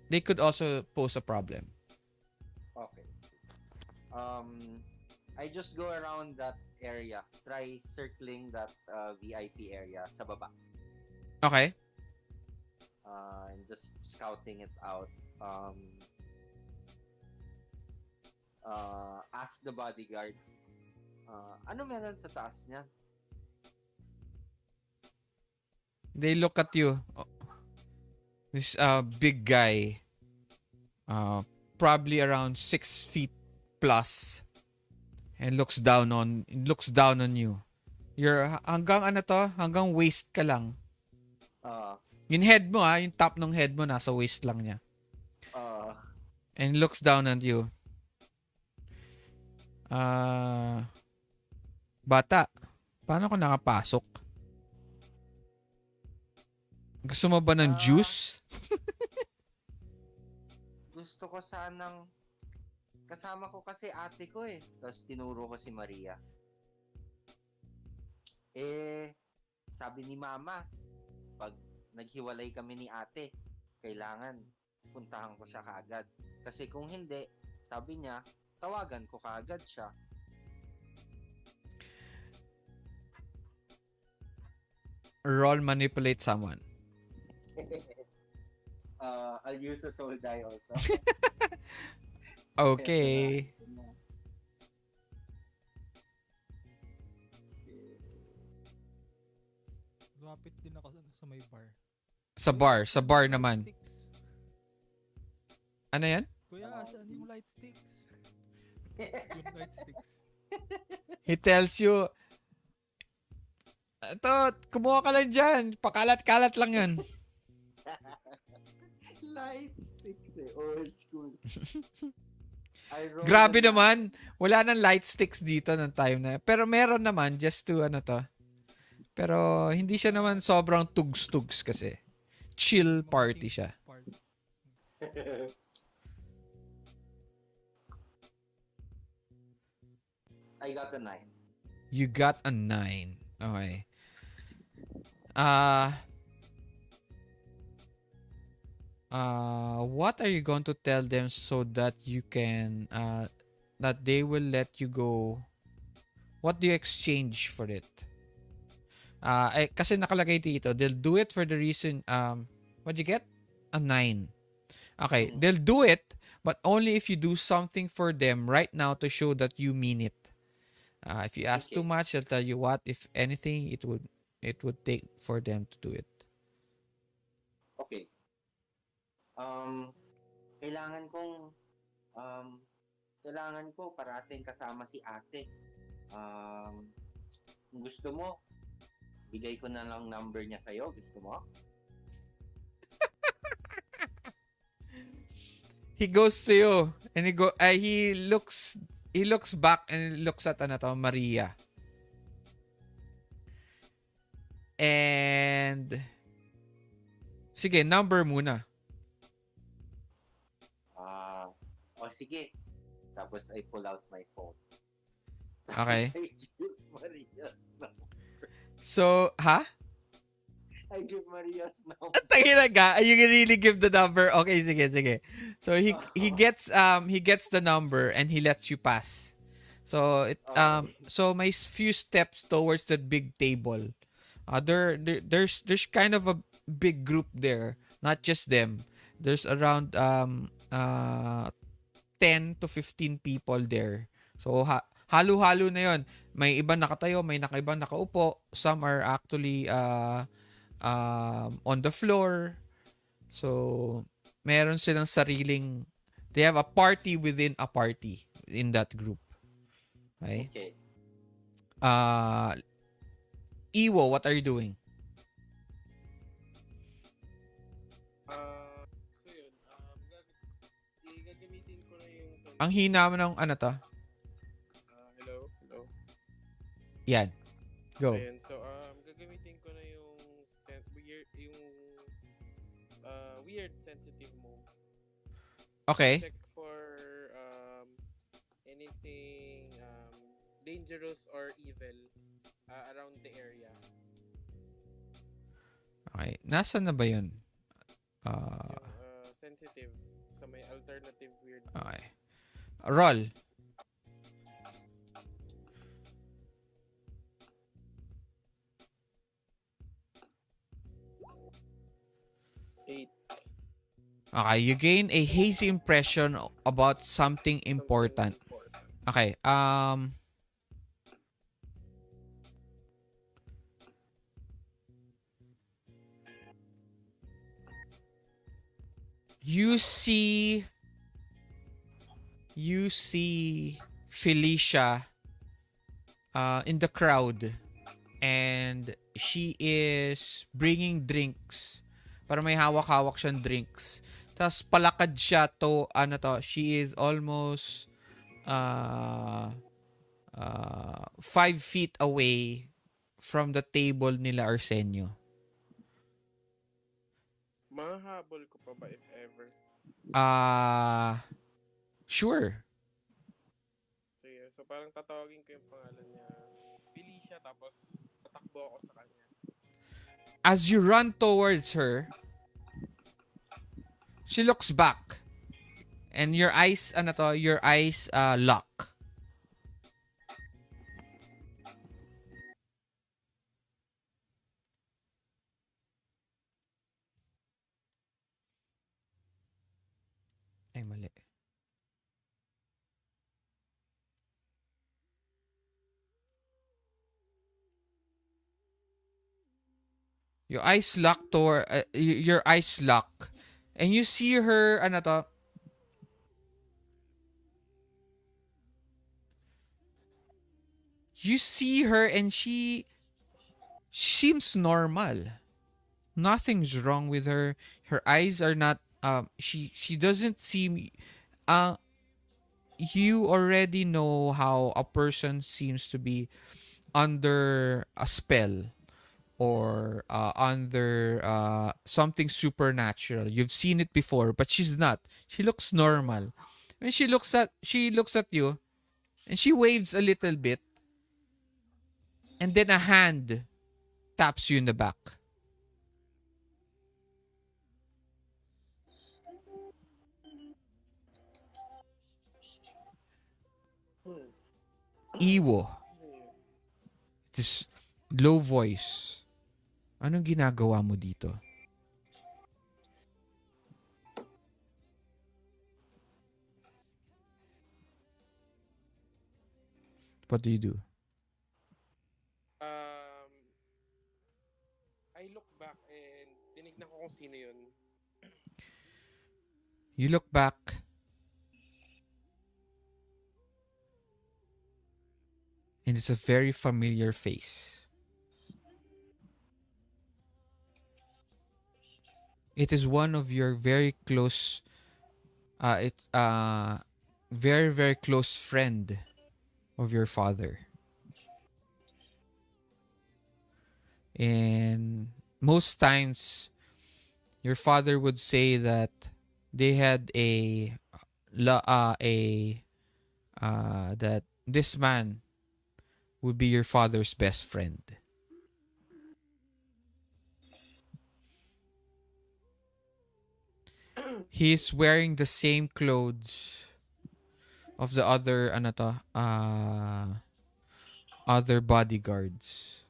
they could also pose a problem. Okay. I just go around that area. Try circling that VIP area sa baba. Okay. And just scouting it out. Ask the bodyguard. Ano meron sa taas niya? They look at you. This big guy. Probably around 6 feet plus. And looks down on you. You're hanggang waist ka lang. Yung head mo yung top ng head mo nasa waist lang niya. And looks down at you. Bata, paano ka nakapasok? Gusto mo ba ng juice? Gusto ko sanang kasama ko kasi ate ko Tapos tinuro ko si Maria. Sabi ni mama, pag naghiwalay kami ni ate, kailangan puntahan ko siya kaagad. Kasi kung hindi, sabi niya, tawagan ko kaagad siya. Roll manipulate someone. I'll use a soul die also. Okay. Lapit din ako sa may bar. Sa bar naman. Sticks. Ano yan? Kuya, saan yung light sticks? Yung light sticks. He tells you, ito, kumuha ka lang dyan. Pakalat-kalat lang yan. Light sticks old school. Grabe naman. Wala nang light sticks dito ng time na. Pero meron naman, just to to. Pero hindi siya naman sobrang tugs-tugs kasi. Chill party siya. I got a 9. You got a 9. Okay. What are you going to tell them so that you can that they will let you go? What do you exchange for it? Kasi nakalagay dito, they'll do it for the reason what you get? A 9. Okay, they'll do it but only if you do something for them right now to show that you mean it. If you ask too much, they'll tell you what, if anything, it would take for them to do it. Okay. Kailangan ko parating kasama si ate. Kung gusto mo, bigay ko na lang number niya sa'yo. Gusto mo? He goes to you and he looks back and looks at Maria. And sige, number muna. Sige. Tapos I pull out my phone. Okay. I give Maria's number. So, I give Maria's number. Tangina ka, you can really give the number. Okay, sige. So he gets the number and he lets you pass. So so may few steps towards that big table. There's kind of a big group there, not just them. There's around 10 to 15 people there. So halo-halo na 'yon. May iba nakatayo, may iba nakaupo. Some are actually on the floor. So meron silang sariling, they have a party within a party in that group. Okay? Iiwo, what are you doing? So yun, gagamitin ko na yung... Ang hina mo ng hello? Yan. Go. Ayan, so gagamitin ko na yung weird sensitive move. Okay. Check for any anything dangerous or evil around the area. Okay. Nasaan na ba yun? Yung sensitive sa may alternative weird Okay. things. Roll. Eight. Okay, you gain a hazy impression about something important. Okay, you see Felicia in the crowd, and she is bringing drinks. Para may hawak-hawak siyang drinks. Tapos palakad siya to, she is almost 5 feet away from the table nila Arsenio. Mahahabol ko pa ba if ever? Sure. Sige, so parang tatawagin ko yung pangalan niya. Felicia, tapos tatakbo ako sa kanya. As you run towards her, she looks back. And your eyes, lock. Ay, mali. Your eyes lock your eyes lock. And you see her, you see her and she seems normal. Nothing's wrong with her. Her eyes are not, she doesn't seem, you already know how a person seems to be under a spell or under something supernatural. You've seen it before, but she's not. She looks normal. When she looks at you, and she waves a little bit, and then a hand taps you in the back. Iiwo. This low voice. Anong ginagawa mo dito? What do you do? I look back and tinignan ko kung sino yun. You look back. And it's a very familiar face. It is one of your very close, very, very close friend of your father. And most times, your father would say that they had that this man would be your father's best friend. He's wearing the same clothes of the other other bodyguards.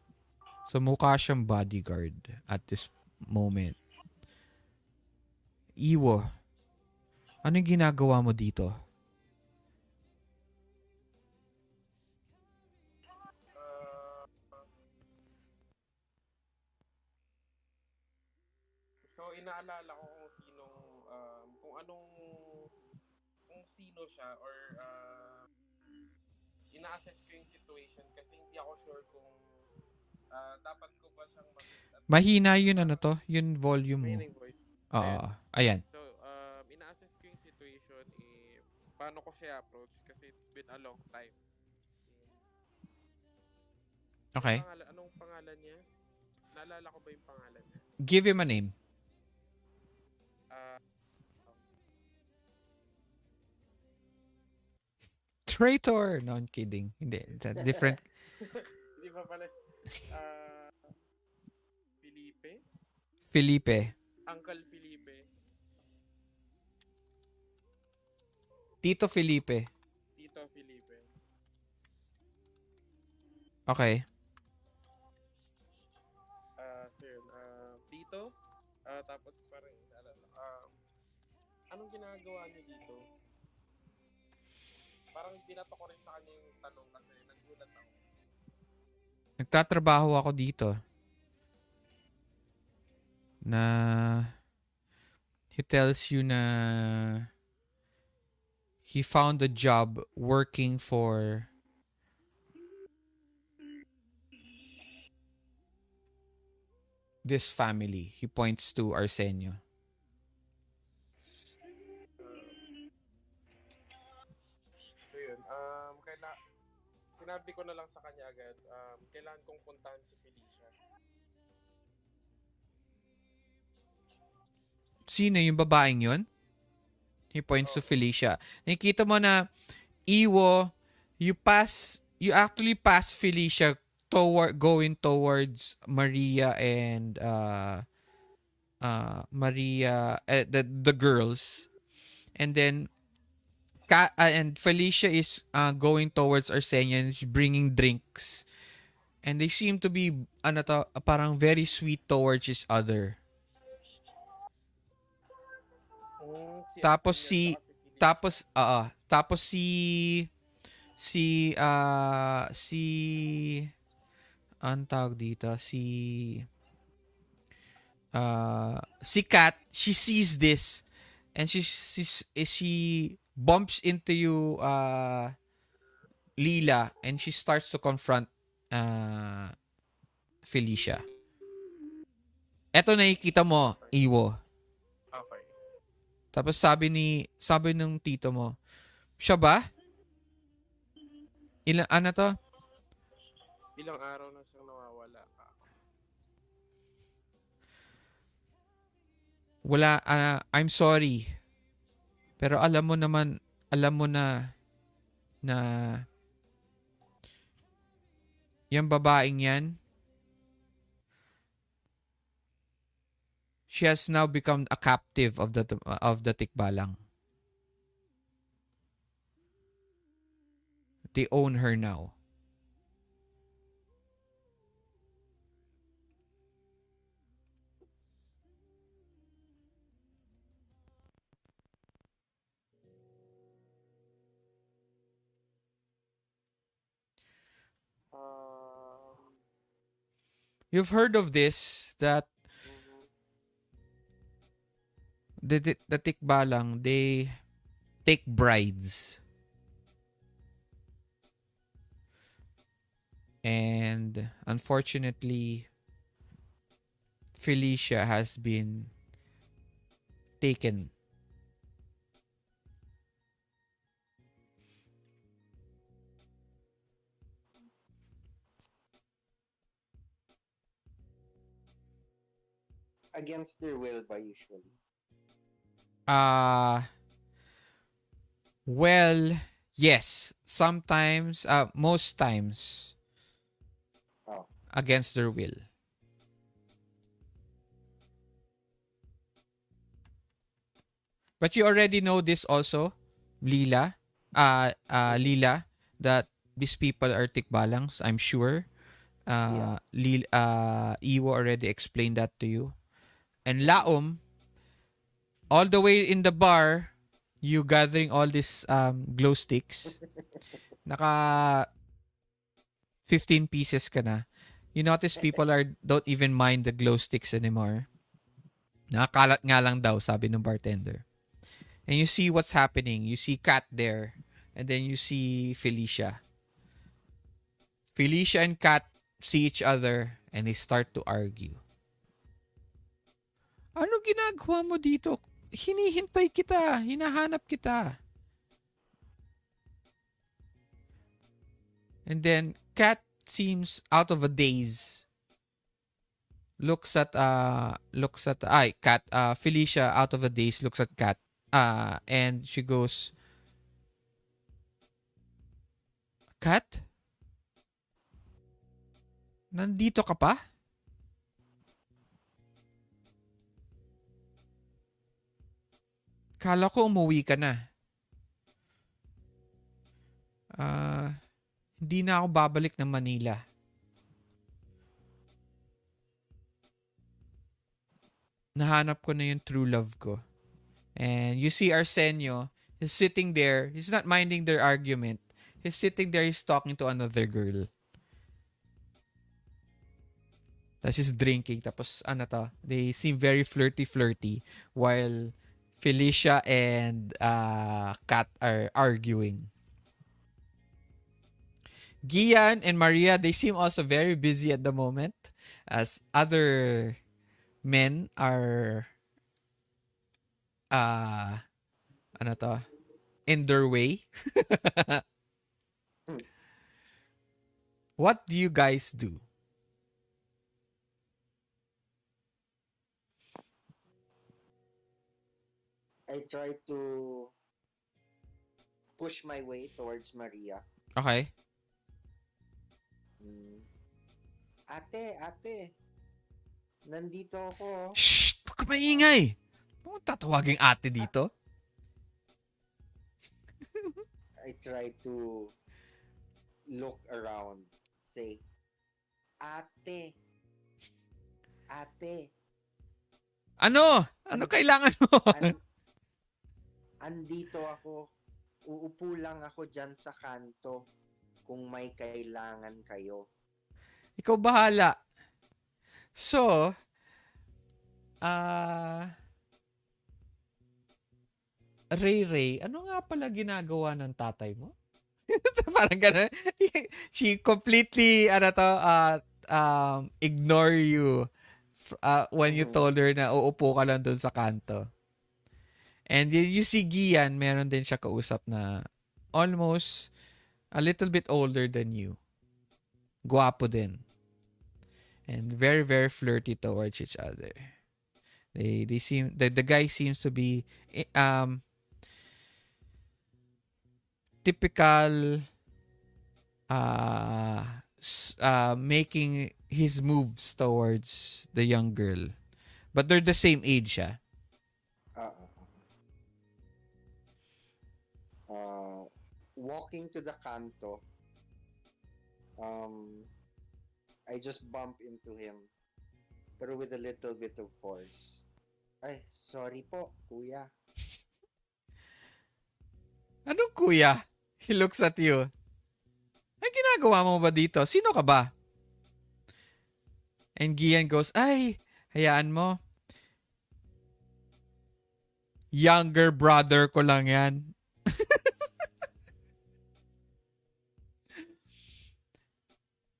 So mukha siyang bodyguard at this moment. Iiwo, anong ginagawa mo dito? So inaalala ko kung sino siya or ina-assess ko yung situation kasi hindi ako sure kung dapat ko ba siyang Mahina yun yung volume mo. May voice. Ayan. So ina-assess ko yung situation if paano ko siya approach kasi it's been a long time. Okay. Anong pangalan niya? Naalala ko ba yung pangalan niya? Give him a name. Traitor! No, I'm kidding. Hindi. It's a different. Hindi pa pala. Felipe? Felipe. Uncle Felipe. Tito Felipe. Tito Felipe. Okay. So yun. Tito. Tapos parang, anong ginagawa niyo dito? Parang binato ko rin sa kanya yung tanong kasi nagulat ako. Nagtatrabaho ako dito. Na he tells you na he found a job working for this family. He points to Arsenio. So yun, sinabi ko na lang sa kanya agad, kailangan kong puntahan si Felicia. Sino yung babaeng yun? He points to Felicia. Nakikita mo na Iiwo, you actually pass Felicia going towards Maria and the girls, and then and Felicia is going towards Arsenio and she's bringing drinks, and they seem to be parang very sweet towards each other. Tapos ang tawag dito, si Kat, she sees this and she bumps into you, Lila, and she starts to confront Felicia. Eto nakikita mo, Iiwo. Okay. Tapos sabi ng tito mo, siya ba? Ano to? Ilang araw na siyang nawawala. Wala, I'm sorry. Pero alam mo na yung babaeng yan, she has now become a captive of the Tikbalang. They own her now. You've heard of this, that the Tikbalang, they take brides. And unfortunately, Felicia has been taken. Against their will ba usually? Well, yes. Sometimes, most times, against their will. But you already know this also, Lila, Lila, that these people are Tikbalangs, I'm sure. Iiwo already explained that to you. And Laum, all the way in the bar, you gathering all these glow sticks. Naka 15 pieces ka na. You notice people don't even mind the glow sticks anymore. Nakakalat nga lang daw, sabi ng bartender. And you see what's happening. You see Kat there. And then you see Felicia. Felicia and Kat see each other and they start to argue. Ano ginagawa mo dito? Hinihintay kita. Hinahanap kita. And then Kat seems out of a daze. Felicia out of a daze looks at Kat. And she goes, Kat? Nandito ka pa? Kala ko umuwi ka na. Hindi na ako babalik ng Manila. Nahanap ko na yung true love ko. And you see Arsenio, he's sitting there. He's not minding their argument. He's sitting there, he's talking to another girl. Tapos he's drinking. Tapos they seem very flirty while Felicia and Kat are arguing. Gian and Maria, they seem also very busy at the moment as other men are in their way. What do you guys do? I try to push my way towards Maria. Okay. Ate, nandito ako. Shh! Huwag ka maingay! Huwag tatawagin ate dito. I try to look around. Say, ate. Ano? Ano kailangan mo? Andito ako. Uupo lang ako dyan sa kanto kung may kailangan kayo. Ikaw bahala. So, Ray, ano nga pala ginagawa ng tatay mo? Parang gano'n. She completely, ignore you when you told her na uupo ka lang doon sa kanto. And you see Gian, meron din siya kausap na almost a little bit older than you. Guwapo din. And very, very flirty towards each other. They seem, the guy seems to be typical making his moves towards the young girl. But they're the same age, Walking to the canto, I just bump into him, pero with a little bit of force. Ay, sorry po, kuya. Anong kuya? He looks at you. Ay, ginagawa mo ba dito? Sino ka ba? And Gian goes, ay, hayaan mo. Younger brother ko lang yan.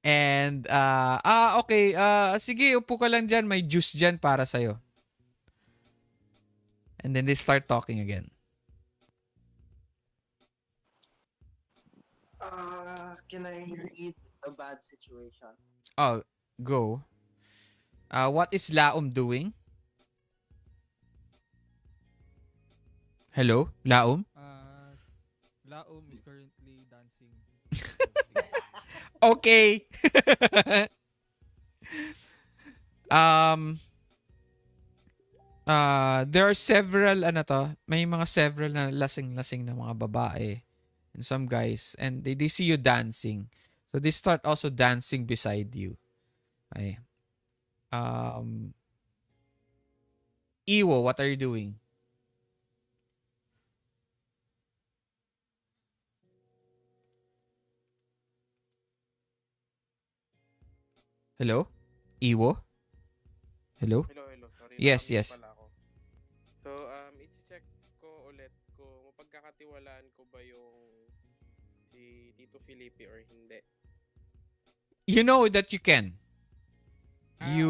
And, okay, sige, upo ka lang dyan. May juice dyan para sa'yo. And then they start talking again. Can I read a bad situation? Oh, go. What is Laum doing? Hello, Laum? Laum is currently dancing. Okay. There are several may mga several na lasing-lasing na mga babae and some guys, and they see you dancing. So they start also dancing beside you. Okay. Iiwo, what are you doing? Hello? Iiwo? Hello? Hello. Sorry. Yes. Pala ako. So, i-check ko ulit kung mapagkakatiwalaan ko ba yung si Tito Felipe or hindi. You know that you can. Okay.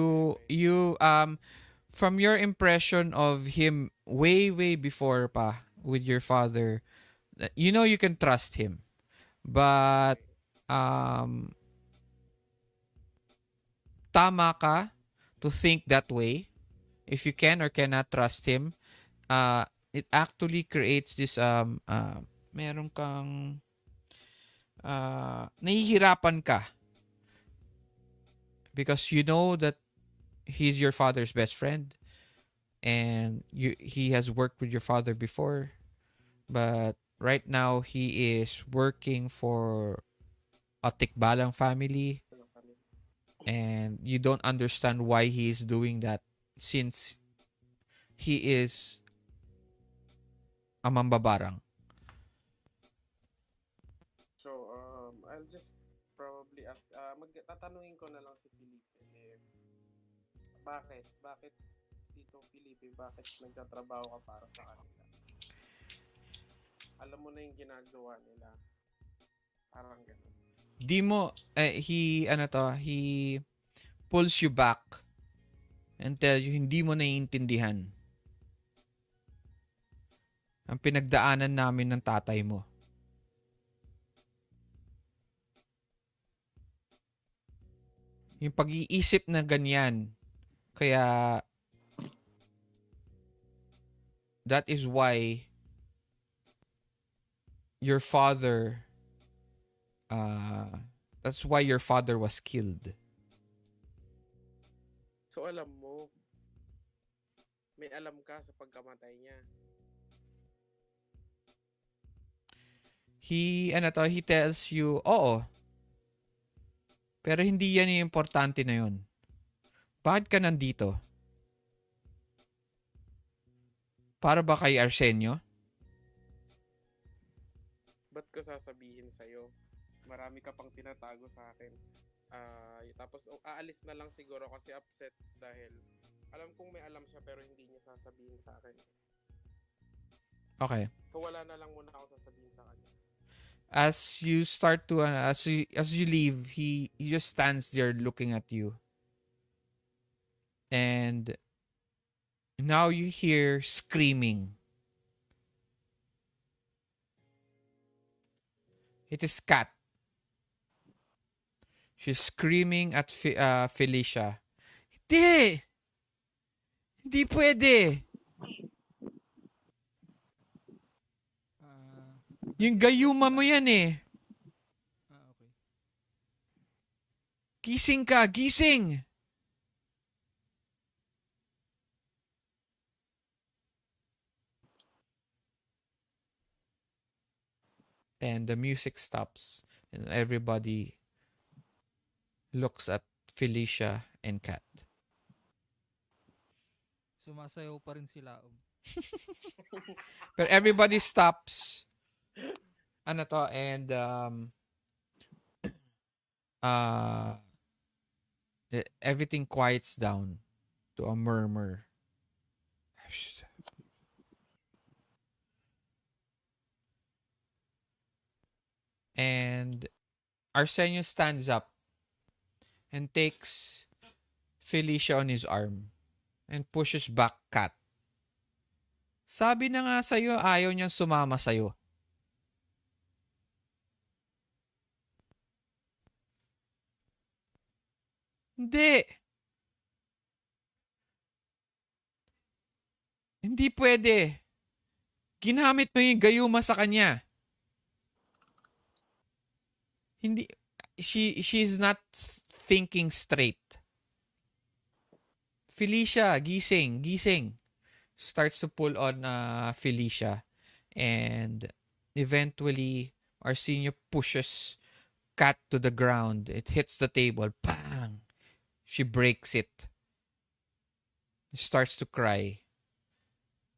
From your impression of him way before pa with your father, you know you can trust him. But tama ka to think that way. If you can or cannot trust him, it actually creates this meron kang nahihirapan ka because you know that he's your father's best friend and he has worked with your father before, but right now he is working for a tikbalang family and you don't understand why he is doing that since he is a mambabarang. So, I'll just probably ask, tatanungin ko na lang si Felipe if, bakit dito Felipe, bakit nagtatrabaho ka para sa kanila? Alam mo na yung ginagawa nila. Parang ganun. Di mo, he pulls you back and tell you hindi mo naiintindihan ang pinagdaanan namin ng tatay mo. Yung pag-iisip na ganyan. Kaya that is why your father was killed. So, alam mo, may alam ka sa pagkamatay niya. He tells you, oo. Pero hindi yan yung importante na yun. Bakit ka nandito? Para ba kay Arsenio? Ba't ko sasabihin sa'yo? Marami ka pang tinatago sa akin. Tapos aalis na lang siguro kasi upset dahil alam kong may alam siya pero hindi niya sasabihin sa akin. Okay. So wala na lang muna ako sasabihin sa kanya. As you start to as you leave, he just stands there looking at you. And now you hear screaming. It is Kat. She's screaming at Felicia. Hindi! Hindi pwede! Yung gayuma mo yan eh. Okay. Gising ka! Gising! And the music stops. And everybody looks at Felicia and Kat. Sumasayaw pa rin si Laum. But everybody stops. And everything quiets down to a murmur. And Arsenio stands up and takes Felicia on his arm and pushes back Kat. Sabi na nga sa'yo, ayaw niyang sumama sa'yo. Hindi. Hindi pwede. Ginamit mo yung gayuma sa kanya. Hindi. She's not thinking straight. Felicia, gising, gising. Starts to pull on Felicia. And eventually, Arsenio pushes Kat to the ground. It hits the table. Bang! She breaks it. Starts to cry.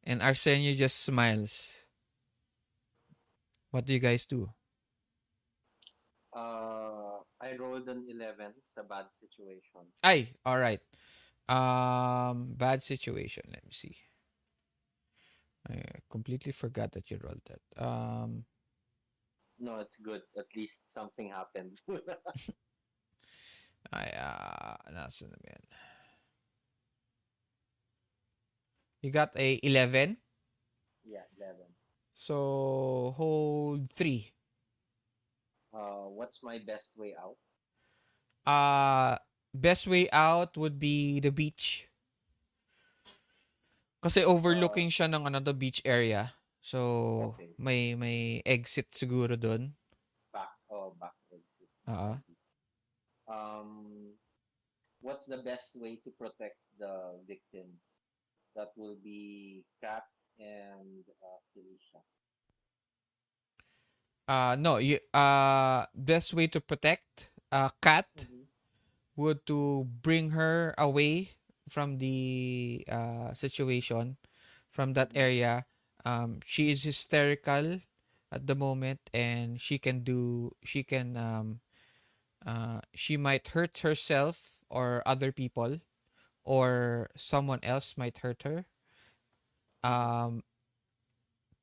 And Arsenio just smiles. What do you guys do? I rolled an 11 sa bad situation. Ay, alright. Bad situation. Let me see. I completely forgot that you rolled that. No, it's good. At least something happened. Ay, nasa na yan? You got a 11? Yeah, 11. So, hold 3. What's my best way out? Best way out would be the beach. Kasi overlooking siya ng another beach area. So, Okay. may exit siguro doon. Oo. What's the best way to protect the victims? That will be Kat and Felicia. No, best way to protect Kat would to bring her away from the situation, from that area. She is hysterical at the moment, and she might hurt herself or other people, or someone else might hurt her. Um,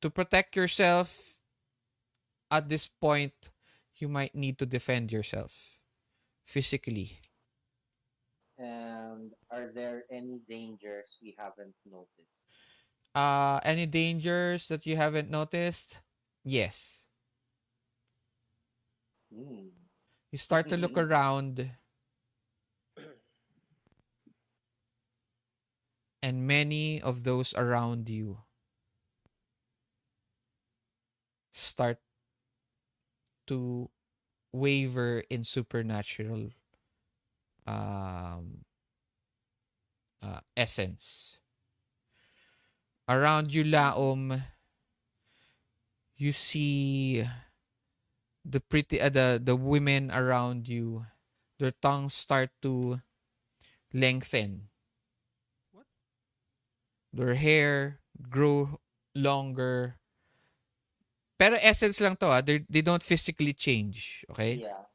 to protect yourself at this point, you might need to defend yourself physically. And are there any dangers we haven't noticed? Any dangers that you haven't noticed? Yes. You start to look around, and many of those around you start to waver in supernatural essence. Around you, Laum, you see the women around you, their tongues start to lengthen. What? Their hair grow longer. Pero essence lang to, they don't physically change, okay? Yeah.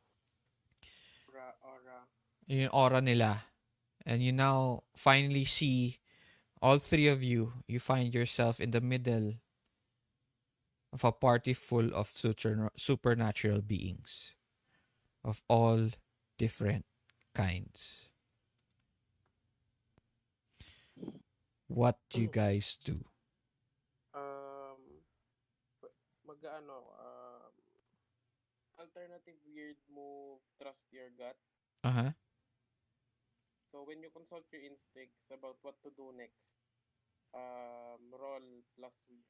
Aura. Yung aura nila. And you now finally see all three of you. You find yourself in the middle of a party full of supernatural beings of all different kinds. What do you guys do? Alternative weird move, trust your gut. Uh-huh. So when you consult your instincts about what to do next, roll plus weird.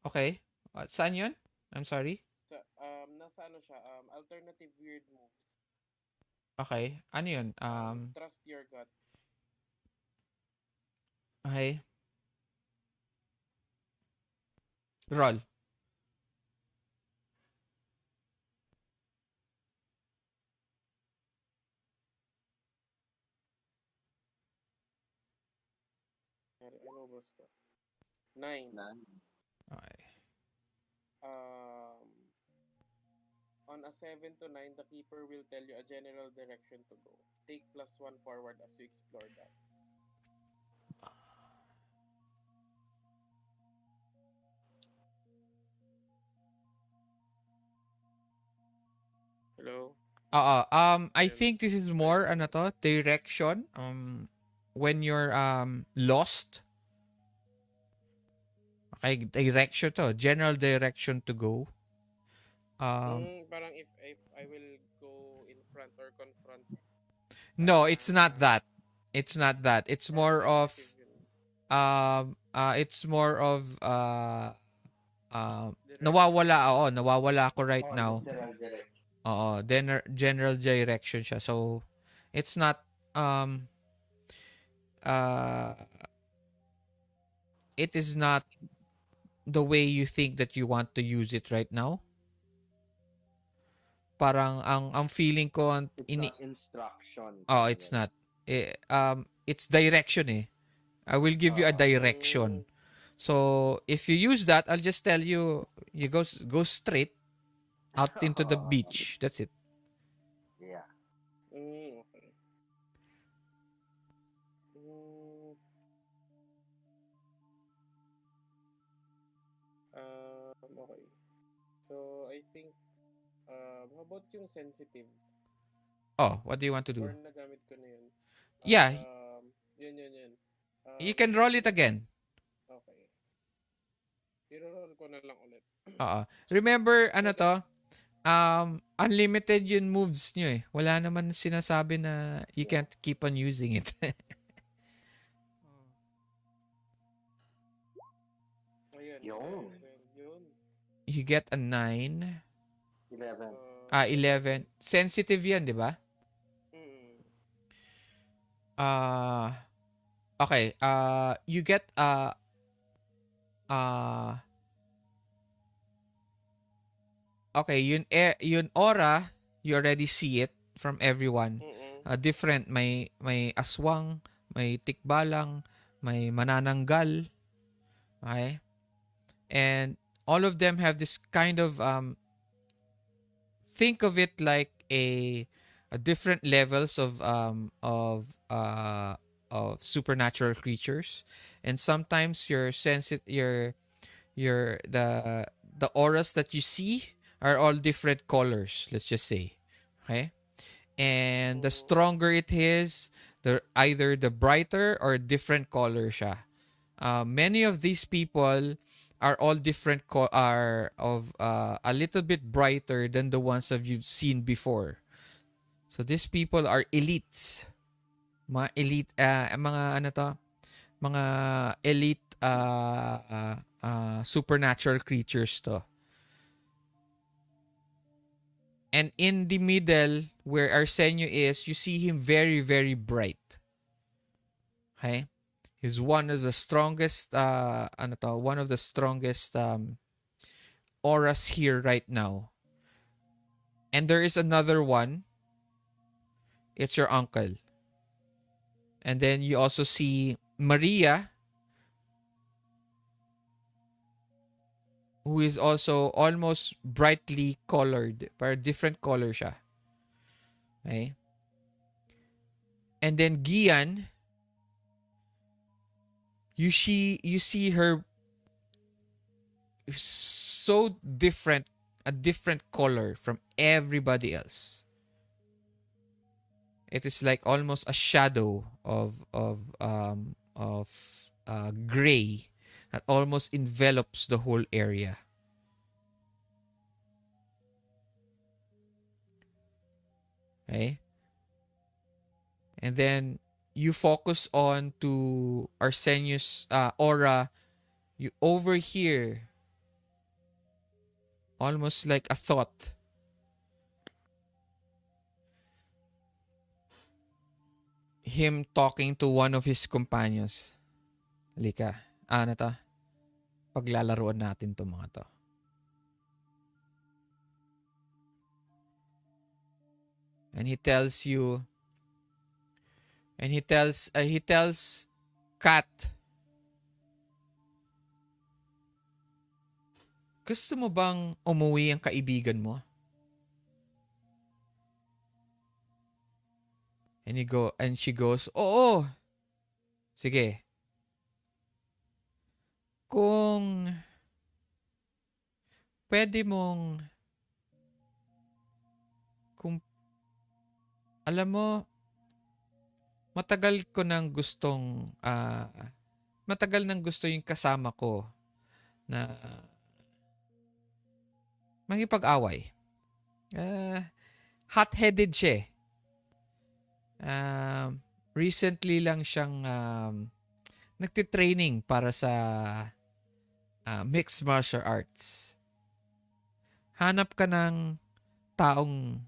Okay. Saan yun? I'm sorry? Nasa ano siya, alternative weird moves. Okay. Ano yun? Trust your gut. Okay. Roll. Ano ba ko? 9. Okay. On a 7 to 9, the keeper will tell you a general direction to go. Take +1 forward as you explore that. Hello? I think this is more ano to, direction. When you're lost. Okay, direction to, general direction to go. Parang if I will go in front or confront. No, it's not that. It's not that. It's more of nawawala ako right now. Literal direction. Oo, general direction siya. So it's not it is not the way you think that you want to use it right now. Parang ang feeling ko It's not instruction. Oh, it's not. It's direction eh. I will give you a direction. So if you use that, I'll just tell you go straight out into the beach. That's it. Yeah. Okay. Okay. So I think how about yung sensitive? Oh, what do you want to do? Or nagamit ko na yun. Yeah. Yun. You can roll it again. Okay. I-roll ko na lang ulit. Remember, ano to? Unlimited yung moves nyo eh. Wala naman sinasabi na you can't keep on using it. Ayun. Yun. Yun. You get a 9. 11. 11. Sensitive yan, di ba? Okay. You get okay, yun aura, you already see it from everyone. Different. May aswang, may tikbalang, may manananggal. Okay? And all of them have this kind of think of it like a different levels of supernatural creatures, and sometimes the auras that you see are all different colors, let's just say. Okay? And the stronger it is, either the brighter or different color siya. Many of these people are all different are of a little bit brighter than the ones that you've seen before. So these people are elites. Mga elite mga elite supernatural creatures to. And in the middle where Arsenio is, you see him very, very bright. Okay? He's one of the strongest one of the strongest auras here right now. And there is another one. It's your uncle. And then you also see Maria, who is also almost brightly colored, but different color siya. Okay? And then Gian, you see her so different, a different color from everybody else. It is like almost a shadow of gray that almost envelops the whole area. Okay? And then you focus on to Arsenio's aura. You overhear almost like a thought. Him talking to one of his companions. Halika. Ano to? Paglalaruan natin to mga to. And he tells you, and he tells Kat, gusto mo bang umuwi ang kaibigan mo? And she goes, oo. Sige. Kung pwede mong, kung alam mo, matagal nang gusto yung kasama ko na mangipag-away. Hot-headed siya. Recently lang siyang nagtitraining para sa mixed martial arts. Hanap ka ng taong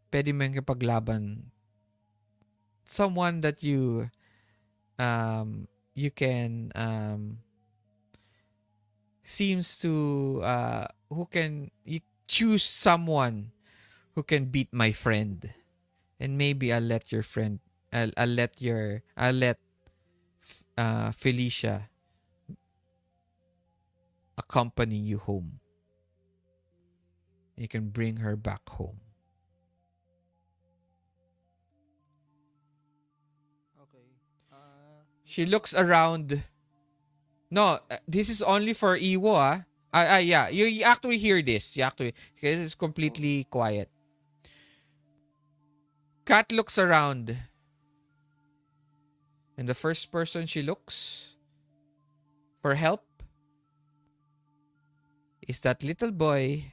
pwede makipaglaban. Someone that you can seems to you choose someone who can beat my friend. And maybe I'll let Felicia accompany you home. You can bring her back home. Okay. She looks around. No, this is only for Iiwo, ah. Yeah. You actually hear this. Because it's completely quiet. Kat looks around. And the first person she looks for help is that little boy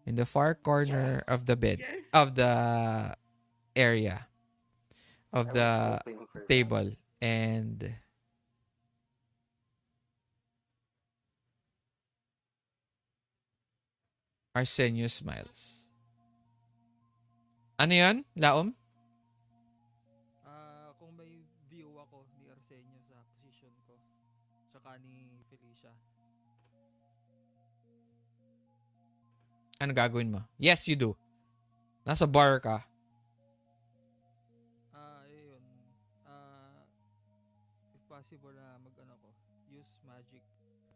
in the far corner of the bed, of the area, of the table. And Arsenio smiles. Ano yun, Laum? Kung may view ako ni Arsenio sa position ko, tsaka ni Felicia. Ano gagawin mo? Yes, you do. Nasa bar ka. Yun. If possible na mag-ano ko, use magic.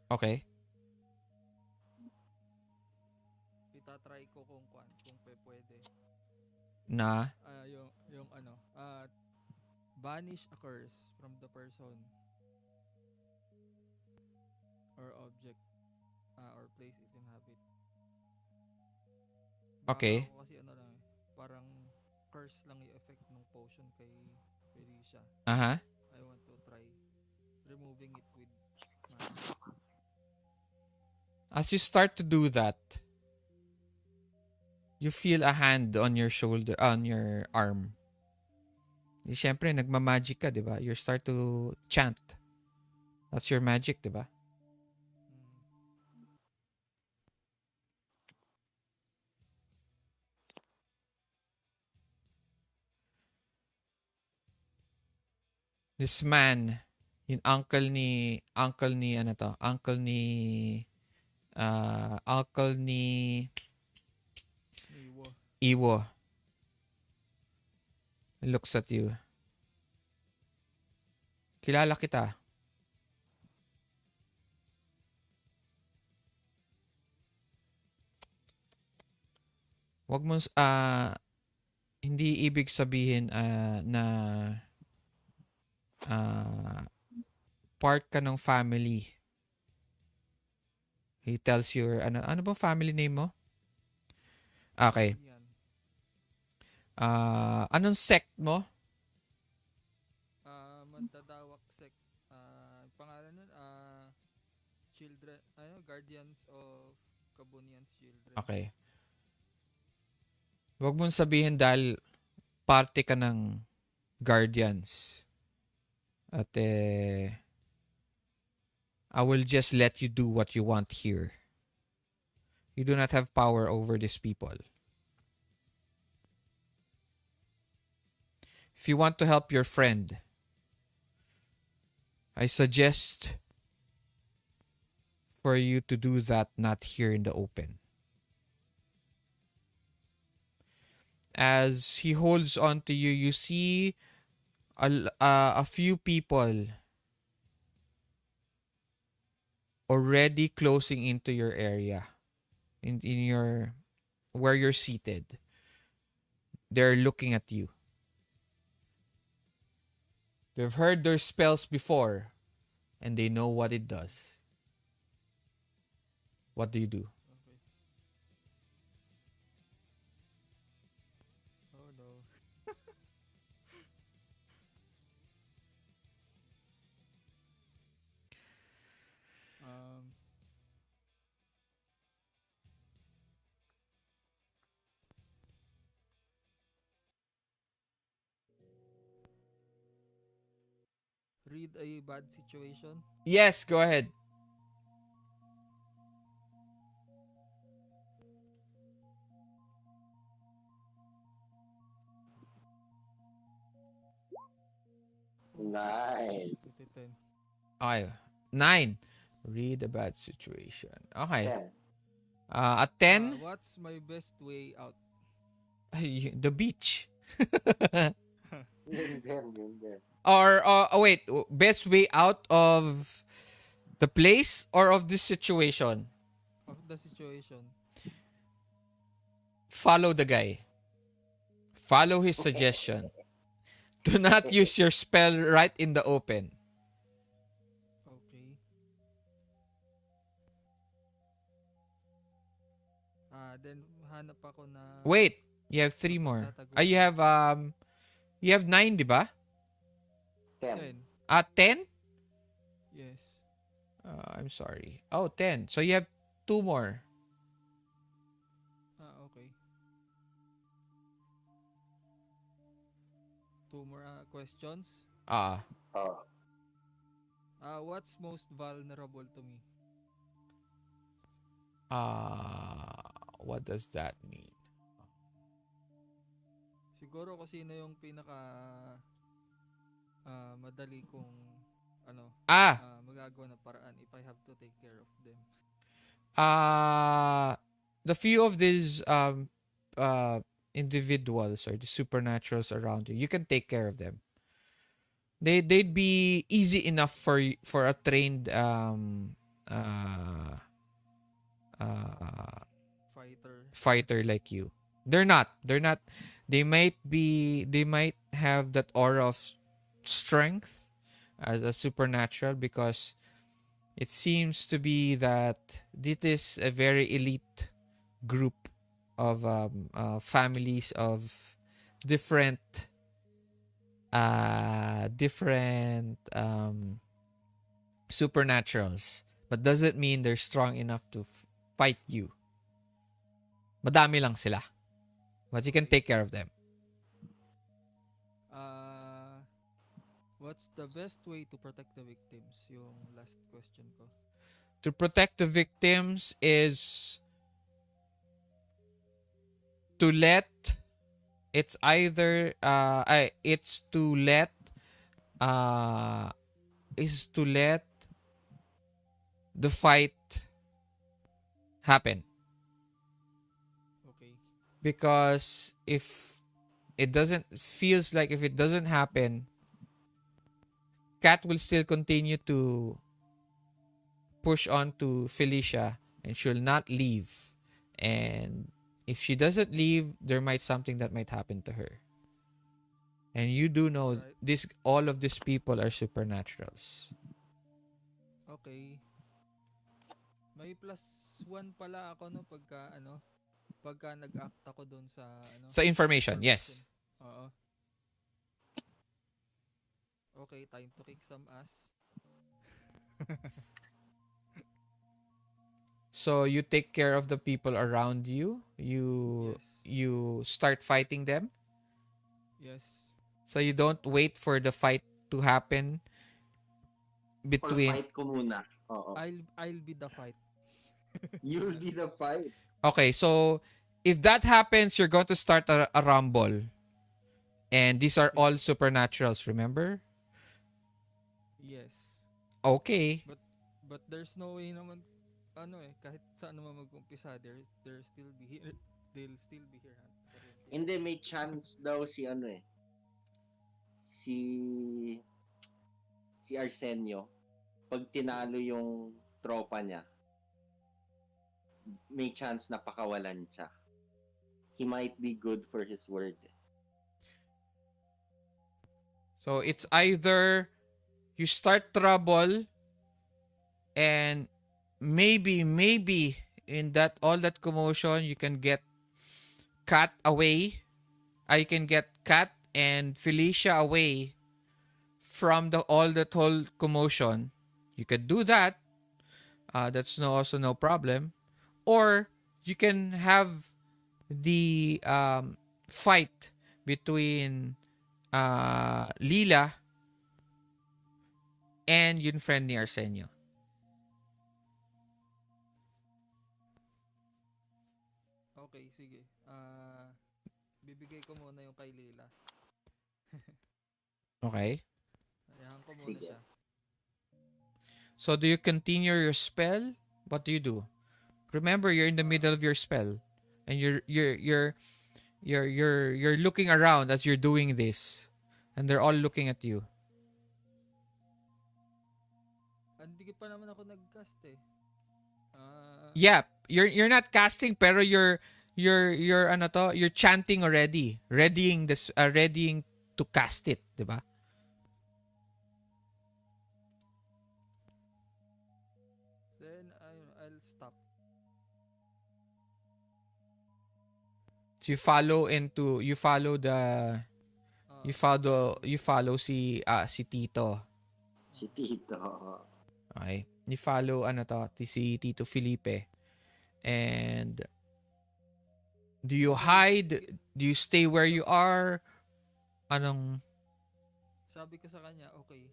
Okay. Itatry ko kung pwede. Na? Yung ano, banish a curse from the person or object or place it inhabit. Okay. Ako kasi ano lang, parang curse lang yung effect ng potion kay Felicia. Aha. I want to try removing it with magic. As you start to do that, you feel a hand on your shoulder, on your arm. Di syempre, nagma-magic ka, di ba? You start to chant. That's your magic, di ba? This man, yung uncle ni Iiwo looks at you. Kilala kita. Wag mo hindi ibig sabihin na part ka ng family. He tells you, ano ba family name mo? Okay. Anong sect mo? Mandadawak sect. Pangalan nun, children, guardians of Kabunian's children. Okay. Huwag mong sabihin dahil parte ka ng guardians. At I will just let you do what you want here. You do not have power over these people. If you want to help your friend, I suggest for you to do that not here in the open. As he holds on to you, you see a few people already closing into your area, in your where you're seated. They're looking at you. They've heard their spells before, and they know what it does. What do you do? Okay. Oh no. Read a bad situation. Yes, go ahead. Nice. 10. Okay. 9. Read a bad situation. Okay. 10. At 10, What's my best way out? the beach. Yun din. Or, wait, best way out of the place or of this situation? Of the situation. Follow the guy. Follow his suggestion. Do not use your spell right in the open. Okay. Then hanap ako na Wait, you have 3 more. Tatago. You have 9, di ba? 10. 10? Yes. I'm sorry. Oh, 10. So you have 2 more. Okay. 2 more questions. Ah. Oh. What's most vulnerable to me? What's What does that mean? Siguro kung sino yung pinaka madali kong magagawa ng paraan if I have to take care of them. The few of these individuals or the supernaturals around you, you can take care of them. They'd be easy enough for a trained fighter like you. They're not. They might have that aura of strength as a supernatural, because it seems to be that this is a very elite group of families of different supernaturals, but doesn't mean they're strong enough to fight you. Madami lang sila, but you can take care of them. What's the best way to protect the victims? Yung last question ko. To protect the victims is to let it's either it's to let the fight happen. Okay. Because if it doesn't happen, Kat will still continue to push on to Felicia, and she'll not leave. And if she doesn't leave, there might something that might happen to her. And you do know all of these people are supernaturals. Okay. May +1 pala ako pagka nag-act ako doon sa Sa information, yes. Oo. Okay, time to kick some ass. So you take care of the people around you. You start fighting them. Yes. So you don't wait for the fight to happen between. Fight ko muna. Oo. I'll be the fight. You'll be the fight. Okay, so if that happens, you're going to start a rumble. And these are all supernaturals, remember? Yes. Okay. But there's no way naman kahit saan naman mag-umpisa, they'll still be here. Hindi, may chance daw si si Arsenio, pag tinalo yung tropa niya, may chance na pakawalan siya. He might be good for his word. So it's either you start trouble, and maybe in all that commotion you can get Kat away. You can get Kat and Felicia away from that whole commotion. You could do that. That's also no problem. Or you can have the fight between Lila and yung friend ni Arsenio. Okay, sige. Bibigay ko muna yung kay Lila. Okay. Ayahan ko muna Sige. siya. So do you continue your spell? What do you do? Remember, you're in the middle of your spell, and you're looking around as you're doing this, and they're all looking at you. Hindi pa naman ako nag-cast eh. Yeah, you're not casting, pero you're chanting already, readying to cast it, 'di ba? Then I'll stop. So you follow si Tito. Si Tito. Okay. You follow si Tito Felipe. And do you hide? Do you stay where you are? Anong Sabi ko sa kanya, okay.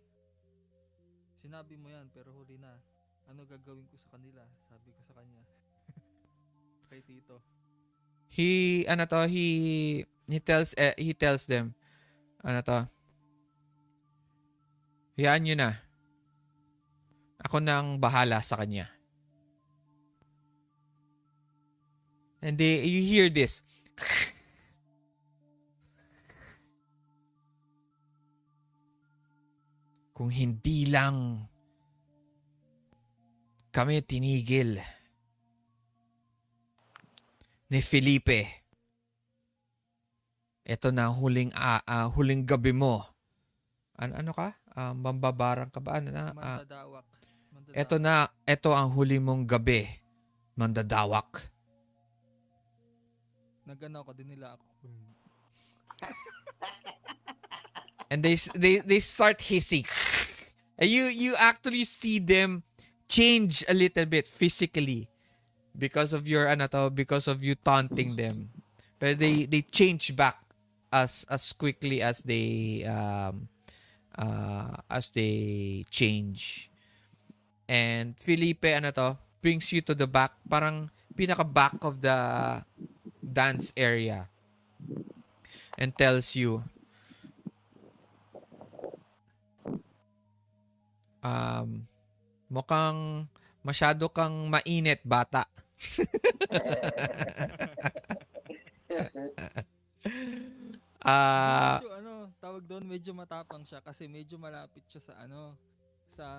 Sinabi mo yan pero huli na. Ano gagawin ko sa kanila? Sabi ko sa kanya. Kay Tito. he tells them, ano to, hayaan nyo na. Ako nang bahala sa kanya. And you hear this. Kung hindi lang kami tinigil ni Felipe, ito na huling gabi mo. Ano ka? Mambabarang ka ba? Mandadawak. Ito ang huli mong gabi. Mandadawak. Nagano ko din nila ako. And they start hissing. And you actually see them change a little bit physically because of your because of you taunting them. But they change back as quickly as they change. And Felipe brings you to the back, parang pinaka back of the dance area, and tells you, mukhang masyado kang mainit, bata. Medyo, tawag doon, medyo matapang siya kasi medyo malapit siya sa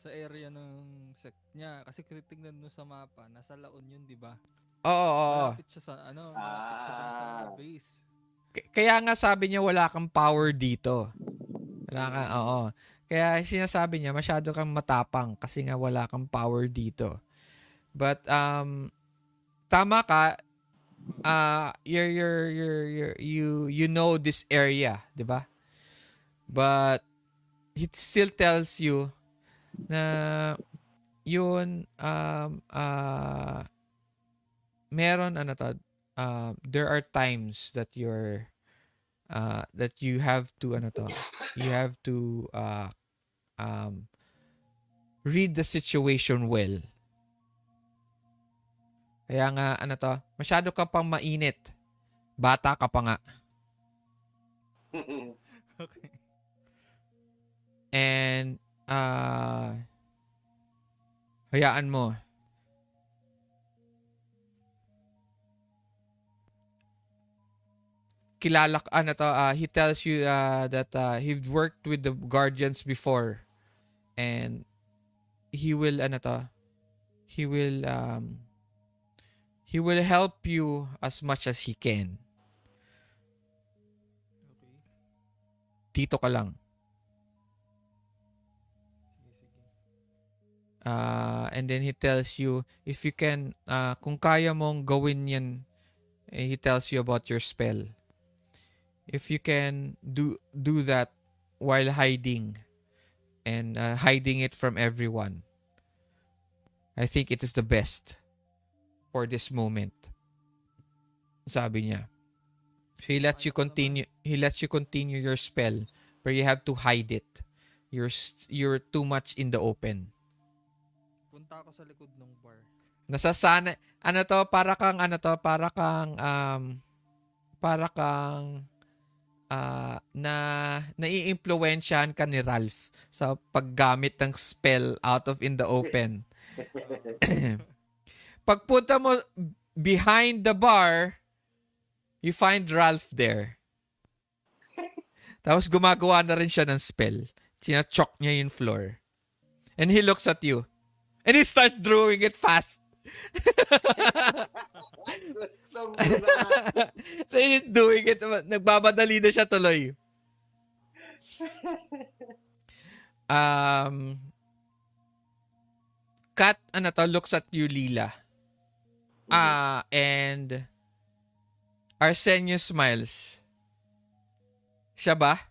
area ng sect niya. Kasi kung titignan mo sa mapa, nasa Laon yun, di ba? Oo. Malapit siya sa base. Kaya nga sabi niya wala kang power dito. Oo. Kaya sinasabi niya masyado kang matapang kasi nga wala kang power dito. But tama ka. You know this area, 'di ba? But it still tells you na yun meron there are times that that you have to read the situation well. Kaya nga masyado ka pang mainit. Bata ka pa nga. Okay. And hayaan mo. He tells you that he've worked with the guardians before, and he will he will help you as much as he can. Okay. Dito ka lang. Sige. And then he tells you if you can kung kaya mong gawin yan, he tells you about your spell. If you can do that while hiding and hiding it from everyone, I think it is the best for this moment. Sabi niya. So he lets you continue your spell, but you have to hide it. You're too much in the open. Punta ako sa likod ng bar. Nasasana para kang naiimpluwensyahan ka ni Ralph sa paggamit ng spell out of in the open. Pagpunta mo behind the bar, you find Ralph there. Tapos gumagawa na rin siya ng spell. China-chok niya yung floor. And he looks at you. And he starts drawing it fast. Gusto mo na. So he's doing it. Nagbabadali na siya tuloy. Kat, looks at you, Lila. And Arsenio smiles. Siya ba?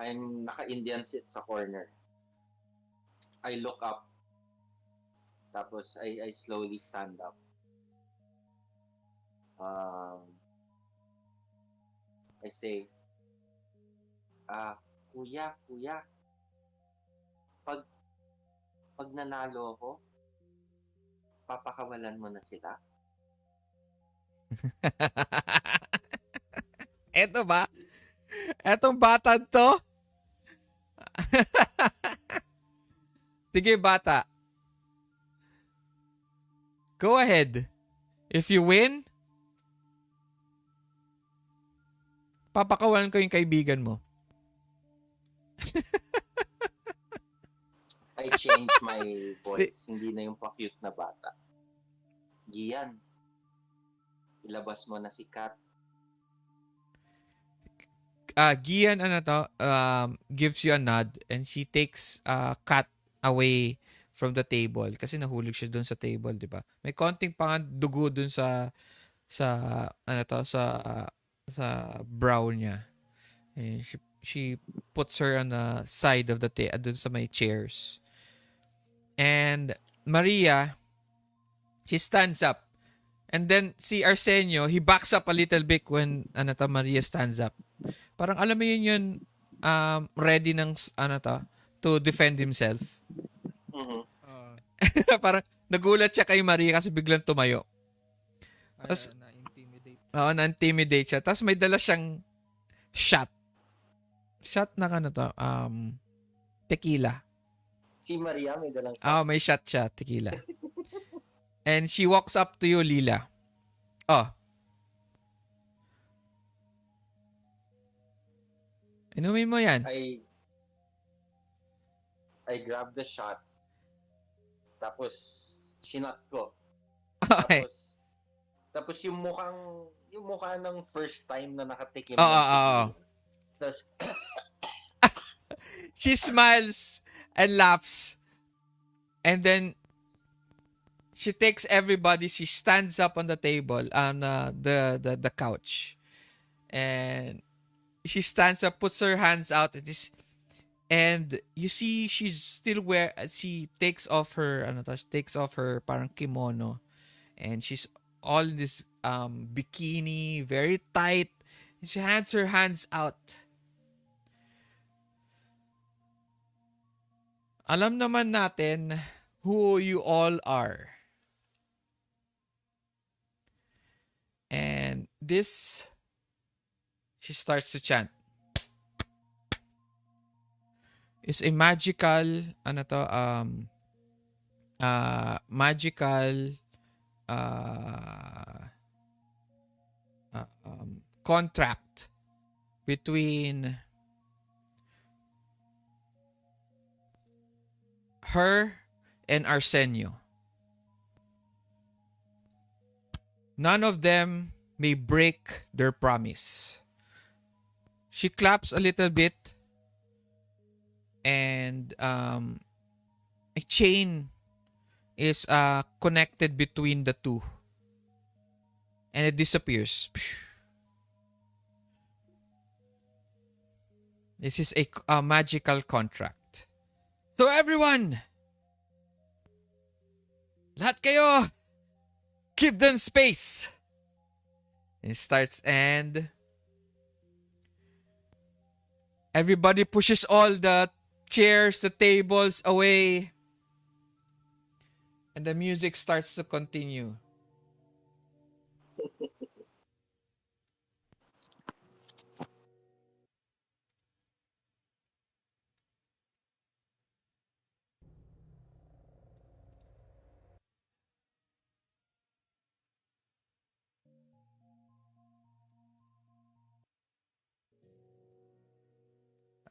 I'm naka-Indian sit sa corner. I look up. Tapos I slowly stand up. I say, kuya, pag nanalo ako, papakawalan mo na sila? Eto ba? Etong bata to? Sige, bata. Go ahead. If you win, papakawalan ko yung kaibigan mo. I change my voice. Hindi na yung pa-cute na bata. Gian, ilabas mo na si Kat. Gian gives you a nod and she takes Kat away from the table kasi nahulog siya doon sa table, 'di ba? May konting dugo doon sa sa brow niya. And she puts her on the side of the doon sa may chairs. And Maria, she stands up. And then si Arsenio, he backs up a little bit when Maria stands up. Parang alam mo yun ready ng to defend himself. Mm-hmm. Parang nagulat siya kay Maria kasi biglang tumayo. Tapos na-intimidate. Oo, na-intimidate siya. Tapos may dala siyang shot. Shot na tequila. Si Maria may dalang May shot siya, tequila. And she walks up to you, Lila. Oh. Inumin mo yan. I grabbed the shot. Tapos sinat ko. Okay. Tapos yung mukha ng first time na nakatikim. Oo. Tapos She smiles and laughs. And then she takes everybody. She stands up on the table on the couch. And she stands up, puts her hands out and you see she's still she takes off her parang kimono, and she's all in this bikini, very tight. She hands her hands out. Alam naman natin who you all are. And this, she starts to chant. Is a magical contract between her and Arsenio. None of them may break their promise. She claps a little bit, and a chain is connected between the two, and it disappears. This is a magical contract. So everyone, lahat kayo, give them space. It starts, and everybody pushes all the chairs, the tables away. And the music starts to continue.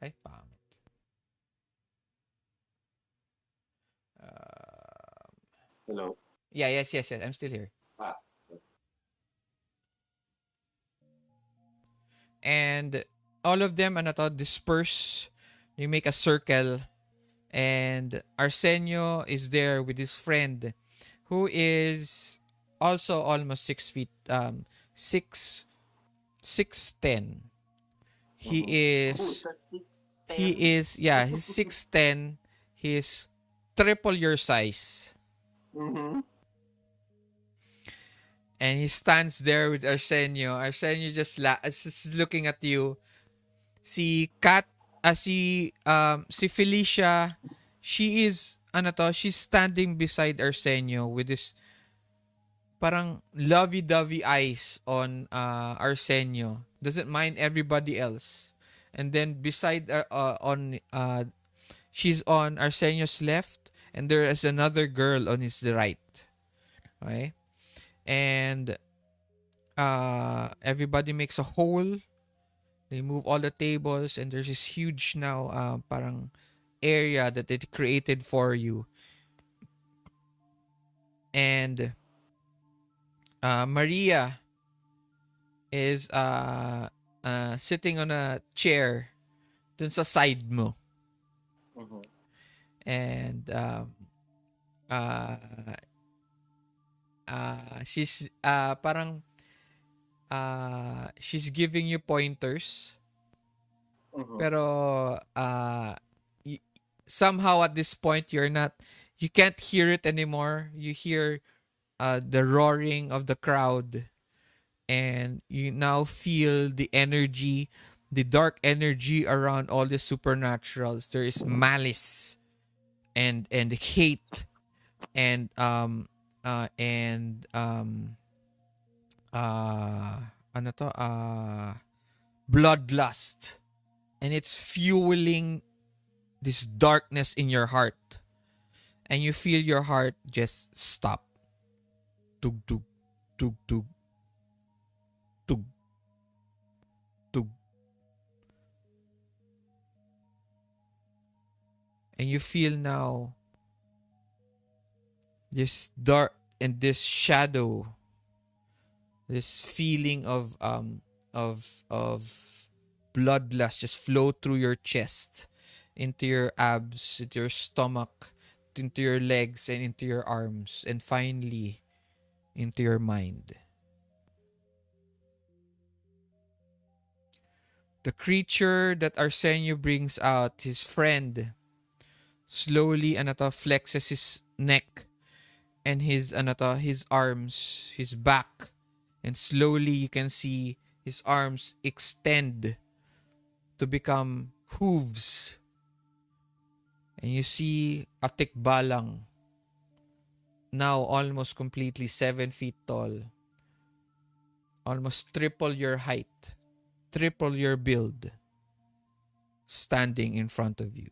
Ay, pangit. Hello? Yeah, yes. I'm still here. And all of them, disperse. You make a circle. And Arsenio is there with his friend, who is also almost 6 feet, 6'10". He's 6'10". He's triple your size. Mm-hmm. And he stands there with Arsenio. Arsenio just looking at you. Si Felicia, she is she's standing beside Arsenio with this parang lovey-dovey eyes on Arsenio. Doesn't mind everybody else. And then beside she's on Arsenio's left and there is another girl on his right. Okay? And everybody makes a hole. They move all the tables and there's this huge now parang area that it created for you. And Maria is sitting on a chair dun sa side mo. Mhm. And she's parang she's giving you pointers. Mhm. Pero somehow at this point you can't hear it anymore. You hear the roaring of the crowd and you now feel the energy, the dark energy around all the supernaturals. There is malice and hate and ano to bloodlust, and it's fueling this darkness in your heart, and you feel your heart just stop. Tug tug tug tug tug tug, and you feel now this dark and this shadow, this feeling of bloodlust just flow through your chest, into your abs, into your stomach, into your legs, and into your arms, and finally into your mind. The creature that Arsenio brings out, his friend, slowly flexes his neck and his arms, his back, and slowly you can see his arms extend to become hooves. And you see a tikbalang, now almost completely 7 feet tall, almost triple your height, triple your build, standing in front of you.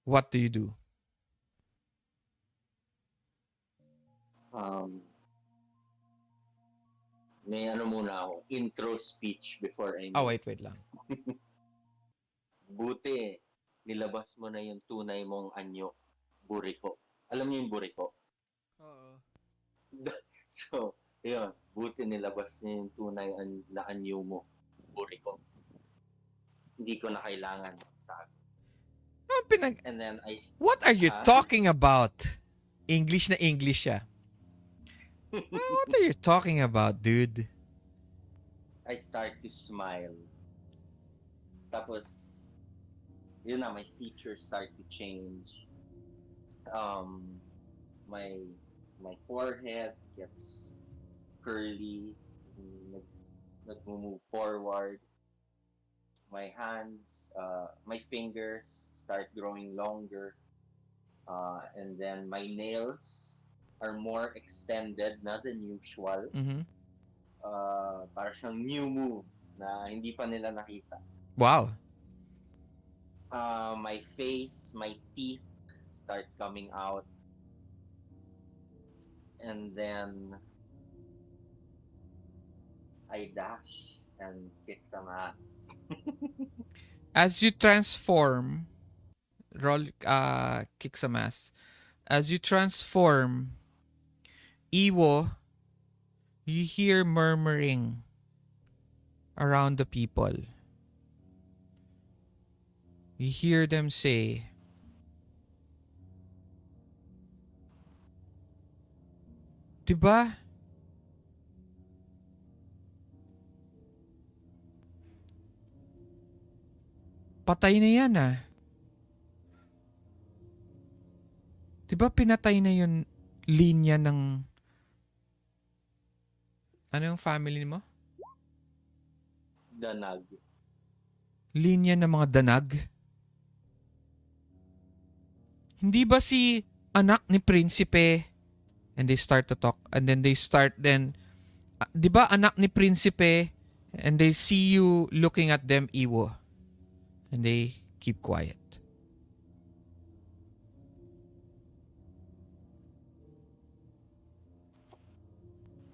What do you do? May muna ako, intro speech before I Oh, wait lang. Buti, nilabas mo na yung tunay mong anyo, buriko. Alam niyo yung buriko? Oo. So, yun, buti nilabas niya yung tunay na anyo mo, buriko. Hindi ko na kailangan tago. And then What are you talking about? English na English siya. What are you talking about, dude? I start to smile. Tapos, yun na, my features start to change. My forehead gets curly, nag-move forward. My hands, my fingers start growing longer. And then my nails are more extended na than usual. Mm-hmm. Para siyang new move na hindi pa nila nakita. Wow. My face, my teeth start coming out. And then I dash and kick some ass. As you transform, kick some ass. As you transform, Iiwo, you hear murmuring around the people. You hear them say, "Diba? Patay na yan ah. Diba pinatay na yung linya ng... Ano yung family mo? Danag. linya ng mga danag? Hindi ba si anak ni prinsipe? And they start to talk. And then they start then, di ba anak ni prinsipe? And they see you looking at them, Iiwo. And they keep quiet.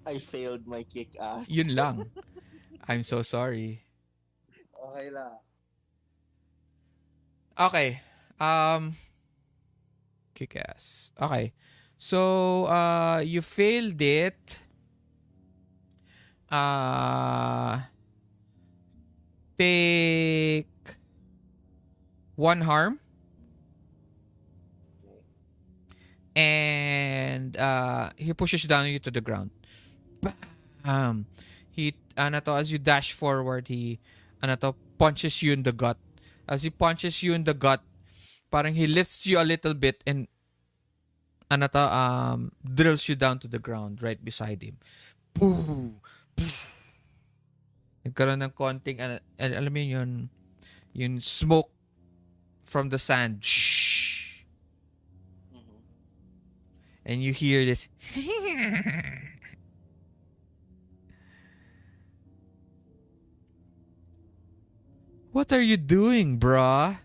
I failed my kick-ass. Yun lang. I'm so sorry. Okay lang. Okay. Kick ass. Okay. So, you failed it. Take 1 harm. And he pushes down you to the ground. He as you dash forward, he punches you in the gut. As he punches you in the gut, parang he lifts you a little bit and drills you down to the ground right beside him. Nagkaroon ng konting alam mo yun, yung smoke from the sand. And you hear this. What are you doing, bruh?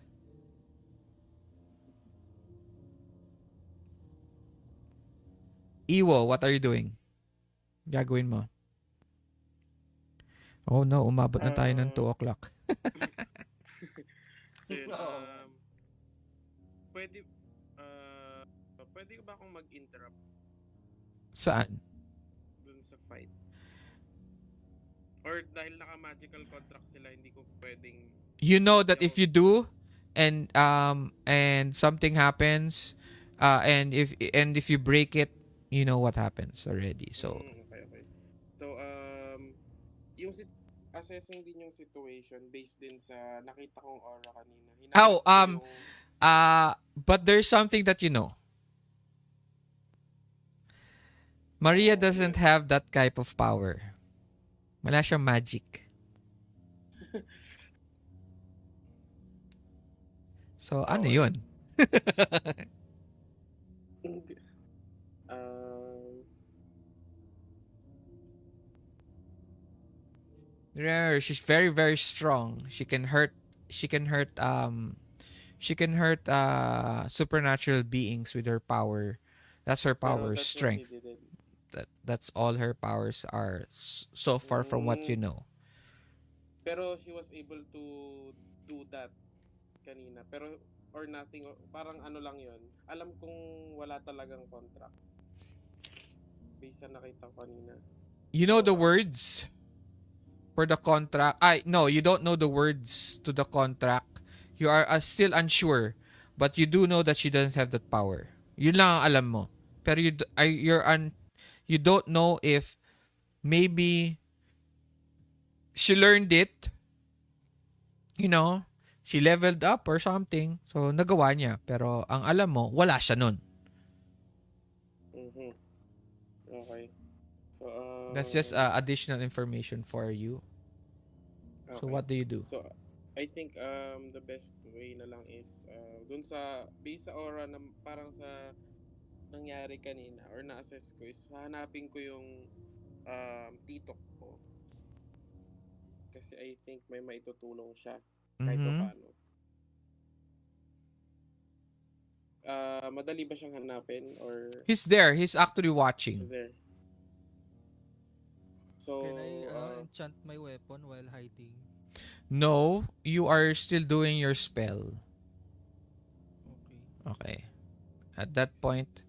Iiwo, what are you doing? Gagawin mo. Oh no, umabot na tayo ng 2 o'clock. So, pwede ba akong mag-interrupt Saan? dun sa fight? Or dahil naka-magical contract sila, hindi ko pwedeng... You know that if you do, and something happens, and if you break it, you know what happens already. So Okay. So, assessing din yung situation based din sa nakita kong aura kanina. But there's something that you know. Maria doesn't have that type of power. Wala siyang magic. So, ano yun? Remember, she's very, very strong. She can hurt supernatural beings with her power. That's her power, strength. That's all her powers are so far from what you know. Pero she was able to do that kanina. Pero or nothing, parang ano lang yun. Alam kong wala talagang contract. Based sa nakita ko kanina. You know the words for the contract? No, you don't know the words to the contract. You are still unsure, but you do know that she doesn't have that power. Yun lang ang alam mo. Pero you don't know if maybe she learned it, you know, she leveled up or something. So, nagawa niya. Pero ang alam mo, wala siya nun. Mm-hmm. Okay. So, that's just additional information for you. Okay. So, what do you do? So, I think the best way na lang is dun sa base sa aura na parang sa nangyari kanina or na-assess ko is hanapin ko yung titok ko. Kasi I think may maitutulong siya kahit paano. Madali ba siyang hanapin or He's there. He's actually watching. there? So, Can I enchant my weapon while hiding? No, you are still doing your spell. Okay. At that point,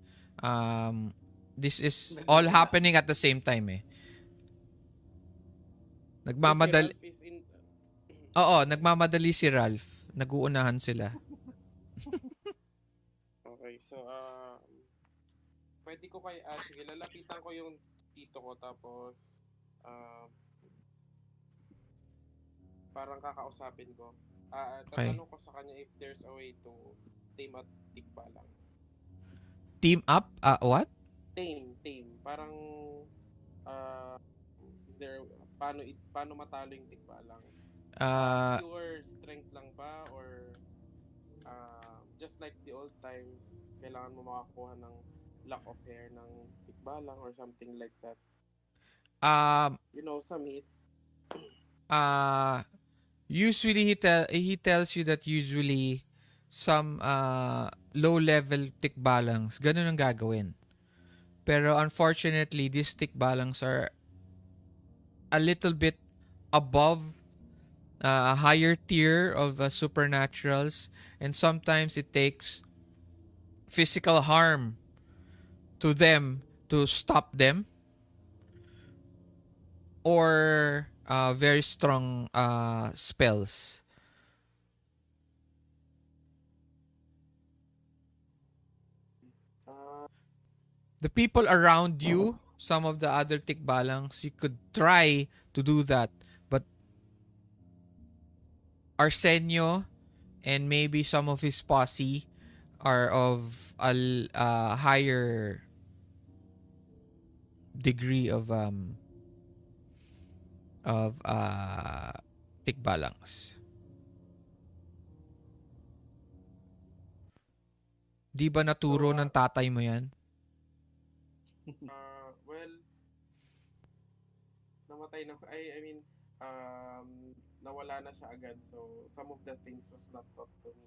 this is all happening at the same time eh. Nagmamadali. Oo, nagmamadali si Ralph. Nag-uunahan sila. Okay, so pwede ko sige, lalapitan ko yung tito ko tapos parang kakausapin ko. Tatanong ko sa kanya if there's a way to tame at tikba lang. Team up? What? Tame. Parang is there paano matalo yung tikba lang? Pure strength just like the old times, kailangan mo makakuha ng lock of hair ng tikbalang or something like that. Um, Sa meat. Usually he tells you that usually some low level tikbalangs ganun ang gagawin. Pero unfortunately, these tikbalangs are a little bit above a higher tier of supernaturals, and sometimes it takes physical harm to them to stop them, or very strong spells. The people around you, some of the other tikbalangs, you could try to do that, but Arsenio and maybe some of his posse are of a higher degree of tikbalangs. Di ba naturo ng tatay mo yan? Well, namatay na. I mean, nawala na siya agad. So, some of the things was not taught to me.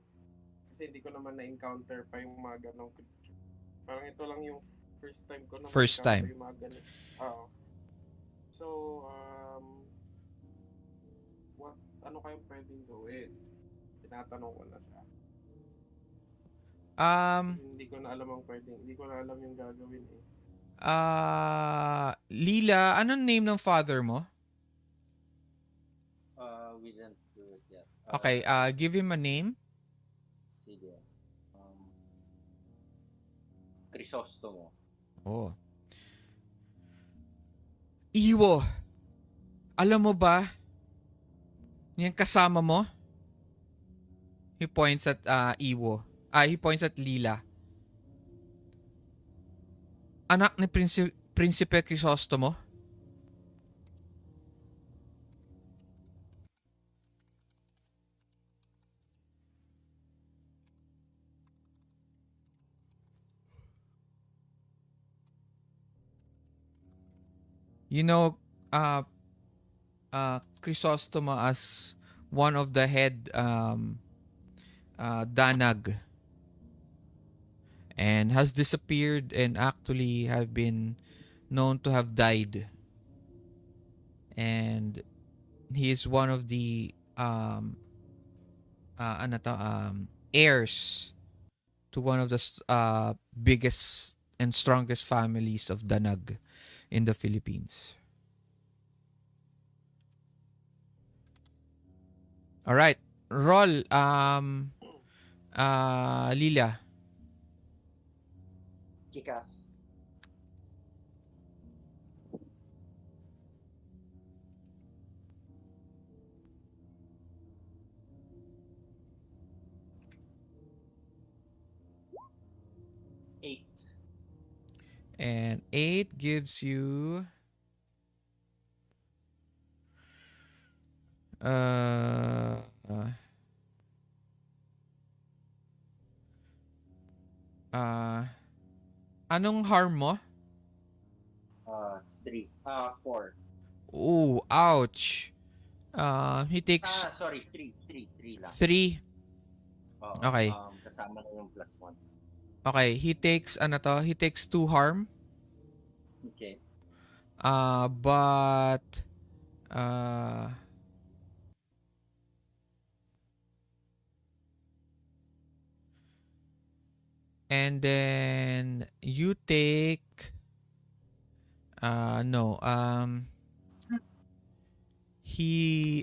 Kasi hindi ko naman na-encounter pa yung mga ganong creature. Parang ito lang yung first time ko na First ma-encounter time. yung mga ganun. So, ano kayong pwedeng gawin? Tinatanong ko na siya. Kasi hindi ko na alam yung gagawin eh. Lila, anong name ng father mo? We didn't do it yet. Okay, give him a name. Sige. Crisostomo. Oh. Iiwo, alam mo ba, yung kasama mo? He points at Iiwo. He points at Lila. Anak ni Prinsipe Crisostomo? You know, Crisostomo as one of the head Danag, and has disappeared and actually have been known to have died. And he is one of the heirs to one of the biggest and strongest families of Danag in the Philippines. All right, roll Lila. Kikas. And 8 gives you anong harm mo? 3. 4. Ooh, ouch. He takes Sorry, 3. 3 lang. 3. Oo, Okay. Kasama na yung +1. Okay, he takes 2 harm. Okay. But and then you take he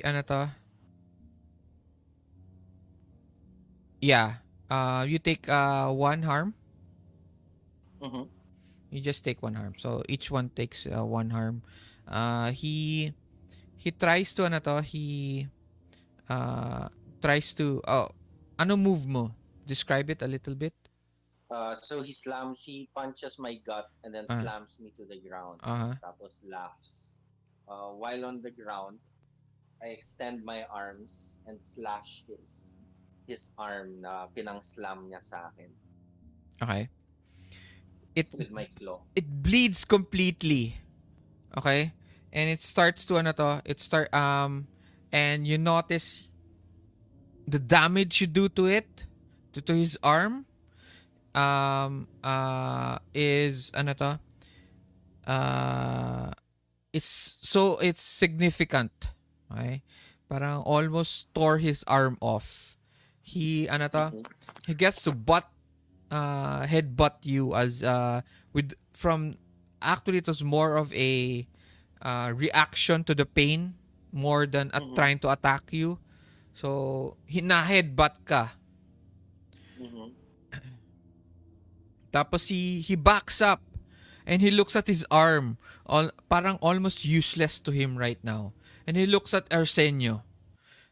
you take 1 harm. Mm-hmm. You just take 1 harm. So each one takes 1 harm. He tries to he tries to ano move mo? Describe it a little bit. So he punches my gut and then slams me to the ground. Tapos laughs. While on the ground, I extend my arms and slash his his arm na pinang-slam niya sa akin Okay. It with my claw. it bleeds completely. Okay? And it starts to and you notice the damage you do to it, to his arm, is it's significant. Okay? Parang almost tore his arm off. He he gets to headbutt you as actually it was more of a reaction to the pain more than trying to attack you. So hina-headbutt ka. Tapos he backs up and he looks at his arm, parang almost useless to him right now. And he looks at Arsenio.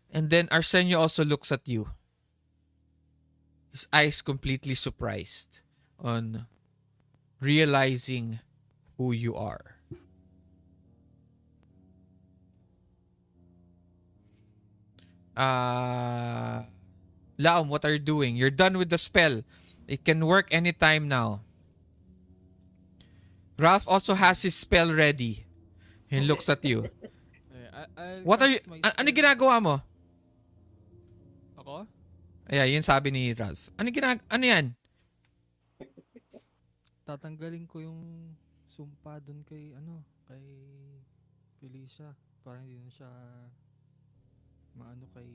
And then Arsenio also looks at you. His eyes completely surprised on realizing who you are. Laum, what are you doing? You're done with the spell. It can work anytime now. Ralph also has his spell ready. He looks at you. What are you... Ano ginagawa mo? Ako? Yeah, yun sabi ni Ralph. Ano yan? Tatanggalin ko yung sumpa dun kay Felicia para hindi na siya maano kay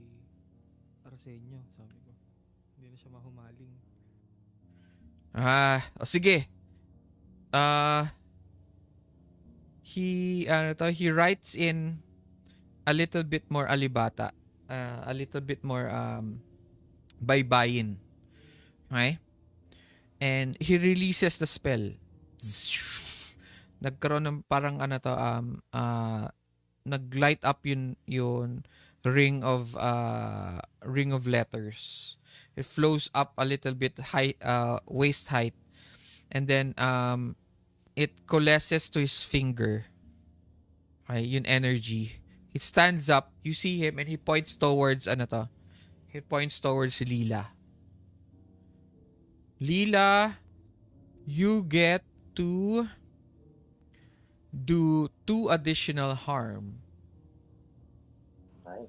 Arsenio, sabi ko. Hindi na siya mahumaling. Sige. He writes in a little bit more alibata. A little bit more baybayin. Okay? And he releases the spell. Nagkaroon ng parang naglight up yun ring of letters. It flows up a little bit high, waist height, and then it coalesces to his finger. Okay, yun energy. He stands up. You see him, and he points towards He points towards Lila. Lila, you get to do 2 additional harm. Right.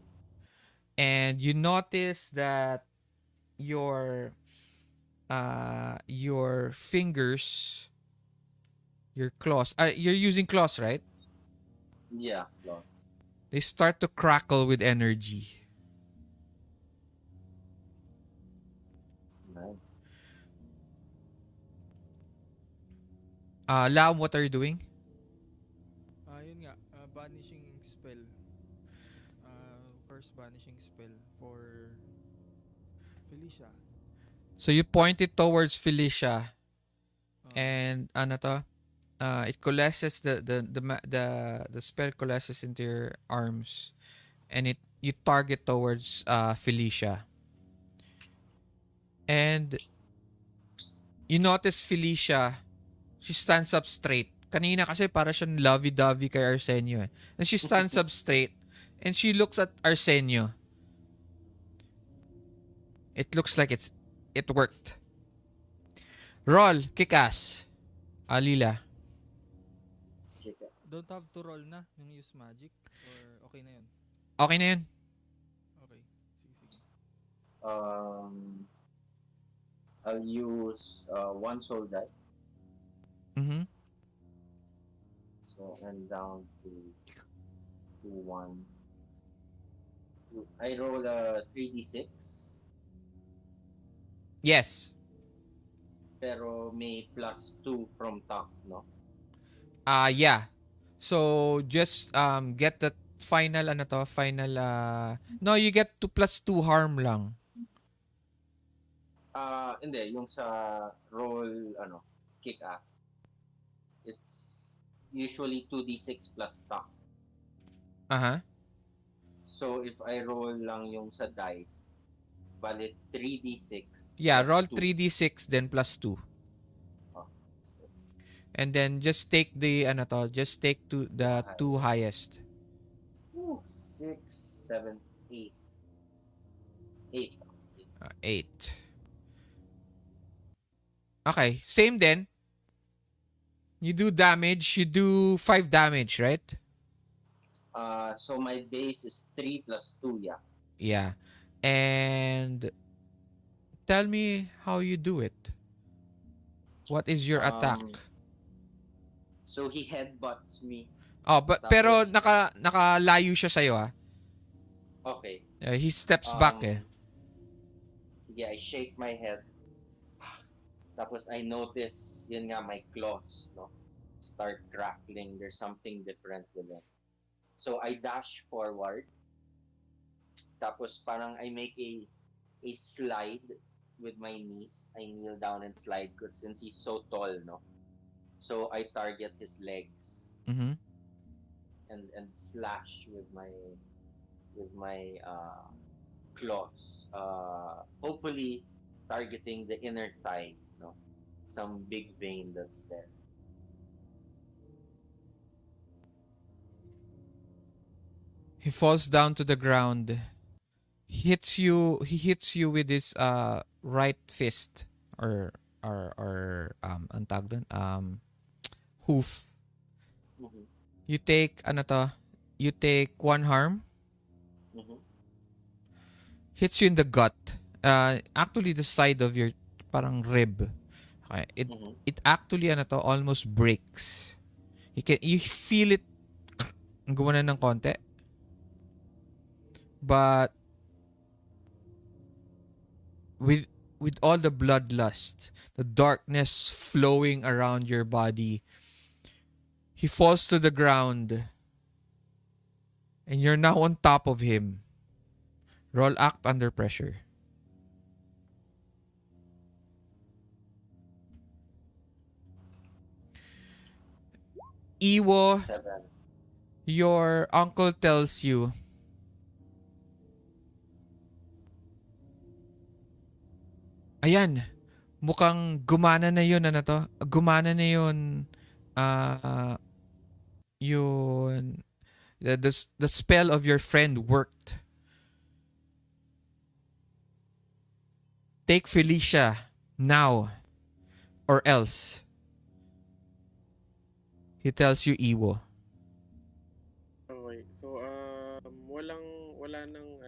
And you notice that your fingers, your claws, you're using claws, right? Yeah, claw. They start to crackle with energy. Nice. Laum, what are you doing? Yun nga, banishing spell. First banishing spell for Felicia. So you point it towards Felicia, and it coalesces the spell coalesces into your arms, and you target towards Felicia. And you notice Felicia, she stands up straight. Kanina kasi para siyang lovey-dovey kay Arsenio eh. And she stands up straight and she looks at Arsenio. It looks like it worked. Roll, kick-ass. Lila. Don't have to roll na yung use magic or okay na yun? Okay na yun. Okay. Sige. I'll use 1 soul die. Mm-hmm. So I'm down to 1. I roll a 3d6. Yes. Pero may +2 from top, no? Yeah. So just get the final no, you get 2 + 2 harm lang. Hindi, yung sa roll kick ass. It's usually 2d6 plus top. Uh-huh. So if I roll lang yung sa dice, bali 3d6. Yeah, plus roll 2. 3d6 then +2. And then just take the the 2 highest. 6, 7, 8. 8. 8. Okay, same then. You do damage. You do 5 damage, right? So my base is 3 plus 2, yeah. Yeah. And tell me how you do it. What is your attack? So he headbutts me. Oh, pero Tapos- nakalayo siya sa'yo, ah. Okay. He steps back, eh. Sige, I shake my head. Tapos I notice, yun nga, my claws, no? Start crackling. There's something different with them. So I dash forward. Tapos parang I make a slide with my knees. I kneel down and slide because since he's so tall, no? So I target his legs Mm-hmm. and slash with my claws. Hopefully targeting the inner thigh, no? Some big vein that's there. He falls down to the ground. He hits you with his right fist or ang tawag dun? Hoof. Mhm. You take You take 1 harm. Mhm. Hits you in the gut. Actually the side of your parang rib. Okay. Mhm. It actually almost breaks. You feel it gumana ng konti. But with all the bloodlust, the darkness flowing around your body, he falls to the ground. And you're now on top of him. Roll act under pressure. Iiwo, 7. your uncle tells you, ayan, mukhang gumana na yun, gumana na yun, yun, the spell of your friend worked. Take Felicia now, or else. He tells you, Iiwo. Okay. So, wala nang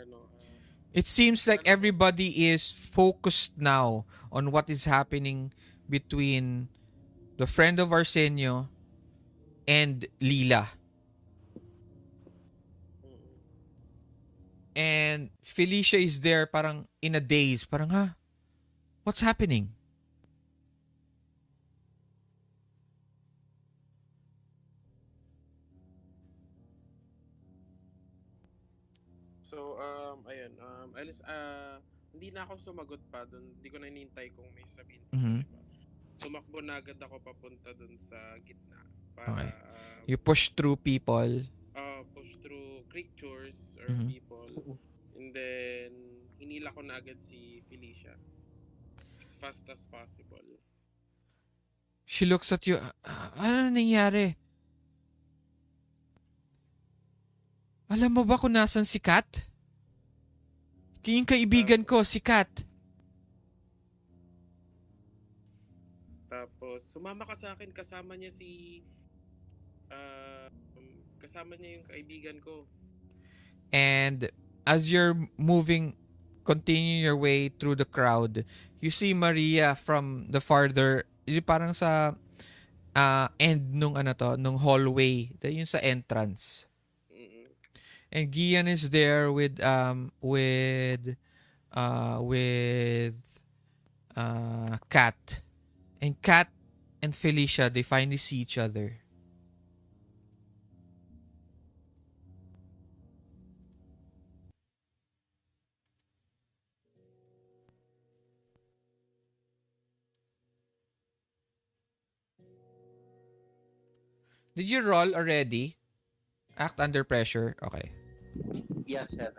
It seems like everybody is focused now on what is happening between the friend of Arsenio and Lila. And Felicia is there parang in a daze. Parang, ha? What's happening? So, ayun, alis, hindi na ako sumagot pa doon. Hindi ko na hinihintay kung may sabihin pa. Mhm. Diba? Tumakbo na agad ako papunta doon sa gitna. Para, Okay. You push through people. push through creatures or Mhm. people. And then, hinila ko na agad si Felicia. As fast as possible. She looks at you. Ano nangyari? Alam mo ba kung nasan si Kat? Yung kaibigan ko, si Kat. Tapos, sumama ka sa akin. Kasama niya yung kaibigan ko. And as you're continue your way through the crowd, you see Maria from the farther, yung parang sa end nung nung hallway, yung sa entrance. Mm-mm. And Gian is there with Kat. And Kat and Felicia, they finally see each other. Did you roll already? Act under pressure. Okay. Yeah, 7.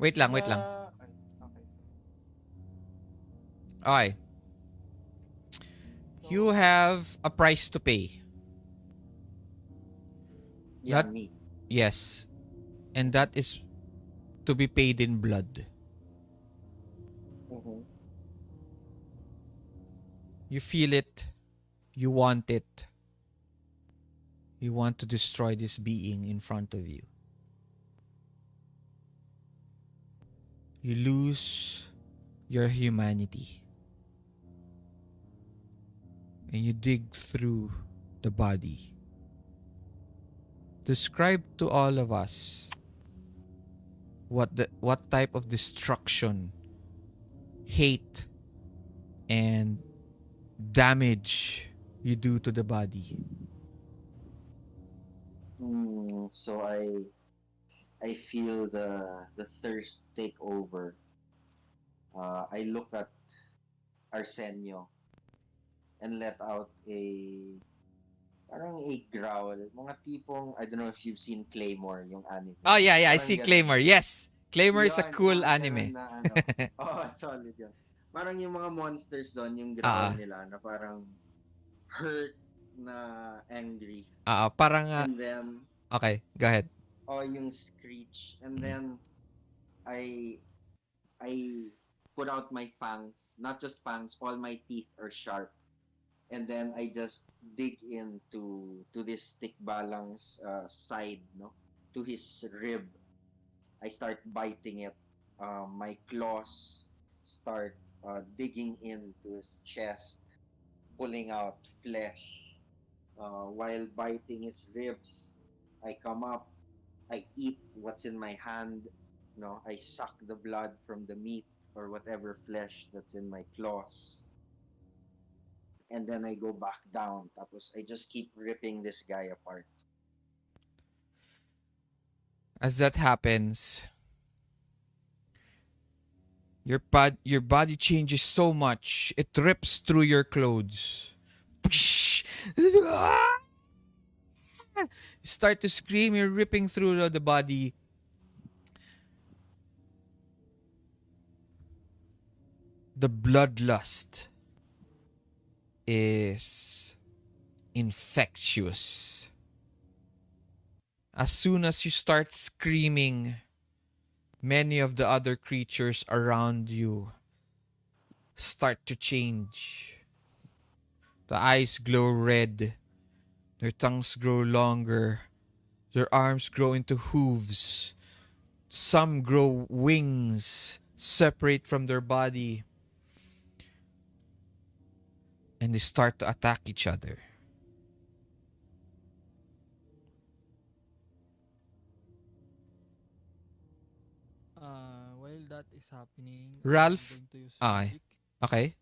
Wait lang. Ay, okay. Okay. So, You have a price to pay. Yeah, That- me. Yes. And that is to be paid in blood. Mhm. You feel it. You want it. You want to destroy this being in front of you. You lose your humanity. And you dig through the body. Describe to all of us what type of destruction, hate, and damage you do to the body. So I feel the thirst take over. I look at Arsenio and let out parang a growl. Mga tipong, I don't know if you've seen Claymore, yung anime. Oh yeah, I Parang see ganun. Claymore. Yes. Claymore is a Yun, cool mga anime. ganun na ano. Oh, solid yun. Parang yung mga monsters doon, yung growl nila na parang hurt na angry. Parang And then, okay, go ahead. yung screech. And then, I put out my fangs. Not just fangs, all my teeth are sharp. And then I just dig into this tikbalang's side, no, to his rib. I start biting it. My claws start digging into his chest, pulling out flesh. While biting his ribs, I come up. I eat what's in my hand. No, I suck the blood from the meat or whatever flesh that's in my claws. And then I go back down. Tapos I just keep ripping this guy apart. As that happens, your body changes so much, it rips through your clothes. You start to scream, you're ripping through the body. The bloodlust is infectious. As soon as you start screaming, many of the other creatures around you start to change. The eyes glow red, their tongues grow longer, their arms grow into hooves, some grow wings, separate from their body, and they start to attack each other. While that is happening, Ralph, I'm going to use ay. magic. Okay?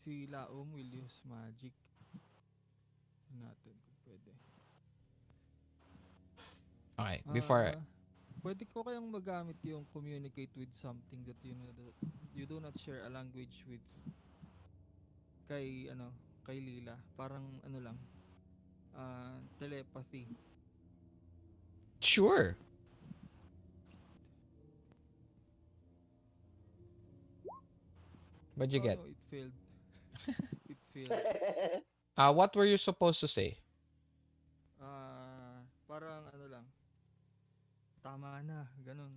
Si Laum will use magic. Natin kung pwede. Okay, before... Pwede ko kayang magamit yung communicate with something that you know that you do not share a language with kay Lila. Parang lang, telepathy. Sure. What'd you get? No, it failed. It failed. What were you supposed to say? Parang lang, tama na, ganun.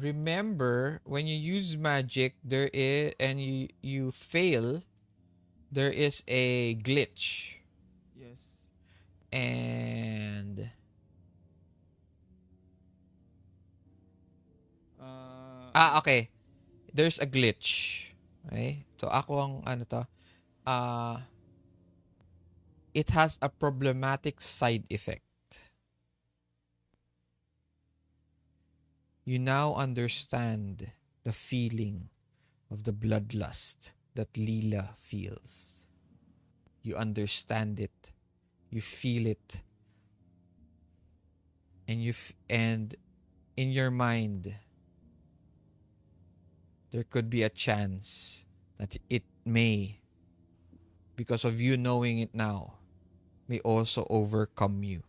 Remember, when you use magic, there is, and you fail, there is a glitch. Yes. And okay. There's a glitch. Okay? So ako ang it has a problematic side effect. You now understand the feeling of the bloodlust that Lila feels. You understand it. You feel it. And and in your mind, there could be a chance that it may, because of you knowing it now, may also overcome you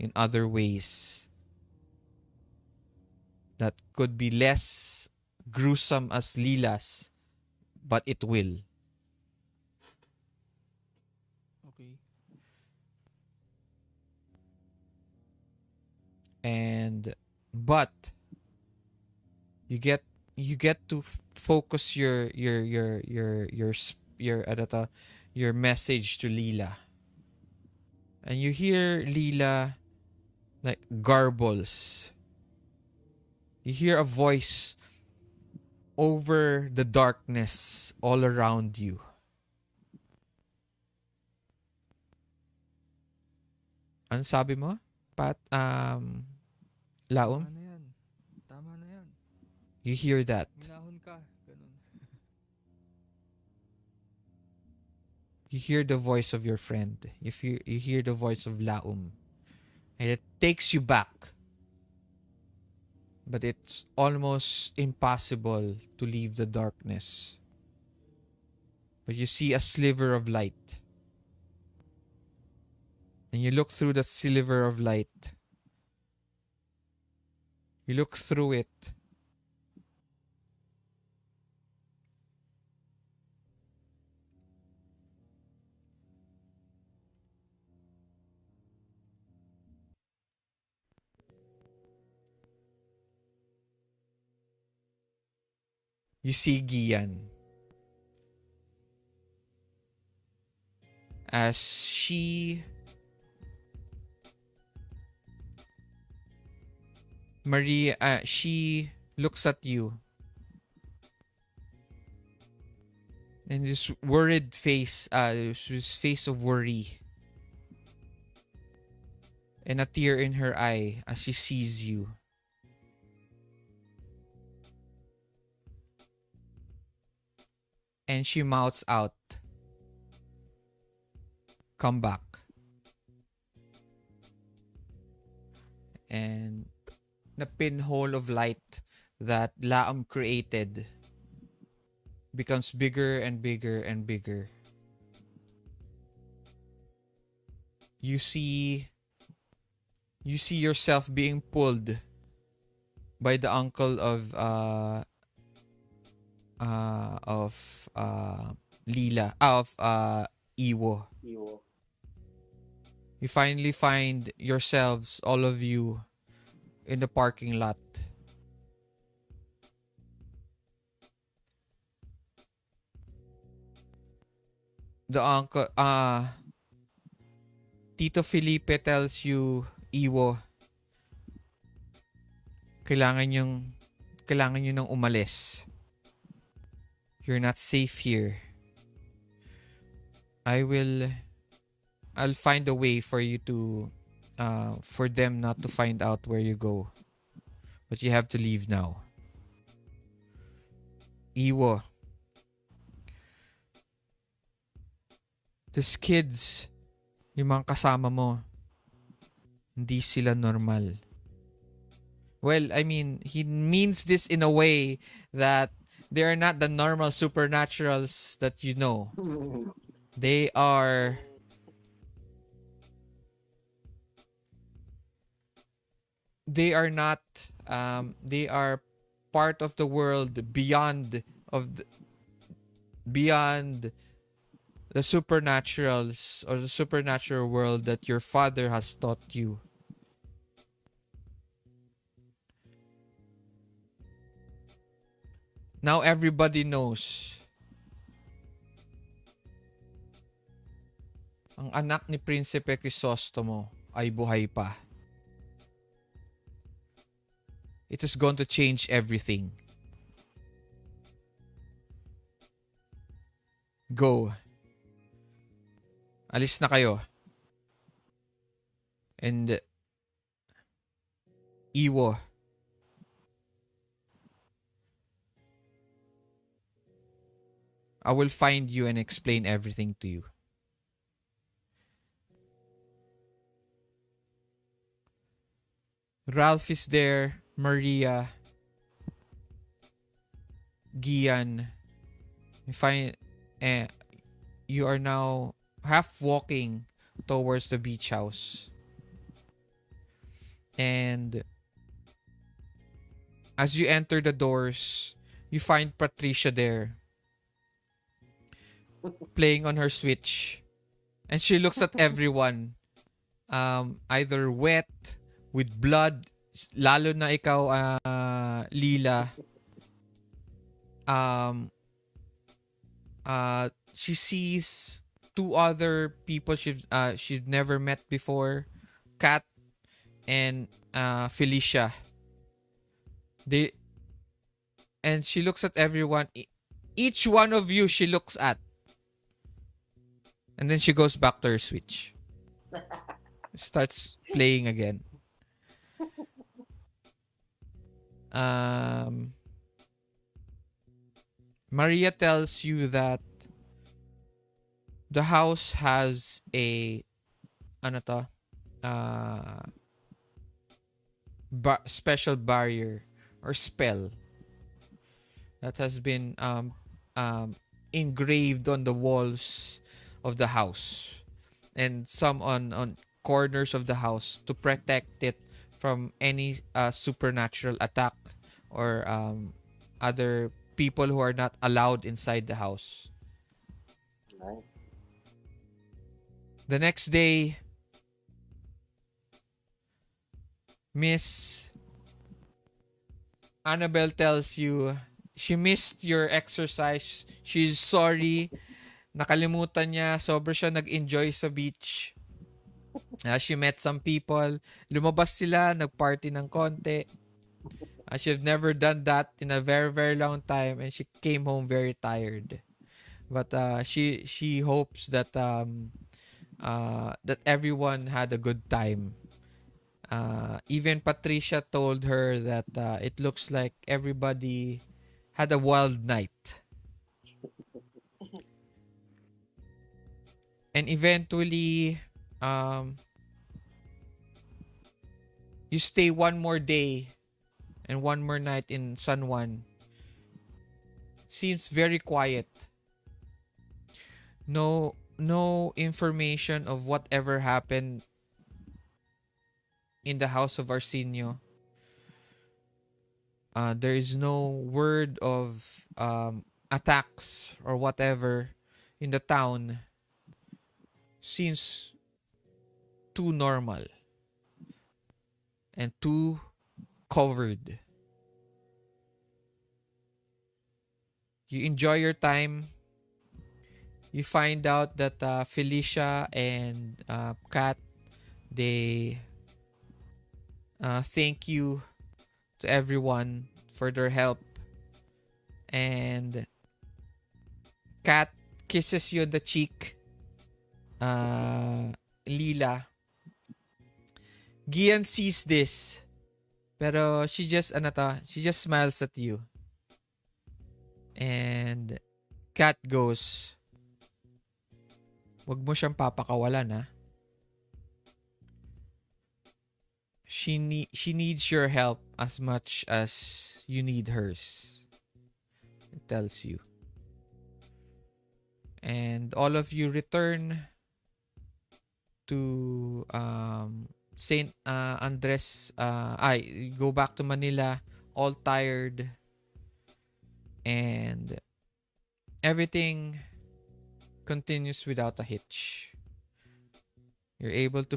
in other ways that could be less gruesome as Lila's, but it will. Okay. But you get to focus your message to Lila, and you hear Lila like garbles. You hear a voice over the darkness all around you. Ano sabi mo? Laum? Tama na yan. Tama na yan. You hear that? Minahon ka. Ganun. You hear the voice of your friend. You hear the voice of Laum. And it takes you back. But it's almost impossible to leave the darkness. But you see a sliver of light. And you look through that sliver of light. You look through it. You see Gian as she looks at you and this worried face, this face of worry and a tear in her eye as she sees you. And she mouths out, "Come back." And the pinhole of light that Laum created becomes bigger and bigger and bigger. You see yourself being pulled by the uncle of Lila, of Iiwo. You finally find yourselves, all of you, in the parking lot. The uncle, Tito Felipe tells you, Iiwo, kailangan nyo nang umalis. You're not safe here. I'll find a way for you to, for them not to find out where you go. But you have to leave now. Iiwo, these kids, yung mga kasama mo, hindi sila normal. Well, I mean, he means this in a way that they are not the normal supernaturals that you know. They are not they are part of the world beyond the supernaturals or the supernatural world that your father has taught you. Now everybody knows. Ang anak ni Prinsipe Crisostomo ay buhay pa. It is going to change everything. Go. Alis na kayo. And Iiwo, I will find you and explain everything to you. Ralph is there, Maria, Gian. You are now half walking towards the beach house. And as you enter the doors, you find Patricia there playing on her Switch. And she looks at everyone, either wet, with blood, lalo na ikaw, Lila. She sees two other people she's never met before, Kat and Felicia. And she looks at everyone. Each one of you she looks at. And then she goes back to her Switch. Starts playing again. Maria tells you that the house has a special barrier or spell that has been engraved on the walls of the house and some on corners of the house to protect it from any supernatural attack or other people who are not allowed inside the house. Nice. The next day, Miss Annabelle tells you she missed your exercise. She's sorry. Nakalimutan niya. Sobra siya nag-enjoy sa beach. She met some people. Lumabas sila. Nag-party ng konti. She've never done that in a very, very long time. And she came home very tired. But she hopes that that everyone had a good time. Even Patricia told her that it looks like everybody had a wild night. And eventually, you stay one more day and one more night in San Juan. It seems very quiet. No information of whatever happened in the house of Arsenio. There is no word of attacks or whatever in the town. Seems too normal and too covered. You enjoy your time. You find out that Felicia and Kat, they thank you to everyone for their help. And Kat kisses you on the cheek. Lila. Gian sees this. Pero she just smiles at you. And Kat goes, wag mo siyang papakawalan, ha? She needs your help as much as you need hers. It tells you. And all of you return to Saint Andres. Go back to Manila, all tired, and everything continues without a hitch. You're able to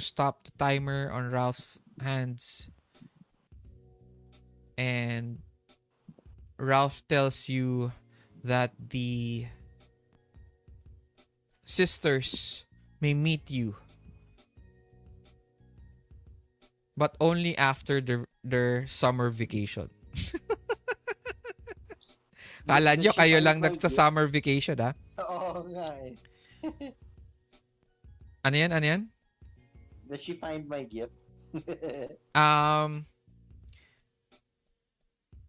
stop the timer on Ralph's hands, and Ralph tells you that the sisters may meet you, but only after their summer vacation. Kala nyo kayo lang nagsa-summer vacation, ha? Oo nga eh. Ano yan? Does she find my gift?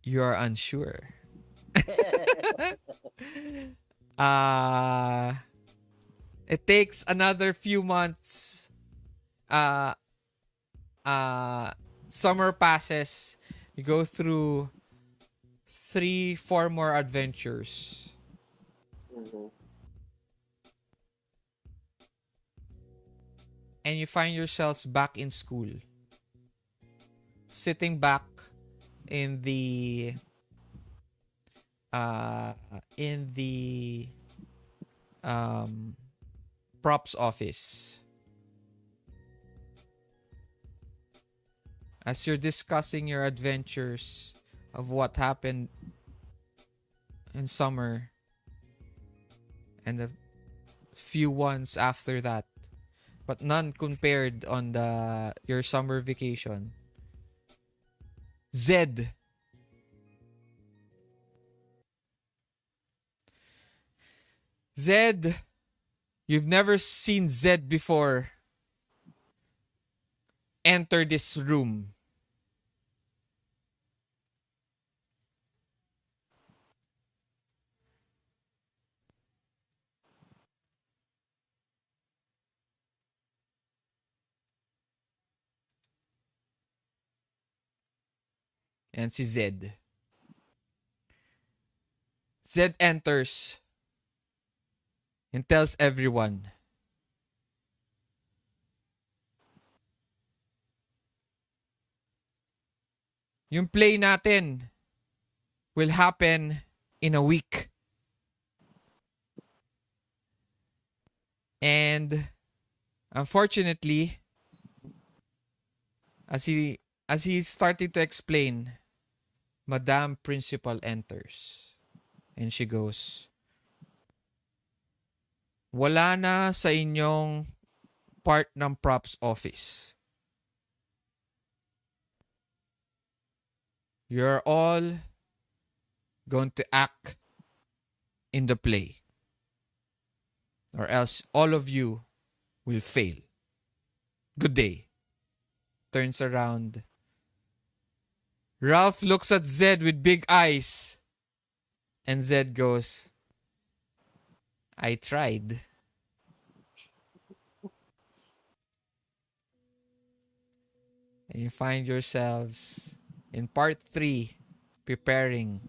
You're unsure. It takes another few months. Summer passes. You go through 3-4 more adventures. Mm-hmm. And you find yourselves back in school. sitting back in the in the props office. As you're discussing your adventures of what happened in summer and a few ones after that, but none compared on your summer vacation. Zed. Zed, you've never seen Zed before. Enter this room. And si Zed. Zed enters and tells everyone, yung play natin will happen in a week. And unfortunately, as he's starting to explain, Madam Principal enters. And she goes, wala na sa inyong part ng props office. You're all going to act in the play. Or else all of you will fail. Good day. Turns around. Ralph looks at Zed with big eyes. And Zed goes, I tried. And you find yourselves in part 3 preparing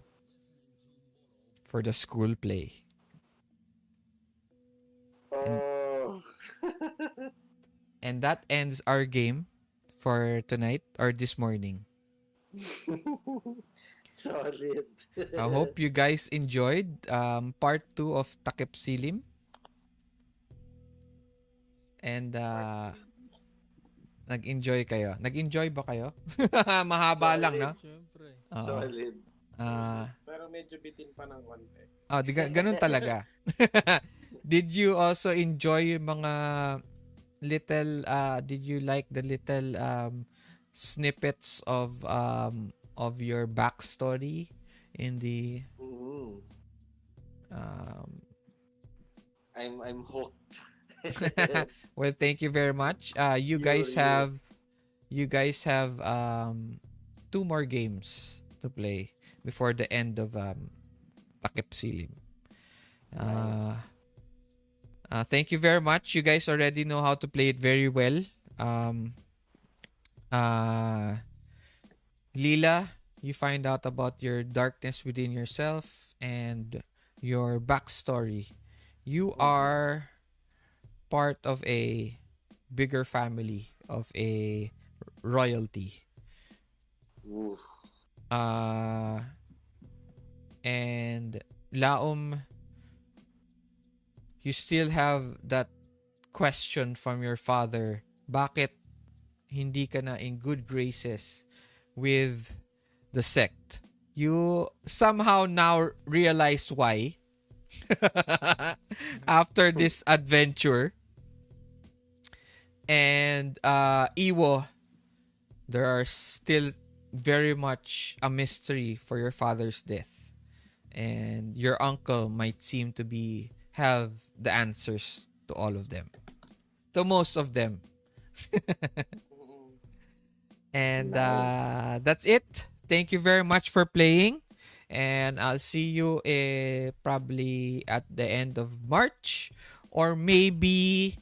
for the school play. And that ends our game for tonight or this morning. Solid. I hope you guys enjoyed part 2 of Takipsilim. And nag-enjoy kayo. Nag-enjoy ba kayo? Mahaba lang, no? Siyempre. Solid. Pero medyo bitin pa ng konti. Ganun talaga. Did you also enjoy yung mga little did you like the little snippets of your backstory in the I'm hooked. well, thank you very much. You guys have 2 more games to play before the end of Takipsilim. Thank you very much. You guys already know how to play it very well. Lila, you find out about your darkness within yourself and your backstory. You are part of a bigger family of a royalty. Oof. And Laum, you still have that question from your father. Bakit hindi ka na in good graces with the sect? You somehow now realize why after this adventure. And Iiwo, there are still very much a mystery for your father's death. And your uncle might seem to have the answers to all of them. To most of them. And that's it. Thank you very much for playing. And I'll see you probably at the end of March. Or maybe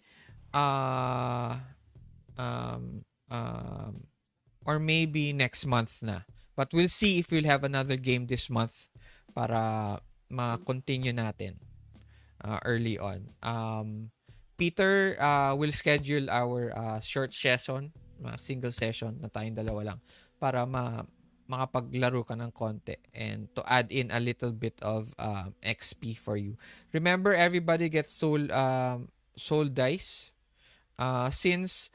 next month na. But we'll see if we'll have another game this month para ma-continue natin early on. Peter will schedule our short session, single session na tayong dalawa lang para makapaglaro ka ng konti and to add in a little bit of XP for you. Remember, everybody gets soul dice. Since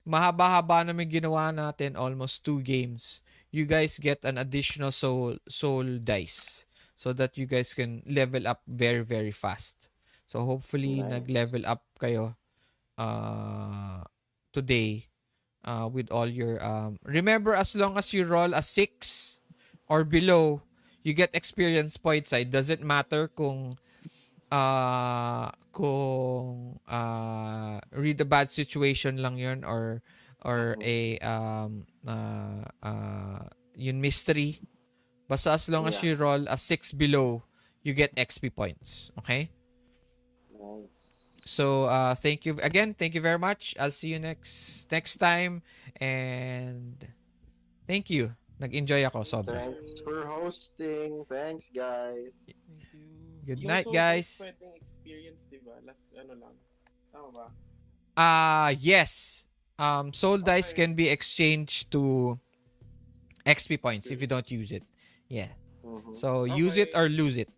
mahaba-haba namin ginawa natin, almost 2 games, you guys get an additional soul dice so that you guys can level up very, very fast. So hopefully, Nice. nag-level up kayo today with all your... remember, as long as you roll a 6 or below, you get experience points. It doesn't matter kung read a bad situation lang yun or a yun mystery. Basta as long as you roll a 6 below, you get XP points. Okay? Nice. So thank you again. Thank you very much. I'll see you next time, and thank you. Nag-enjoy ako sobra. Thanks for hosting. Thanks, guys. Thank you. Good Yung night, soul guys. dice pwedeng experience, di ba? Last, lang. Tama ba? Yes. Soul dice Okay. can be exchanged to XP points if you don't use it. Yeah. Mhm. So use it Okay. or lose it.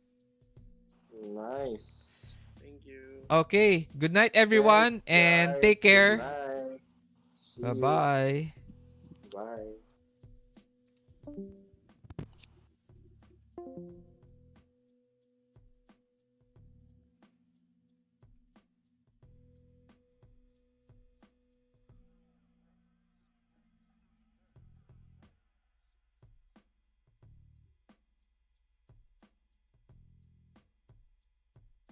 Nice. Thank you. Okay. Good night, everyone, Thanks, and guys. take Good care. night. See you. Bye-bye. Bye.